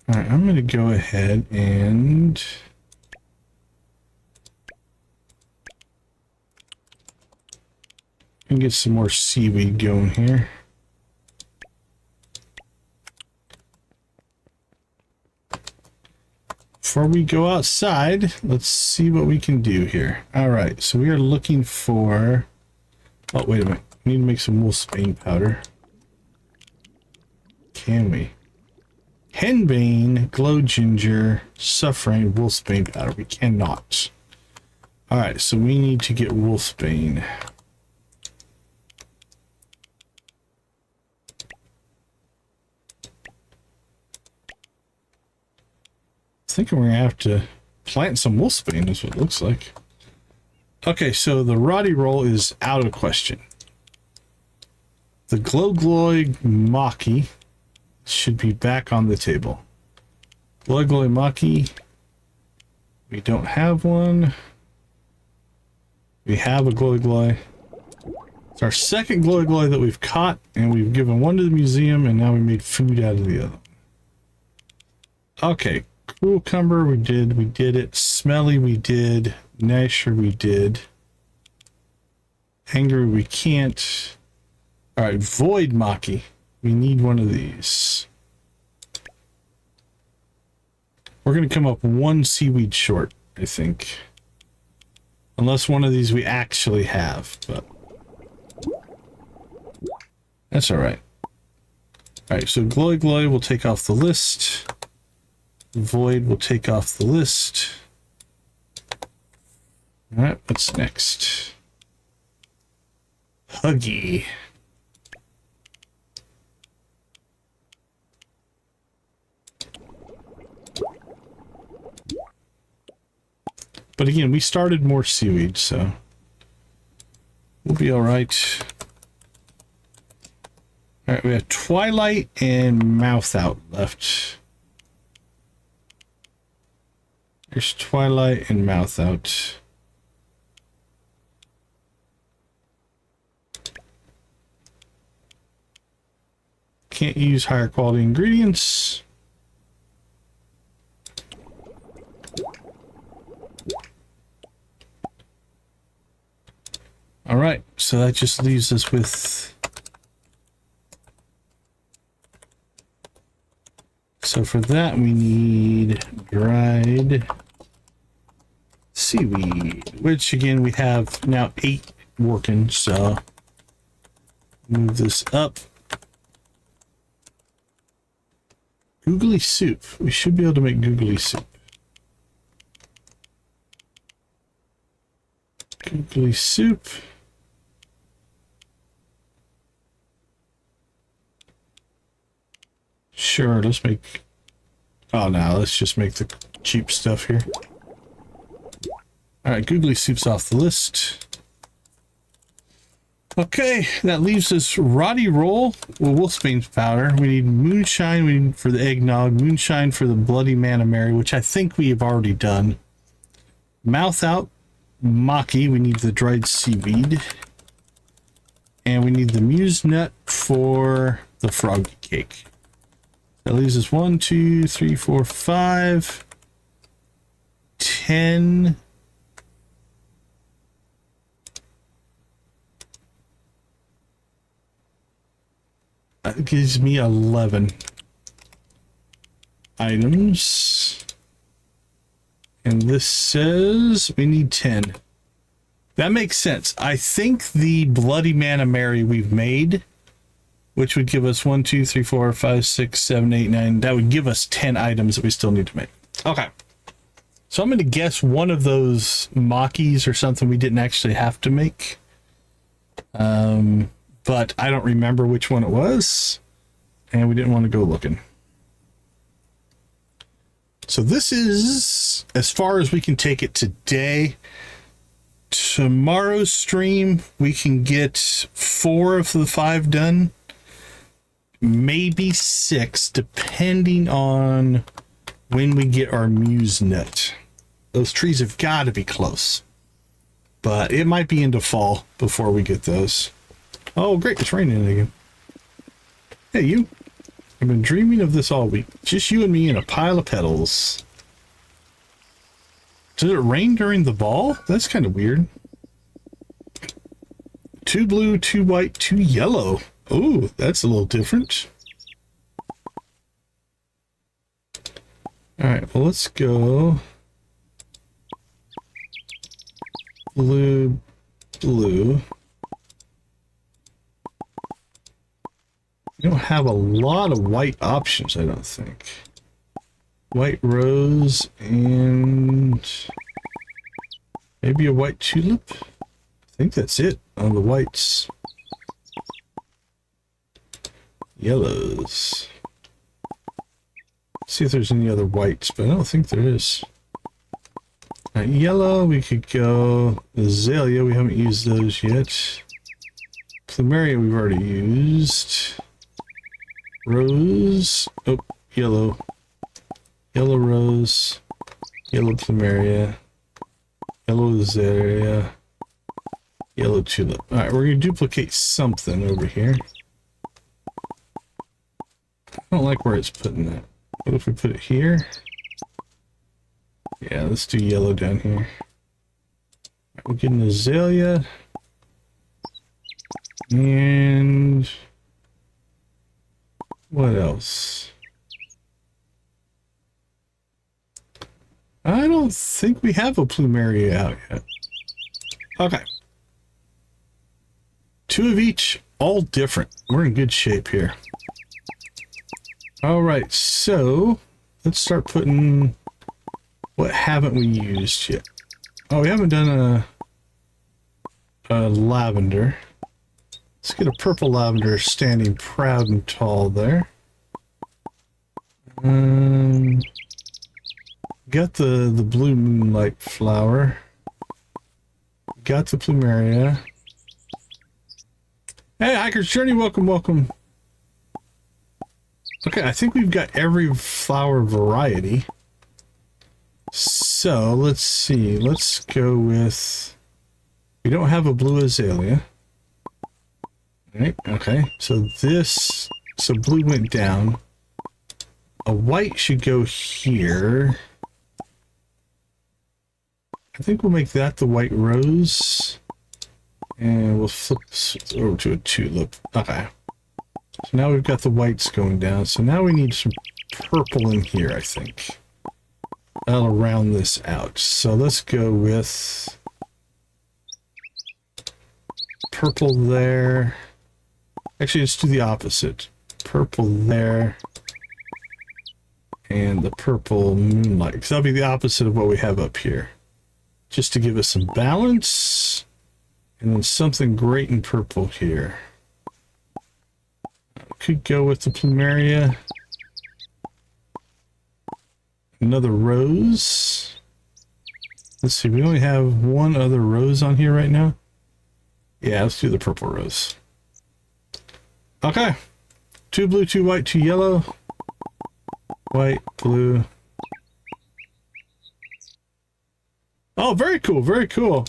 Alright, I'm going to go ahead and get some more seaweed going here. Before we go outside, let's see what we can do here. All right, so we are looking for... Oh, wait a minute. We need to make some wolfsbane powder. Can we? Henbane, glow ginger, suffering, wolfsbane powder. We cannot. All right, so we need to get wolfsbane. I think we're gonna have to plant some wolfsbane is what it looks like. Okay, so the Roddy roll is out of question. The Glogloy Maki should be back on the table. Glogloy Maki. We don't have one. We have a Glogloy. It's our second Glogloy that we've caught, and we've given one to the museum, and now we made food out of the other. Okay. Cucumber, we did it. Smelly, we did. Nasher, we did. Angry, we can't. All right, Void Maki. We need one of these. We're going to come up one seaweed short, I think. Unless one of these we actually have, but that's all right. All right, so Glowy Glowy will take off the list. Void will take off the list. All right, what's next? Huggy. But again, we started more seaweed, so we'll be all right. All right, we have Twilight and Mouth Out left. There's Twilight and Mouth Out. Can't use higher quality ingredients. All right, so that just leaves us with... So for that, we need dried seaweed, which again, we have now 8 working, so move this up. Googly soup. We should be able to make googly soup. Googly soup. Sure, let's make... Oh, no, let's just make the cheap stuff here. Alright, googly soup's off the list. Okay, that leaves us Roddy Roll with Wolfsbane's powder. We need moonshine we need for the eggnog, moonshine for the Bloody Mana Mary, which I think we have already done. Mouth Out, Maki, we need the dried seaweed. And we need the muse nut for the froggy cake. That leaves us 1, 2, 3, 4, 5, 10. That gives me 11 items. And this says we need 10. That makes sense. I think the Bloody Mana Mary we've made, which would give us 1, 2, 3, 4, 5, 6, 7, 8, 9. That would give us 10 items that we still need to make. Okay. So I'm going to guess one of those Makis or something we didn't actually have to make. But I don't remember which one it was. And we didn't want to go looking. So this is as far as we can take it today. Tomorrow's stream, we can get 4 of the 5 done. Maybe 6, depending on when we get our muse nut. Those trees have got to be close. But it might be into fall before we get those. Oh, great. It's raining again. Hey, you. I've been dreaming of this all week. Just you and me in a pile of petals. Did it rain during the ball? That's kind of weird. 2 blue, 2 white, 2 yellow. Oh, that's a little different. All right, well, let's go blue, blue. We don't have a lot of white options, I don't think. white rose, and maybe a white tulip. I think that's it on the whites. Yellows. See if there's any other whites, but I don't think there is. Yellow, we could go azalea. We haven't used those yet. Plumeria we've already used. Rose. Oh, yellow. Yellow rose. Yellow plumeria. Yellow azalea. Yellow tulip. Alright, we're going to duplicate something over here. I don't like where it's putting that. What if we put it here? Yeah, let's do yellow down here. We'll get an azalea. And what else? I don't think we have a plumeria out yet. Okay. 2 of each, all different. We're in good shape here. All right, so let's start putting... What haven't we used yet? Oh, we haven't done a lavender. Let's get a purple lavender standing proud and tall there. Got the blue moonlight flower. Got the plumeria. Hey, Hiker's Journey, welcome, welcome. Okay, I think we've got every flower variety. So, let's see. Let's go with... We don't have a blue azalea. Right, okay. So this... So blue went down. A white should go here. I think we'll make that the white rose. And we'll flip over to a tulip. Okay. So now we've got the whites going down. So now we need some purple in here, I think. That'll round this out. So let's go with purple there. Actually, let's do the opposite. Purple there. And the purple moonlight. Because that'll be the opposite of what we have up here. Just to give us some balance. And then something great in purple here. Could go with the plumeria. Another rose. Let's see, we only have one other rose on here right now. Yeah, let's do the purple rose. Okay. 2 blue, 2 white, 2 yellow. White, blue. Oh, very cool, very cool.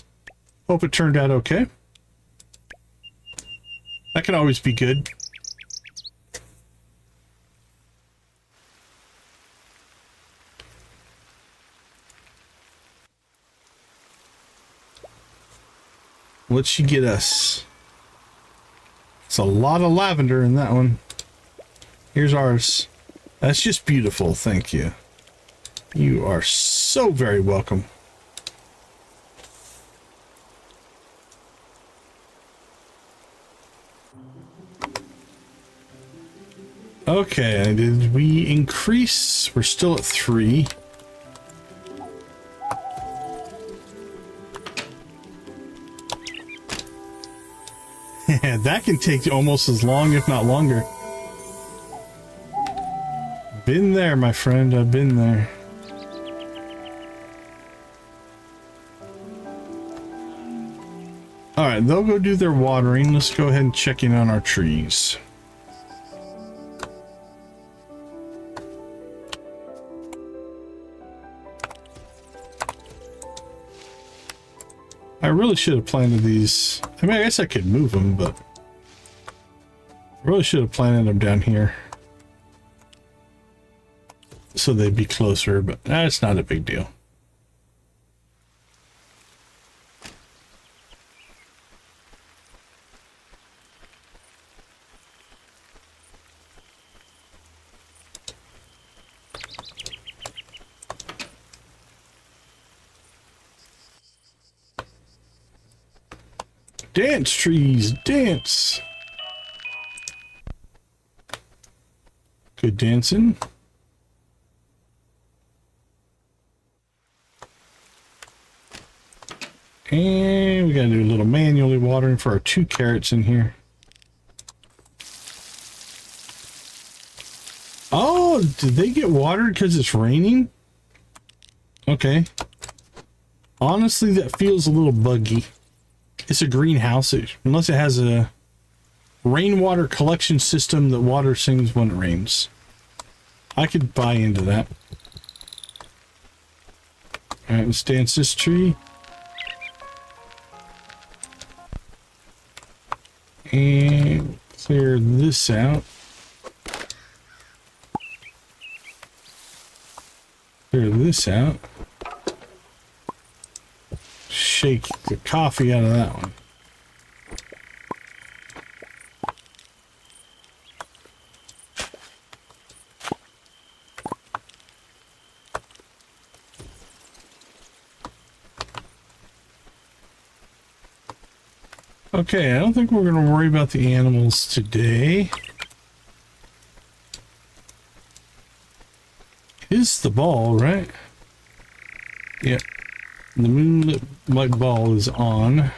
Hope it turned out okay. That can always be good. What'd she get us? It's a lot of lavender in that one. Here's ours. That's just beautiful, thank you. You are so very welcome. Okay, did we increase? We're still at 3. That can take almost as long, if not longer. Been there, my friend. I've been there. Alright, they'll go do their watering. Let's go ahead and check in on our trees. I really should have planted these. I mean, I guess I could move them, but I really should have planted them down here so they'd be closer, but that's not a big deal. Dance, trees, dance. Good dancing. And we gotta do a little manually watering for our 2 carrots in here. Oh, did they get watered because it's raining? Okay. Honestly, that feels a little buggy. It's a greenhouse, unless it has a rainwater collection system that waters things when it rains. I could buy into that. Alright, let's dance this tree. And clear this out. Clear this out. Shake the coffee out of that one. Okay, I don't think we're going to worry about the animals today. Is the ball, right? Yep. The moonlight ball is on.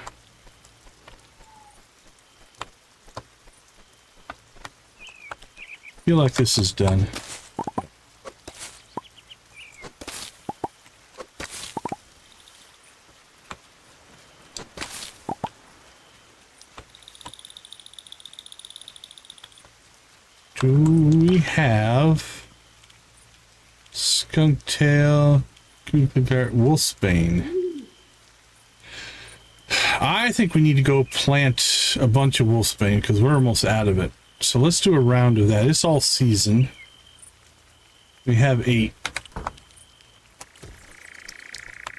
Feel like this is done. Do we have skunk tail, wolfsbane? I think we need to go plant a bunch of wolfsbane because we're almost out of it. So let's do a round of that. It's all season. We have 8.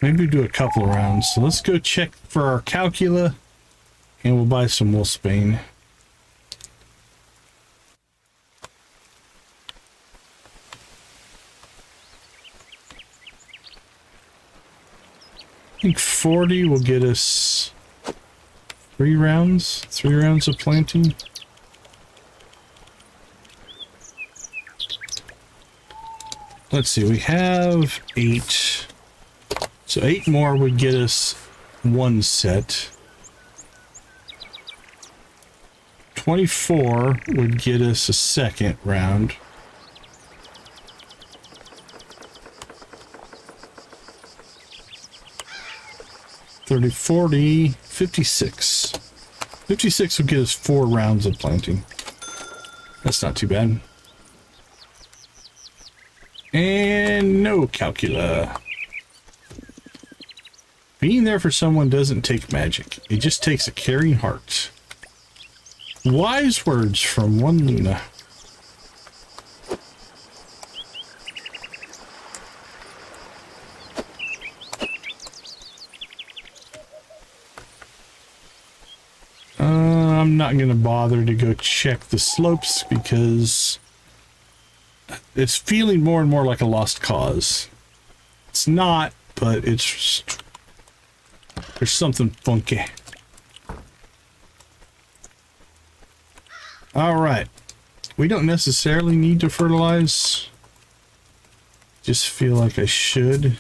Maybe do a couple of rounds. So let's go check for our calcula and we'll buy some wolfsbane. I think 40 will get us 3 rounds of planting. Let's see, we have 8. So 8 more would get us 1 set. 24 would get us a second round. 30, 40, 56. 56 would get us 4 rounds of planting. That's not too bad. And no calcula. Being there for someone doesn't take magic. It just takes a caring heart. Wise words from one Luna. I'm not going to bother to go check the slopes because it's feeling more and more like a lost cause. It's not, but it's just, there's something funky. All right. We don't necessarily need to fertilize. Just feel like I should.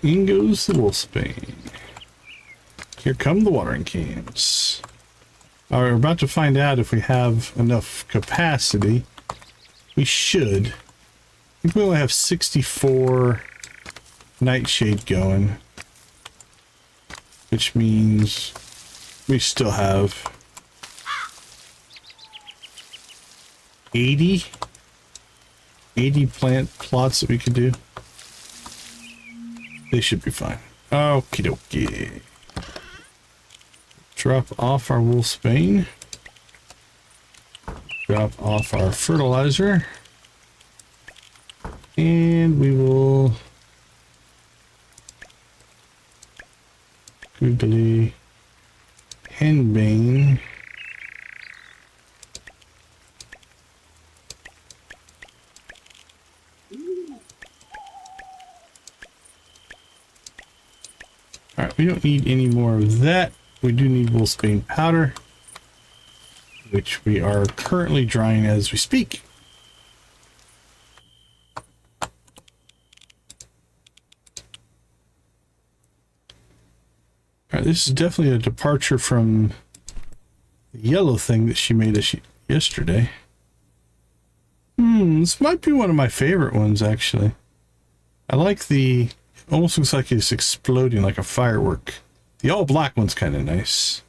In goes the wolfsbane. Here come the watering cans. All right, we're about to find out if we have enough capacity. We should. I think we only have 64 nightshade going, which means we still have 80 plant plots that we could do. They should be fine. Okie dokie. Drop off our wolfsbane. Drop off our fertilizer. And we will googly henbane All right, we don't need any more of that. We do need wolfsbane powder, which we are currently drying as we speak. All right, this is definitely a departure from the yellow thing that she made us yesterday. This might be one of my favorite ones, actually. I like the, almost looks like it's exploding like a firework. The all black one's kind of nice.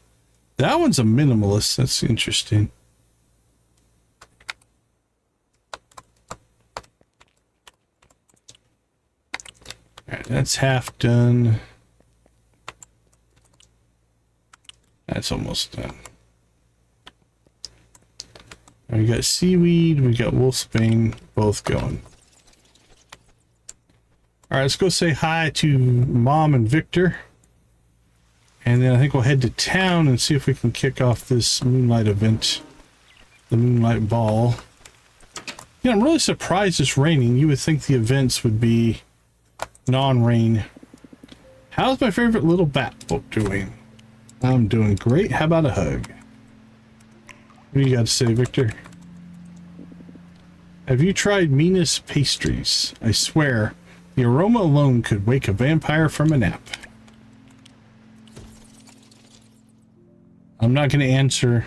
That one's a minimalist. That's interesting. All right, that's half done. That's almost done. We got seaweed, we got wolfsbane, both going. All right, let's go say hi to Mom and Victor. And then I think we'll head to town and see if we can kick off this Moonlight event. The Moonlight Ball. Yeah, I'm really surprised it's raining. You would think the events would be non-rain. How's my favorite little bat book doing? I'm doing great. How about a hug? What do you got to say, Victor? Have you tried Mina's pastries? I swear, the aroma alone could wake a vampire from a nap. I'm not going to answer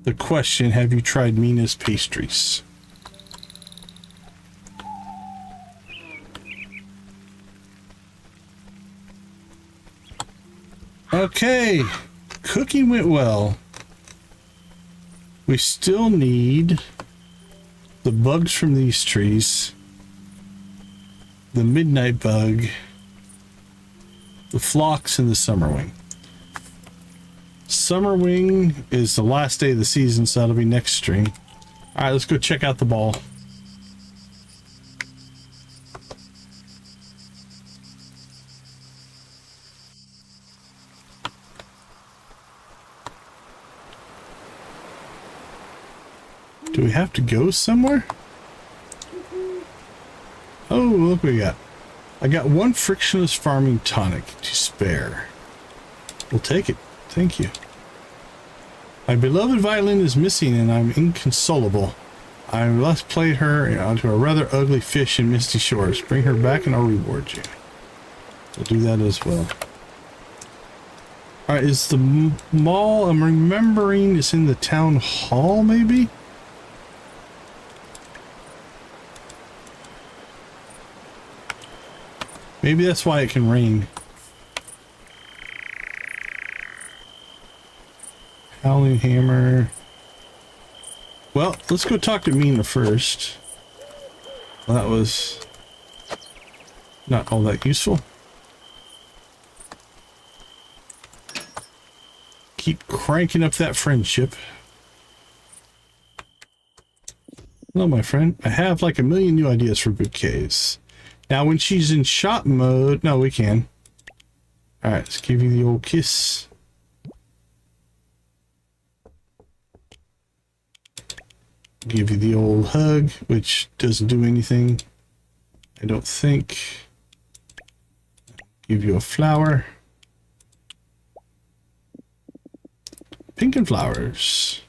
the question, have you tried Mina's pastries? Okay, cooking went well. We still need the bugs from these trees, the midnight bug, the phlox, and the summerwing. Summerwing is the last day of the season, so that'll be next stream. All right, let's go check out the ball. Do we have to go somewhere? Oh, look what we got. I got one frictionless farming tonic to spare. We'll take it. Thank you. My beloved violin is missing and I'm inconsolable. I last played her onto a rather ugly fish in Misty Shores. Bring her back and I'll reward you. We'll do that as well. Alright, is the mall, I'm remembering, it's in the town hall maybe? Maybe that's why it can rain. Howling hammer. Well, let's go talk to Mina first. Well, that was not all that useful. Keep cranking up that friendship. Hello, my friend. I have like a million new ideas for bouquets. Now, when she's in shop mode... No, we can. Alright, let's give you the old kiss. Give you the old hug, which doesn't do anything. I don't think. Give you a flower. Pink and flowers.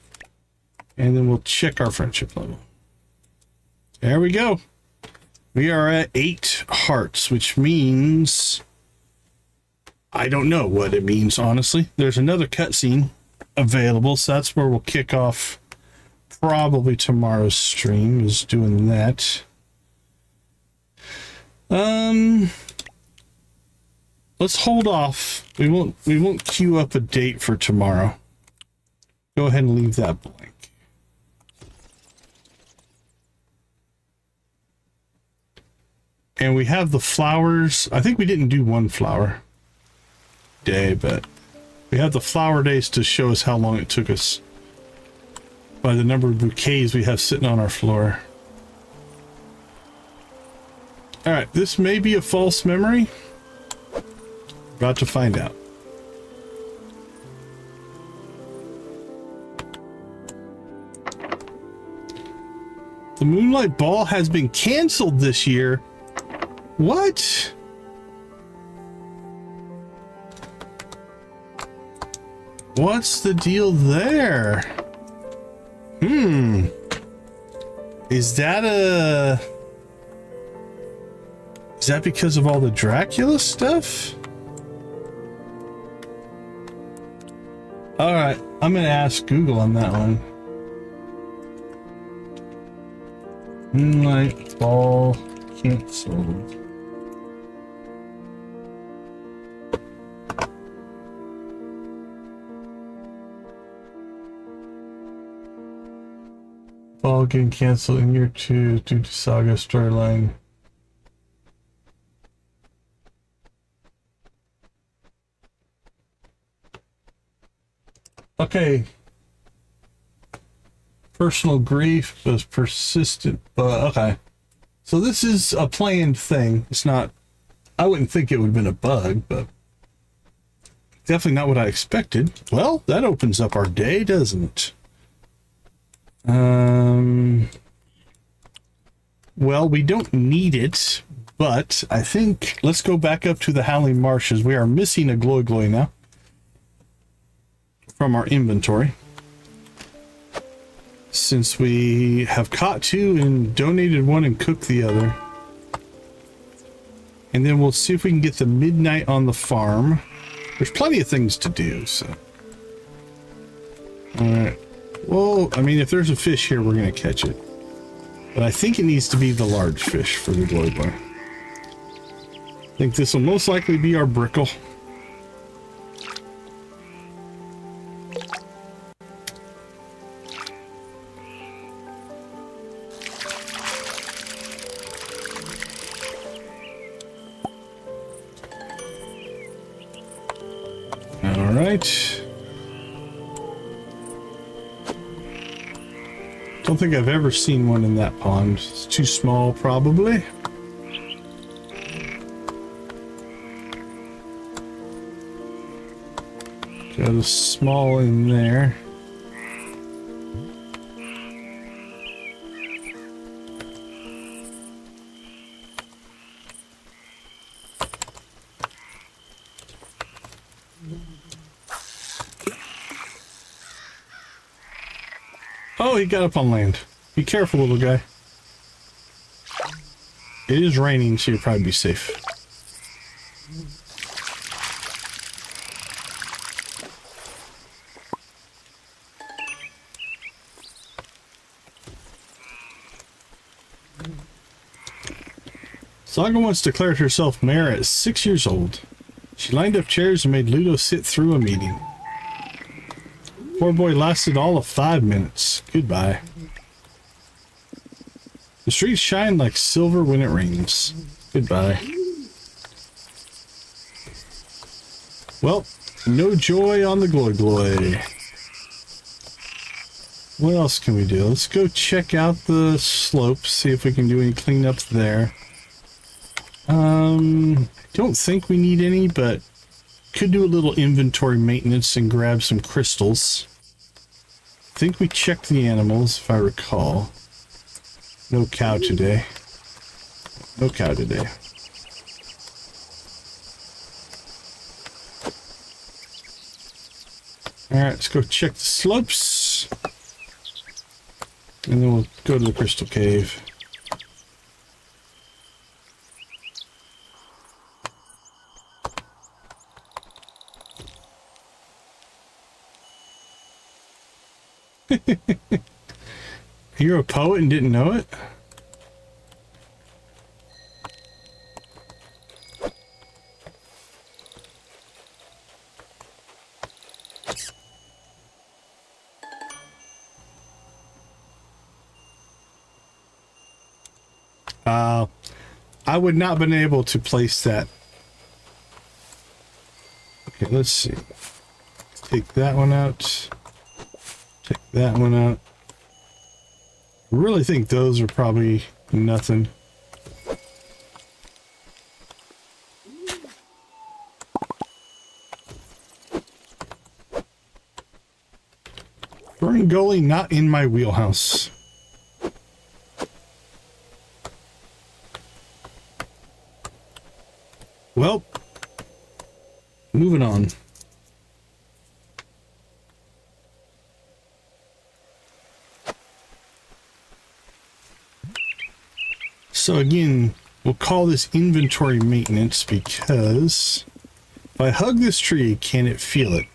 And then we'll check our friendship level. There we go. We are at 8 hearts, which means... I don't know what it means, honestly. There's another cutscene available, so that's where we'll kick off probably tomorrow's stream, is doing that. Let's hold off. We won't queue up a date for tomorrow. Go ahead and leave that blank. And we have the flowers. I think we didn't do one flower day, but we have the flower days to show us how long it took us by the number of bouquets we have sitting on our floor. All right, this may be a false memory. About to find out. The Moonlight Ball has been canceled this year. What? What's the deal there? Is that because of all the Dracula stuff? All right, I'm gonna ask Google on that one. Moonlight ball canceled. Ball getting canceled in year 2 due to Saga storyline. Okay. Personal grief was persistent, but okay. So this is a planned thing. It's not, I wouldn't think it would have been a bug, but definitely not what I expected. Well, that opens up our day, doesn't it? Well, we don't need it, but I think let's go back up to the Howling Marshes. We are missing a glowy glowy now from our inventory, since we have caught 2 and donated 1 and cooked the other. And then we'll see if we can get the midnight on the farm. There's plenty of things to do, so. All right. Well, I mean, if there's a fish here, we're going to catch it. But I think it needs to be the large fish for the glowy glowy. I think this will most likely be our brickle. All right. Don't think I've ever seen one in that pond. It's too small, probably. Got a small in there. Oh, he got up on land. Be careful, little guy. It is raining, so you'll probably be safe. Saga once declared herself mayor at 6 years old. She lined up chairs and made Ludo sit through a meeting. Poor boy lasted all of 5 minutes. Goodbye. The streets shine like silver when it rains. Goodbye. Well, no joy on the glowy glowy. What else can we do? Let's go check out the slopes, see if we can do any cleanup there. Don't think we need any, but could do a little inventory maintenance and grab some crystals. I think we checked the animals, if I recall. No cow today. No cow today. Alright, let's go check the slopes. And then we'll go to the crystal cave. You're a poet and didn't know it? I would not have been able to place that. Okay, let's see. Take that one out. Take that one out. I really think those are probably nothing. Burn Gully, not in my wheelhouse. Well, moving on. So again, we'll call this inventory maintenance because if I hug this tree, can it feel it?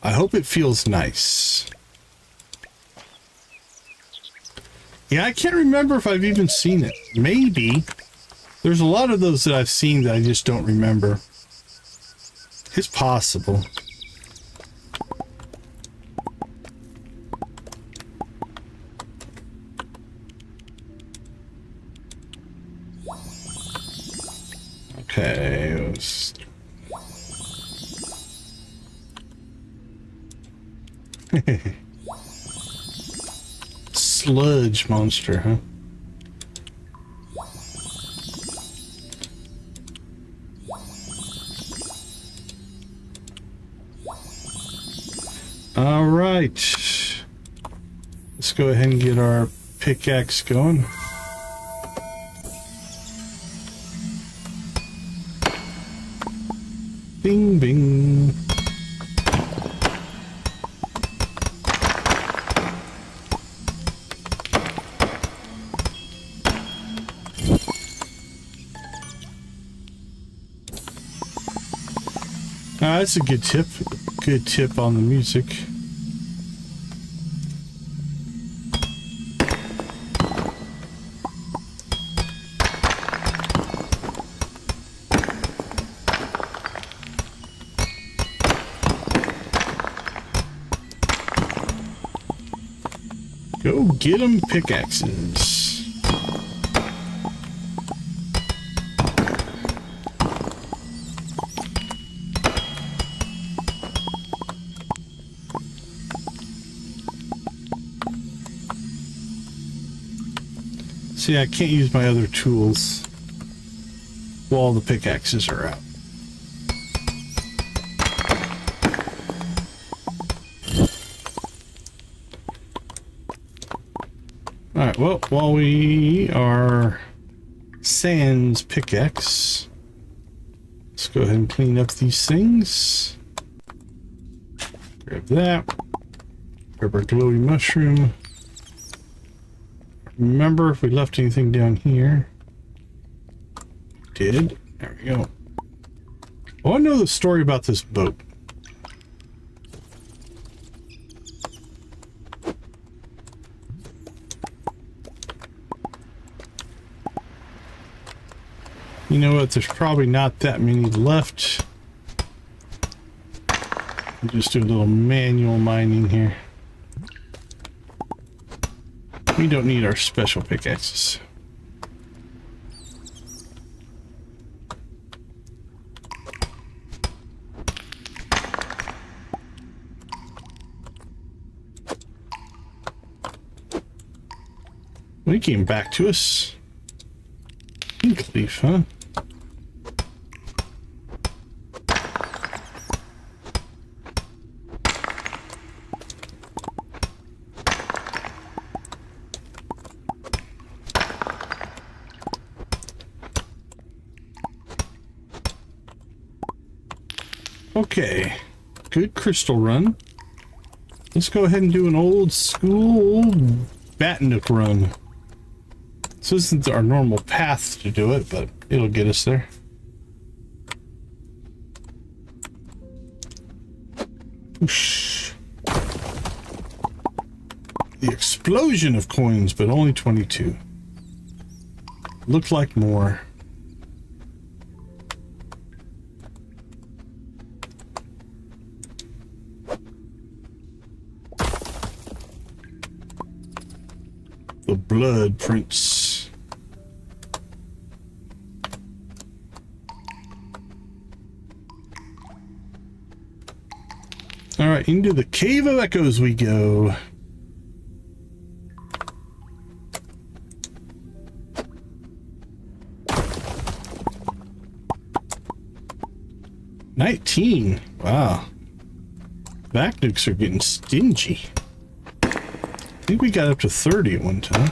I hope it feels nice. Yeah, I can't remember if I've even seen it. Maybe. There's a lot of those that I've seen that I just don't remember. It's possible. Okay, let's... Sludge monster, huh? All right. Let's go ahead and get our pickaxe going. Bing, bing. That's a good tip. Good tip on the music. Go get 'em pickaxes. See, I can't use my other tools while the pickaxes are out. Alright, well, while we are sans pickaxe, let's go ahead and clean up these things. Grab that. Grab our glowy mushroom. Remember if we left anything down here. Did. There we go. I want to know the story about this boat. You know what? There's probably not that many left. We'll just do a little manual mining here. We don't need our special pickaxes. Well, he came back to us. Pink leaf, huh? Okay, good crystal run. Let's go ahead and do an old school Batnook run. This isn't our normal path to do it, but it'll get us there. Whoosh. The explosion of coins, but only 22. Looked like more. The blood prints. All right, into the Cave of Echoes we go. $19. Wow. Backnukes are getting stingy. I think we got up to 30 at one time.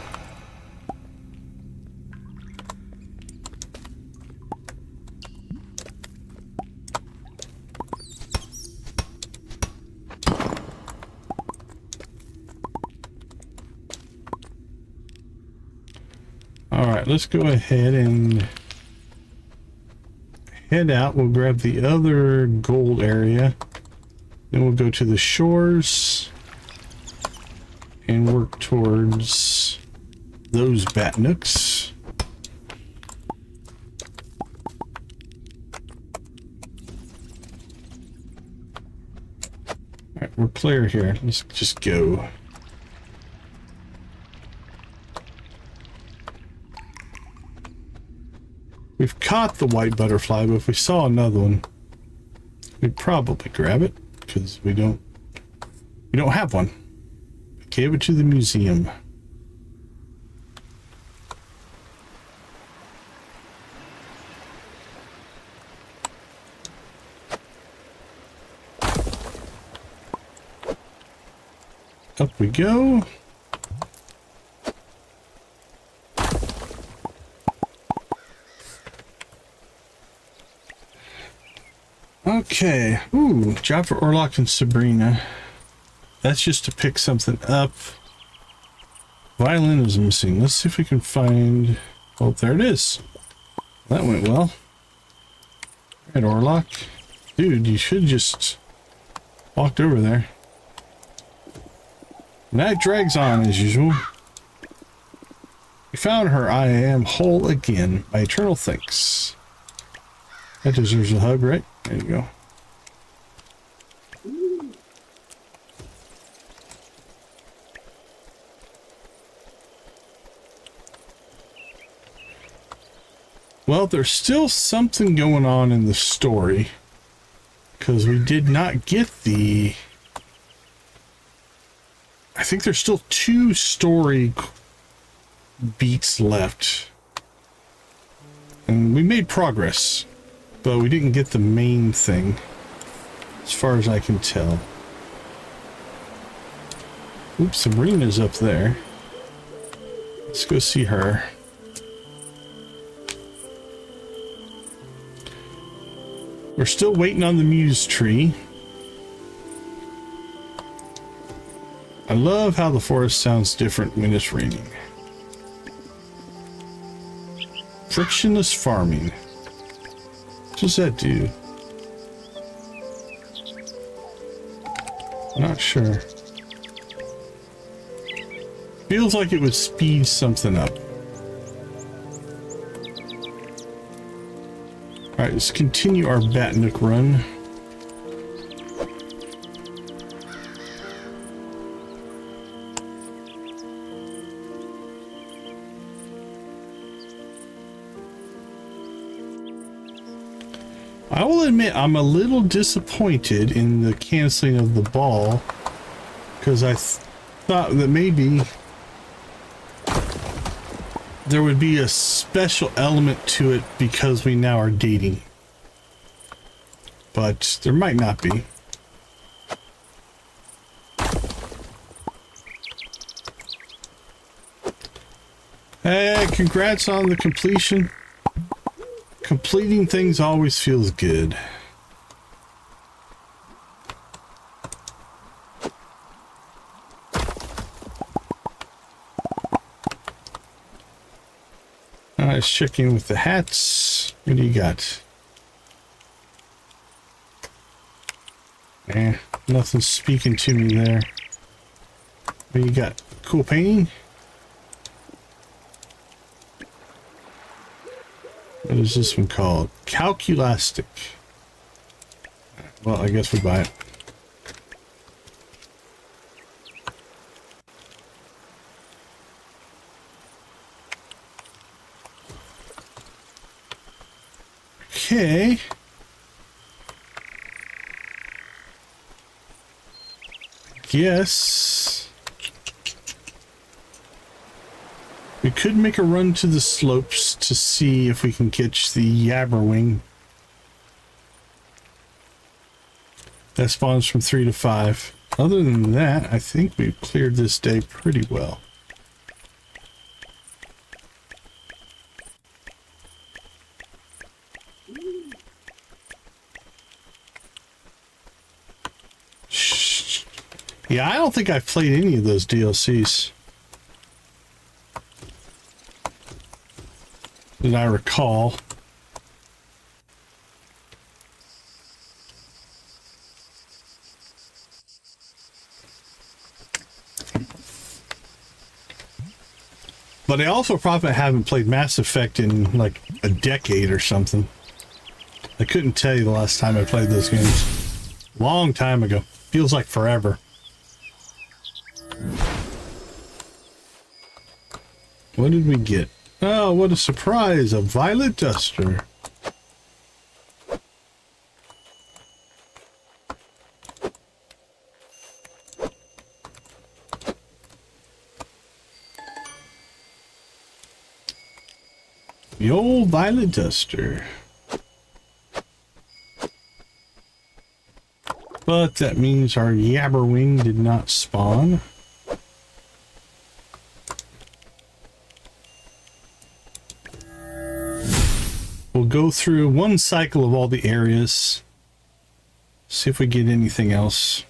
All right, right, let's go ahead and head out. We'll grab the other gold area. Then we'll go to the shores and work towards those bat nooks. All right, we're clear here. Let's just go. We've caught the white butterfly, but if we saw another one, we'd probably grab it because we don't have one. We gave it to the museum. Up we go. Okay. Ooh, job for Orlock and Sabrina. That's just to pick something up. Violin is missing. Let's see if we can find... Oh, there it is. That went well. All right, Orlock. Dude, you should just walked over there. Night drags on as usual. We found her. I am whole again. My eternal thanks. That deserves a hug, right? There you go. Well, there's still something going on in the story because we did not get the... I think there's still 2 story beats left. And we made progress, but we didn't get the main thing, as far as I can tell. Oops, Sabrina's up there. Let's go see her. We're still waiting on the muse tree. I love how the forest sounds different when it's raining. Frictionless farming. What does that do? Not sure. Feels like it would speed something up. Alright, let's continue our bat nook run. I will admit I'm a little disappointed in the canceling of the ball because I thought that maybe there would be a special element to it because we now are dating, but there might not be. Hey, congrats on the completion. Completing things always feels good. Let's check in with the hats. What do you got? Nothing's speaking to me there. What do you got? Cool painting? What is this one called? Calculastic. Well, I guess we buy it. Okay. Guess we could make a run to the slopes to see if we can catch the Yabberwing. That spawns from 3 to 5. Other than that, I think we've cleared this day pretty well. Yeah, I don't think I've played any of those DLCs. that I recall. But I also probably haven't played Mass Effect in like a decade or something. I couldn't tell you the last time I played those games. Long time ago. Feels like forever. What did we get? Oh, what a surprise! A violet duster. The old violet duster. But that means our Yabberwing did not spawn. We'll go through one cycle of all the areas. See if we get anything else.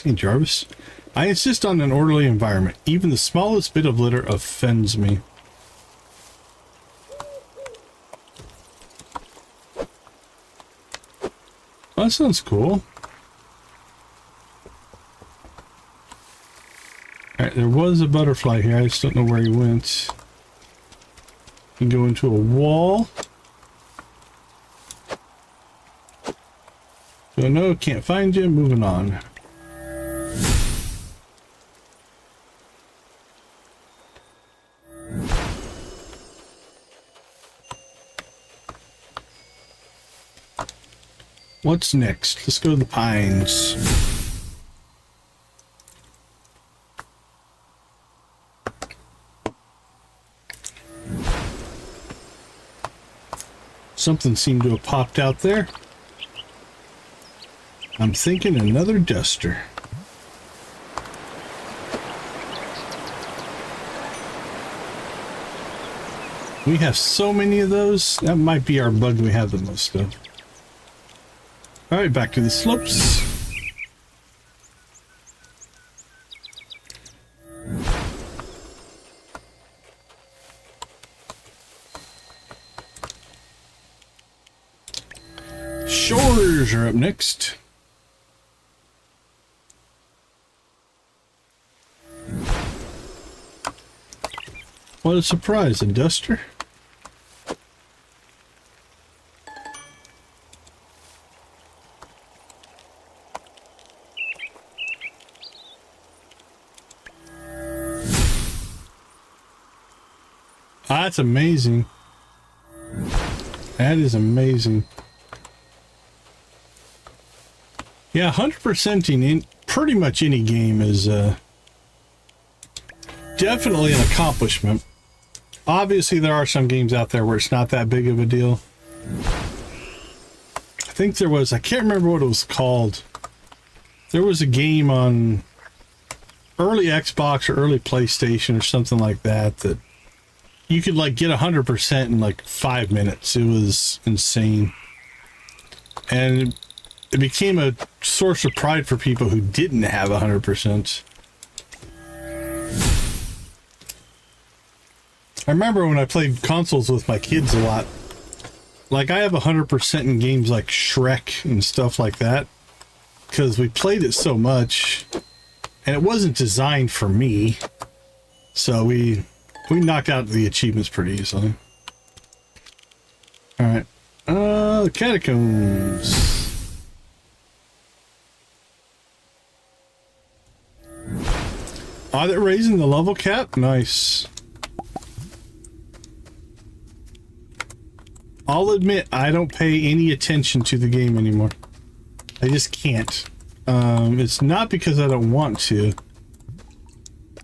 Hey Jarvis. I insist on an orderly environment. Even the smallest bit of litter offends me. Oh, that sounds cool. Alright, there was a butterfly here. I just don't know where he went. You can go into a wall. So no, can't find you. Moving on. What's next? Let's go to the pines. Something seemed to have popped out there. I'm thinking another duster. We have so many of those. That might be our bug we have the most of. Alright, back to the slopes. Shores are up next. What a surprise, a duster. That's amazing. That is amazing. Yeah, 100%ing in pretty much any game is definitely an accomplishment. Obviously, there are some games out there where it's not that big of a deal. I think there was, I can't remember what it was called. There was a game on early Xbox or early PlayStation or something like that that you could like get 100% in like 5 minutes. It was insane. And it became a source of pride for people who didn't have 100%. I remember when I played consoles with my kids a lot. Like I have 100% in games like Shrek and stuff like that. Because we played it so much. And it wasn't designed for me. So we knocked out the achievements pretty easily. Alright. Catacombs. Are they raising the level cap? Nice. I'll admit, I don't pay any attention to the game anymore. I just can't. It's not because I don't want to.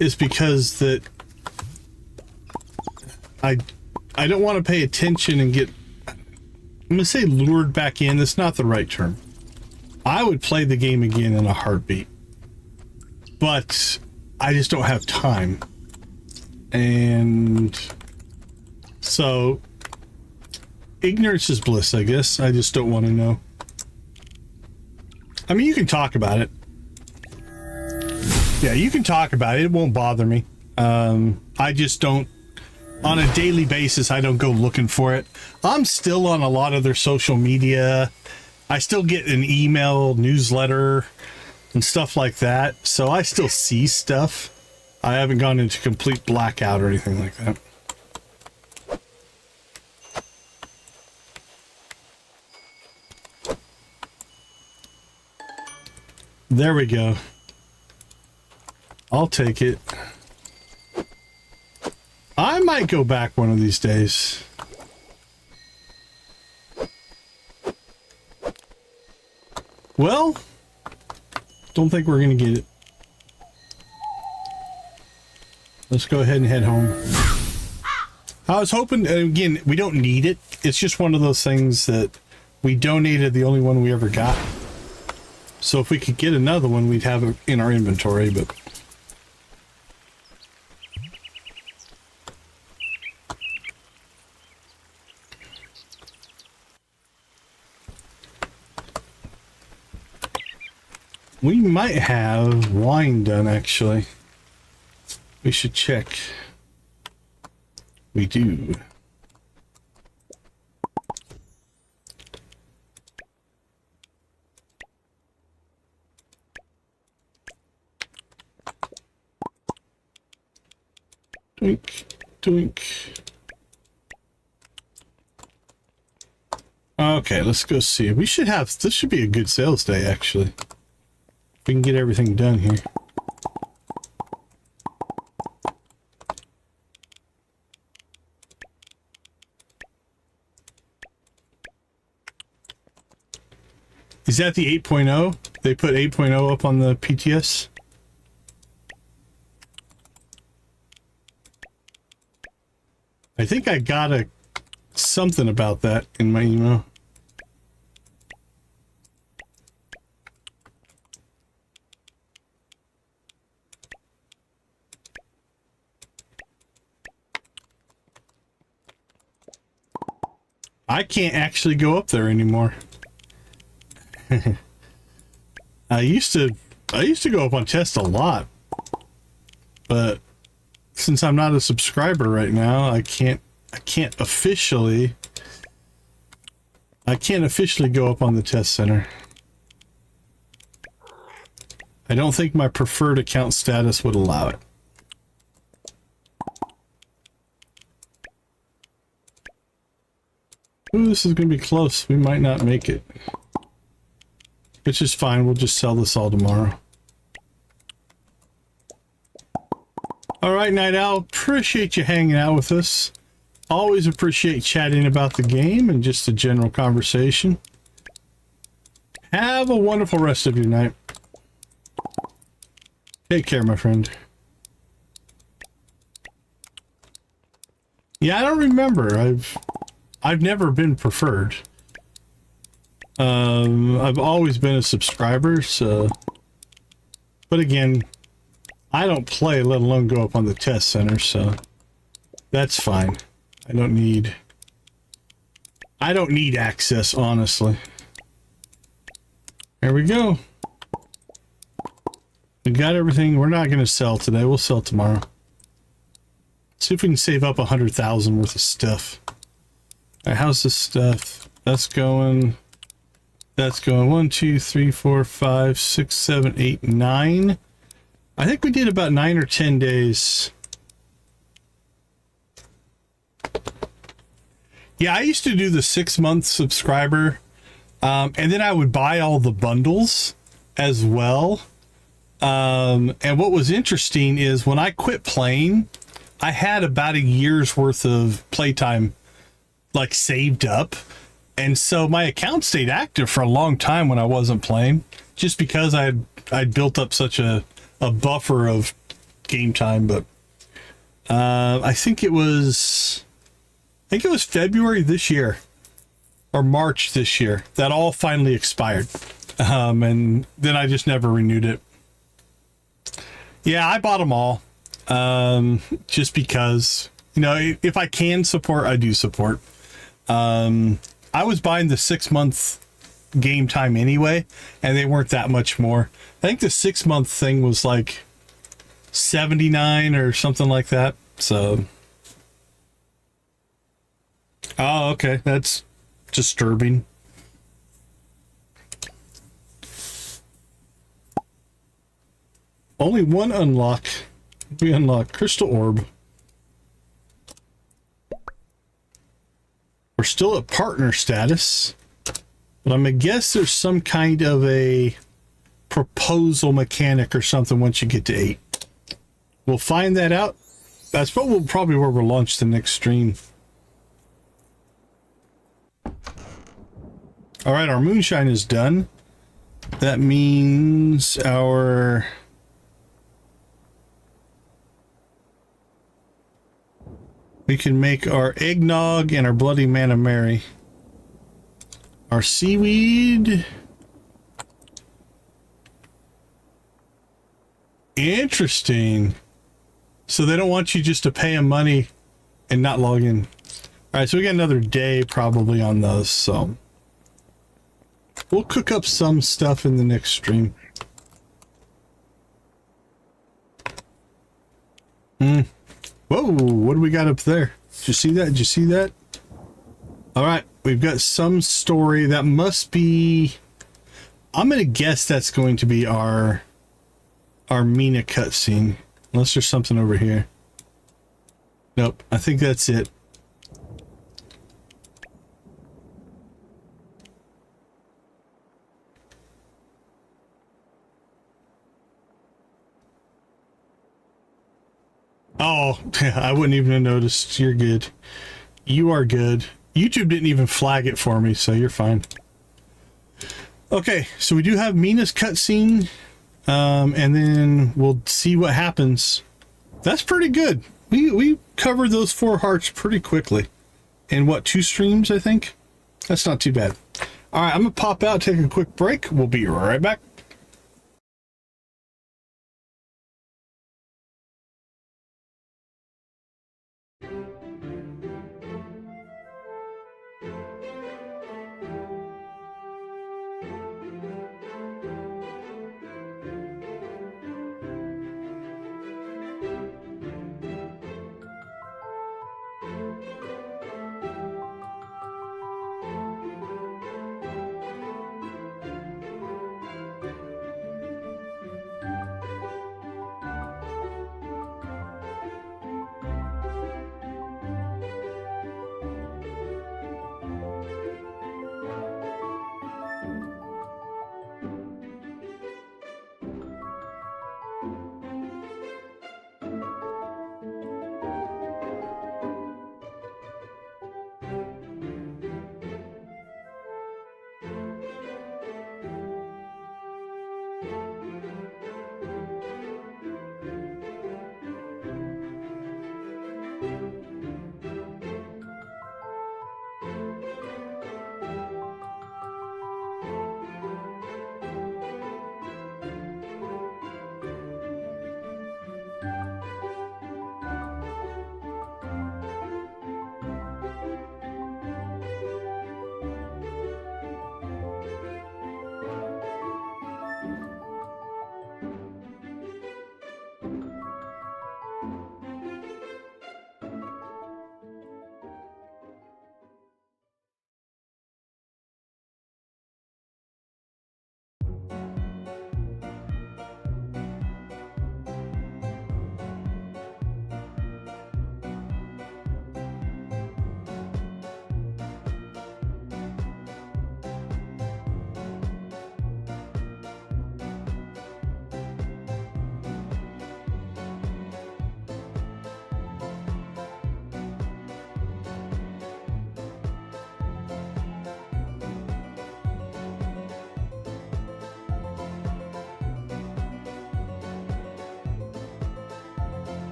It's because that I don't want to pay attention and get, I'm going to say lured back in. That's not the right term. I would play the game again in a heartbeat. But I just don't have time. And so ignorance is bliss, I guess. I just don't want to know. I mean, you can talk about it. Yeah, you can talk about it. It won't bother me. I just don't, on a daily basis, I don't go looking for it. I'm still on a lot of their social media. I still get an email newsletter and stuff like that. So I still see stuff. I haven't gone into complete blackout or anything like that. There we go. I'll take it. I might go back one of these days. Well, don't think we're going to get it. Let's go ahead and head home. I was hoping, again, we don't need it. It's just one of those things that we donated, the only one we ever got. So if we could get another one, we'd have it in our inventory, but... we might have wine done, actually. We should check. We do. Doink, doink. Okay, let's go see. We should have, this should be a good sales day, actually. We can get everything done here. Is that the 8.0? They put 8.0 up on the PTS? I think I got something about that in my email. I can't actually go up there anymore. I used to go up on chest a lot, but since I'm not a subscriber right now, I can't officially go up on the test center. I don't think my preferred account status would allow it. Ooh, this is going to be close. We might not make it. Which is fine. We'll just sell this all tomorrow. All right, Night Owl. Appreciate you hanging out with us. Always appreciate chatting about the game and just a general conversation. Have a wonderful rest of your night. Take care, my friend. Yeah, I don't remember. I've never been preferred. I've always been a subscriber, so... But again, I don't play, let alone go up on the test center, so... That's fine. I don't need access, honestly. There we go. We got everything. We're not going to sell today. We'll sell tomorrow. See if we can save up 100,000 worth of stuff. All right, how's this stuff? That's going 1, 2, 3, 4, 5, 6, 7, 8, 9. I think we did about 9 or 10 days. Yeah, I used to do the 6-month subscriber, and then I would buy all the bundles as well. And what was interesting is when I quit playing, I had about a year's worth of playtime like saved up. And so my account stayed active for a long time when I wasn't playing, just because I'd built up such a buffer of game time. But I think it was February this year or March this year that all finally expired. And then I just never renewed it. Yeah, I bought them all. Just because, you know, if I can support, I do support. I was buying the 6-month game time anyway, and they weren't that much more. I think the 6-month thing was like 79 or something like that. So, oh, okay, that's disturbing. Only one unlock. We unlock crystal orb. We're still at partner status, but I'm gonna guess there's some kind of a proposal mechanic or something once you get to 8. We'll find that out. That's probably where we'll launch the next stream. All right, our moonshine is done. That means we can make our eggnog and our bloody Mana Mary. Our seaweed. Interesting. So they don't want you just to pay them money and not log in. All right, so we got another day probably on those, so we'll cook up some stuff in the next stream. Whoa, what do we got up there? Did you see that? Did you see that? All right, we've got some story. That must be... I'm going to guess that's going to be our Mina cutscene. Unless there's something over here. Nope, I think that's it. Oh, I wouldn't even have noticed. You're good. You are good. YouTube didn't even flag it for me, so you're fine. Okay, so we do have Mina's cutscene, and then we'll see what happens. That's pretty good. We covered those 4 hearts pretty quickly. In what, 2 streams, I think? That's not too bad. All right, I'm going to pop out, take a quick break. We'll be right back.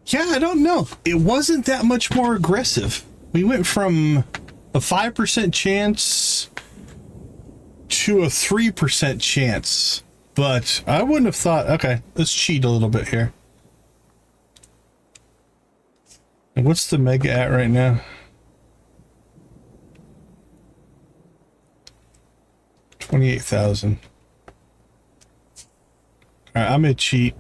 Yeah, I don't know. It wasn't that much more aggressive. We went from a 5% chance to a 3% chance. But I wouldn't have thought, okay, let's cheat a little bit here. And what's the mega at right now? 28,000. All right, I'm gonna cheat.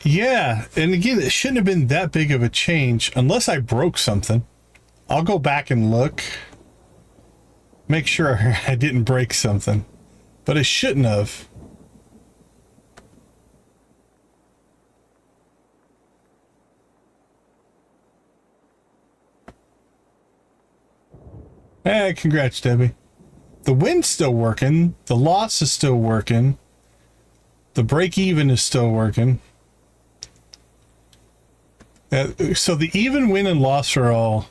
Yeah, and again, it shouldn't have been that big of a change unless I broke something. I'll go back and look. Make sure I didn't break something. But it shouldn't have. Hey, congrats, Debbie. The win's still working. The loss is still working. The break even is still working. So the even, win, and loss are all.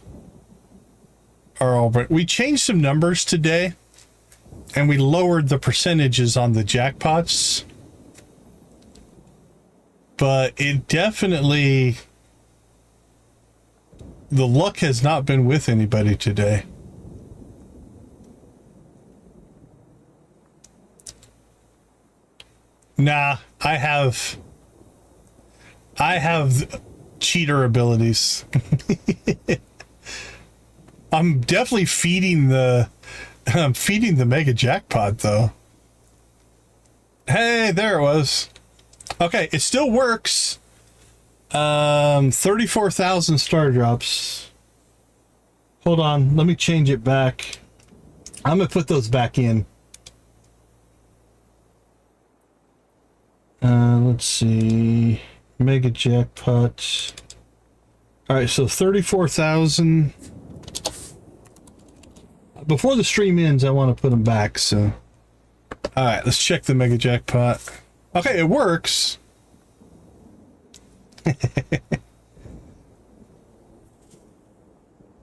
But we changed some numbers today, and we lowered the percentages on the jackpots. But it definitely, the luck has not been with anybody today. Nah, I have cheater abilities. I'm definitely feeding the mega jackpot though. Hey, there it was. Okay, it still works. 34,000 star drops. Hold on, let me change it back. I'm gonna put those back in. Let's see. Mega jackpot. All right, so 34,000. Before the stream ends, I want to put them back. So, all right, let's check the mega jackpot. Okay, it works.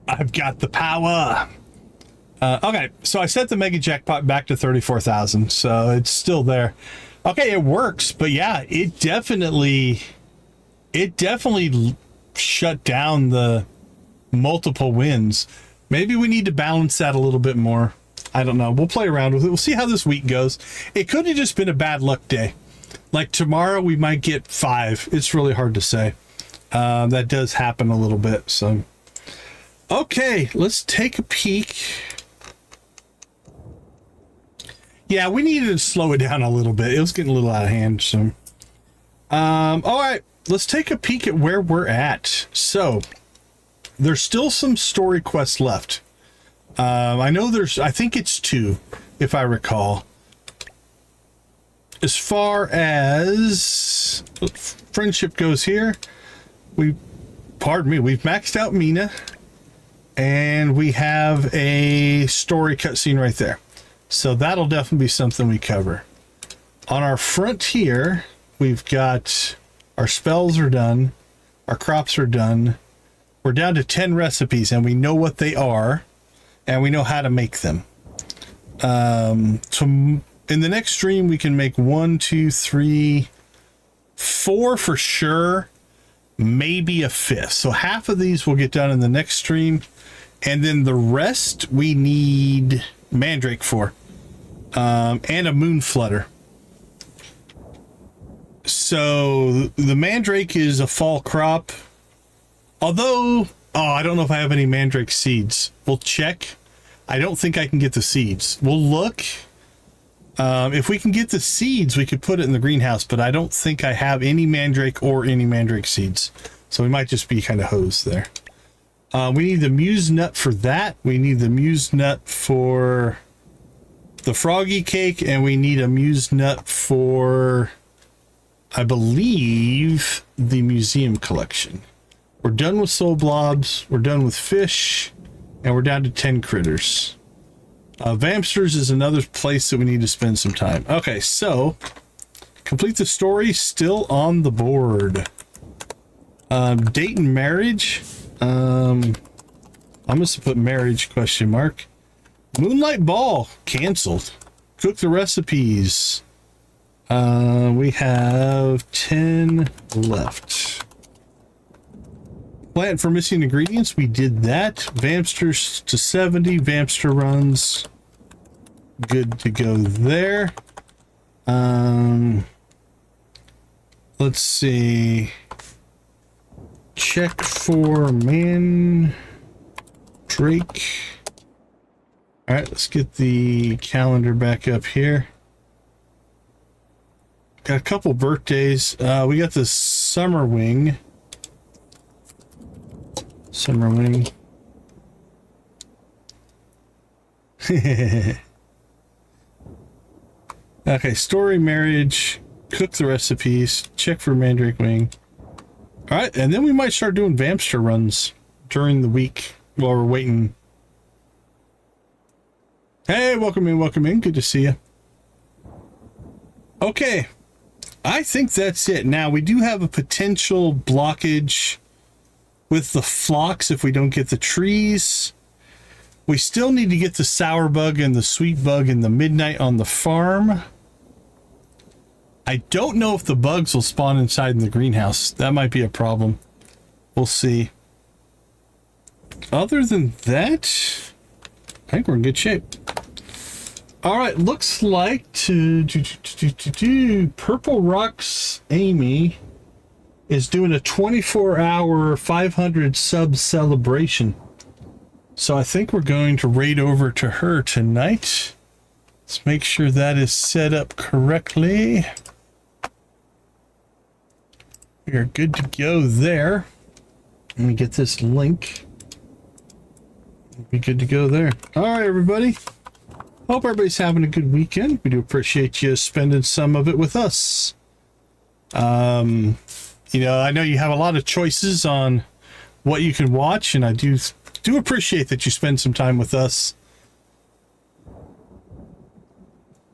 I've got the power. Okay, so I set the mega jackpot back to 34,000, so it's still there. Okay, it works, but yeah, it definitely shut down the multiple wins. Maybe we need to balance that a little bit more. I don't know. We'll play around with it. We'll see how this week goes. It could have just been a bad luck day. Like tomorrow, we might get 5. It's really hard to say. That does happen a little bit. So, Okay, let's take a peek. Yeah, we needed to slow it down a little bit. It was getting a little out of hand. So, all right, let's take a peek at where we're at. So, there's still some story quests left. I know I think it's 2, if I recall. As far as friendship goes here, we've maxed out Mina, and we have a story cutscene right there. So that'll definitely be something we cover. On our frontier, we've got our spells are done, our crops are done. We're down to 10 recipes, and we know what they are, and we know how to make them. So in the next stream, we can make 1, 2, 3, 4 for sure, maybe a 5th. So half of these will get done in the next stream, and then the rest we need Mandrake for, and a Moon Flutter. So the Mandrake is a fall crop. Although, I don't know if I have any Mandrake seeds. We'll check. I don't think I can get the seeds. We'll look. If we can get the seeds, we could put it in the greenhouse, but I don't think I have any Mandrake or any Mandrake seeds. So we might just be kind of hosed there. We need the Muse Nut for that. We need the Muse Nut for the Froggy Cake, and we need a Muse Nut for, I believe, the Museum Collection. We're done with soul blobs, we're done with fish, and we're down to 10 critters. Vampsters is another place that we need to spend some time. Okay, so complete the story, still on the board. Date and marriage. I'm supposed to put marriage question mark. Moonlight Ball canceled. Cook the recipes. We have 10 left. Plant for missing ingredients, we did that. Vampsters to 70, Vampster runs. Good to go there. Let's see. Check for Mandrake. All right, let's get the calendar back up here. Got a couple birthdays. We got the Summer Wing. Summer Wing. Okay, story, marriage, cook the recipes, check for Mandrake Wing. All right, and then we might start doing Vampster runs during the week while we're waiting. Hey, welcome in, welcome in. Good to see you. Okay, I think that's it. Now, we do have a potential blockage with the flocks if we don't get the trees. We still need to get the sour bug and the sweet bug and the midnight on the farm. I don't know if the bugs will spawn inside in the greenhouse. That might be a problem. We'll see. Other than that, I think we're in good shape. All right, looks like Purple Rocks Amy is doing a 24-hour 500 sub celebration. So I think we're going to raid over to her tonight. Let's make sure that is set up correctly. We are good to go there. Let me get this link. We'll be good to go there. All right, everybody. Hope everybody's having a good weekend. We do appreciate you spending some of it with us. You know, I know you have a lot of choices on what you can watch, and I do appreciate that you spend some time with us.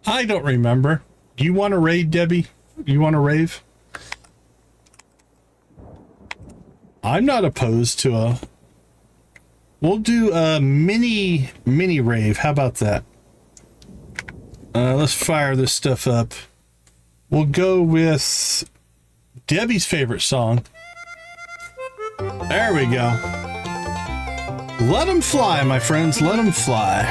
I don't remember. Do you want to raid, Debbie? You want to rave? I'm not opposed to a... We'll do a mini rave. How about that? Let's fire this stuff up. We'll go with Debbie's favorite song. There we go. Let them fly, my friends. Let them fly.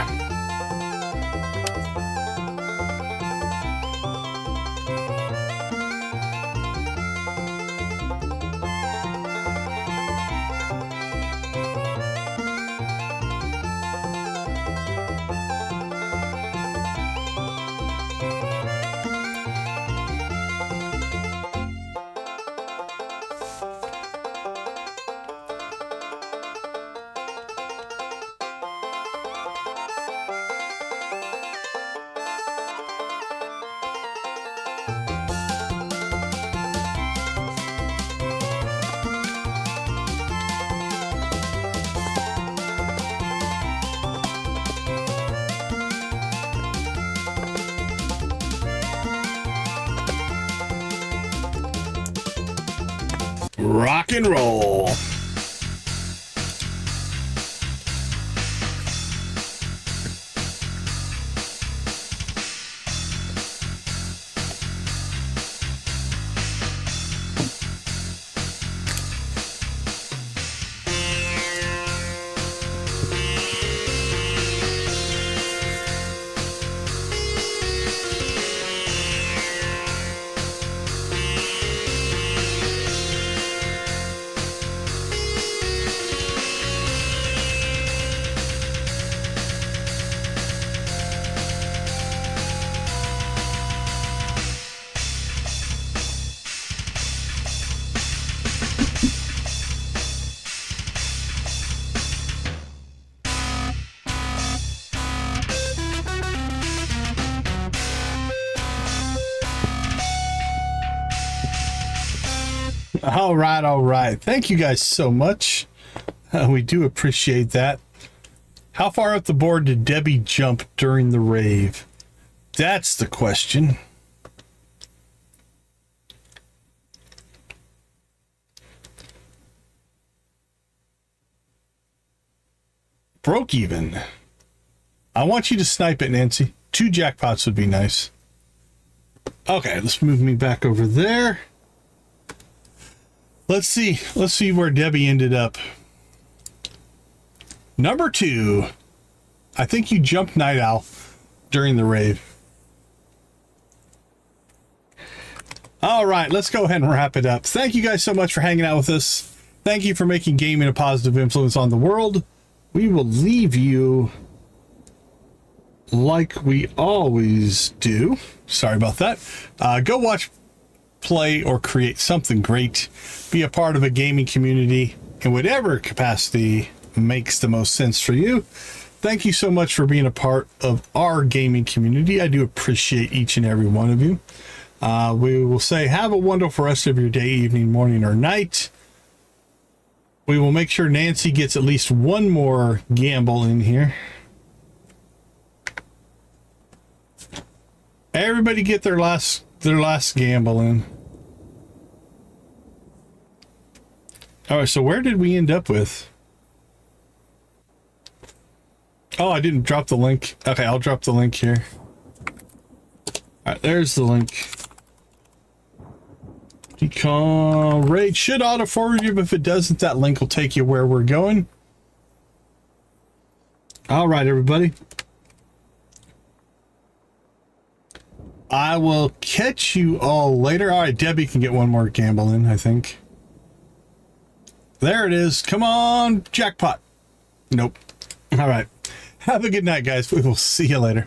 rock and roll. All right, all right. Thank you guys so much. We do appreciate that. How far up the board did Debbie jump during the rave? That's the question. Broke even. I want you to snipe it, Nancy. 2 jackpots would be nice. Okay, let's move me back over there. Let's see where Debbie ended up. Number 2. I think you jumped Night Owl during the rave. All right, let's go ahead and wrap it up. Thank you guys so much for hanging out with us. Thank you for making gaming a positive influence on the world. We will leave you like we always do. Sorry about that. Go watch, play, or create something great. Be a part of a gaming community in whatever capacity makes the most sense for you. Thank you so much for being a part of our gaming community. I do appreciate each and every one of you. We will say have a wonderful rest of your day, evening, morning, or night. We will make sure Nancy gets at least one more gamble in here. Everybody get their last gamble in. All right, so where did we end up with? Oh, I didn't drop the link. Okay, I'll drop the link here. All right, there's the link. Decon Raid should auto forward you, but if it doesn't, that link will take you where we're going. All right, everybody. I will catch you all later. All right, Debbie can get one more gamble in, I think. There it is. Come on, jackpot. Nope. All right. Have a good night, guys. We will see you later.